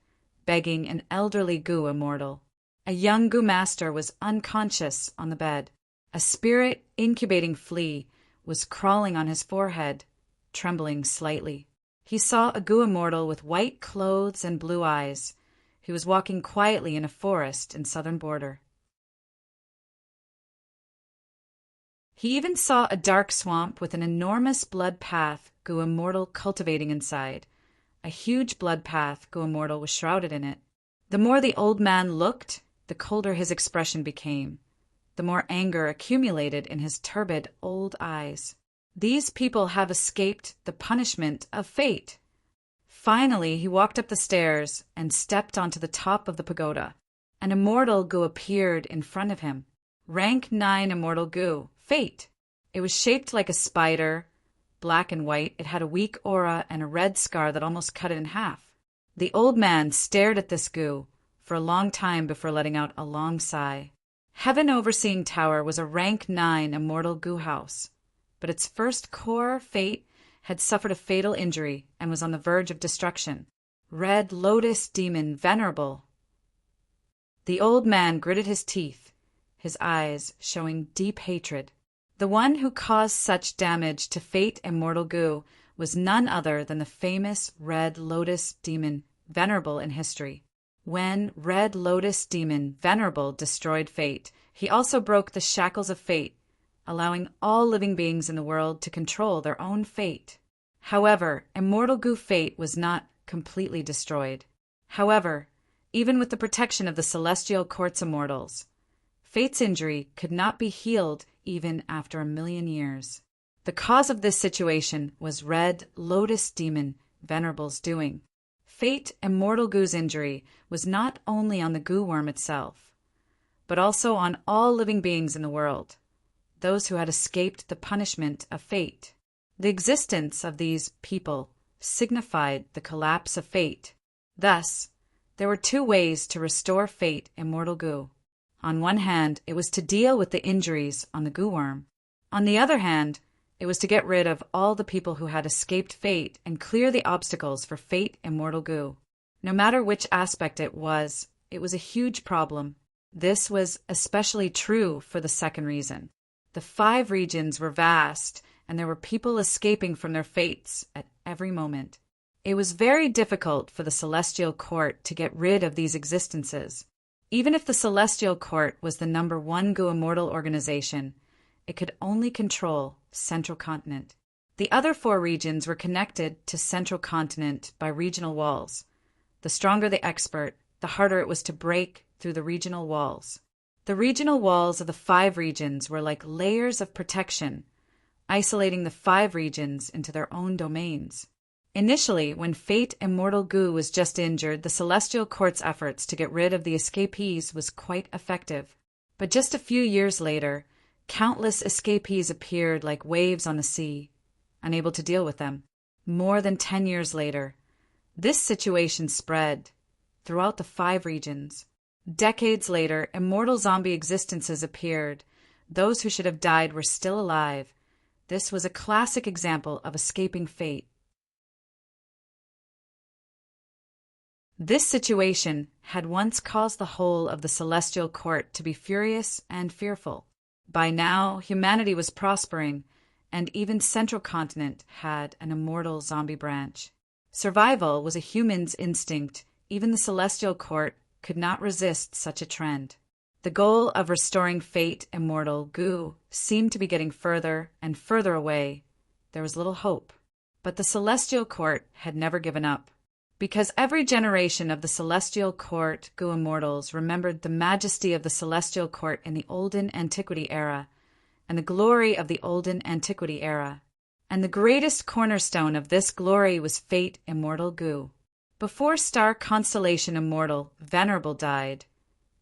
begging an elderly Gu immortal. A young Gu master was unconscious on the bed. A spirit incubating flea was crawling on his forehead, trembling slightly. He saw a Gu immortal with white clothes and blue eyes. He was walking quietly in a forest in southern border. He even saw a dark swamp with an enormous blood path Gu immortal cultivating inside. A huge blood path Gu immortal was shrouded in it. The more the old man looked, the colder his expression became. The more anger accumulated in his turbid old eyes. These people have escaped the punishment of fate. Finally, he walked up the stairs and stepped onto the top of the pagoda. An immortal Gu appeared in front of him. Rank 9 immortal Gu, Fate. It was shaped like a spider, black and white. It had a weak aura and a red scar that almost cut it in half. The old man stared at this Gu for a long time before letting out a long sigh. Heaven Overseeing Tower was a rank 9 immortal Gu house, but its first core, Fate, had suffered a fatal injury and was on the verge of destruction. Red Lotus Demon Venerable. The old man gritted his teeth, his eyes showing deep hatred. The one who caused such damage to Fate Immortal Gu was none other than the famous Red Lotus Demon Venerable in history. When Red Lotus Demon Venerable destroyed Fate, he also broke the shackles of fate, allowing all living beings in the world to control their own fate. However, Immortal Gu Fate was not completely destroyed. However, even with the protection of the Celestial Court's immortals, Fate's injury could not be healed even after 1,000,000 years. The cause of this situation was Red Lotus Demon Venerable's doing. Fate Immortal Gu's injury was not only on the Gu worm itself, but also on all living beings in the world, those who had escaped the punishment of fate. The existence of these people signified the collapse of fate. Thus, there were two ways to restore Fate Immortal Gu. On one hand, it was to deal with the injuries on the Gu worm. On the other hand, it was to get rid of all the people who had escaped fate and clear the obstacles for Fate Immortal Gu. No matter which aspect it was a huge problem. This was especially true for the second reason. The 5 regions were vast, and there were people escaping from their fates at every moment. It was very difficult for the Celestial Court to get rid of these existences. Even if the Celestial Court was the number 1 Gu Immortal organization, it could only control Central Continent. The other 4 regions were connected to Central Continent by regional walls. The stronger the expert, the harder it was to break through the regional walls. The regional walls of the 5 regions were like layers of protection, isolating the 5 regions into their own domains. Initially, when Fate Immortal Gu was just injured, the Celestial Court's efforts to get rid of the escapees was quite effective. But just a few years later, countless escapees appeared like waves on the sea, unable to deal with them. More than 10 years later, this situation spread throughout the 5 regions. Decades later, immortal zombie existences appeared. Those who should have died were still alive. This was a classic example of escaping fate. This situation had once caused the whole of the Celestial Court to be furious and fearful. By now, humanity was prospering, and even Central Continent had an immortal zombie branch. Survival was a human's instinct. Even the Celestial Court could not resist such a trend. The goal of restoring fate immortal Gu seemed to be getting further and further away. There was little hope. But the celestial court had never given up. Because every generation of the celestial court Gu immortals remembered the majesty of the celestial court in the olden antiquity era, and the glory of the olden antiquity era. And the greatest cornerstone of this glory was fate immortal Gu. Before star constellation immortal Venerable died,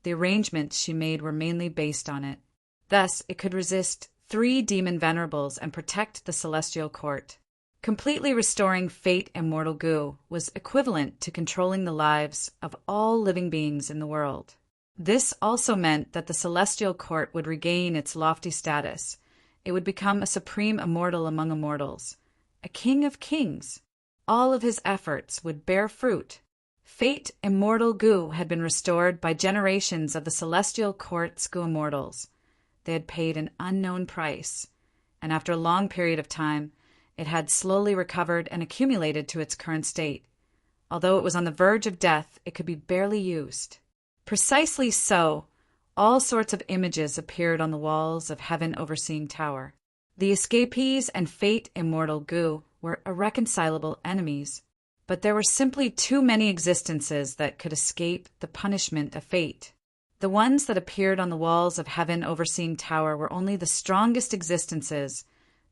the arrangements she made were mainly based on it. Thus, it could resist 3 demon venerables and protect the celestial court. Completely restoring fate immortal Gu was equivalent to controlling the lives of all living beings in the world. This also meant that the celestial court would regain its lofty status. It would become a supreme immortal among immortals, a king of kings. All of his efforts would bear fruit. Fate immortal Gu had been restored by generations of the celestial court's Gu immortals. They had paid an unknown price, and after a long period of time, it had slowly recovered and accumulated to its current state. Although it was on the verge of death, it could be barely used. Precisely so, all sorts of images appeared on the walls of Heaven Overseeing Tower. The escapees and fate immortal Gu were irreconcilable enemies, but there were simply too many existences that could escape the punishment of fate. The ones that appeared on the walls of Heaven Overseeing Tower were only the strongest existences.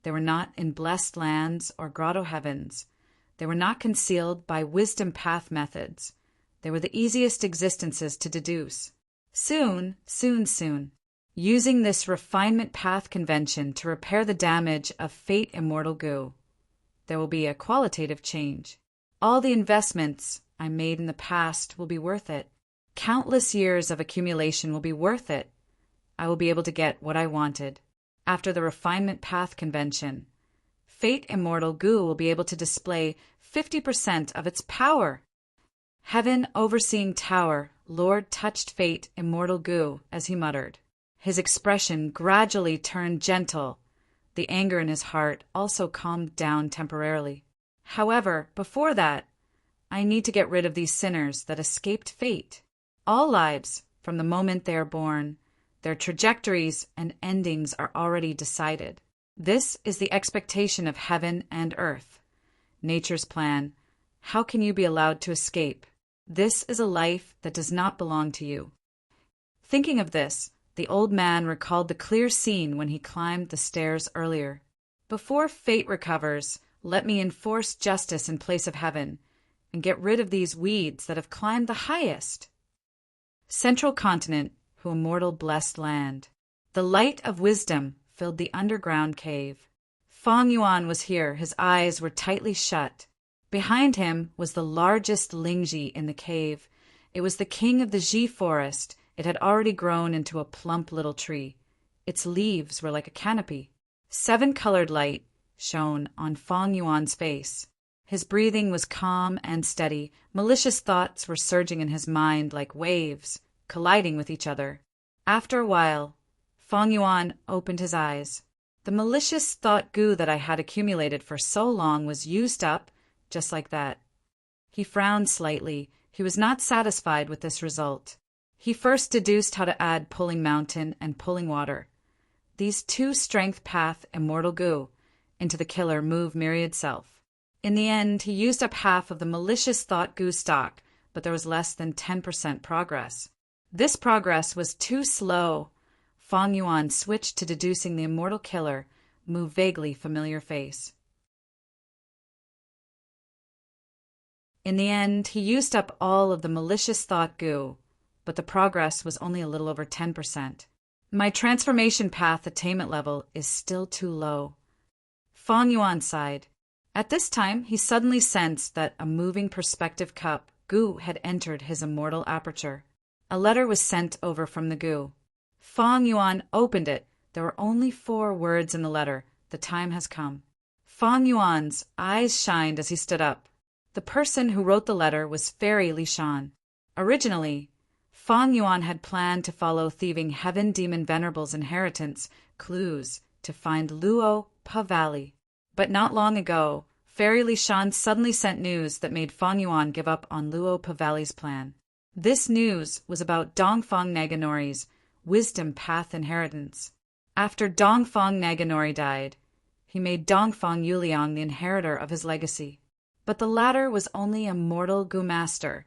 They were not in blessed lands or grotto heavens. They were not concealed by wisdom path methods. They were the easiest existences to deduce. Soon, using this refinement path convention to repair the damage of fate immortal Gu, there will be a qualitative change. All the investments I made in the past will be worth it. Countless years of accumulation will be worth it. I will be able to get what I wanted. After the refinement path convention, fate immortal Gu will be able to display 50% of its power. Heaven Overseeing Tower, Lord touched fate immortal Gu as he muttered. His expression gradually turned gentle. The anger in his heart also calmed down temporarily. However, before that, I need to get rid of these sinners that escaped fate. All lives, from the moment they are born, their trajectories and endings are already decided. This is the expectation of heaven and earth. Nature's plan. How can you be allowed to escape? This is a life that does not belong to you. Thinking of this, the old man recalled the clear scene when he climbed the stairs earlier. Before fate recovers, let me enforce justice in place of heaven, and get rid of these weeds that have climbed the highest. Central continent, who immortal blessed land. The light of wisdom filled the underground cave. Feng Yuan was here, his eyes were tightly shut. Behind him was the largest Lingji in the cave. It was the king of the Ji forest. It had already grown into a plump little tree. Its leaves were like a canopy. 7-colored light shone on Feng Yuan's face. His breathing was calm and steady. Malicious thoughts were surging in his mind like waves, colliding with each other. After a while, Feng Yuan opened his eyes. The malicious thought Gu that I had accumulated for so long was used up, just like that. He frowned slightly. He was not satisfied with this result. He first deduced how to add pulling mountain and pulling water. These 2 strength path immortal Gu into the killer move myriad self. In the end, he used up half of the malicious thought Gu stock, but there was less than 10% progress. This progress was too slow. Feng Yuan switched to deducing the immortal killer, move vaguely familiar face. In the end, he used up all of the malicious thought Gu, but the progress was only a little over 10%. My transformation path attainment level is still too low. Feng Yuan sighed. At this time, he suddenly sensed that a moving perspective cup Gu had entered his immortal aperture. A letter was sent over from the Gu. Feng Yuan opened it. There were only 4 words in the letter. The time has come. Feng Yuan's eyes shined as he stood up. The person who wrote the letter was Fairy Li Shan. Originally, Feng Yuan had planned to follow thieving Heaven Demon Venerable's inheritance clues to find Luo Pa Valley. But not long ago, Fairy Li Shan suddenly sent news that made Feng Yuan give up on Luo Pa Valley's plan. This news was about Dongfang Naganori's wisdom path inheritance. After Dongfang Naganori died, he made Dongfang Yuliang the inheritor of his legacy. But the latter was only a mortal Gu master,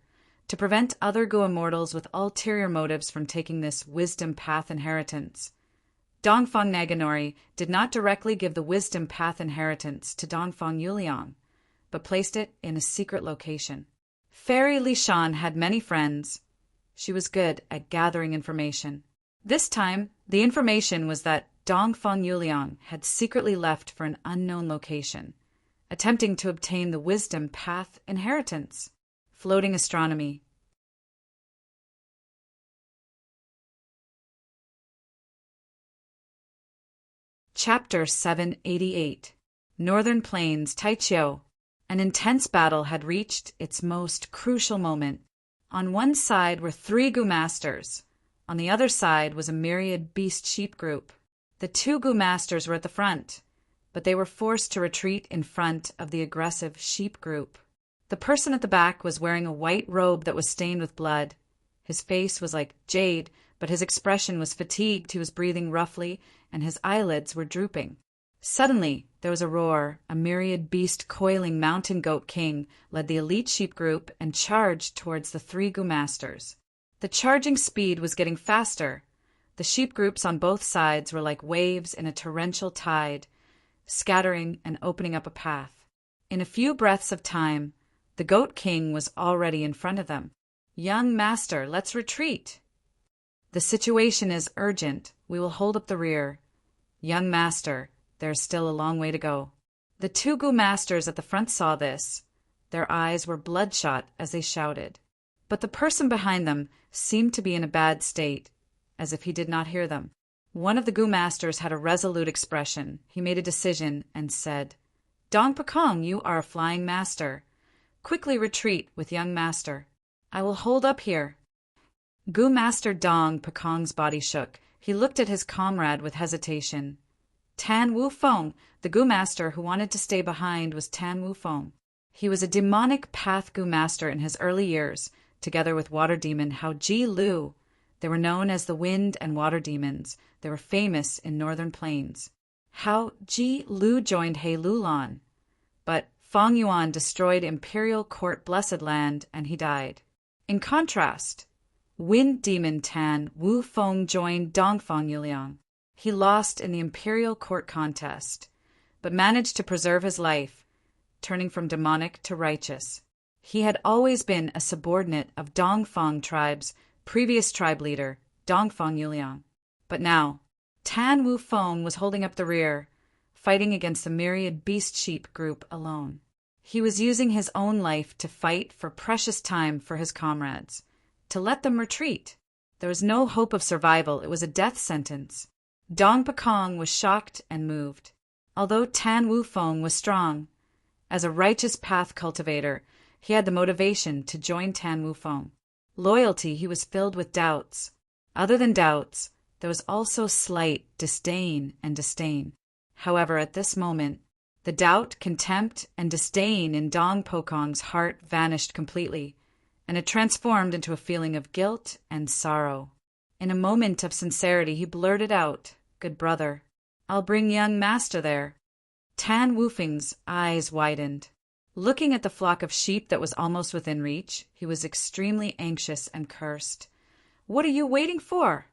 to prevent other Gu immortals with ulterior motives from taking this wisdom path inheritance. Dongfang Naganori did not directly give the wisdom path inheritance to Dongfang Yuliang, but placed it in a secret location. Fairy Lishan had many friends. She was good at gathering information. This time, the information was that Dongfang Yuliang had secretly left for an unknown location, attempting to obtain the wisdom path inheritance. Floating astronomy. Chapter 788. Northern Plains, Taichio. An intense battle had reached its most crucial moment. On one side were 3 Gu masters. On the other side was a myriad beast sheep group. The 2 Gu masters were at the front, but they were forced to retreat in front of the aggressive sheep group. The person at the back was wearing a white robe that was stained with blood. His face was like jade, but his expression was fatigued. He was breathing roughly, and his eyelids were drooping. Suddenly, there was a roar. A myriad beast coiling mountain goat king led the elite sheep group and charged towards the 3 Gu masters. The charging speed was getting faster. The sheep groups on both sides were like waves in a torrential tide, scattering and opening up a path. In a few breaths of time, the goat king was already in front of them. "Young master, let's retreat." "The situation is urgent. We will hold up the rear." "Young master, there is still a long way to go." The 2 Gu masters at the front saw this. Their eyes were bloodshot as they shouted. But the person behind them seemed to be in a bad state, as if he did not hear them. One of the Gu masters had a resolute expression. He made a decision and said, "Dong Pakong, you are a flying master. Quickly retreat with young master. I will hold up here." Gu master Dong Pakong's body shook. He looked at his comrade with hesitation. Tan Wufeng, the Gu master who wanted to stay behind, was Tan Wufeng. He was a demonic path Gu master in his early years, together with water demon Hao Ji Lu. They were known as the Wind and Water Demons. They were famous in northern plains. Hao Ji Lu joined He Lulan, but Fang Yuan destroyed Imperial Court Blessed Land and he died. In contrast, Wind Demon Tan Wufeng joined Dongfang Yuliang. He lost in the Imperial Court contest, but managed to preserve his life, turning from demonic to righteous. He had always been a subordinate of Dongfang tribe's previous tribe leader, Dongfang Yuliang. But now, Tan Wufeng was holding up the rear, fighting against the myriad beast sheep group alone. He was using his own life to fight for precious time for his comrades, to let them retreat. There was no hope of survival. It was a death sentence. Dong Pakong was shocked and moved. Although Tan Wufeng was strong, as a righteous path cultivator, he had the motivation to join Tan Wufeng. Loyalty, he was filled with doubts. Other than doubts, there was also slight disdain and disdain. However, at this moment, the doubt, contempt, and disdain in Dong Pakong's heart vanished completely, and it transformed into a feeling of guilt and sorrow. In a moment of sincerity, he blurted out, "Good brother, I'll bring young master there." Tan Wufeng's eyes widened. Looking at the flock of sheep that was almost within reach, he was extremely anxious and cursed. "What are you waiting for?"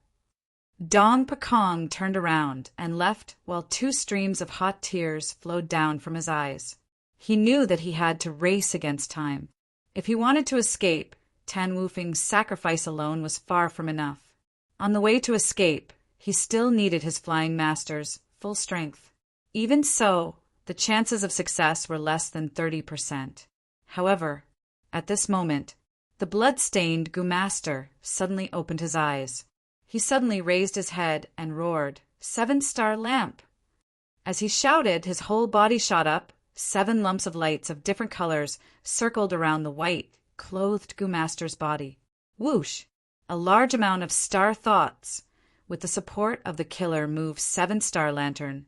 Dong Pakong turned around and left while 2 streams of hot tears flowed down from his eyes. He knew that he had to race against time. If he wanted to escape, Tan Wufeng's sacrifice alone was far from enough. On the way to escape, he still needed his flying master's full strength. Even so, the chances of success were less than 30%. However, at this moment, the blood-stained Gu master suddenly opened his eyes. He suddenly raised his head and roared, "7-star lamp!" As he shouted, his whole body shot up. 7 lumps of lights of different colors circled around the white, clothed Gu master's body. Whoosh! A large amount of star thoughts, with the support of the killer move 7-star lantern,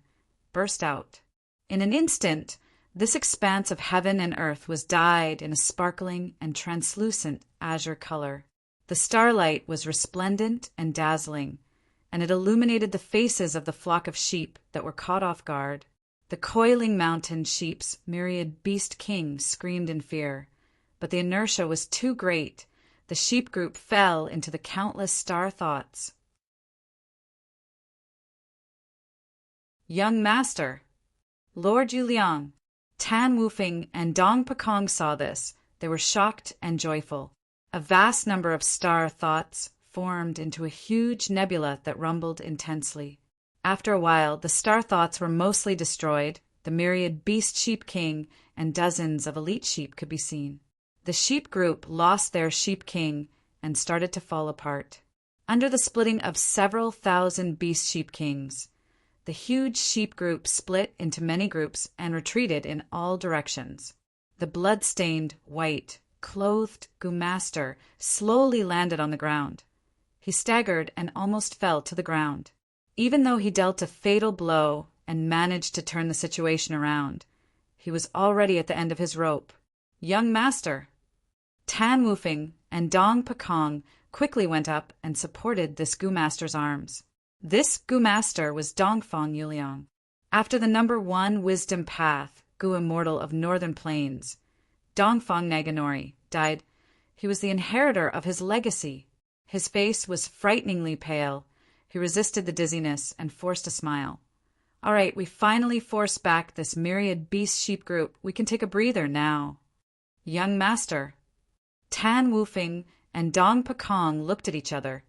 burst out. In an instant, this expanse of heaven and earth was dyed in a sparkling and translucent azure color. The starlight was resplendent and dazzling, and it illuminated the faces of the flock of sheep that were caught off guard. The coiling mountain sheep's myriad beast king screamed in fear, but the inertia was too great. The sheep group fell into the countless star thoughts. Young Master, Lord Yuliang, Tan Wufing, and Dong Pekong saw this. They were shocked and joyful. A vast number of star thoughts formed into a huge nebula that rumbled intensely. After a while, the star thoughts were mostly destroyed. The myriad beast sheep king and dozens of elite sheep could be seen. The sheep group lost their sheep king and started to fall apart. Under the splitting of several thousand beast sheep kings, the huge sheep group split into many groups and retreated in all directions. The blood-stained, white, clothed Gu Master slowly landed on the ground. He staggered and almost fell to the ground. Even though he dealt a fatal blow and managed to turn the situation around, he was already at the end of his rope. Young Master, Tan Wufing, and Dong Pekong quickly went up and supported this Gu Master's arms. This Gu Master was Dongfang Yuliang. After the number 1 wisdom path, Gu Immortal of Northern Plains, Dongfang Naganori, died. He was the inheritor of his legacy. His face was frighteningly pale. He resisted the dizziness and forced a smile. All right, we finally forced back this myriad beast sheep group. We can take a breather now. Young Master, Tan Wufing, and Dong Pekong looked at each other.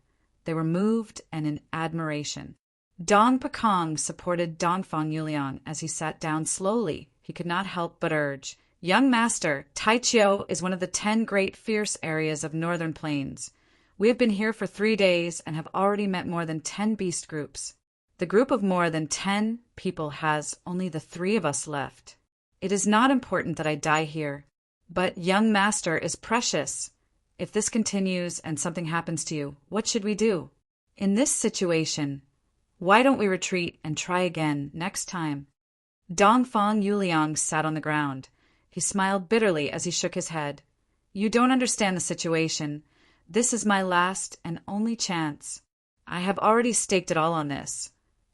They were moved and in admiration. Dong Pekong supported Dongfang Yuliang as he sat down slowly. He could not help but urge, Young Master, Taichio is one of the 10 great fierce areas of Northern Plains. We have been here for 3 days and have already met more than 10 beast groups. The group of more than 10 people has only the 3 of us left. It is not important that I die here, but Young Master is precious. If this continues and something happens to you, what should we do? In this situation, why don't we retreat and try again next time? Dongfang Yuliang sat on the ground. He smiled bitterly as he shook his head. You don't understand the situation. This is my last and only chance. I have already staked it all on this.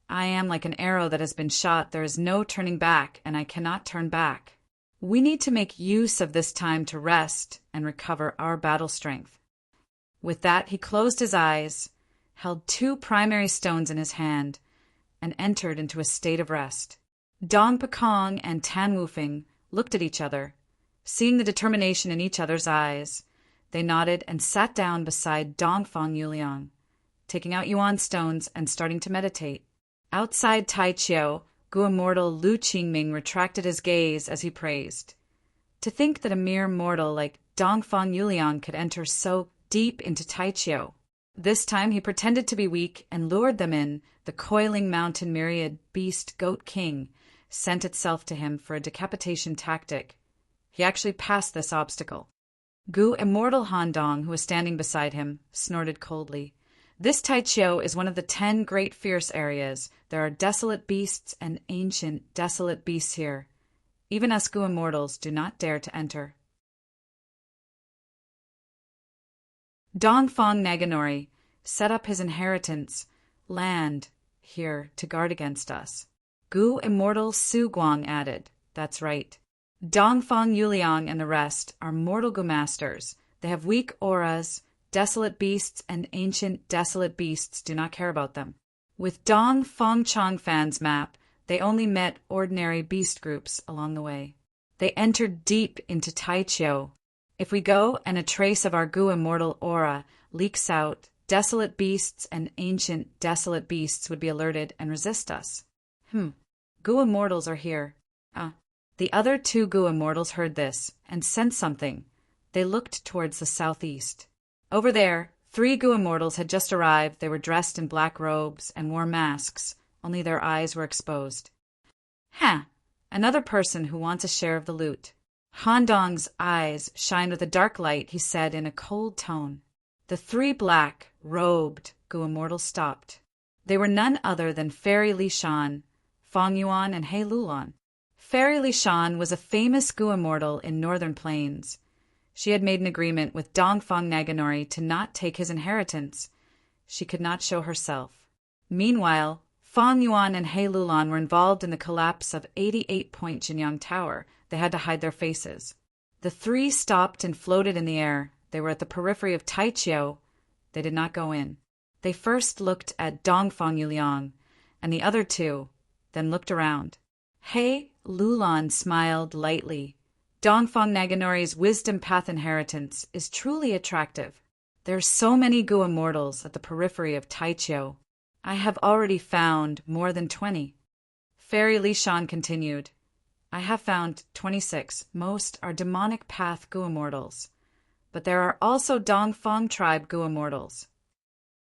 I am like an arrow that has been shot. There is no turning back, and I cannot turn back. We need to make use of this time to rest and recover our battle strength. With that, he closed his eyes, held 2 primary stones in his hand, and entered into a state of rest. Dong Pekong and Tan Wufing looked at each other. Seeing the determination in each other's eyes, they nodded and sat down beside Dongfang Yuliang, taking out yuan stones and starting to meditate. Outside Taichio, Gu Immortal Lu Qingming retracted his gaze as he praised. To think that a mere mortal like Dongfang Yuliang could enter so deep into Taichio. This time he pretended to be weak and lured them in. The coiling mountain myriad beast goat king sent itself to him for a decapitation tactic. He actually passed this obstacle. Gu Immortal Handong, who was standing beside him, snorted coldly. This Taichio is one of the 10 great fierce areas. There are desolate beasts and ancient desolate beasts here. Even us Gu Immortals do not dare to enter. Dongfang Naganori set up his inheritance, land, here to guard against us. Gu Immortal Su Guang added, that's right. Dongfang Yuliang and the rest are mortal Gu Masters. They have weak auras. Desolate beasts and ancient desolate beasts do not care about them. With Dong Feng Changfan's map, they only met ordinary beast groups along the way. They entered deep into Taichio. If we go and a trace of our Gu Immortal aura leaks out, desolate beasts and ancient desolate beasts would be alerted and resist us. Gu Immortals are here. The other 2 Gu Immortals heard this and sensed something. They looked towards the southeast. Over there, 3 Gu Immortals had just arrived. They were dressed in black robes and wore masks. Only their eyes were exposed. Another person who wants a share of the loot. Handong's eyes shined with a dark light. He said in a cold tone. The 3 black, robed Gu Immortals stopped. They were none other than Fairy Li Shan, Fang Yuan, and He Lulan. Fairy Li Shan was a famous Gu Immortal in Northern Plains. She had made an agreement with Dongfang Naganori to not take his inheritance. She could not show herself. Meanwhile, Fang Yuan and He Lulan were involved in the collapse of 88 Point Jinyang Tower. They had to hide their faces. The three stopped and floated in the air. They were at the periphery of Taichiu. They did not go in. They first looked at Dongfang Yuliang and the other two, then looked around. He Lulan smiled lightly. Dongfang Naganori's wisdom path inheritance is truly attractive. There are so many Gu immortals at the periphery of Taichiu. I have already found more than 20. Fairy Lishan continued. I have found 26. Most are demonic path Gu immortals. But there are also Dongfang tribe Gu immortals.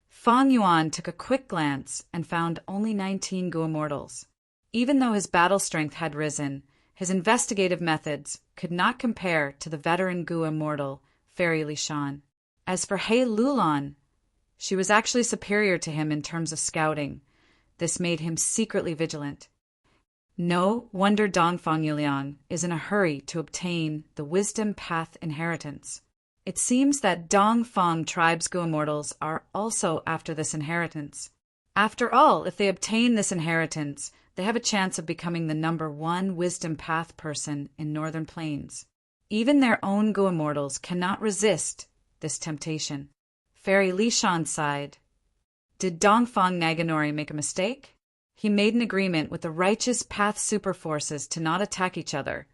Fang Yuan took a quick glance and found only 19 Gu immortals. Even though his battle strength had risen, his investigative methods could not compare to the veteran Gu immortal, Fairy Lishan. As for He Lulan, she was actually superior to him in terms of scouting. This made him secretly vigilant. No wonder Dongfang Yuliang is in a hurry to obtain the wisdom path inheritance. It seems that Dongfang tribe's Gu immortals are also after this inheritance. After all, if they obtain this inheritance, they have a chance of becoming the #1 wisdom path person in Northern Plains. Even their own Gu immortals cannot resist this temptation. Fairy Lishan sighed. Did Dongfang Naganori make a mistake? He made an agreement with the righteous path superforces to not attack each other,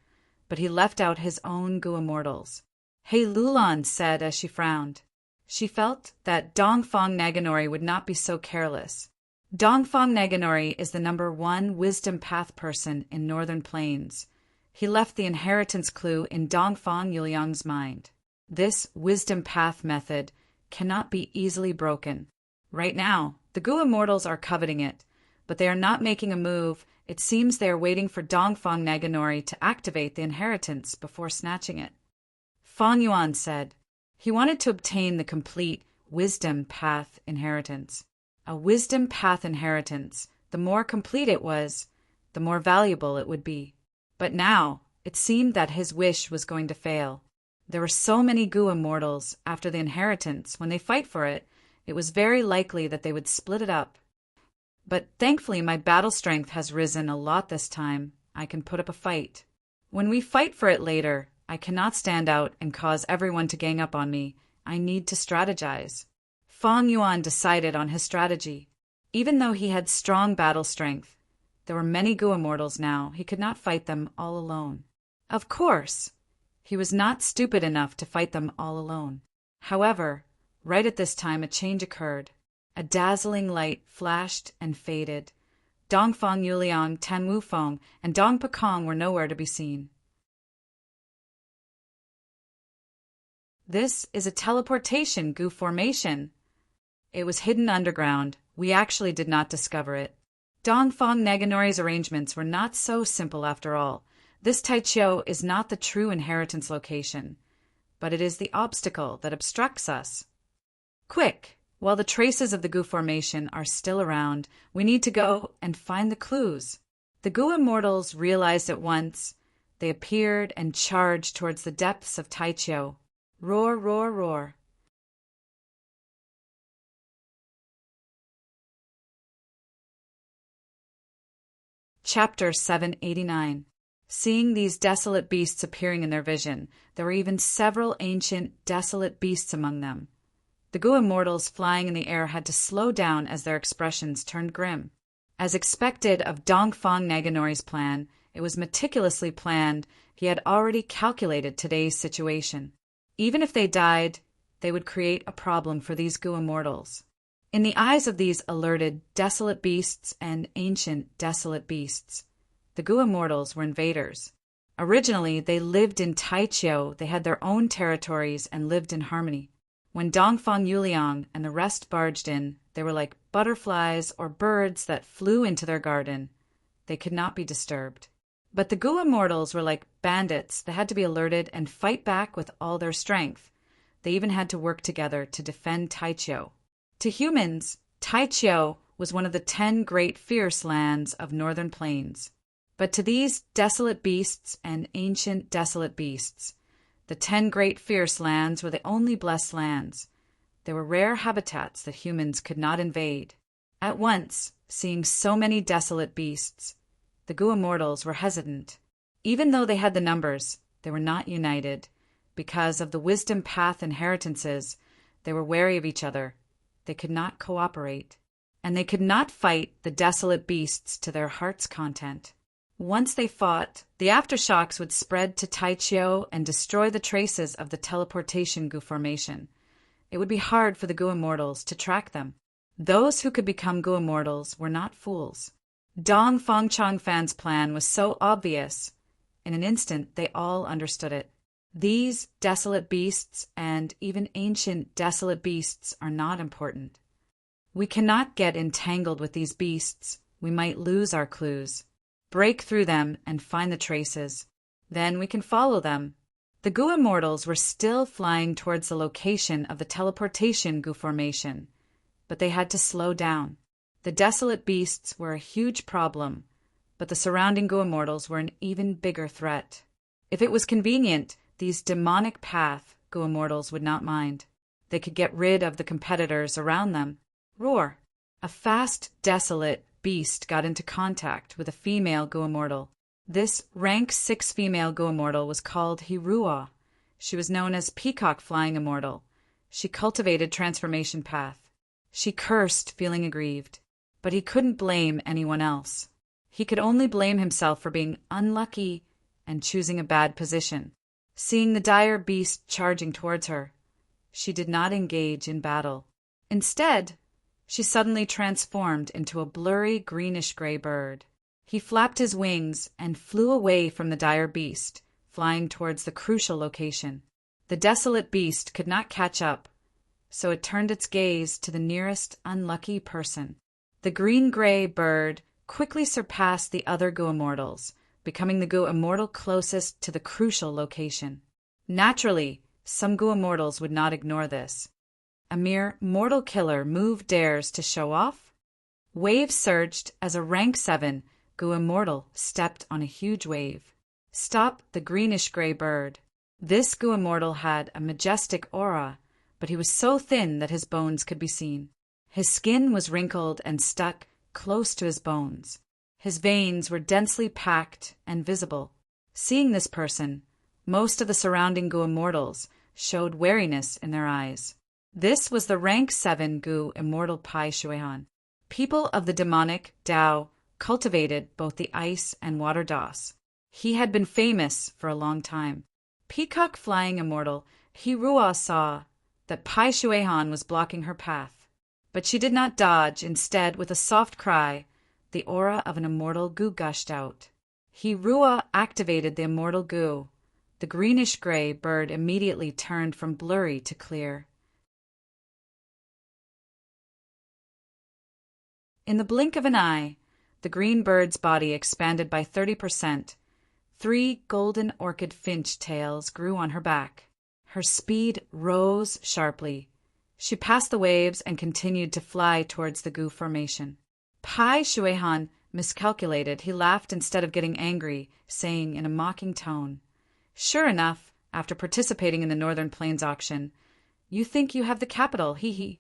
but he left out his own Gu immortals. He Lulan said as she frowned. She felt that Dongfang Naganori would not be so careless. Dongfang Naganori is the #1 wisdom path person in Northern Plains. He left the inheritance clue in Dongfang Yuliang's mind. This wisdom path method cannot be easily broken. Right now, the Gu immortals are coveting it, but they are not making a move. It seems they are waiting for Dongfang Naganori to activate the inheritance before snatching it. Fang Yuan said he wanted to obtain the complete wisdom path inheritance. A wisdom path inheritance, the more complete it was, the more valuable it would be. But now, it seemed that his wish was going to fail. There were so many Gu immortals after the inheritance. When they fight for it, it was very likely that they would split it up. But thankfully my battle strength has risen a lot this time. I can put up a fight. When we fight for it later, I cannot stand out and cause everyone to gang up on me. I need to strategize. Fang Yuan decided on his strategy. Even though he had strong battle strength, there were many Gu immortals now. He could not fight them all alone. Of course, he was not stupid enough to fight them all alone. However, right at this time a change occurred. A dazzling light flashed and faded. Dongfang Yuliang, Tan Wufeng, and Dong Pekong were nowhere to be seen. This is a teleportation Gu formation. It was hidden underground. We actually did not discover it. Dongfang Naganori's arrangements were not so simple after all. This Taichiu is not the true inheritance location, but it is the obstacle that obstructs us. Quick! While the traces of the Gu formation are still around, we need to go and find the clues. The Gu immortals realized at once. They appeared and charged towards the depths of Taichiu. Roar, roar, roar. Chapter 789. Seeing these desolate beasts appearing in their vision, there were even several ancient, desolate beasts among them. The Gu immortals flying in the air had to slow down as their expressions turned grim. As expected of Dongfang Naganori's plan, it was meticulously planned. He had already calculated today's situation. Even if they died, they would create a problem for these Gu immortals. In the eyes of these alerted, desolate beasts and ancient, desolate beasts, the Gu immortals were invaders. Originally, they lived in Taichiu. They had their own territories and lived in harmony. When Dongfang Yuliang and the rest barged in, they were like butterflies or birds that flew into their garden. They could not be disturbed. But the Gu immortals were like bandits. They had to be alerted and fight back with all their strength. They even had to work together to defend Taichiu. To humans, Taichiu was one of the 10 great fierce lands of Northern Plains. But to these desolate beasts and ancient desolate beasts, The 10 great fierce lands were the only blessed lands. They were rare habitats that humans could not invade. At once, seeing so many desolate beasts, the Gu immortals were hesitant. Even though they had the numbers, they were not united. Because of the wisdom path inheritances, they were wary of each other. They could not cooperate. And they could not fight the desolate beasts to their heart's content. Once they fought, the aftershocks would spread to Taichio and destroy the traces of the teleportation Gu formation. It would be hard for the Gu immortals to track them. Those who could become Gu immortals were not fools. Dong Fong Changfan's plan was so obvious. In an instant, they all understood it. These desolate beasts, and even ancient desolate beasts, are not important. We cannot get entangled with these beasts. We might lose our clues. Break through them and find the traces. Then we can follow them. The Gu immortals were still flying towards the location of the teleportation Gu formation, but they had to slow down. The desolate beasts were a huge problem, but the surrounding Gu immortals were an even bigger threat. If it was convenient, these demonic path Gu immortals would not mind. They could get rid of the competitors around them. Roar! A fast, desolate beast got into contact with a female Gu immortal. This rank 6 female Gu immortal was called Hirua. She was known as Peacock Flying Immortal. She cultivated transformation path. She cursed, feeling aggrieved. But he couldn't blame anyone else. He could only blame himself for being unlucky and choosing a bad position. Seeing the dire beast charging towards her, she did not engage in battle. Instead, she suddenly transformed into a blurry greenish-gray bird. He flapped his wings and flew away from the dire beast, flying towards the crucial location. The desolate beast could not catch up, so it turned its gaze to the nearest unlucky person. The green-gray bird quickly surpassed the other Gu immortals, becoming the Gu immortal closest to the crucial location. Naturally, some Gu immortals would not ignore this. A mere mortal killer move dares to show off? Waves surged as a rank 7 Gu immortal stepped on a huge wave. Stop the greenish-gray bird. This Gu immortal had a majestic aura, but he was so thin that his bones could be seen. His skin was wrinkled and stuck close to his bones. His veins were densely packed and visible. Seeing this person, most of the surrounding Gu immortals showed wariness in their eyes. This was the rank 7 Gu immortal Pai Shuihan. People of the demonic Dao cultivated both the ice and water DOS. He had been famous for a long time. Peacock Flying Immortal Hirua saw that Pai Shuihan was blocking her path. But she did not dodge. Instead, with a soft cry, the aura of an immortal Gu gushed out. Hirua activated the immortal Gu. The greenish-gray bird immediately turned from blurry to clear. In the blink of an eye, the green bird's body expanded by 30%. 3 golden orchid finch tails grew on her back. Her speed rose sharply. She passed the waves and continued to fly towards the Gu formation. Pai Shuihan miscalculated. He laughed instead of getting angry, saying in a mocking tone, "Sure enough, after participating in the Northern Plains auction, you think you have the capital, hee."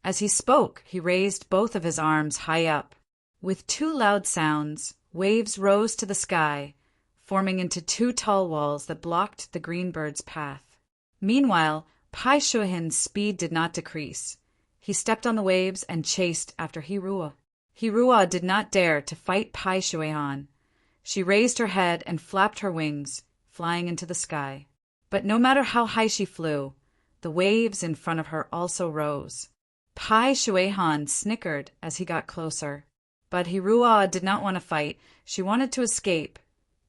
As he spoke, he raised both of his arms high up. With 2 loud sounds, waves rose to the sky, forming into 2 tall walls that blocked the green bird's path. Meanwhile, Pai Shuihan's speed did not decrease. He stepped on the waves and chased after Hirua. Hirua did not dare to fight Pai Shuihan. She raised her head and flapped her wings, flying into the sky. But no matter how high she flew, the waves in front of her also rose. Pai Shuihan snickered as he got closer. But Hirua did not want to fight. She wanted to escape.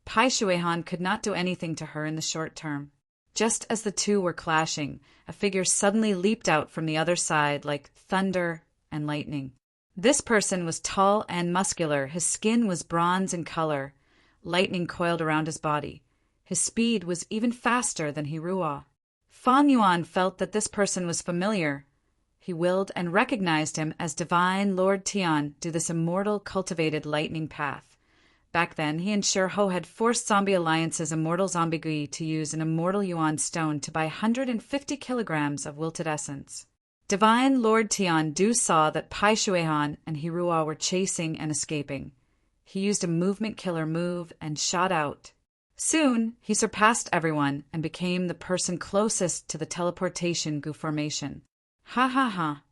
Pai Shuihan could not do anything to her in the short term. Just as the two were clashing, a figure suddenly leaped out from the other side like thunder and lightning. This person was tall and muscular. His skin was bronze in color. Lightning coiled around his body. His speed was even faster than Hirua. Fang Yuan felt that this person was familiar. He willed and recognized him as Divine Lord Tian due this immortal cultivated lightning path. Back then, he and Shir-Ho had forced Zombie Alliance's immortal Zombie Gui to use an immortal Yuan stone to buy 150 kilograms of wilted essence. Divine Lord Tian Du saw that Pai Shuihan and Hirua were chasing and escaping. He used a movement killer move and shot out. Soon, he surpassed everyone and became the person closest to the teleportation Gu formation. Ha ha ha.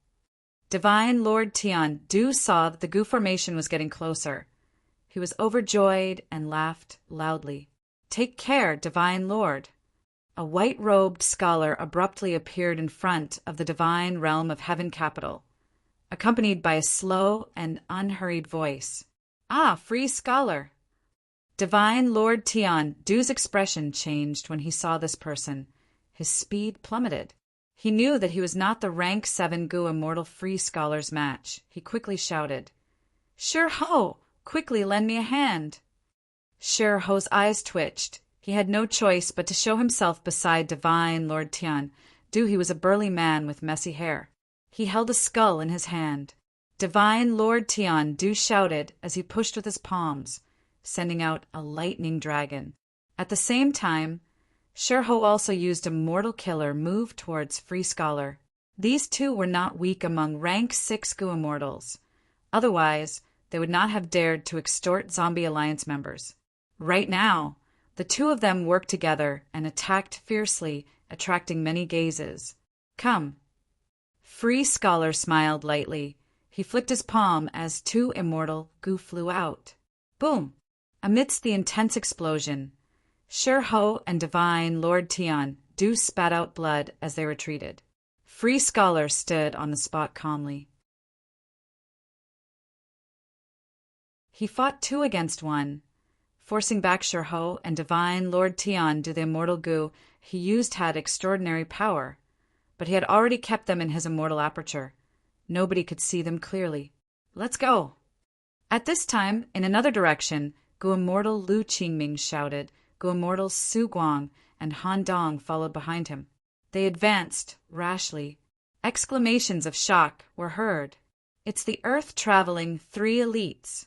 Divine Lord Tian Du saw that the Gu formation was getting closer. He was overjoyed and laughed loudly. Take care, Divine Lord. A white-robed scholar abruptly appeared in front of the divine realm of Heaven Capital, accompanied by a slow and unhurried voice. Ah, free scholar. Divine Lord Tian Du's expression changed when he saw this person. His speed plummeted. He knew that he was not the rank 7 Gu immortal free scholar's match. He quickly shouted, Shir-Ho, quickly lend me a hand. Shir-Ho's eyes twitched. He had no choice but to show himself beside Divine Lord Tian Du. He was a burly man with messy hair. He held a skull in his hand. Divine Lord Tian Du shouted as he pushed with his palms, sending out a lightning dragon. At the same time, Shir-Ho also used a mortal killer move towards Free Scholar. These two were not weak among rank 6 Gu immortals. Otherwise, they would not have dared to extort Zombie Alliance members. Right now, the two of them worked together and attacked fiercely, attracting many gazes. Come. Free Scholar smiled lightly. He flicked his palm as 2 immortal Gu flew out. Boom! Amidst the intense explosion, Shir-Ho and Divine Lord Tian Du spat out blood as they retreated. Free Scholar stood on the spot calmly. He fought 2 against 1. Forcing back Shir-Ho and Divine Lord Tian Du, the immortal Gu he used had extraordinary power, but he had already kept them in his immortal aperture. Nobody could see them clearly. Let's go! At this time, in another direction, Gu immortal Lu Qingming shouted. Gu immortals Su Guang and Han Dong followed behind him. They advanced rashly. Exclamations of shock were heard. It's the Earth-traveling 3 elites.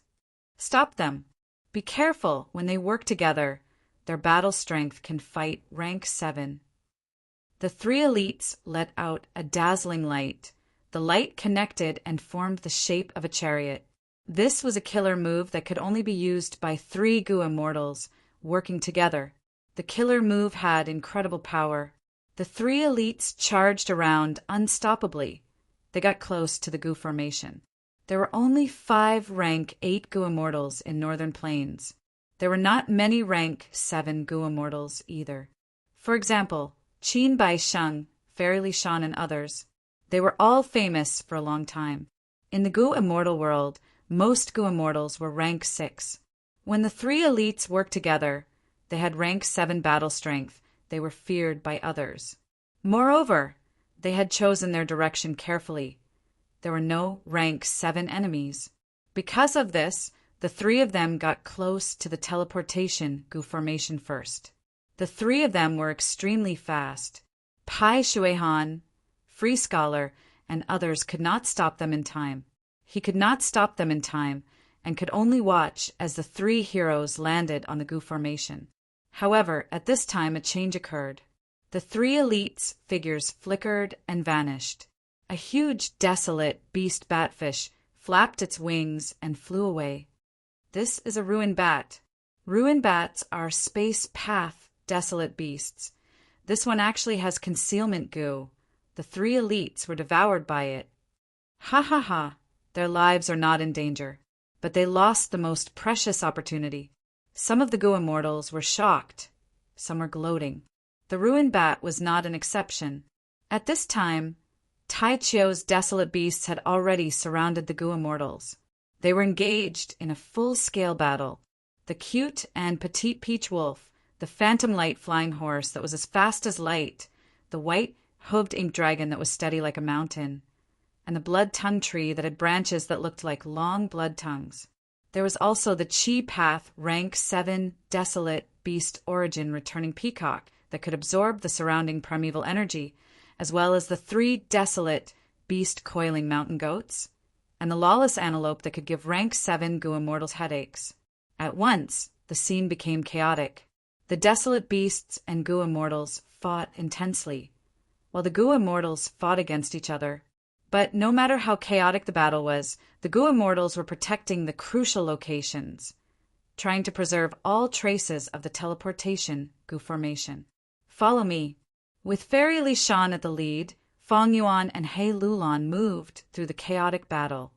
Stop them. Be careful when they work together. Their battle strength can fight rank 7. The 3 elites let out a dazzling light. The light connected and formed the shape of a chariot. This was a killer move that could only be used by 3 Gu immortals working together. The killer move had incredible power. The 3 elites charged around unstoppably. They got close to the Gu formation. There were only 5 rank 8 Gu immortals in Northern Plains. There were not many rank 7 Gu immortals either. For example, Qin Bai Sheng, Fairy Li Shan, and others. They were all famous for a long time. In the Gu immortal world, most Gu immortals were rank 6. When the 3 elites worked together, they had rank 7 battle strength. They were feared by others. Moreover, they had chosen their direction carefully. There were no rank 7 enemies. Because of this, the 3 of them got close to the teleportation Gu formation first. The 3 of them were extremely fast. Pai Shuihan, Free Scholar, and others could not stop them in time. He could not stop them in time and could only watch as the 3 heroes landed on the Gu formation. However, at this time a change occurred. The 3 elites' figures flickered and vanished. A huge, desolate beast batfish flapped its wings and flew away. This is a ruin bat. Ruin bats are space path desolate beasts. This one actually has concealment Gu. The 3 elites were devoured by it. Ha ha ha. Their lives are not in danger, but they lost the most precious opportunity. Some of the Gu immortals were shocked. Some were gloating. The ruin bat was not an exception. At this time, Tai Chio's desolate beasts had already surrounded the Gu immortals. They were engaged in a full-scale battle. The cute and petite peach wolf, the phantom light flying horse that was as fast as light, the white-hooved ink dragon that was steady like a mountain, and the blood tongue tree that had branches that looked like long blood tongues. There was also the Chi Path rank 7 desolate beast origin returning peacock that could absorb the surrounding primeval energy, as well as the 3 desolate beast coiling mountain goats, and the lawless antelope that could give rank 7 Gu immortals headaches. At once, the scene became chaotic. The desolate beasts and Goo immortals fought intensely, while the Goo immortals fought against each other. But no matter how chaotic the battle was, the Goo immortals were protecting the crucial locations, trying to preserve all traces of the teleportation Goo formation. Follow me. With Fairy Li Shan at the lead, Fong Yuan and He Lulan moved through the chaotic battle,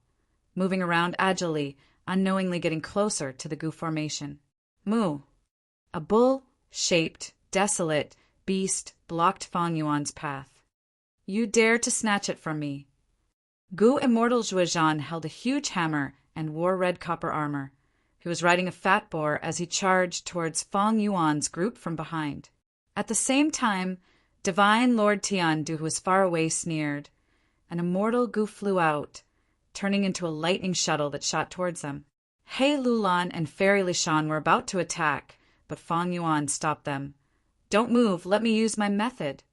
moving around agilely, unknowingly getting closer to the Goo formation. Moo. A bull-shaped, desolate beast blocked Fong Yuan's path. You dare to snatch it from me. Goo Immortal Zhuozhan held a huge hammer and wore red copper armor. He was riding a fat boar as he charged towards Fong Yuan's group from behind. At the same time, Divine Lord Tian, who was far away, sneered. An immortal Goo flew out, turning into a lightning shuttle that shot towards them. He Lulan and Fairy Li Shan were about to attack, but Fong Yuan stopped them. Don't move, let me use my method.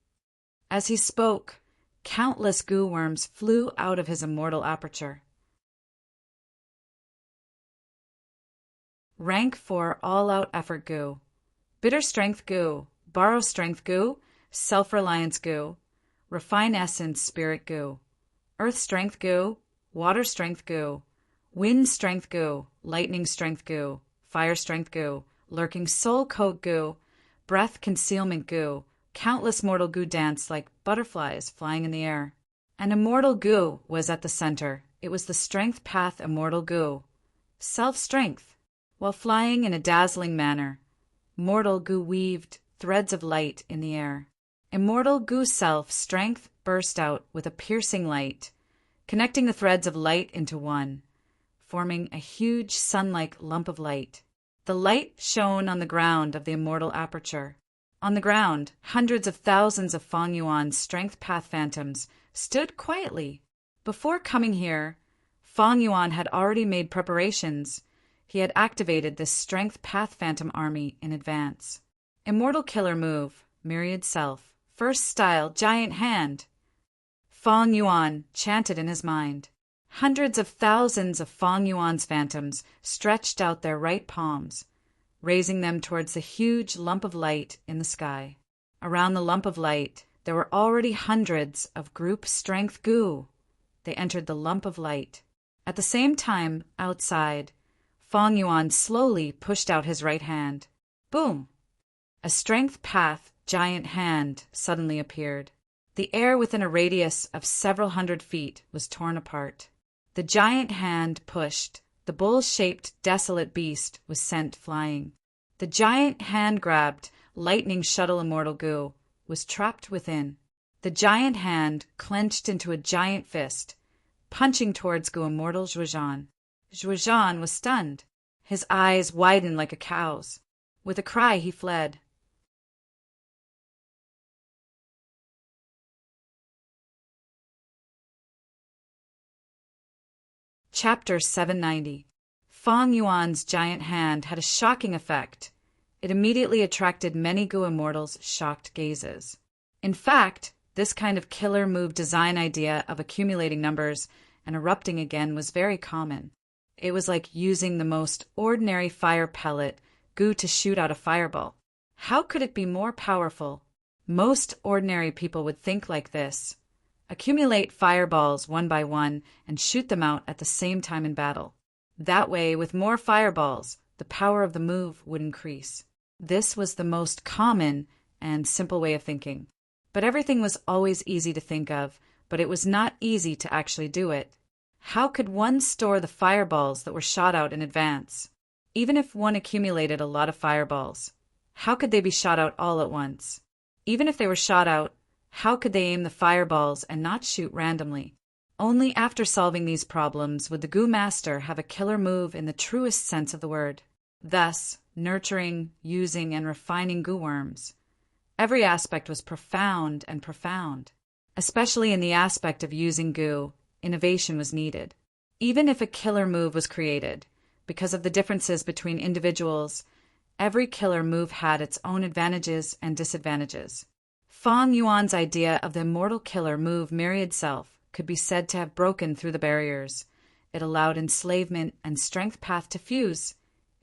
As he spoke, countless Goo worms flew out of his immortal aperture. Rank 4 All-Out Effort Goo. Bitter Strength Goo, Borrow Strength Goo, Self-Reliance Goo, Refine Essence Spirit Goo, Earth Strength Goo, Water Strength Goo, Wind Strength Goo, Lightning Strength Goo, Fire Strength Goo, Lurking Soul Coat Goo, Breath Concealment Goo. Countless mortal Goo danced like butterflies flying in the air. An immortal Goo was at the center. It was the Strength Path Immortal Goo. Self-strength. While flying in a dazzling manner, mortal Goo weaved threads of light in the air. Immortal Goo self-strength burst out with a piercing light, connecting the threads of light into one, forming a huge sun-like lump of light. The light shone on the ground of the immortal aperture. On the ground, hundreds of thousands of Fong Yuan's Strength Path Phantoms stood quietly. Before coming here, Fong Yuan had already made preparations. He had activated this Strength Path Phantom army in advance. Immortal Killer Move, Myriad Self, First Style, Giant Hand. Fong Yuan chanted in his mind. Hundreds of thousands of Fong Yuan's phantoms stretched out their right palms, raising them towards the huge lump of light in the sky. Around the lump of light, there were already hundreds of Group Strength Goo. They entered the lump of light. At the same time, outside, Fong Yuan slowly pushed out his right hand. Boom! A Strength Path giant hand suddenly appeared. The air within a radius of several hundred feet was torn apart. The giant hand pushed. The bull-shaped, desolate beast was sent flying. The giant hand grabbed Lightning Shuttle Immortal Goo, was trapped within. The giant hand clenched into a giant fist, punching towards Goo Immortal Zhuozhan. Zhuozhan was stunned. His eyes widened like a cow's. With a cry, he fled. Chapter 790. Fong Yuan's giant hand had a shocking effect. It immediately attracted many Goo Immortals' shocked gazes. In fact, this kind of killer move design idea of accumulating numbers and erupting again was very common. It was like using the most ordinary fire pellet, Goo, to shoot out a fireball. How could it be more powerful? Most ordinary people would think like this. Accumulate fireballs one by one and shoot them out at the same time in battle. That way, with more fireballs, the power of the move would increase. This was the most common and simple way of thinking. But everything was always easy to think of, but it was not easy to actually do it. How could one store the fireballs that were shot out in advance? Even if one accumulated a lot of fireballs, how could they be shot out all at once? Even if they were shot out, how could they aim the fireballs and not shoot randomly? Only after solving these problems would the Goo Master have a killer move in the truest sense of the word. Thus, nurturing, using, and refining Goo worms. Every aspect was profound and profound. Especially in the aspect of using Goo, innovation was needed. Even if a killer move was created, because of the differences between individuals, every killer move had its own advantages and disadvantages. Fong Yuan's idea of the immortal killer move Myriad Self could be said to have broken through the barriers. It allowed enslavement and strength path to fuse.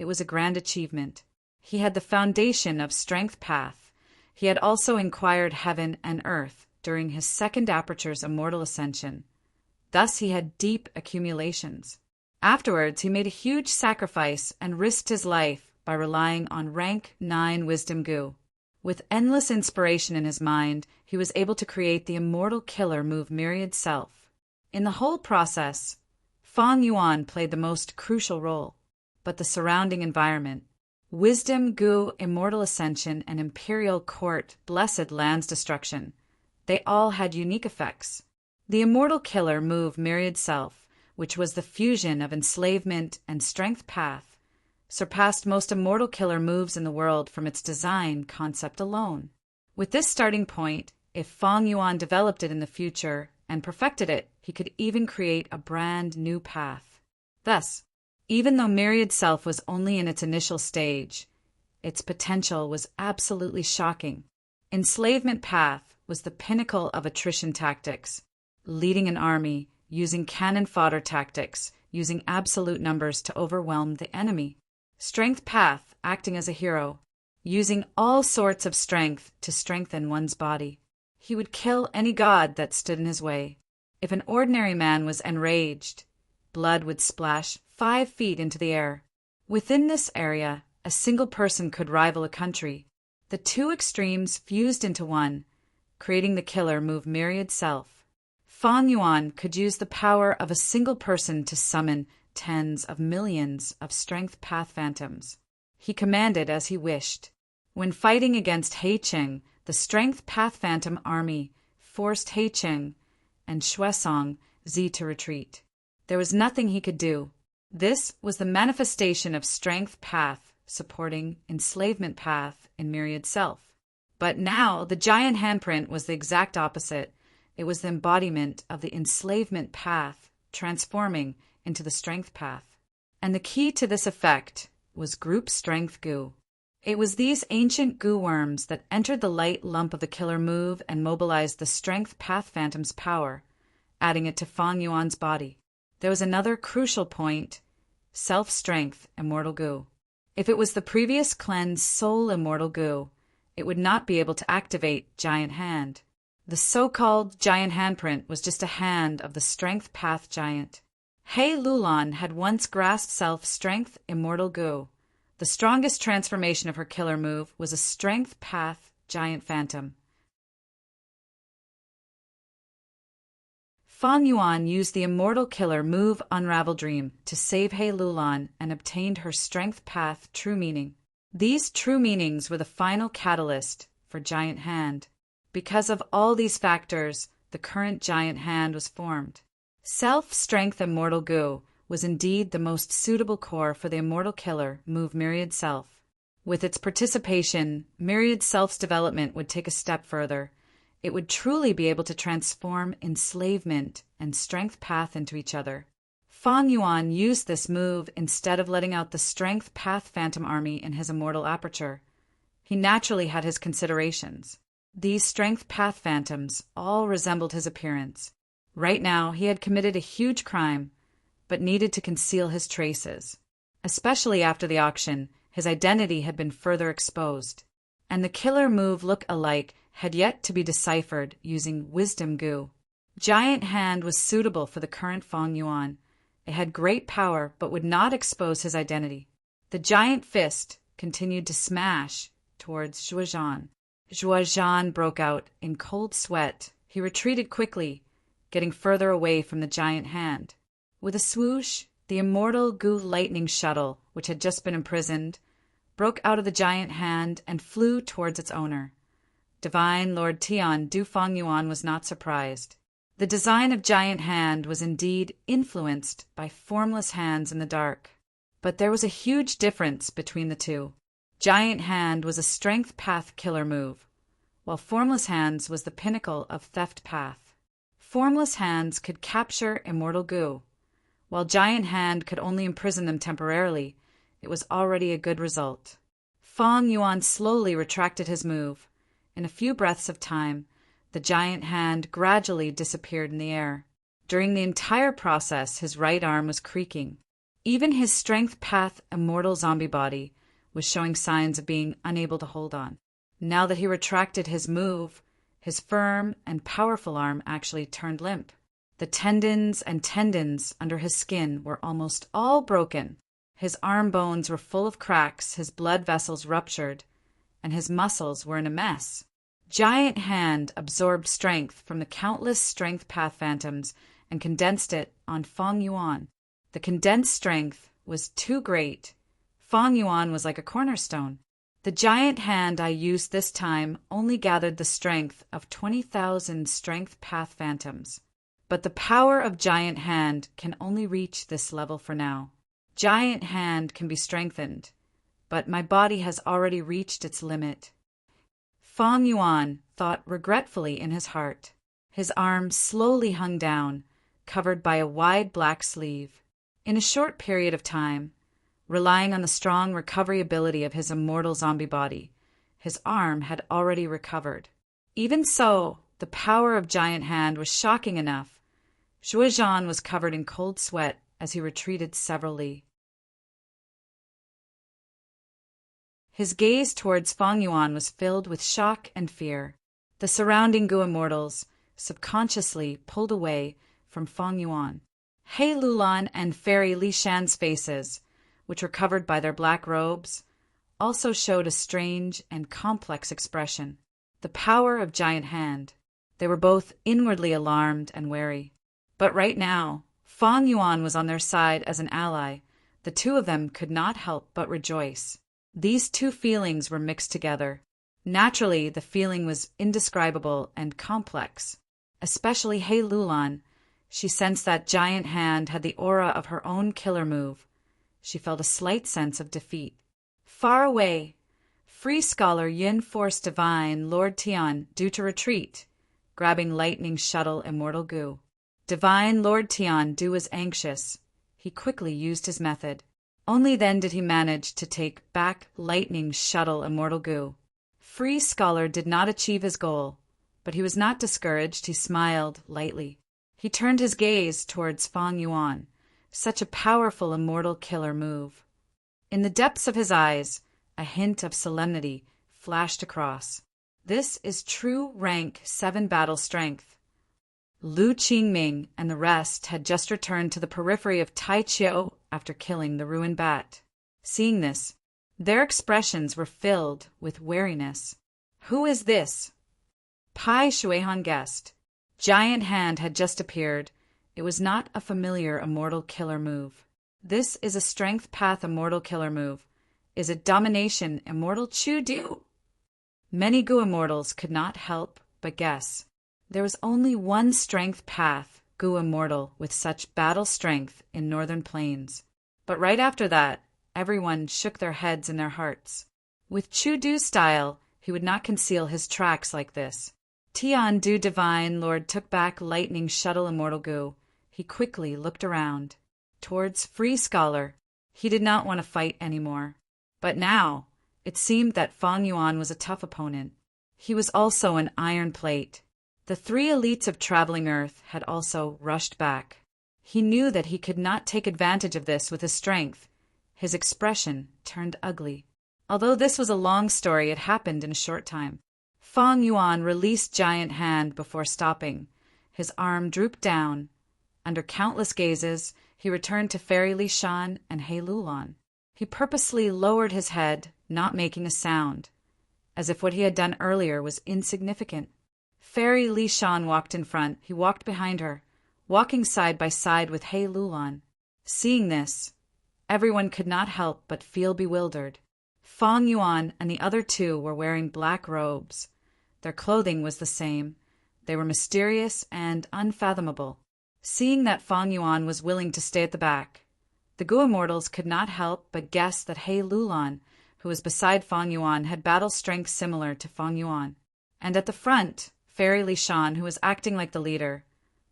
It was a grand achievement. He had the foundation of strength path. He had also inquired heaven and earth during his second aperture's immortal ascension. Thus he had deep accumulations. Afterwards, he made a huge sacrifice and risked his life by relying on rank 9 wisdom goo. With endless inspiration in his mind, he was able to create the immortal killer move Myriad Self. In the whole process, Fang Yuan played the most crucial role, but the surrounding environment, Wisdom Goo Immortal Ascension and Imperial Court Blessed Land's Destruction, they all had unique effects. The immortal killer move Myriad Self, which was the fusion of enslavement and strength path, surpassed most immortal killer moves in the world from its design concept alone. With this starting point, if Fang Yuan developed it in the future and perfected it, he could even create a brand new path. Thus, even though Myriad Self was only in its initial stage, its potential was absolutely shocking. Enslavement path was the pinnacle of attrition tactics, leading an army, using cannon fodder tactics, using absolute numbers to overwhelm the enemy. Strength path, acting as a hero, using all sorts of strength to strengthen one's body. He would kill any god that stood in his way. If an ordinary man was enraged, blood would splash 5 feet into the air. Within this area, a single person could rival a country. The two extremes fused into one, creating the killer move Myriad Self. Fang Yuan could use the power of a single person to summon tens of millions of strength path phantoms. He commanded as he wished. When fighting against He Qing, the strength path phantom army forced He Qing and Xuesong Zi to retreat. There was nothing he could do. This was the manifestation of strength path supporting enslavement path in Myriad Self. But now the giant handprint was the exact opposite. It was the embodiment of the enslavement path transforming into the strength path. And the key to this effect was group strength goo. It was these ancient goo worms that entered the light lump of the killer move and mobilized the strength path phantom's power, adding it to Fang Yuan's body. There was another crucial point: self-strength immortal goo. If it was the previous cleanse soul immortal goo, it would not be able to activate giant hand. The so-called giant handprint was just a hand of the strength path giant. He Lulan had once grasped self-strength immortal goo. The strongest transformation of her killer move was a strength path giant phantom. Fang Yuan used the immortal killer move Unravel Dream to save He Lulan and obtained her strength path true meaning. These true meanings were the final catalyst for giant hand. Because of all these factors, the current giant hand was formed. Self-strength immortal goo was indeed the most suitable core for the immortal killer move Myriad Self. With its participation, Myriad Self's development would take a step further. It would truly be able to transform enslavement and strength path into each other. Fang Yuan used this move instead of letting out the strength path phantom army in his immortal aperture. He naturally had his considerations. These strength path phantoms all resembled his appearance. Right now, he had committed a huge crime, but needed to conceal his traces. Especially after the auction, his identity had been further exposed, and the killer move look-alike had yet to be deciphered using wisdom goo. Giant hand was suitable for the current Fang Yuan. It had great power, but would not expose his identity. The giant fist continued to smash towards Zhuozhan. Zhuozhan broke out in cold sweat. He retreated quickly, getting further away from the giant hand. With a swoosh, the immortal goo lightning shuttle, which had just been imprisoned, broke out of the giant hand and flew towards its owner. Divine Lord Tian Du Fang Yuan was not surprised. The design of giant hand was indeed influenced by formless hands in the dark. But there was a huge difference between the two. Giant hand was a strength path killer move, while formless hands was the pinnacle of theft path. Formless hands could capture immortal goo. While giant hand could only imprison them temporarily, it was already a good result. Fang Yuan slowly retracted his move. In a few breaths of time, the giant hand gradually disappeared in the air. During the entire process, his right arm was creaking. Even his strength path immortal zombie body was showing signs of being unable to hold on. Now that he retracted his move, his firm and powerful arm actually turned limp. The tendons and tendons under his skin were almost all broken. His arm bones were full of cracks, his blood vessels ruptured, and his muscles were in a mess. Giant Hand absorbed strength from the countless strength path phantoms and condensed it on Feng Yuan. The condensed strength was too great. Feng Yuan was like a cornerstone. The giant hand I used this time only gathered the strength of 20,000 strength path phantoms. But the power of Giant Hand can only reach this level for now. Giant Hand can be strengthened, but my body has already reached its limit. Feng Yuan thought regretfully in his heart. His arm slowly hung down, covered by a wide black sleeve. In a short period of time, relying on the strong recovery ability of his immortal zombie body, his arm had already recovered. Even so, the power of Giant Hand was shocking enough. Zhuozhan was covered in cold sweat as he retreated several li. His gaze towards Feng Yuan was filled with shock and fear. The surrounding Gu immortals subconsciously pulled away from Feng Yuan. He Lulan and Fairy Li Shan's faces, which were covered by their black robes, also showed a strange and complex expression. The power of Giant Hand. They were both inwardly alarmed and wary. But right now, Feng Yuan was on their side as an ally. The two of them could not help but rejoice. These two feelings were mixed together. Naturally, the feeling was indescribable and complex. Especially He Lulan. She sensed that Giant Hand had the aura of her own killer move. She felt a slight sense of defeat. Far away, Free Scholar Yin Force Divine Lord Tian due to retreat, grabbing Lightning Shuttle Immortal Gu. Divine Lord Tian Du was anxious. He quickly used his method. Only then did he manage to take back Lightning Shuttle Immortal Gu. Free Scholar did not achieve his goal, but he was not discouraged. He smiled lightly. He turned his gaze towards Feng Yuan. Such a powerful immortal killer move. In the depths of his eyes, a hint of solemnity flashed across. This is true rank 7 battle strength. Lu Qingming and the rest had just returned to the periphery of Tai Chiu after killing the ruined bat. Seeing this, their expressions were filled with wariness. Who is this? Pai Shuihan guessed. Giant Hand had just appeared. It was not a familiar immortal killer move. This is a strength path immortal killer move. Is it domination immortal Chu Du? Many Gu immortals could not help but guess. There was only one strength path Gu immortal with such battle strength in northern plains. But right after that, everyone shook their heads in their hearts. With Chu Du's style, he would not conceal his tracks like this. Tian Du Divine Lord took back Lightning Shuttle Immortal Gu. He quickly looked around. Towards Free Scholar. He did not want to fight anymore. But now, it seemed that Feng Yuan was a tough opponent. He was also an iron plate. The 3 elites of traveling Earth had also rushed back. He knew that he could not take advantage of this with his strength. His expression turned ugly. Although this was a long story, it happened in a short time. Feng Yuan released Giant Hand before stopping. His arm drooped down. Under countless gazes, he returned to Fairy Li Shan and He Lulan. He purposely lowered his head, not making a sound, as if what he had done earlier was insignificant. Fairy Li Shan walked in front. He walked behind her, walking side by side with He Lulan. Seeing this, everyone could not help but feel bewildered. Feng Yuan and the other 2 were wearing black robes. Their clothing was the same. They were mysterious and unfathomable. Seeing that Feng Yuan was willing to stay at the back, the Gu immortals could not help but guess that He Lulan, who was beside Feng Yuan, had battle strength similar to Feng Yuan. And at the front, Fairy Li Shan, who was acting like the leader,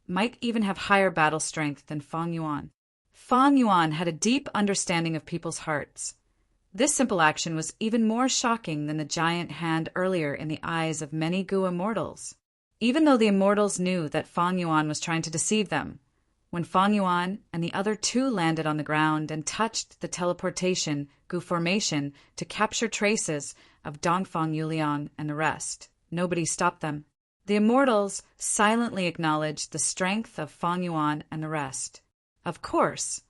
might even have higher battle strength than Feng Yuan. Feng Yuan had a deep understanding of people's hearts. This simple action was even more shocking than the Giant Hand earlier in the eyes of many Gu immortals. Even though the immortals knew that Feng Yuan was trying to deceive them, When Fang Yuan and the other two landed on the ground and touched the teleportation Gu formation to capture traces of Dongfang Yuliang and the rest, nobody stopped them. The immortals silently acknowledged the strength of Fang Yuan and the rest. Of course,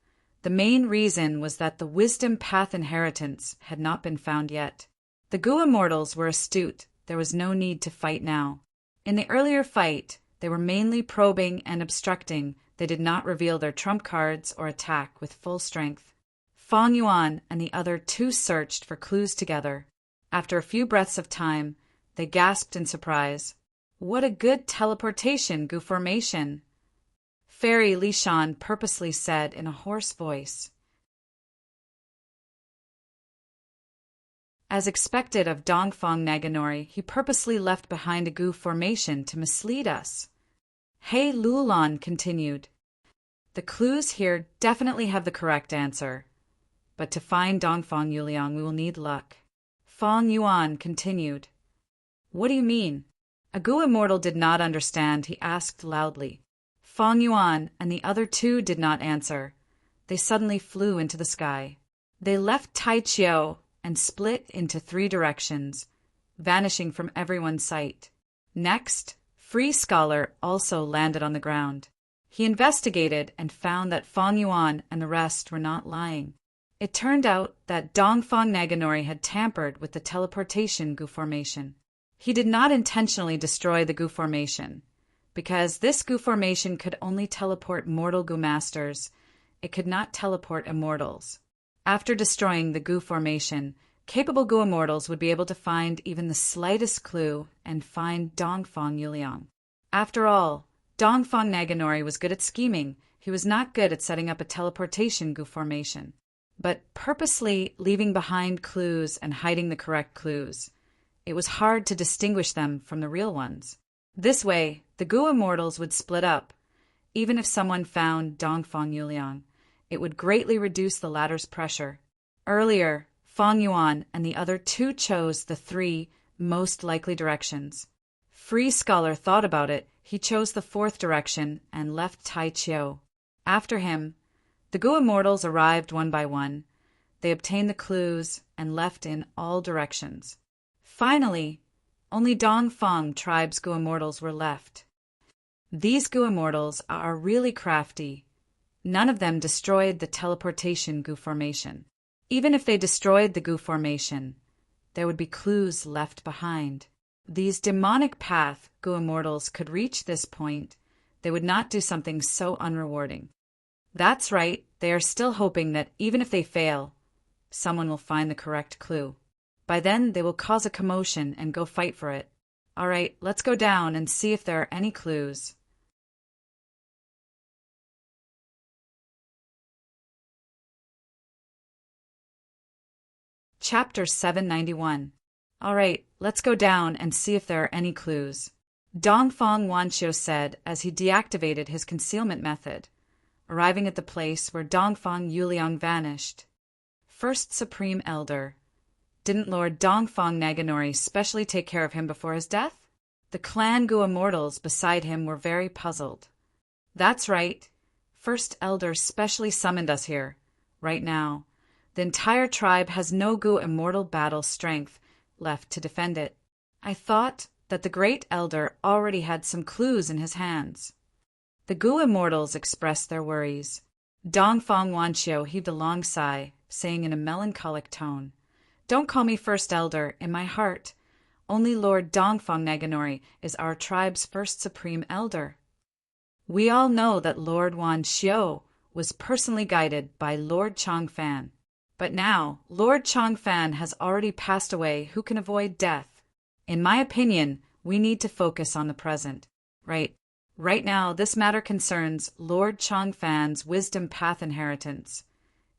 the main reason was that the wisdom path inheritance had not been found yet. The Gu immortals were astute. There was no need to fight now. In the earlier fight, they were mainly probing and obstructing. They did not reveal their trump cards or attack with full strength. Fang Yuan and the other two searched for clues together. After a few breaths of time, they gasped in surprise. What a good teleportation Gu formation! Fairy Li Shan purposely said in a hoarse voice. As expected of Dongfang Naganori, he purposely left behind a Gu formation to mislead us. He Lulan continued. The clues here definitely have the correct answer. But to find Dongfang Yuliang, we will need luck. Fang Yuan continued. What do you mean? A Gu immortal did not understand. He asked loudly. Fang Yuan and the other two did not answer. They suddenly flew into the sky. They left Tai Chiao and split into 3 directions, vanishing from everyone's sight. Next, Free Scholar also landed on the ground. He investigated and found that Fang Yuan and the rest were not lying. It turned out that Dongfang Naganori had tampered with the teleportation Gu formation. He did not intentionally destroy the Gu formation, because this Gu formation could only teleport mortal Gu masters. It could not teleport immortals. After destroying the Gu formation, capable Gu immortals would be able to find even the slightest clue and find Dongfang Yuliang. After all, Dongfang Naganori was good at scheming. He was not good at setting up a teleportation Gu formation, but purposely leaving behind clues and hiding the correct clues. It was hard to distinguish them from the real ones. This way, the Gu immortals would split up. Even if someone found Dongfang Yuliang, it would greatly reduce the latter's pressure. Earlier, Fang Yuan and the other two chose the 3 most likely directions. Free Scholar thought about it. He chose the 4th direction and left Tai Chiao. After him, the Gu immortals arrived one by one. They obtained the clues and left in all directions. Finally, only Dongfang tribe's Gu immortals were left. These Gu immortals are really crafty. None of them destroyed the teleportation Gu formation. Even if they destroyed the Gu formation, there would be clues left behind. These demonic path Gu immortals could reach this point. They would not do something so unrewarding. That's right, they are still hoping that even if they fail, someone will find the correct clue. By then, they will cause a commotion and go fight for it. All right, let's go down and see if there are any clues. Chapter 791. All right, let's go down and see if there are any clues. Dongfang Wanqiu said as he deactivated his concealment method, arriving at the place where Dongfang Yuliang vanished. First Supreme Elder. Didn't Lord Dongfang Naganori specially take care of him before his death? The clan Gu immortals beside him were very puzzled. That's right. First Elder specially summoned us here. Right now, the entire tribe has no Gu immortal battle strength left to defend it. I thought that the Great Elder already had some clues in his hands. The Gu immortals expressed their worries. Dongfang Wanqiu heaved a long sigh, saying in a melancholic tone, Don't call me First Elder. In my heart, only Lord Dongfang Naganori is our tribe's first Supreme Elder. We all know that Lord Wanqiu was personally guided by Lord Changfan. But now, Lord Changfan has already passed away. Who can avoid death? In my opinion, we need to focus on the present. Right now, this matter concerns Lord Changfan's wisdom path inheritance.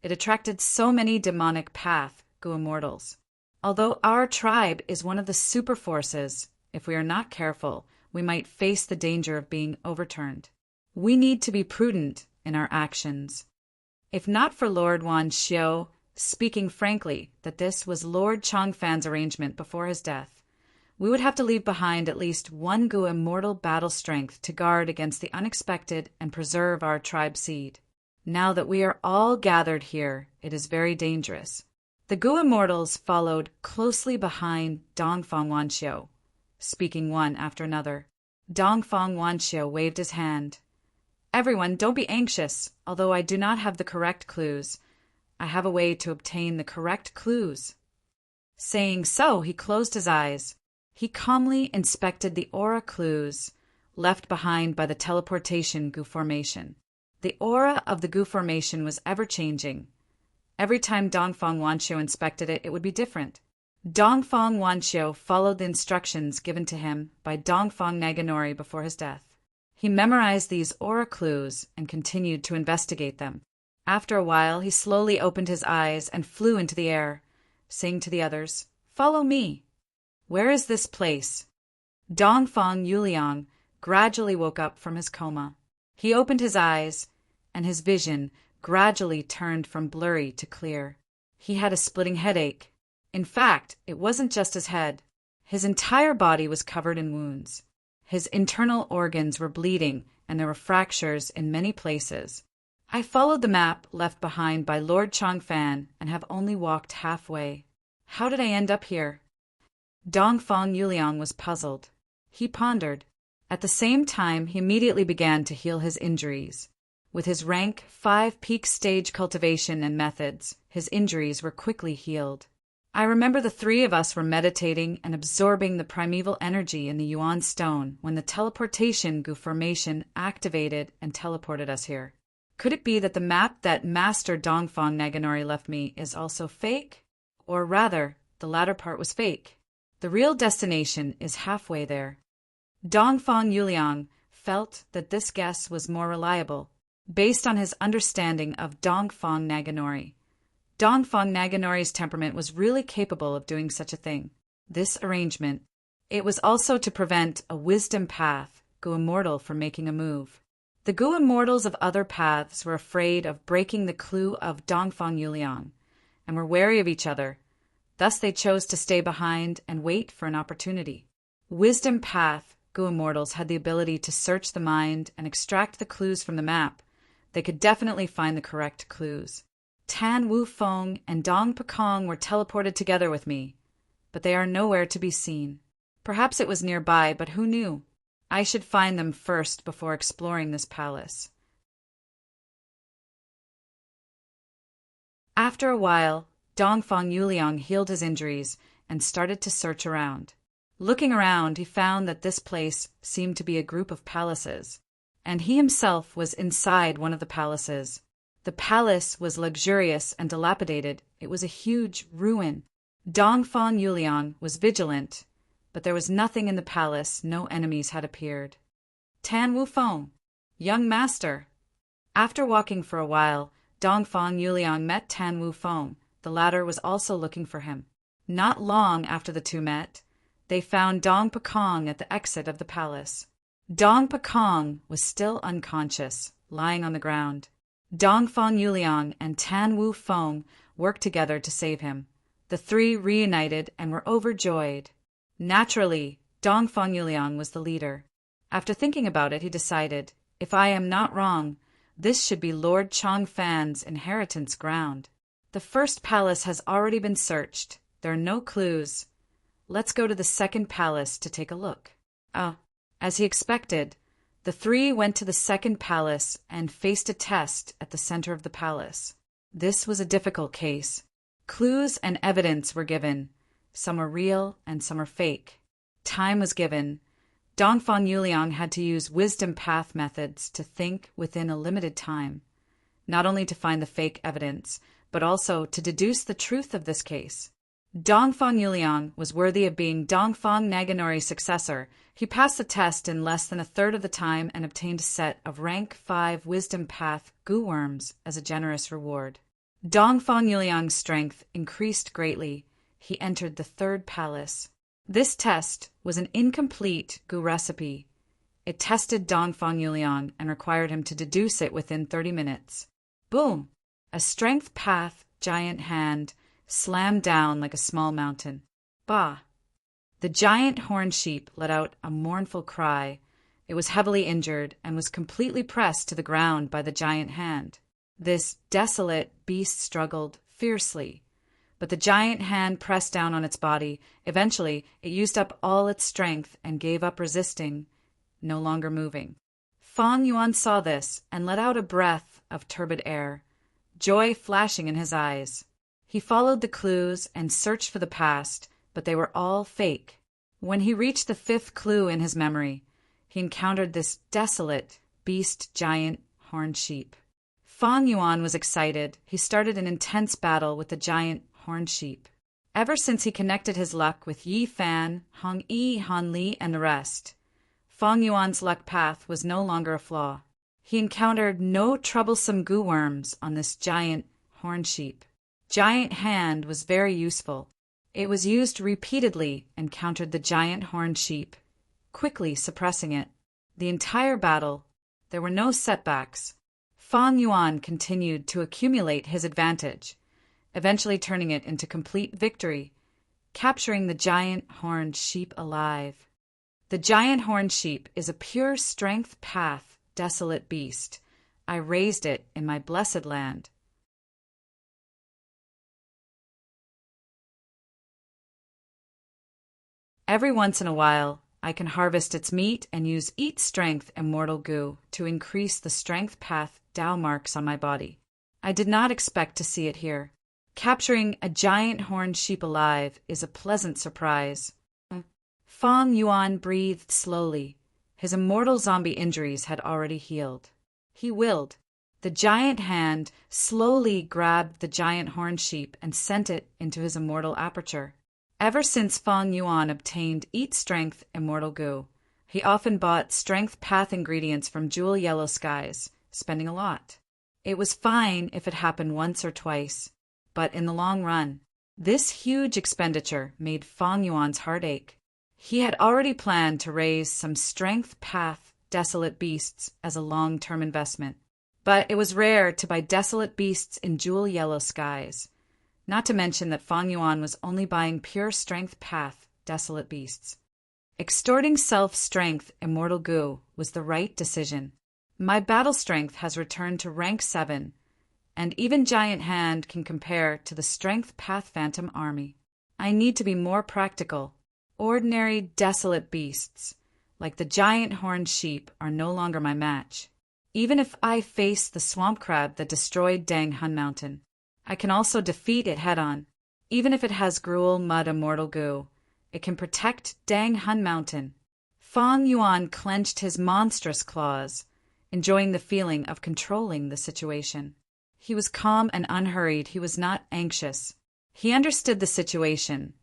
It attracted so many demonic path Gu immortals. Although our tribe is one of the super forces, if we are not careful, we might face the danger of being overturned. We need to be prudent in our actions. If not for Lord Wanqiu speaking frankly that this was Lord Changfan's arrangement before his death, we would have to leave behind at least one Gu immortal battle strength to guard against the unexpected and preserve our tribe seed. Now that we are all gathered here, it is very dangerous. The Gu immortals followed closely behind Dongfang Wanxiu, speaking one after another. Dongfang Wanxiu waved his hand. Everyone, don't be anxious. Although I do not have the correct clues, I have a way to obtain the correct clues. Saying so, he closed his eyes. He calmly inspected the aura clues left behind by the teleportation Gu formation. The aura of the Gu formation was ever-changing. Every time Dongfang Wanxiu inspected it, it would be different. Dongfang Wanxiu followed the instructions given to him by Dongfang Naganori before his death. He memorized these aura clues and continued to investigate them. After a while, he slowly opened his eyes and flew into the air, saying to the others, "Follow me." Where is this place? Dongfang Yuliang gradually woke up from his coma. He opened his eyes, and his vision gradually turned from blurry to clear. He had a splitting headache. In fact, it wasn't just his head. His entire body was covered in wounds. His internal organs were bleeding, and there were fractures in many places. I followed the map left behind by Lord Chongfan and have only walked halfway. How did I end up here? Dongfang Yuliang was puzzled. He pondered. At the same time, he immediately began to heal his injuries. With his rank 5 peak stage cultivation and methods, his injuries were quickly healed. I remember the 3 of us were meditating and absorbing the primeval energy in the Yuan stone when the teleportation Gu formation activated and teleported us here. Could it be that the map that Master Dongfang Naganori left me is also fake? Or rather, the latter part was fake. The real destination is halfway there. Dongfang Yuliang felt that this guess was more reliable, based on his understanding of Dongfang Naganori. Dongfang Naganori's temperament was really capable of doing such a thing. This arrangement, it was also to prevent a wisdom path Gu immortal from making a move. The Gu immortals of other paths were afraid of breaking the clue of Dongfang Yuliang, and were wary of each other. Thus they chose to stay behind and wait for an opportunity. Wisdom path Gu immortals had the ability to search the mind and extract the clues from the map. They could definitely find the correct clues. Tan Wu Feng and Dong Pekong were teleported together with me, but they are nowhere to be seen. Perhaps it was nearby, but who knew? I should find them first before exploring this palace. After a while, Dongfang Yuliang healed his injuries and started to search around. Looking around, he found that this place seemed to be a group of palaces, and he himself was inside one of the palaces. The palace was luxurious and dilapidated. It was a huge ruin. Dongfang Yuliang was vigilant, but there was nothing in the palace. No enemies had appeared. Tan Wu Feng, young master. After walking for a while, Dongfang Yuliang met Tan Wu Feng. The latter was also looking for him. Not long after the two met, they found Dong Pekong at the exit of the palace. Dong Pekong was still unconscious, lying on the ground. Dongfang Yuliang and Tan Wu Feng worked together to save him. The 3 reunited and were overjoyed. Naturally, Dongfang Yuliang was the leader. After thinking about it, he decided, if I am not wrong, this should be Lord Chongfan's inheritance ground. The first palace has already been searched. There are no clues. Let's go to the second palace to take a look. As he expected, the 3 went to the second palace and faced a test at the center of the palace. This was a difficult case. Clues and evidence were given. Some are real and some are fake. Time was given. Dongfang Yuliang had to use wisdom path methods to think within a limited time, not only to find the fake evidence, but also to deduce the truth of this case. Dongfang Yuliang was worthy of being Dongfang Naganori's successor. He passed the test in less than a third of the time and obtained a set of rank 5 wisdom path Gu worms as a generous reward. Dongfang Yuliang's strength increased greatly. He entered the third palace. This test was an incomplete Gu recipe. It tested Dongfang Yuliang and required him to deduce it within 30 minutes. Boom! A strength path giant hand slammed down like a small mountain. Bah! The giant horned sheep let out a mournful cry. It was heavily injured and was completely pressed to the ground by the giant hand. This desolate beast struggled fiercely, but the giant hand pressed down on its body. Eventually, it used up all its strength and gave up resisting, no longer moving. Feng Yuan saw this and let out a breath of turbid air, joy flashing in his eyes. He followed the clues and searched for the past, but they were all fake. When he reached the fifth clue in his memory, he encountered this desolate beast giant horned sheep. Feng Yuan was excited. He started an intense battle with the giant horned sheep. Ever since he connected his luck with Yi Fan, Hong Yi, Han Li, and the rest, Feng Yuan's luck path was no longer a flaw. He encountered no troublesome goo worms on this giant horned sheep. Giant hand was very useful. It was used repeatedly and countered the giant horned sheep, quickly suppressing it. The entire battle, there were no setbacks. Feng Yuan continued to accumulate his advantage, eventually turning it into complete victory, capturing the giant horned sheep alive. The giant horned sheep is a pure strength path, desolate beast. I raised it in my blessed land. Every once in a while, I can harvest its meat and use Eat Strength Immortal Goo to increase the strength path Tao marks on my body. I did not expect to see it here. Capturing a giant horned sheep alive is a pleasant surprise. Feng Yuan breathed slowly. His immortal zombie injuries had already healed. He willed. The giant hand slowly grabbed the giant horned sheep and sent it into his immortal aperture. Ever since Feng Yuan obtained Eat Strength Immortal Goo, he often bought strength path ingredients from Jewel Yellow Skies, spending a lot. It was fine if it happened once or twice, but in the long run, this huge expenditure made Feng Yuan's heart ache. He had already planned to raise some strength path desolate beasts as a long-term investment, but it was rare to buy desolate beasts in Jewel Yellow Skies. Not to mention that Feng Yuan was only buying pure strength path desolate beasts. Extorting self-strength Immortal Goo was the right decision. My battle strength has returned to rank 7, and even Giant Hand can compare to the strength path phantom army. I need to be more practical. Ordinary desolate beasts, like the giant horned sheep, are no longer my match. Even if I face the swamp crab that destroyed Dang Hun Mountain, I can also defeat it head-on. Even if it has Gruel Mud Immortal Goo, it can protect Dang Hun Mountain. Feng Yuan clenched his monstrous claws, enjoying the feeling of controlling the situation. He was calm and unhurried. He was not anxious. He understood the situation.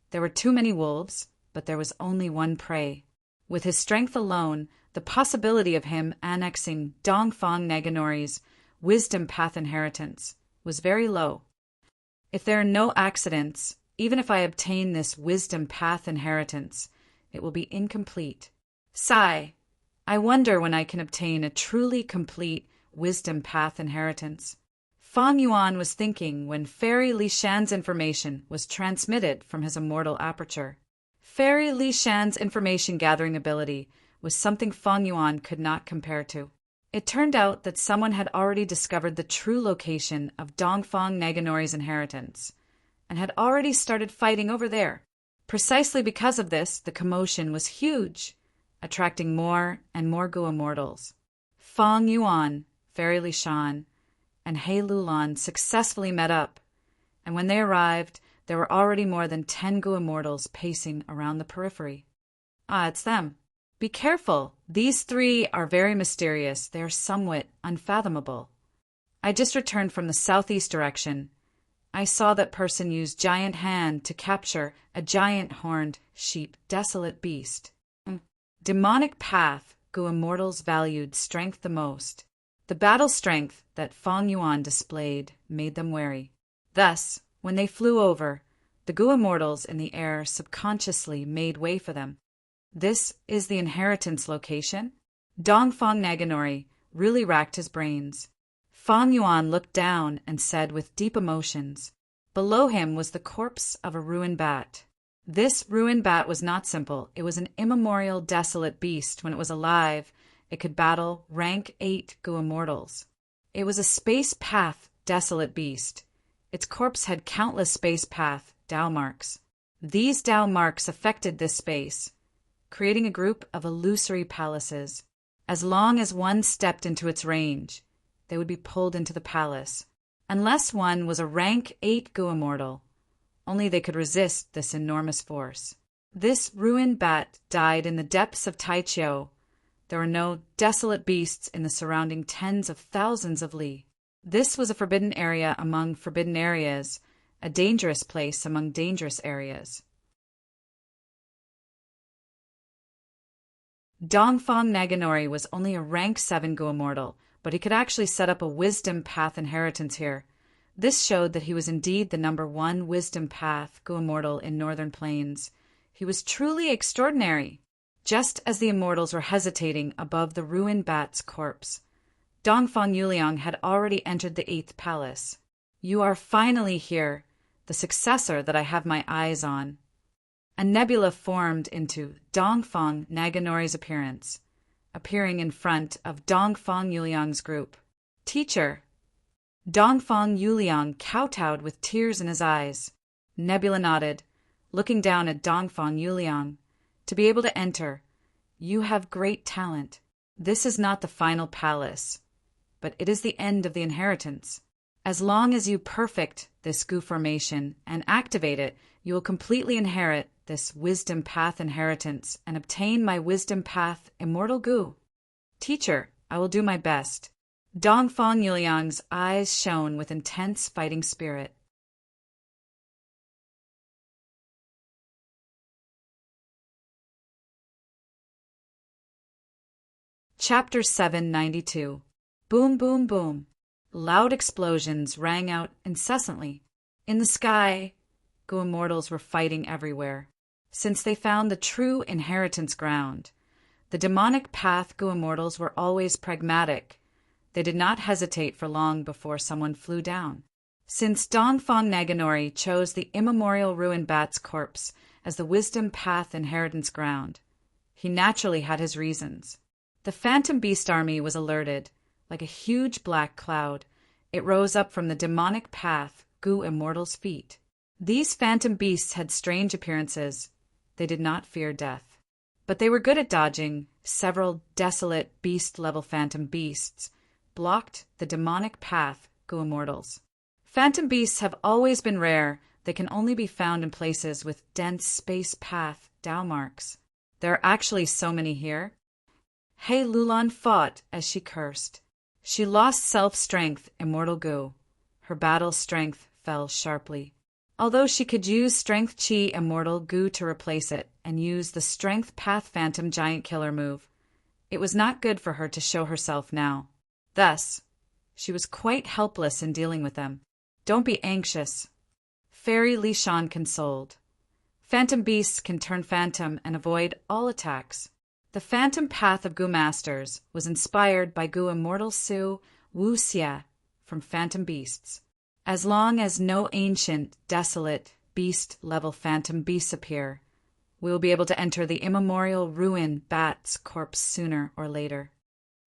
There were too many wolves, but there was only one prey. With his strength alone, the possibility of him annexing Dongfang Naganori's wisdom path inheritance was very low. If there are no accidents, even if I obtain this wisdom path inheritance, it will be incomplete. Sigh. I wonder when I can obtain a truly complete wisdom path inheritance. Feng Yuan was thinking when Fairy Li Shan's information was transmitted from his immortal aperture. Fairy Li Shan's information gathering ability was something Feng Yuan could not compare to. It turned out that someone had already discovered the true location of Dongfang Naganori's inheritance, and had already started fighting over there. Precisely because of this, the commotion was huge, attracting more and more Goo Immortals. Feng Yuan, Fairy Li Shan, and He Lulan successfully met up, and when they arrived, there were already more than 10 Goo Immortals pacing around the periphery. Ah, it's them. Be careful. These three are very mysterious. They are somewhat unfathomable. I just returned from the southeast direction. I saw that person use Giant Hand to capture a giant horned sheep desolate beast. Demonic path, Goo Immortals valued strength the most. The battle strength that Feng Yuan displayed made them wary. Thus, when they flew over, the Goo Immortals in the air subconsciously made way for them. This is the inheritance location? Dongfang Naganori really racked his brains. Feng Yuan looked down and said with deep emotions. Below him was the corpse of a ruined bat. This ruined bat was not simple. It was an immemorial, desolate beast. When it was alive, it could battle rank 8 Gu immortals. It was a space path, desolate beast. Its corpse had countless space path, Dao marks. These Dao marks affected this space, creating a group of illusory palaces. As long as one stepped into its range, they would be pulled into the palace. Unless one was a rank 8 Gu immortal, only they could resist this enormous force. This ruined bat died in the depths of Taichio. There were no desolate beasts in the surrounding tens of thousands of li. This was a forbidden area among forbidden areas, a dangerous place among dangerous areas. Dongfang Naganori was only a rank 7 Gu immortal, but he could actually set up a wisdom path inheritance here. This showed that he was indeed the number 1 wisdom path Gu immortal in Northern Plains. He was truly extraordinary. Just as the immortals were hesitating above the ruined bat's corpse, Dongfang Yuliang had already entered the 8th palace. You are finally here, the successor that I have my eyes on. A nebula formed into Dongfang Naganori's appearance, appearing in front of Dongfang Yuliang's group. Teacher! Dongfang Yuliang kowtowed with tears in his eyes. Nebula nodded, looking down at Dongfang Yuliang. To be able to enter, you have great talent. This is not the final palace, but it is the end of the inheritance. As long as you perfect this Gu formation and activate it, you will completely inherit this wisdom path inheritance and obtain my wisdom path immortal Gu. Teacher, I will do my best. Dongfang Yuliang's eyes shone with intense fighting spirit. Chapter 792. Boom, boom, boom. Loud explosions rang out incessantly. In the sky, Gu immortals were fighting everywhere. Since they found the true inheritance ground, the demonic path Gu immortals were always pragmatic. They did not hesitate for long before someone flew down. Since Dongfang Naganori chose the immemorial ruined bat's corpse as the wisdom path inheritance ground, he naturally had his reasons. The phantom beast army was alerted. Like a huge black cloud, it rose up from the demonic path Gu immortals' feet. These phantom beasts had strange appearances. They did not fear death, but they were good at dodging. Several desolate beast-level phantom beasts blocked the demonic path Gu immortals. Phantom beasts have always been rare. They can only be found in places with dense space path Dao marks. There are actually so many here. He Lulan fought as she cursed. She lost self-strength, immortal Gu. Her battle strength fell sharply. Although she could use strength chi immortal Gu to replace it and use the strength path phantom giant killer move, it was not good for her to show herself now. Thus, she was quite helpless in dealing with them. Don't be anxious. Fairy Li Shan consoled. Phantom beasts can turn phantom and avoid all attacks. The phantom path of Gu masters was inspired by Gu immortal Su Wu Xia from phantom beasts. As long as no ancient, desolate, beast-level phantom beasts appear, we will be able to enter the immemorial ruin bat's corpse sooner or later.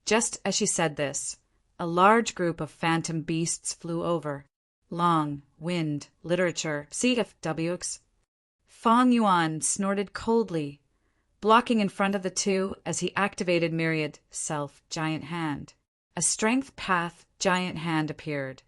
Just as she said this, a large group of phantom beasts flew over. Long, wind, literature, CFWX. Fang Yuan snorted coldly, blocking in front of the two as he activated Myriad Self Giant Hand. A strength path giant hand appeared.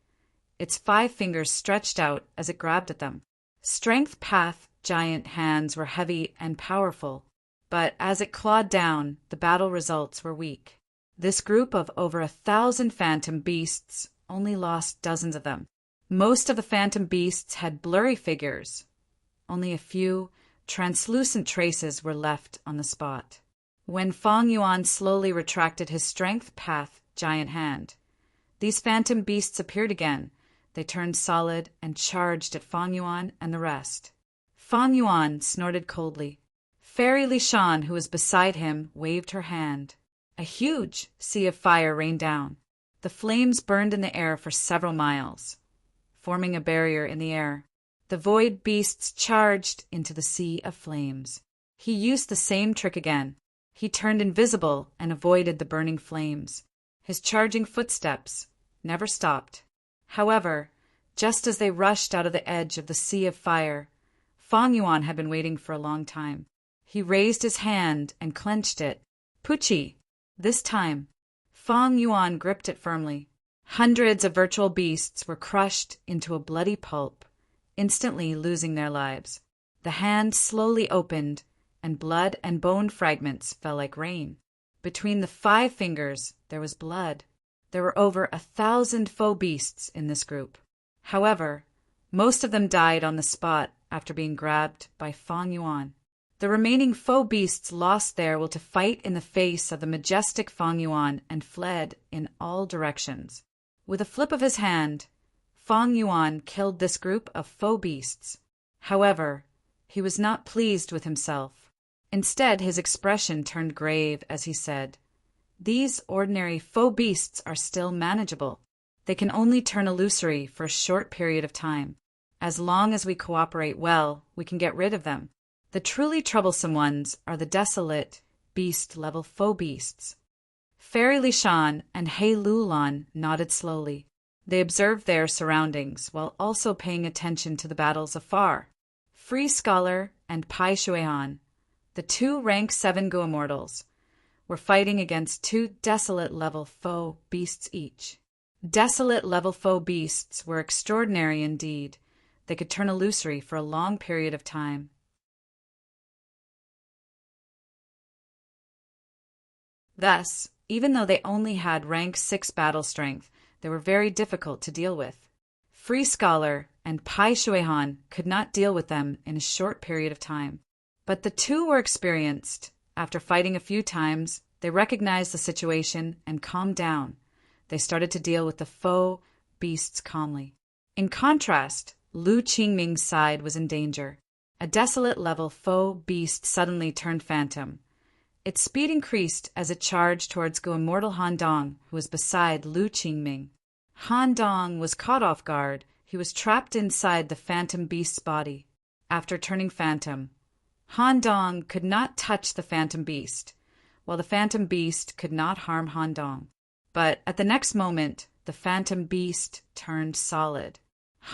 Its 5 fingers stretched out as it grabbed at them. Strength path giant hands were heavy and powerful, but as it clawed down, the battle results were weak. This group of over 1,000 phantom beasts only lost dozens of them. Most of the phantom beasts had blurry figures. Only a few translucent traces were left on the spot. When Fang Yuan slowly retracted his strength path giant hand, these phantom beasts appeared again. They turned solid and charged at Fang Yuan and the rest. Fang Yuan snorted coldly. Fairy Li Shan, who was beside him, waved her hand. A huge sea of fire rained down. The flames burned in the air for several miles, forming a barrier in the air. The void beasts charged into the sea of flames. He used the same trick again. He turned invisible and avoided the burning flames. His charging footsteps never stopped. However, just as they rushed out of the edge of the sea of fire, Fang Yuan had been waiting for a long time. He raised his hand and clenched it. Puchi! This time, Fang Yuan gripped it firmly. Hundreds of virtual beasts were crushed into a bloody pulp, instantly losing their lives. The hand slowly opened, and blood and bone fragments fell like rain. Between the 5 fingers there was blood. There were over 1,000 faux beasts in this group. However, most of them died on the spot after being grabbed by Fang Yuan. The remaining faux beasts lost their will to fight in the face of the majestic Fang Yuan and fled in all directions. With a flip of his hand, Fang Yuan killed this group of faux beasts. However, he was not pleased with himself. Instead, his expression turned grave as he said, "These ordinary faux beasts are still manageable. They can only turn illusory for a short period of time. As long as we cooperate well, we can get rid of them. The truly troublesome ones are the desolate, beast-level faux beasts." Fairy Lishan and Hei Lulan nodded slowly. They observed their surroundings while also paying attention to the battles afar. Free Scholar and Pai Shuihan, the 2 rank 7 Gu immortals, were fighting against 2 desolate-level faux beasts each. Desolate-level faux beasts were extraordinary indeed. They could turn illusory for a long period of time. Thus, even though they only had rank 6 battle strength, they were very difficult to deal with. Free Scholar and Pai Shuihan could not deal with them in a short period of time. But the 2 were experienced. After fighting a few times, they recognized the situation and calmed down. They started to deal with the faux beasts calmly. In contrast, Lu Qingming's side was in danger. A desolate-level faux beast suddenly turned phantom. Its speed increased as it charged towards Gu Immortal Han Dong, who was beside Lu Qingming. Han Dong was caught off guard. He was trapped inside the phantom beast's body. After turning phantom, Han Dong could not touch the phantom beast, while the phantom beast could not harm Han Dong. But at the next moment, the phantom beast turned solid.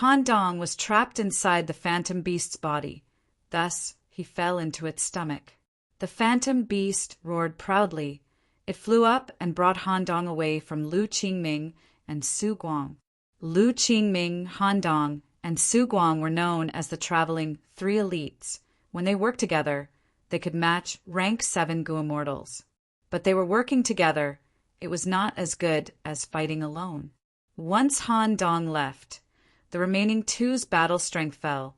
Han Dong was trapped inside the phantom beast's body. Thus, he fell into its stomach. The phantom beast roared proudly. It flew up and brought Han Dong away from Lu Qingming and Su Guang. Lu Qingming, Han Dong, and Su Guang were known as the traveling 3 elites. When they worked together, they could match rank 7 Gu immortals. But they were working together. It was not as good as fighting alone. Once Han Dong left, the remaining 2's battle strength fell.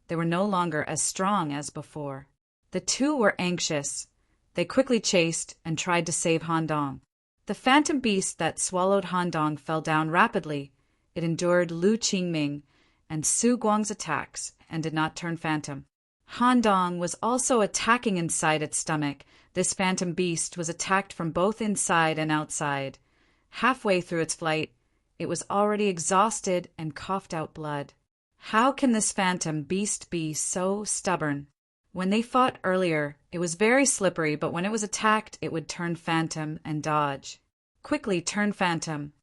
They were no longer as strong as before. The 2 were anxious. They quickly chased and tried to save Han Dong. The phantom beast that swallowed Han Dong fell down rapidly. It endured Lu Qingming and Su Guang's attacks and did not turn phantom. Han Dong was also attacking inside its stomach. This phantom beast was attacked from both inside and outside. Halfway through its flight, it was already exhausted and coughed out blood. How can this phantom beast be so stubborn? When they fought earlier, it was very slippery, but when it was attacked, it would turn phantom and dodge. Quickly turn phantom.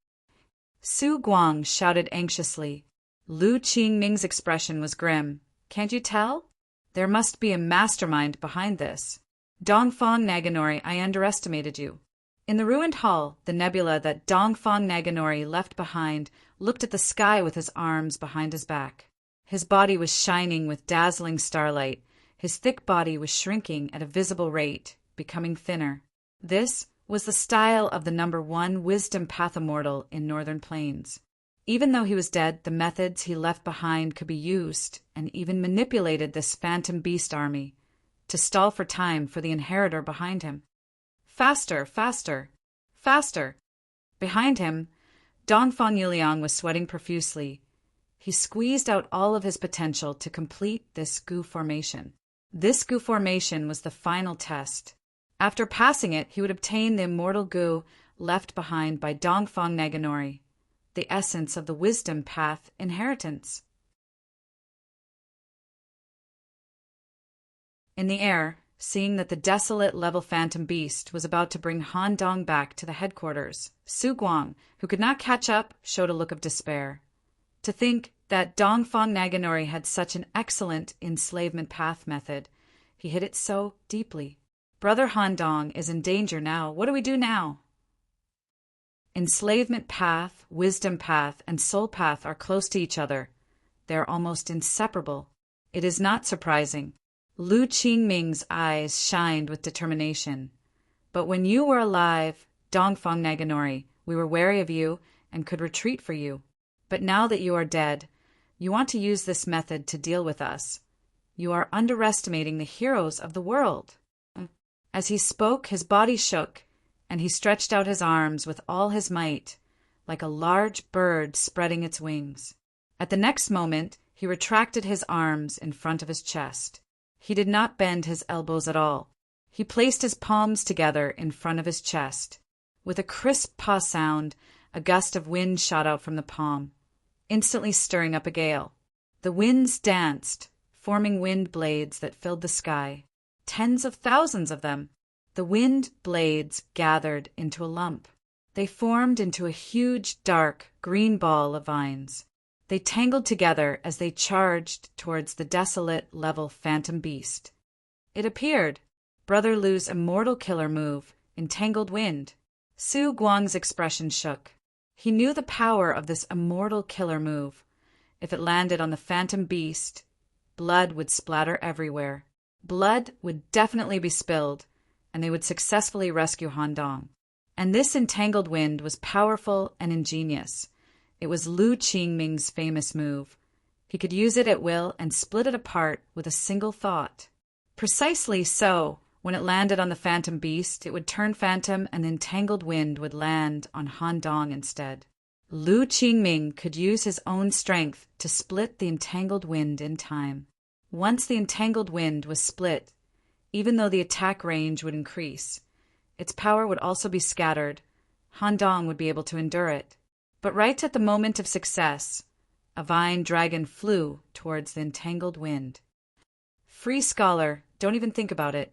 Su Guang shouted anxiously. Lu Qingming's expression was grim. Can't you tell? There must be a mastermind behind this. Dongfang Naganori, I underestimated you. In the ruined hall, the nebula that Dongfang Naganori left behind looked at the sky with his arms behind his back. His body was shining with dazzling starlight. His thick body was shrinking at a visible rate, becoming thinner. This was the style of the number 1 wisdom path immortal in Northern Plains. Even though he was dead, the methods he left behind could be used, and even manipulated this phantom beast army to stall for time for the inheritor behind him. Faster, faster, faster! Behind him, Dongfang Yuliang was sweating profusely. He squeezed out all of his potential to complete this Gu formation. This Gu formation was the final test. After passing it, he would obtain the immortal Gu left behind by Dongfang Naganori, the essence of the wisdom path inheritance. In the air, seeing that the desolate level phantom beast was about to bring Han Dong back to the headquarters, Su Guang, who could not catch up, showed a look of despair. To think that Dongfang Naganori had such an excellent enslavement path method, he hit it so deeply. Brother Han Dong is in danger now. What do we do now? Enslavement path, wisdom path, and soul path are close to each other. They are almost inseparable. It is not surprising. Lu Qingming's eyes shined with determination. But when you were alive, Dongfang Naganori, we were wary of you and could retreat for you. But now that you are dead, you want to use this method to deal with us. You are underestimating the heroes of the world. As he spoke, his body shook, and he stretched out his arms with all his might, like a large bird spreading its wings. At the next moment, he retracted his arms in front of his chest. He did not bend his elbows at all. He placed his palms together in front of his chest. With a crisp paw sound, a gust of wind shot out from the palm, instantly stirring up a gale. The winds danced, forming wind blades that filled the sky. Tens of thousands of them. The wind blades gathered into a lump. They formed into a huge, dark, green ball of vines. They tangled together as they charged towards the desolate, level phantom beast. It appeared. Brother Lu's immortal killer move, Entangled Wind. Su Guang's expression shook. He knew the power of this immortal killer move. If it landed on the phantom beast, blood would splatter everywhere. Blood would definitely be spilled, and they would successfully rescue Han Dong. And this entangled wind was powerful and ingenious. It was Lu Qingming's famous move. He could use it at will and split it apart with a single thought. Precisely so, when it landed on the phantom beast, it would turn phantom and the entangled wind would land on Han Dong instead. Lu Qingming could use his own strength to split the entangled wind in time. Once the entangled wind was split, even though the attack range would increase, its power would also be scattered. Han Dong would be able to endure it. But right at the moment of success, a vine dragon flew towards the entangled wind. Free scholar, don't even think about it.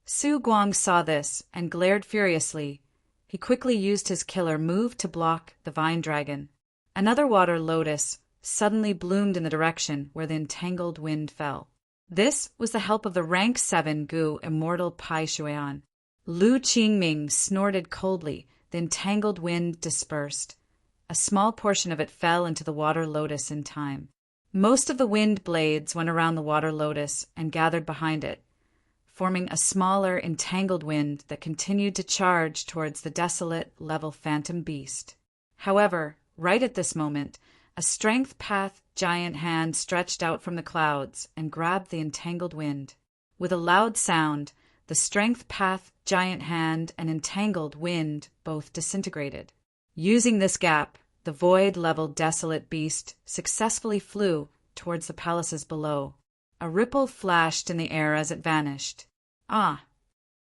Su Guang saw this and glared furiously. He quickly used his killer move to block the vine dragon. Another water lotus suddenly bloomed in the direction where the entangled wind fell. This was the help of the rank 7 Gu immortal Pai Shuian. Lu Qingming snorted coldly. The entangled wind dispersed. A small portion of it fell into the water lotus in time. Most of the wind blades went around the water lotus and gathered behind it, forming a smaller entangled wind that continued to charge towards the desolate level phantom beast. However, right at this moment, a strength path giant hand stretched out from the clouds and grabbed the entangled wind. With a loud sound, the strength path giant hand and entangled wind both disintegrated. Using this gap, the void-level desolate beast successfully flew towards the palaces below. A ripple flashed in the air as it vanished. Ah!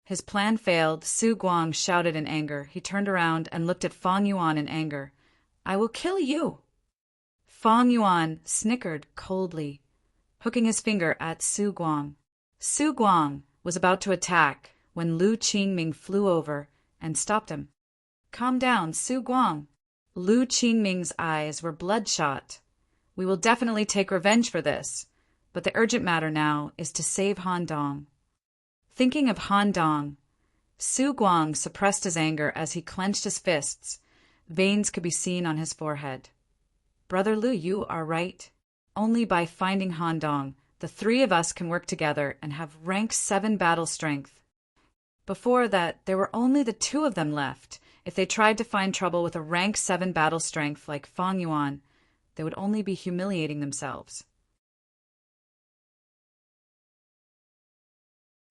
His plan failed. Su Guang shouted in anger. He turned around and looked at Fang Yuan in anger. I will kill you! Fang Yuan snickered coldly, hooking his finger at Su Guang. Su Guang was about to attack when Lu Qingming flew over and stopped him. Calm down, Su Guang. Lu Qingming's eyes were bloodshot. We will definitely take revenge for this, but the urgent matter now is to save Han Dong. Thinking of Han Dong, Su Guang suppressed his anger as he clenched his fists. Veins could be seen on his forehead. Brother Lu, you are right. Only by finding Han Dong, the three of us can work together and have rank 7 battle strength. Before that, there were only the 2 of them left. If they tried to find trouble with a rank 7 battle strength like Fang Yuan, they would only be humiliating themselves.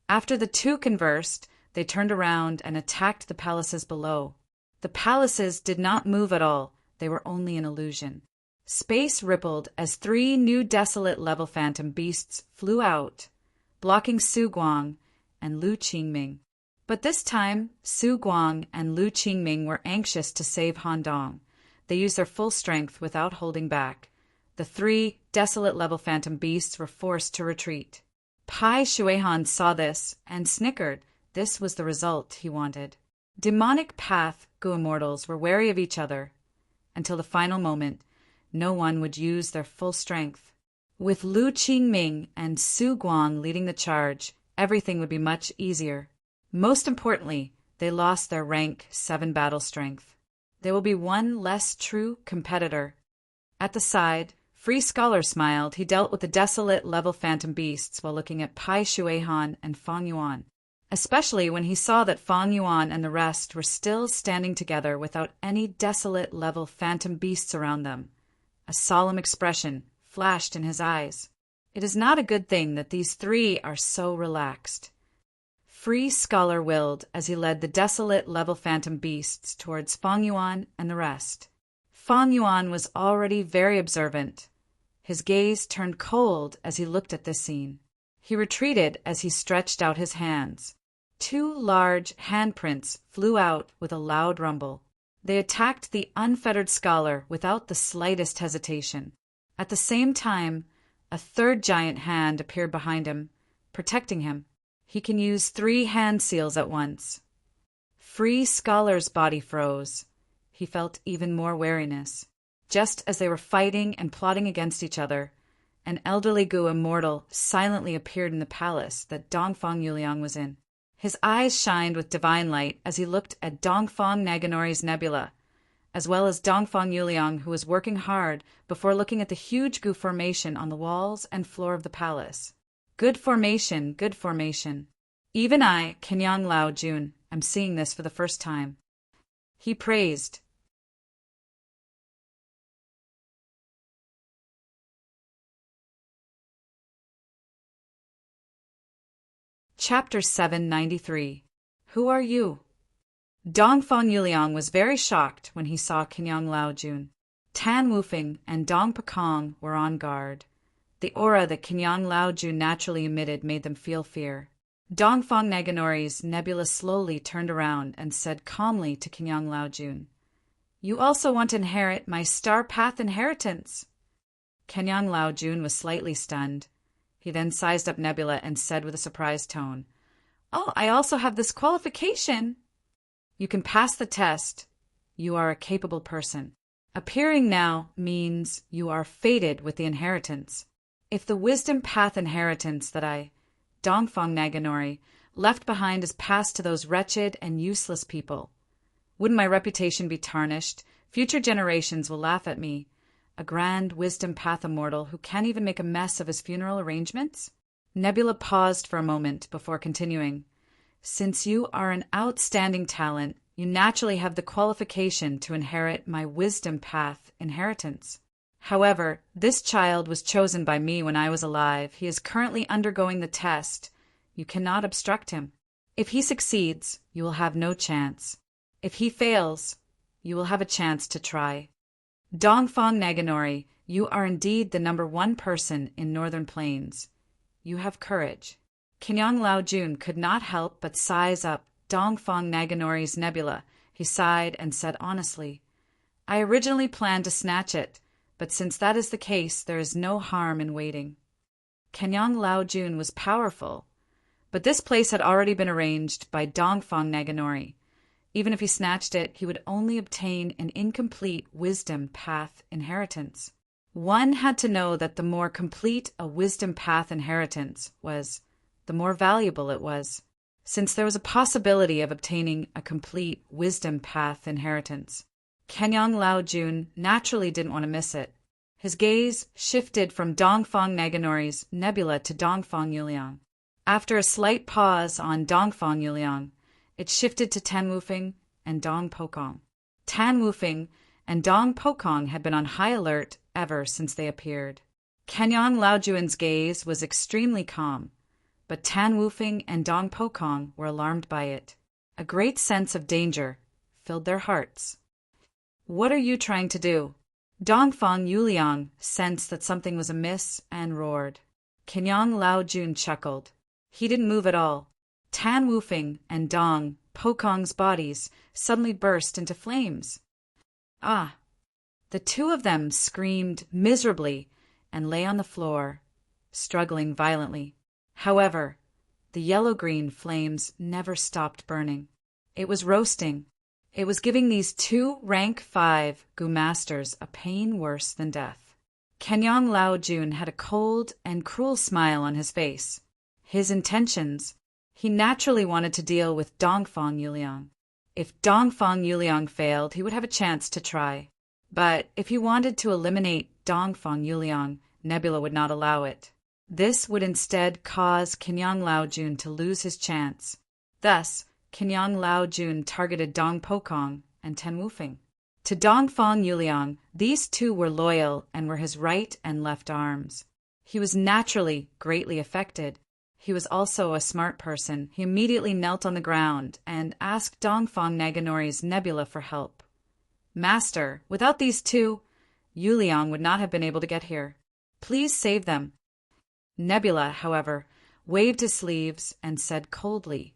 After the 2 conversed, they turned around and attacked the palaces below. The palaces did not move at all. They were only an illusion. Space rippled as 3 new desolate level phantom beasts flew out, blocking Su Guang and Lu Qingming. But this time, Su Guang and Lu Qingming were anxious to save Han Dong. They used their full strength without holding back. The 3 desolate level phantom beasts were forced to retreat. Pai Shuihan saw this and snickered. This was the result he wanted. Demonic path Gu immortals were wary of each other. Until the final moment, no one would use their full strength. With Lu Qingming and Su Guang leading the charge, everything would be much easier. Most importantly, they lost their rank 7 battle strength. There will be one less true competitor. At the side, Free Scholar smiled. He dealt with the desolate level phantom beasts while looking at Pai Shuihan and Fang Yuan, especially when he saw that Fang Yuan and the rest were still standing together without any desolate level phantom beasts around them. A solemn expression flashed in his eyes. It is not a good thing that these 3 are so relaxed. Free Scholar willed as he led the desolate level phantom beasts towards Fang Yuan and the rest. Fang Yuan was already very observant. His gaze turned cold as he looked at this scene. He retreated as he stretched out his hands. 2 large handprints flew out with a loud rumble. They attacked the unfettered scholar without the slightest hesitation. At the same time, a 3rd giant hand appeared behind him, protecting him. He can use 3 hand seals at once. Free Scholar's body froze. He felt even more wariness. Just as they were fighting and plotting against each other, an elderly Gu immortal silently appeared in the palace that Dongfang Yuliang was in. His eyes shined with divine light as he looked at Dongfang Naganori's nebula, as well as Dongfang Yuliang, who was working hard before looking at the huge Gu formation on the walls and floor of the palace. Good formation, good formation. Even I, Kenyang Lao Jun, am seeing this for the first time. He praised. Chapter 793. Who are you? Dongfang Yuliang was very shocked when he saw Kenyang Lao Jun. Tan Wufing and Dong Pakong were on guard. The aura that Kenyang Lao Jun naturally emitted made them feel fear. Dongfang Naganori's nebula slowly turned around and said calmly to Kenyang Lao Jun, "You also want to inherit my star path inheritance." Kenyang Lao Jun was slightly stunned. He then sized up Nebula and said with a surprised tone, "Oh, I also have this qualification." "You can pass the test. You are a capable person. Appearing now means you are fated with the inheritance. If the wisdom path inheritance that I, Dongfang Naganori, left behind is passed to those wretched and useless people, wouldn't my reputation be tarnished? Future generations will laugh at me. A grand wisdom path immortal who can't even make a mess of his funeral arrangements?" Nebula paused for a moment before continuing. "Since you are an outstanding talent, you naturally have the qualification to inherit my wisdom path inheritance. However, this child was chosen by me when I was alive. He is currently undergoing the test. You cannot obstruct him. If he succeeds, you will have no chance. If he fails, you will have a chance to try. Dongfang Naganori, you are indeed the number 1 person in Northern Plains. You have courage." Kenyang Lao Jun could not help but size up Dongfang Naganori's nebula. He sighed and said honestly, "I originally planned to snatch it, but since that is the case, there is no harm in waiting." Kenyang Lao Jun was powerful, but this place had already been arranged by Dongfang Naganori. Even if he snatched it, he would only obtain an incomplete wisdom path inheritance. One had to know that the more complete a wisdom path inheritance was, the more valuable it was. Since there was a possibility of obtaining a complete wisdom path inheritance, Kenyang Lao Jun naturally didn't want to miss it. His gaze shifted from Dongfang Naganori's nebula to Dongfang Yuliang. After a slight pause on Dongfang Yuliang, it shifted to Tan Wufing and Dong Pokong. Tan Wufing and Dong Pokong had been on high alert ever since they appeared. Kenyang Lao Jun's gaze was extremely calm, but Tan Wufing and Dong Pokong were alarmed by it. A great sense of danger filled their hearts. "What are you trying to do?" Dongfang Yuliang sensed that something was amiss and roared. Kenyang Lao Jun chuckled. He didn't move at all. Tan Wufing and Dong Pokong's bodies suddenly burst into flames. "Ah!" The 2 of them screamed miserably and lay on the floor, struggling violently. However, the yellow-green flames never stopped burning. It was roasting. It was giving these 2 rank 5 Gu masters a pain worse than death. Kenyang Lao Jun had a cold and cruel smile on his face. His intentions: he naturally wanted to deal with Dongfang Yuliang. If Dongfang Yuliang failed, he would have a chance to try. But if he wanted to eliminate Dongfang Yuliang, Nebula would not allow it. This would instead cause Kenyang Lao Jun to lose his chance. Thus, Kenyang Lao Jun targeted Dong Pokong and Ten Wufeng. To Dongfang Yuliang, these 2 were loyal and were his right and left arms. He was naturally greatly affected. He was also a smart person. He immediately knelt on the ground and asked Dongfang Naganori's Nebula for help. "Master, without these 2, Yuliang would not have been able to get here. Please save them." Nebula, however, waved his sleeves and said coldly,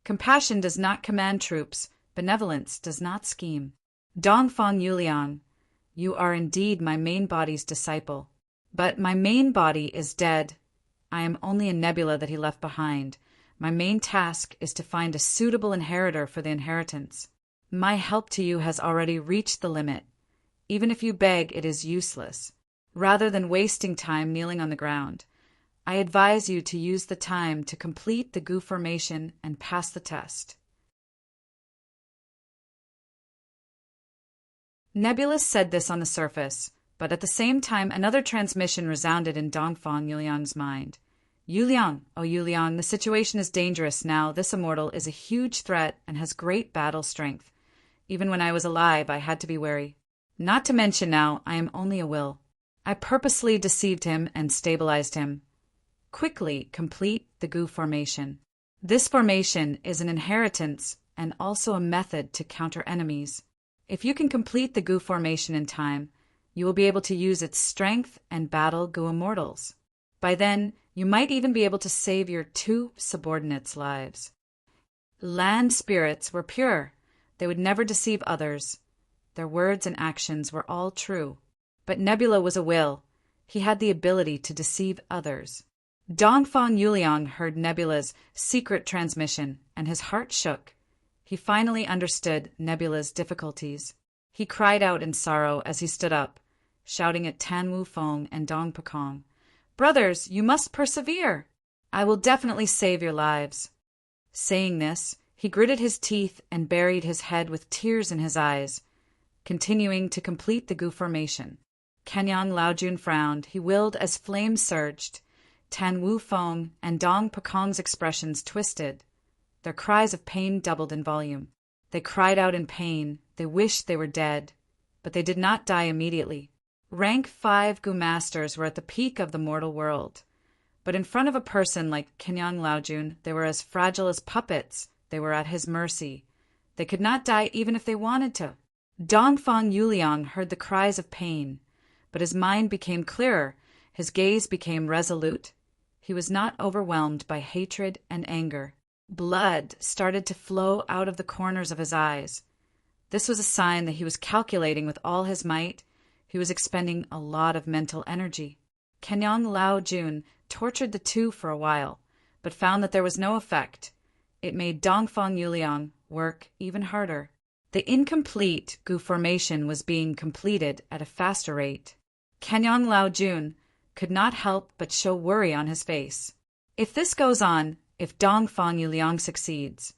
"Compassion does not command troops. Benevolence does not scheme. Dongfang Yuliang, you are indeed my main body's disciple. But my main body is dead. I am only a nebula that he left behind. My main task is to find a suitable inheritor for the inheritance. My help to you has already reached the limit. Even if you beg, it is useless. Rather than wasting time kneeling on the ground, I advise you to use the time to complete the Gu formation and pass the test." Nebula said this on the surface, but at the same time another transmission resounded in Dongfang Yuliang's mind. "Yuliang, oh Yuliang, the situation is dangerous now. This immortal is a huge threat and has great battle strength. Even when I was alive, I had to be wary. Not to mention now, I am only a will. I purposely deceived him and stabilized him. Quickly complete the Gu formation. This formation is an inheritance and also a method to counter enemies. If you can complete the Gu formation in time, you will be able to use its strength and battle Gu immortals. By then, you might even be able to save your 2 subordinates' lives." Land spirits were pure. They would never deceive others. Their words and actions were all true. But Nebula was a will. He had the ability to deceive others. Dongfang Yuliang heard Nebula's secret transmission, and his heart shook. He finally understood Nebula's difficulties. He cried out in sorrow as he stood up, shouting at Tan Wufeng and Dong Pekong, "Brothers, you must persevere! I will definitely save your lives." Saying this, he gritted his teeth and buried his head with tears in his eyes, continuing to complete the Gu formation. Kenyang Lao Jun frowned. He willed as flames surged. Tan Wufeng and Dong Pekong's expressions twisted. Their cries of pain doubled in volume. They cried out in pain. They wished they were dead. But they did not die immediately. Rank 5 Gu masters were at the peak of the mortal world. But in front of a person like Kenyang Lao Jun, they were as fragile as puppets. They were at his mercy. They could not die even if they wanted to. Dongfang Yuliang heard the cries of pain, but his mind became clearer. His gaze became resolute. He was not overwhelmed by hatred and anger. Blood started to flow out of the corners of his eyes. This was a sign that he was calculating with all his might. He was expending a lot of mental energy. Kenyang Lao Jun tortured the 2 for a while, but found that there was no effect. It made Dongfang Yuliang work even harder. The incomplete Gu formation was being completed at a faster rate. Kenyang Lao Jun could not help but show worry on his face. If this goes on, if Dongfang Yuliang succeeds,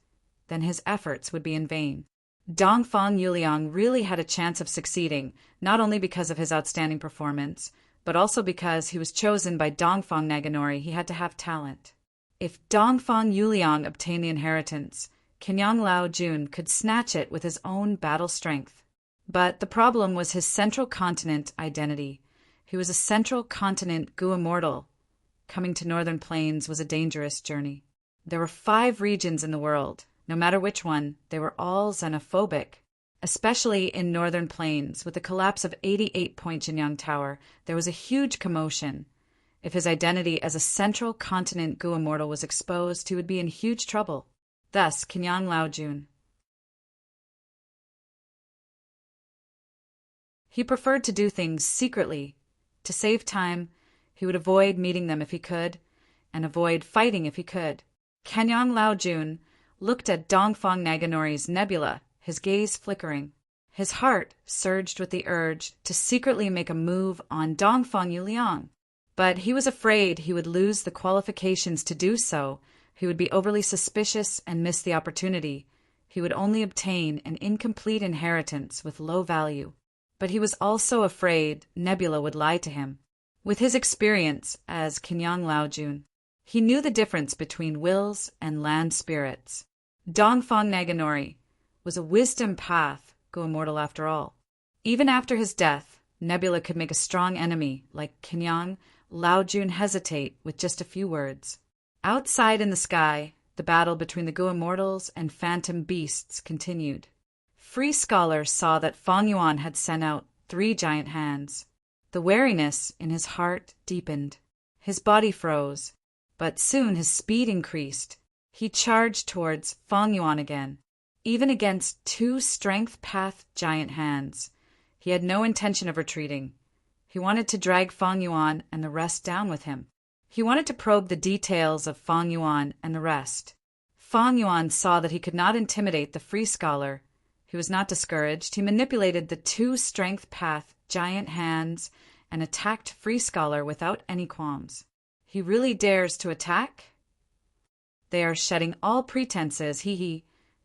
then his efforts would be in vain. Dongfang Yuliang really had a chance of succeeding, not only because of his outstanding performance, but also because he was chosen by Dongfang Naganori. He had to have talent. If Dongfang Yuliang obtained the inheritance, Kenyang Lao Jun could snatch it with his own battle strength. But the problem was his central continent identity. He was a central continent Gu immortal. Coming to Northern Plains was a dangerous journey. There were 5 regions in the world. No matter which one, they were all xenophobic. Especially in Northern Plains, with the collapse of 88 Point Jinyang Tower, there was a huge commotion. If his identity as a central continent Gu immortal was exposed, he would be in huge trouble. Thus, Kenyang Lao Jun. He preferred to do things secretly. To save time, he would avoid meeting them if he could, and avoid fighting if he could. Kenyang Laojun looked at Dongfang Naganori's nebula, his gaze flickering. His heart surged with the urge to secretly make a move on Dongfang Yuliang. But he was afraid he would lose the qualifications to do so. He would be overly suspicious and miss the opportunity. He would only obtain an incomplete inheritance with low value. But he was also afraid Nebula would lie to him. With his experience as Kenyang Laojun, he knew the difference between wills and land spirits. Dongfang Naganori was a wisdom path go immortal after all. Even after his death, Nebula could make a strong enemy like Kenyang Laojun hesitate with just a few words. Outside in the sky, the battle between the Go Immortals and phantom beasts continued. Free Scholar saw that Fang Yuan had sent out 3 giant hands. The wariness in his heart deepened. His body froze, but soon his speed increased. He charged towards Fang Yuan again. Even against 2 strength path giant hands, he had no intention of retreating. He wanted to drag Fang Yuan and the rest down with him. He wanted to probe the details of Fang Yuan and the rest. Fang Yuan saw that he could not intimidate the Free Scholar. He was not discouraged. He manipulated the 2 strength path giant hands and attacked Free Scholar without any qualms. He really dares to attack? They are shedding all pretenses, hee.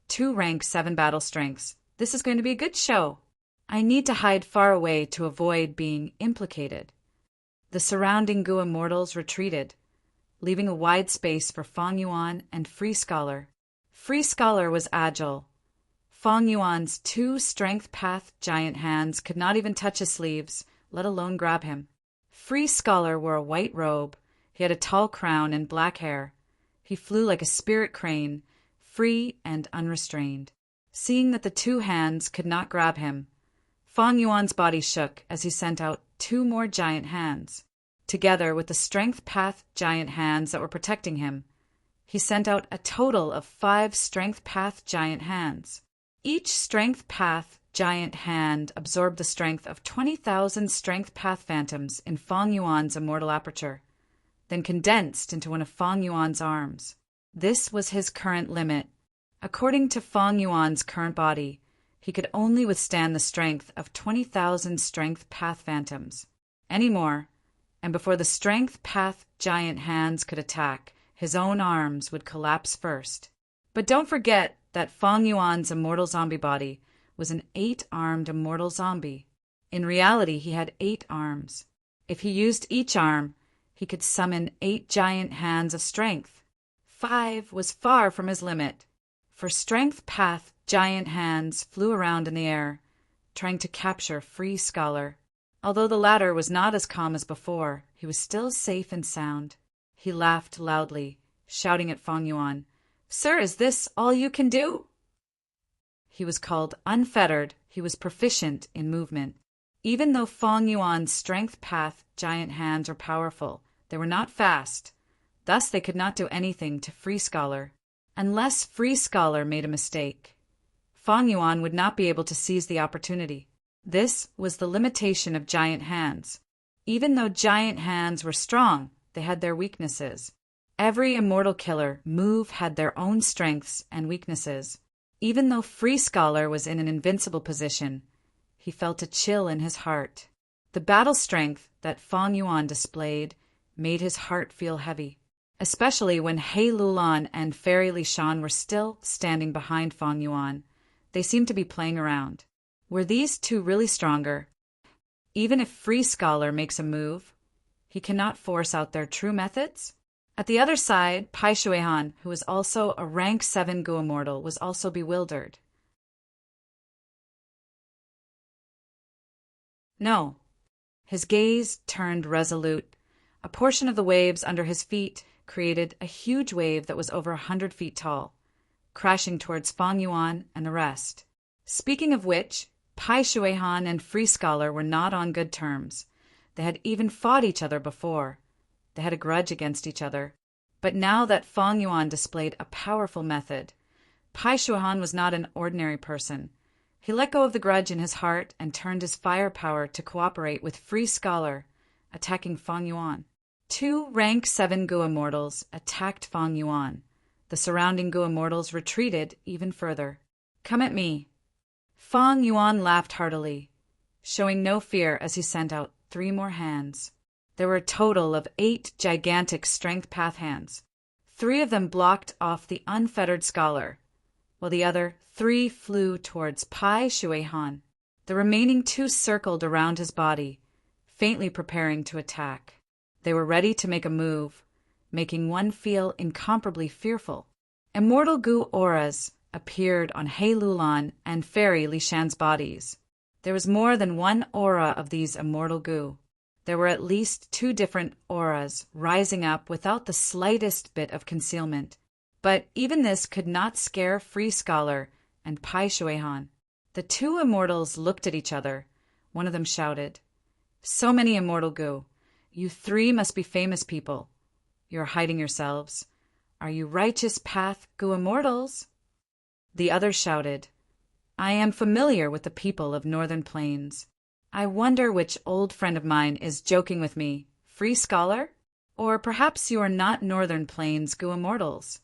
2 rank 7 battle strengths. This is going to be a good show. I need to hide far away to avoid being implicated. The surrounding Gu Immortals retreated, leaving a wide space for Fang Yuan and Free Scholar. Free Scholar was agile. Fang Yuan's 2 strength path giant hands could not even touch his sleeves, let alone grab him. Free Scholar wore a white robe. He had a tall crown and black hair. He flew like a spirit crane, free and unrestrained. Seeing that the 2 hands could not grab him, Fang Yuan's body shook as he sent out 2 more giant hands. Together with the strength path giant hands that were protecting him, he sent out a total of 5 strength path giant hands. Each strength path giant hand absorbed the strength of 20,000 strength path phantoms in Fang Yuan's immortal aperture, then condensed into one of Fang Yuan's arms. This was his current limit. According to Fang Yuan's current body, he could only withstand the strength of 20,000 strength path phantoms. Any more, and before the strength path giant hands could attack, his own arms would collapse first. But don't forget that Fang Yuan's immortal zombie body was an 8-armed immortal zombie. In reality, he had 8 arms. If he used each arm, he could summon 8 giant hands of strength. 5 was far from his limit, for strength path giant hands flew around in the air, trying to capture Free Scholar. Although the latter was not as calm as before, he was still safe and sound. He laughed loudly, shouting at Fang Yuan, "Sir, is this all you can do?" He was called unfettered. He was proficient in movement. Even though Fang Yuan's strength path giant hands were powerful, they were not fast. Thus they could not do anything to Free Scholar. Unless Free Scholar made a mistake, Fang Yuan would not be able to seize the opportunity. This was the limitation of giant hands. Even though giant hands were strong, they had their weaknesses. Every immortal killer move had their own strengths and weaknesses. Even though Free Scholar was in an invincible position, he felt a chill in his heart. The battle strength that Fang Yuan displayed made his heart feel heavy, especially when He Lulan and Fairy Li Shan were still standing behind Fang Yuan. They seemed to be playing around. Were these 2 really stronger? Even if Free Scholar makes a move, he cannot force out their true methods? At the other side, Pai Shuihan, who was also a rank 7 Go Immortal, was also bewildered. No. His gaze turned resolute. A portion of the waves under his feet created a huge wave that was over 100 feet tall, crashing towards Fang Yuan and the rest. Speaking of which, Pai Shuihan and Free Scholar were not on good terms. They had even fought each other before. They had a grudge against each other. But now that Fang Yuan displayed a powerful method, Pai Shuihan was not an ordinary person. He let go of the grudge in his heart and turned his firepower to cooperate with Free Scholar, attacking Fang Yuan. Two rank 7 Gu immortals attacked Fang Yuan. The surrounding Gu immortals retreated even further. "Come at me." Fang Yuan laughed heartily, showing no fear as he sent out 3 more hands. There were a total of 8 gigantic strength path hands. 3 of them blocked off the unfettered scholar, while the other 3 flew towards Pai Shui Han. The remaining 2 circled around his body, faintly preparing to attack. They were ready to make a move, making one feel incomparably fearful. Immortal Gu auras appeared on He Lulan and Fairy Li Shan's bodies. There was more than one aura of these immortal Gu. There were at least 2 different auras rising up without the slightest bit of concealment. But even this could not scare Free Scholar and Pai Shui Han. The 2 immortals looked at each other. One of them shouted, "So many immortal Gu! You 3 must be famous people. You're hiding yourselves. Are you righteous path Gu immortals?" The other shouted, "I am familiar with the people of Northern Plains. I wonder which old friend of mine is joking with me, Free Scholar? Or perhaps you are not Northern Plains Gu immortals."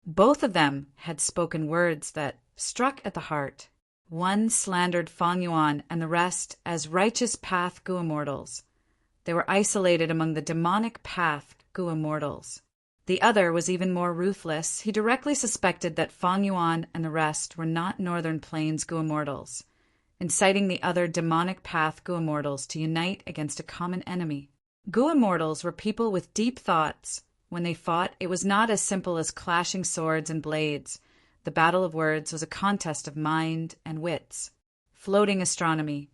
Both of them had spoken words that struck at the heart. One slandered Fang Yuan and the rest as righteous path Gu immortals. They were isolated among the demonic path Gu immortals. The other was even more ruthless. He directly suspected that Fang Yuan and the rest were not Northern Plains Gu immortals, inciting the other demonic path Gu immortals to unite against a common enemy. Gu immortals were people with deep thoughts. When they fought, it was not as simple as clashing swords and blades. The battle of words was a contest of mind and wits. Floating astronomy.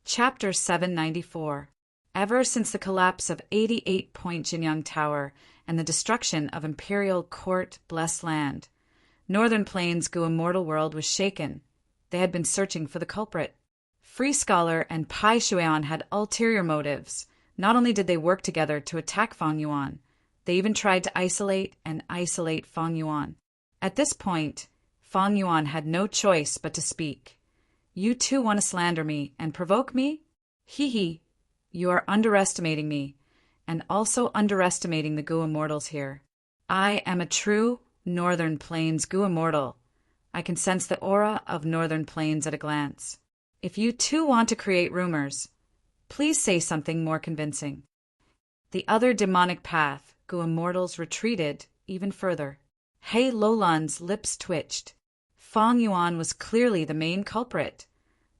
Chapter 794. Ever since the collapse of 88-point Jinyang Tower and the destruction of Imperial Court Blessed Land, Northern Plains Gu immortal world was shaken. They had been searching for the culprit. Free Scholar and Pai Shuian had ulterior motives. Not only did they work together to attack Fang Yuan, they even tried to isolate Fang Yuan. At this point, Fang Yuan had no choice but to speak. "You 2 want to slander me and provoke me? Hee. You are underestimating me, and also underestimating the Gu immortals here. I am a true Northern Plains Gu immortal. I can sense the aura of Northern Plains at a glance. If you 2 want to create rumors, please say something more convincing." The other demonic path Gu immortals retreated even further. He Lulan's lips twitched. Fang Yuan was clearly the main culprit,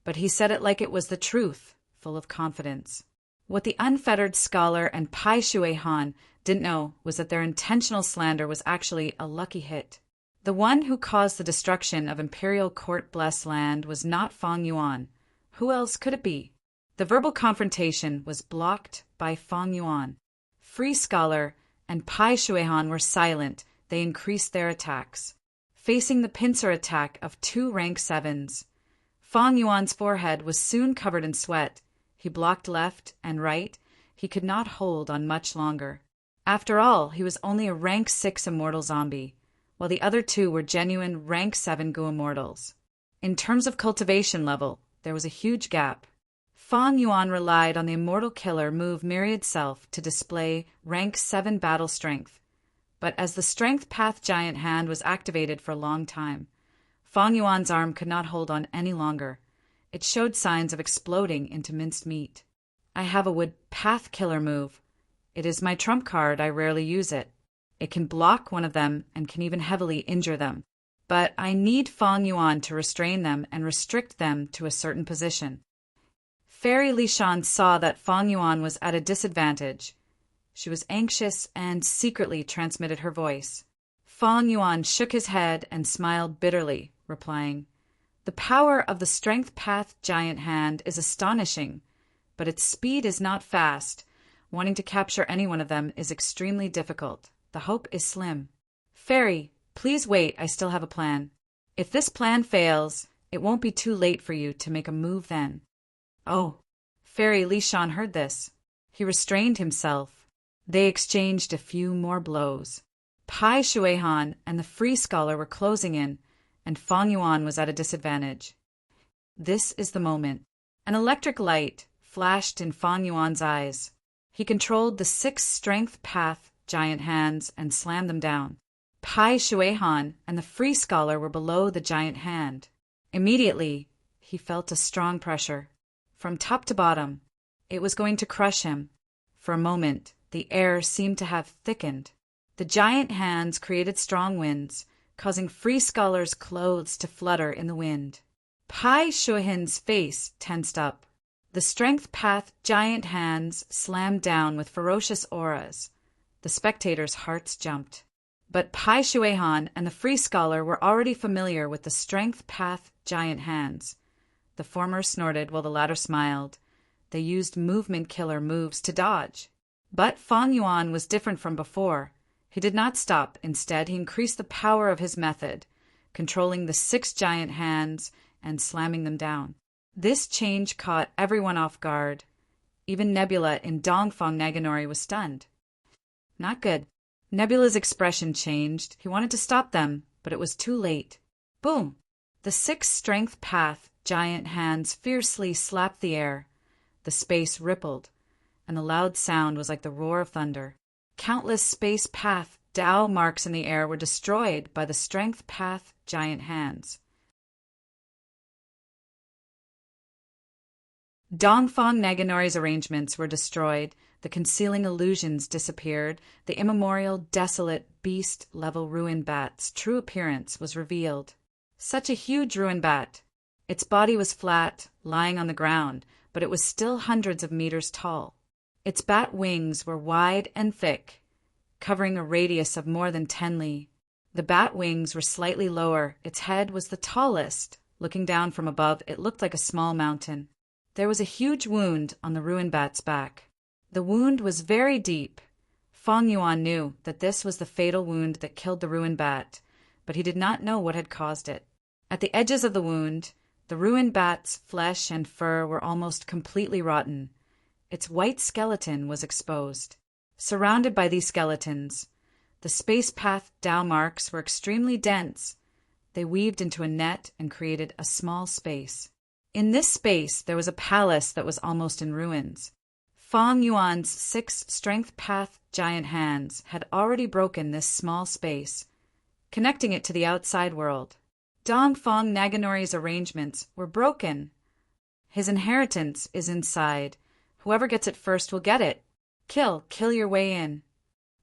but he said it like it was the truth, full of confidence. What the unfettered scholar and Pai Shui Han didn't know was that their intentional slander was actually a lucky hit. The one who caused the destruction of Imperial Court Blessed Land was not Fang Yuan. Who else could it be? The verbal confrontation was blocked by Fang Yuan. Free Scholar and Pai Shui Han were silent. They increased their attacks, facing the pincer attack of 2 rank 7s. Fang Yuan's forehead was soon covered in sweat. He blocked left and right. He could not hold on much longer. After all, he was only a rank 6 immortal zombie, while the other 2 were genuine rank 7 Gu immortals. In terms of cultivation level, there was a huge gap. Fang Yuan relied on the immortal killer move Myriad Self to display rank 7 battle strength. But as the strength path giant hand was activated for a long time, Fang Yuan's arm could not hold on any longer. It showed signs of exploding into minced meat. "I have a wood path killer move. It is my trump card. I rarely use it. It can block one of them and can even heavily injure them. But I need Fang Yuan to restrain them and restrict them to a certain position." Fairy Li Shan saw that Fang Yuan was at a disadvantage. She was anxious and secretly transmitted her voice. Fang Yuan shook his head and smiled bitterly, replying, "The power of the strength path giant hand is astonishing, but its speed is not fast. Wanting to capture any one of them is extremely difficult. The hope is slim. Fairy, please wait, I still have a plan. If this plan fails, it won't be too late for you to make a move then." "Oh." Fairy Li Shan heard this. He restrained himself. They exchanged a few more blows. Pai Shui Han and the Free Scholar were closing in, and Fang Yuan was at a disadvantage. This is the moment. An electric light flashed in Fang Yuan's eyes. He controlled the 6 strength path giant hands and slammed them down. Pai Shuihan and the free scholar were below the giant hand. Immediately, he felt a strong pressure. From top to bottom, it was going to crush him. For a moment, the air seemed to have thickened. The giant hands created strong winds, causing free scholar's clothes to flutter in the wind. Pai Shuihan's face tensed up. The strength path giant hands slammed down with ferocious auras. The spectators' hearts jumped. But Pai Shuihan and the free scholar were already familiar with the strength path giant hands. The former snorted while the latter smiled. They used movement killer moves to dodge. But Fang Yuan was different from before. He did not stop. Instead, he increased the power of his method, controlling the 6 giant hands and slamming them down. This change caught everyone off guard. Even Nebula in Dongfang Naganori was stunned. Not good. Nebula's expression changed. He wanted to stop them, but it was too late. Boom! The 6 strength path giant hands fiercely slapped the air. The space rippled, and the loud sound was like the roar of thunder. Countless space path Dao marks in the air were destroyed by the strength path giant hands. Dongfang Naganori's arrangements were destroyed, the concealing illusions disappeared, the immemorial, desolate, beast-level ruin bat's true appearance was revealed. Such a huge ruin bat. Its body was flat, lying on the ground, but it was still hundreds of meters tall. Its bat wings were wide and thick, covering a radius of more than 10 li. The bat wings were slightly lower. Its head was the tallest. Looking down from above, it looked like a small mountain. There was a huge wound on the ruin bat's back. The wound was very deep. Fang Yuan knew that this was the fatal wound that killed the ruin bat, but he did not know what had caused it. At the edges of the wound, the ruin bat's flesh and fur were almost completely rotten. Its white skeleton was exposed. Surrounded by these skeletons, the space path Dao marks were extremely dense. They weaved into a net and created a small space. In this space, there was a palace that was almost in ruins. Fang Yuan's 6 strength path giant hands had already broken this small space, connecting it to the outside world. Dongfang Naganori's arrangements were broken. His inheritance is inside. Whoever gets it first will get it. Kill your way in.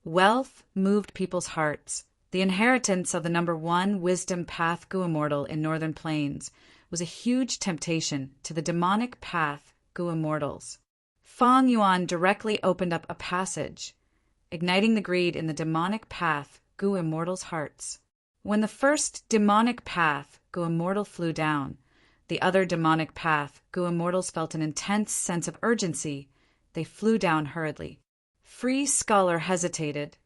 Wealth moved people's hearts. The inheritance of the number 1 wisdom path Gu Immortal in Northern Plains was a huge temptation to the demonic path Gu Immortals. Fang Yuan directly opened up a passage, igniting the greed in the demonic path Gu Immortals' hearts. When the first demonic path Gu Immortal flew down, the other demonic path Gu Immortals felt an intense sense of urgency. They flew down hurriedly. Free Scholar hesitated.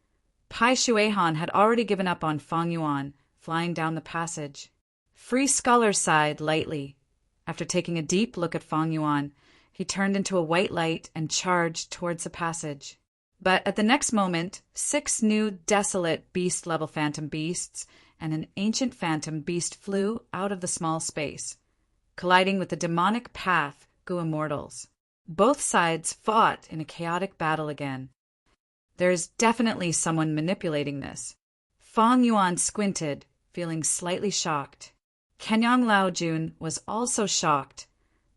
Pai Shuihan had already given up on Fang Yuan, flying down the passage. Free Scholar sighed lightly. After taking a deep look at Fang Yuan, he turned into a white light and charged towards the passage. But at the next moment, 6 new desolate beast-level phantom beasts and an ancient phantom beast flew out of the small space, colliding with the demonic path Gu Immortals. Both sides fought in a chaotic battle again. There is definitely someone manipulating this. Fang Yuan squinted, feeling slightly shocked. Kenyang Laojun was also shocked.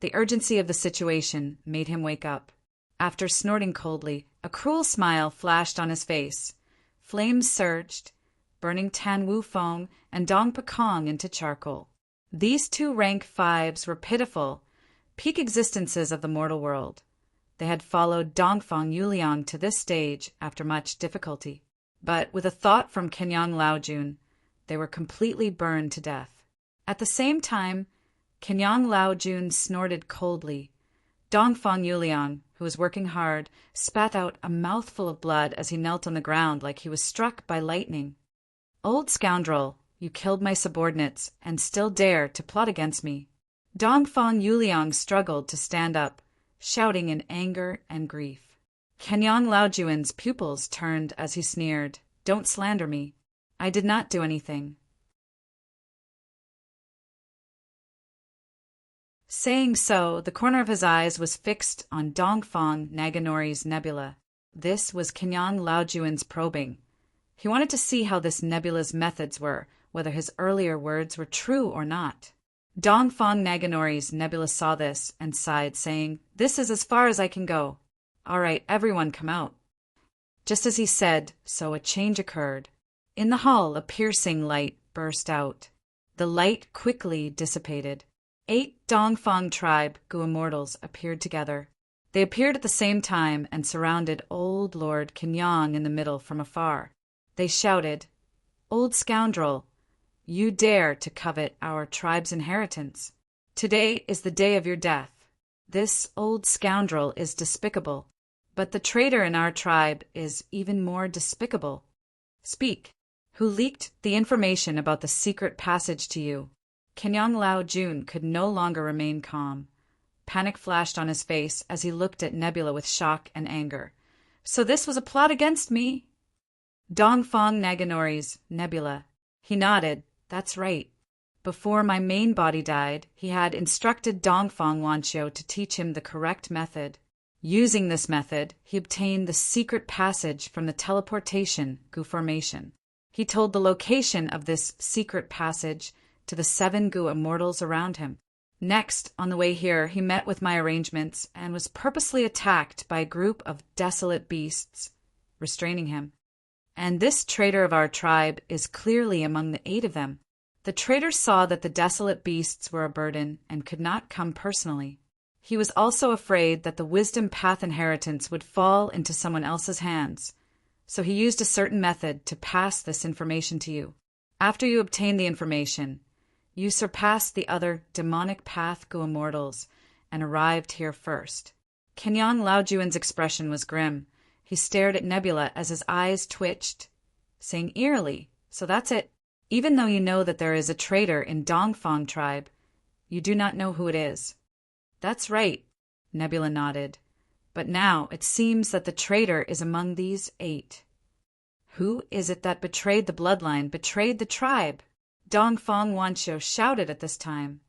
The urgency of the situation made him wake up. After snorting coldly, a cruel smile flashed on his face. Flames surged, burning Tan Wu Feng and Dong Pekong into charcoal. These 2 rank 5s were pitiful, peak existences of the mortal world. They had followed Dongfang Yuliang to this stage after much difficulty. But with a thought from Kenyang Laojun, they were completely burned to death. At the same time, Kenyang Laojun snorted coldly. Dongfang Yuliang, who was working hard, spat out a mouthful of blood as he knelt on the ground like he was struck by lightning. "Old scoundrel, you killed my subordinates and still dare to plot against me." Dongfang Yuliang struggled to stand up, shouting in anger and grief. Kenyang Laojun's pupils turned as he sneered, "Don't slander me. I did not do anything." Saying so, the corner of his eyes was fixed on Dongfang Naganori's nebula. This was Kenyang Laojuan's probing. He wanted to see how this nebula's methods were, whether his earlier words were true or not. Dongfang Naganori's nebula saw this and sighed, saying, "This is as far as I can go. All right, everyone come out." Just as he said, so a change occurred. In the hall, a piercing light burst out. The light quickly dissipated. 8 Dongfang tribe Gu-immortals appeared together. They appeared at the same time and surrounded Old Lord Kenyang in the middle from afar. They shouted, "Old scoundrel, you dare to covet our tribe's inheritance. Today is the day of your death. This old scoundrel is despicable, but the traitor in our tribe is even more despicable. Speak. Who leaked the information about the secret passage to you?" Kenyang Laojun could no longer remain calm. Panic flashed on his face as he looked at Nebula with shock and anger. "So this was a plot against me?" Dongfang Naganori's Nebula. He nodded. "That's right. Before my main body died, he had instructed Dongfang Wanqiu to teach him the correct method. Using this method, he obtained the secret passage from the teleportation Gu formation. He told the location of this secret passage to the 7 Gu immortals around him. Next, on the way here, he met with my arrangements and was purposely attacked by a group of desolate beasts, restraining him. And this traitor of our tribe is clearly among the 8 of them. The traitor saw that the desolate beasts were a burden and could not come personally. He was also afraid that the wisdom path inheritance would fall into someone else's hands, so he used a certain method to pass this information to you. After you obtained the information, you surpassed the other demonic path Gu-immortals and arrived here first." Kenyang Laojuan's expression was grim. He stared at Nebula as his eyes twitched, saying eerily, "So that's it. Even though you know that there is a traitor in Dongfang tribe, you do not know who it is." "That's right," Nebula nodded. "But now it seems that the traitor is among these 8. Who is it that betrayed the bloodline, betrayed the tribe?" Dongfang Wanqiu shouted at this time.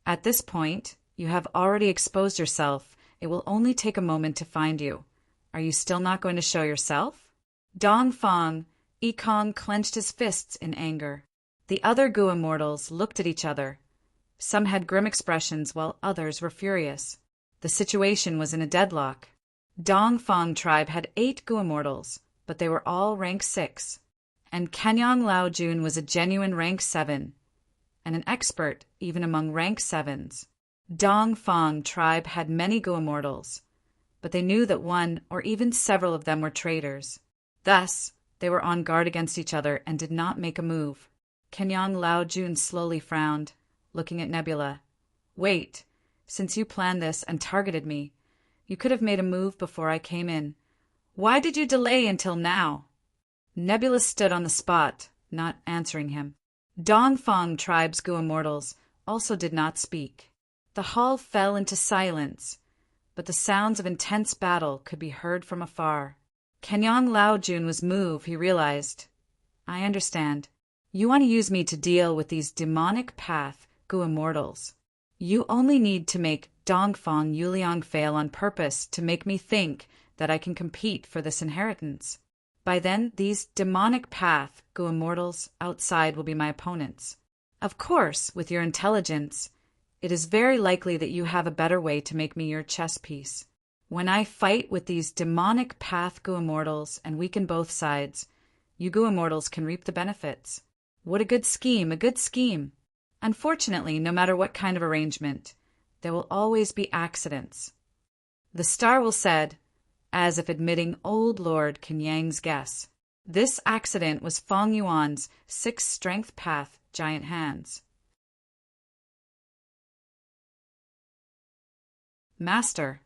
"At this point, you have already exposed yourself. It will only take a moment to find you. Are you still not going to show yourself?" Dongfang Yikong clenched his fists in anger. The other Gu immortals looked at each other. Some had grim expressions while others were furious. The situation was in a deadlock. Dongfang tribe had 8 Gu immortals, but they were all rank 6. And Kenyang Laojun was a genuine rank 7, and an expert even among rank 7s. Dongfang tribe had many Gu immortals, but they knew that one or even several of them were traitors. Thus, they were on guard against each other and did not make a move. Kenyang Laojun slowly frowned, looking at Nebula. "Wait, since you planned this and targeted me, you could have made a move before I came in. Why did you delay until now?" Nebula stood on the spot, not answering him. Dongfang tribe's Gu immortals also did not speak. The hall fell into silence, but the sounds of intense battle could be heard from afar. Kenyang Laojun was moved, he realized. "I understand. You want to use me to deal with these demonic path Gu immortals. You only need to make Dongfang Yuliang fail on purpose to make me think that I can compete for this inheritance. By then, these demonic path Gu immortals outside will be my opponents. Of course, with your intelligence, it is very likely that you have a better way to make me your chess piece. When I fight with these demonic path Gu immortals and weaken both sides, you Gu immortals can reap the benefits. What a good scheme, a good scheme. Unfortunately, no matter what kind of arrangement, there will always be accidents." The star will said, as if admitting Old Lord Kenyang's guess. This accident was Feng Yuan's 6 strength path giant hands. "Master."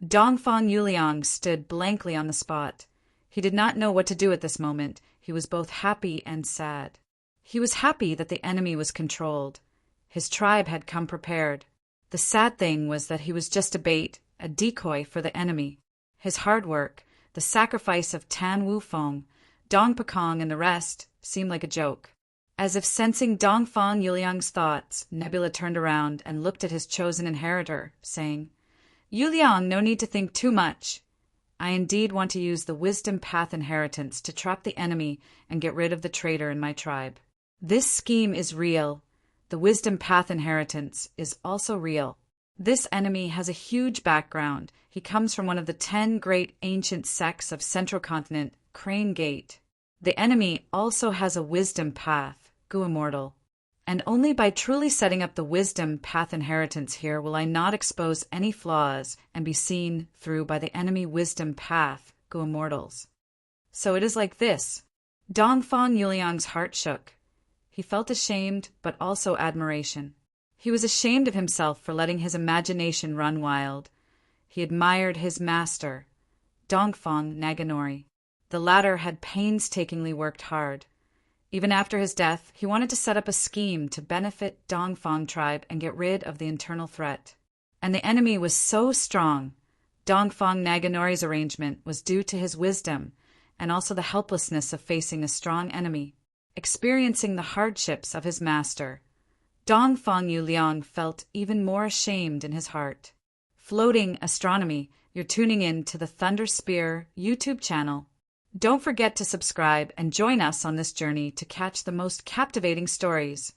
Dongfang Yuliang stood blankly on the spot. He did not know what to do at this moment. He was both happy and sad. He was happy that the enemy was controlled. His tribe had come prepared. The sad thing was that he was just a bait, a decoy for the enemy. His hard work, the sacrifice of Tan Wufeng, Dong Pekong, and the rest seemed like a joke. As if sensing Dongfang Yuliang's thoughts, Nebula turned around and looked at his chosen inheritor, saying, "Yuliang, no need to think too much. I indeed want to use the wisdom path inheritance to trap the enemy and get rid of the traitor in my tribe. This scheme is real. The wisdom path inheritance is also real. This enemy has a huge background. He comes from one of the 10 great ancient sects of Central Continent, Crane Gate. The enemy also has a wisdom path, Gu Immortal. And only by truly setting up the wisdom path inheritance here will I not expose any flaws and be seen through by the enemy wisdom path, Gu Immortals." So it is like this. Dongfang Yuliang's heart shook. He felt ashamed, but also admiration. He was ashamed of himself for letting his imagination run wild. He admired his master, Dongfang Naganori. The latter had painstakingly worked hard. Even after his death, he wanted to set up a scheme to benefit Dongfang tribe and get rid of the internal threat. And the enemy was so strong. Dongfang Naganori's arrangement was due to his wisdom and also the helplessness of facing a strong enemy. Experiencing the hardships of his master, Dongfang Yuliang felt even more ashamed in his heart. Floating Astronomy, you're tuning in to the Thunder Spear YouTube channel. Don't forget to subscribe and join us on this journey to catch the most captivating stories.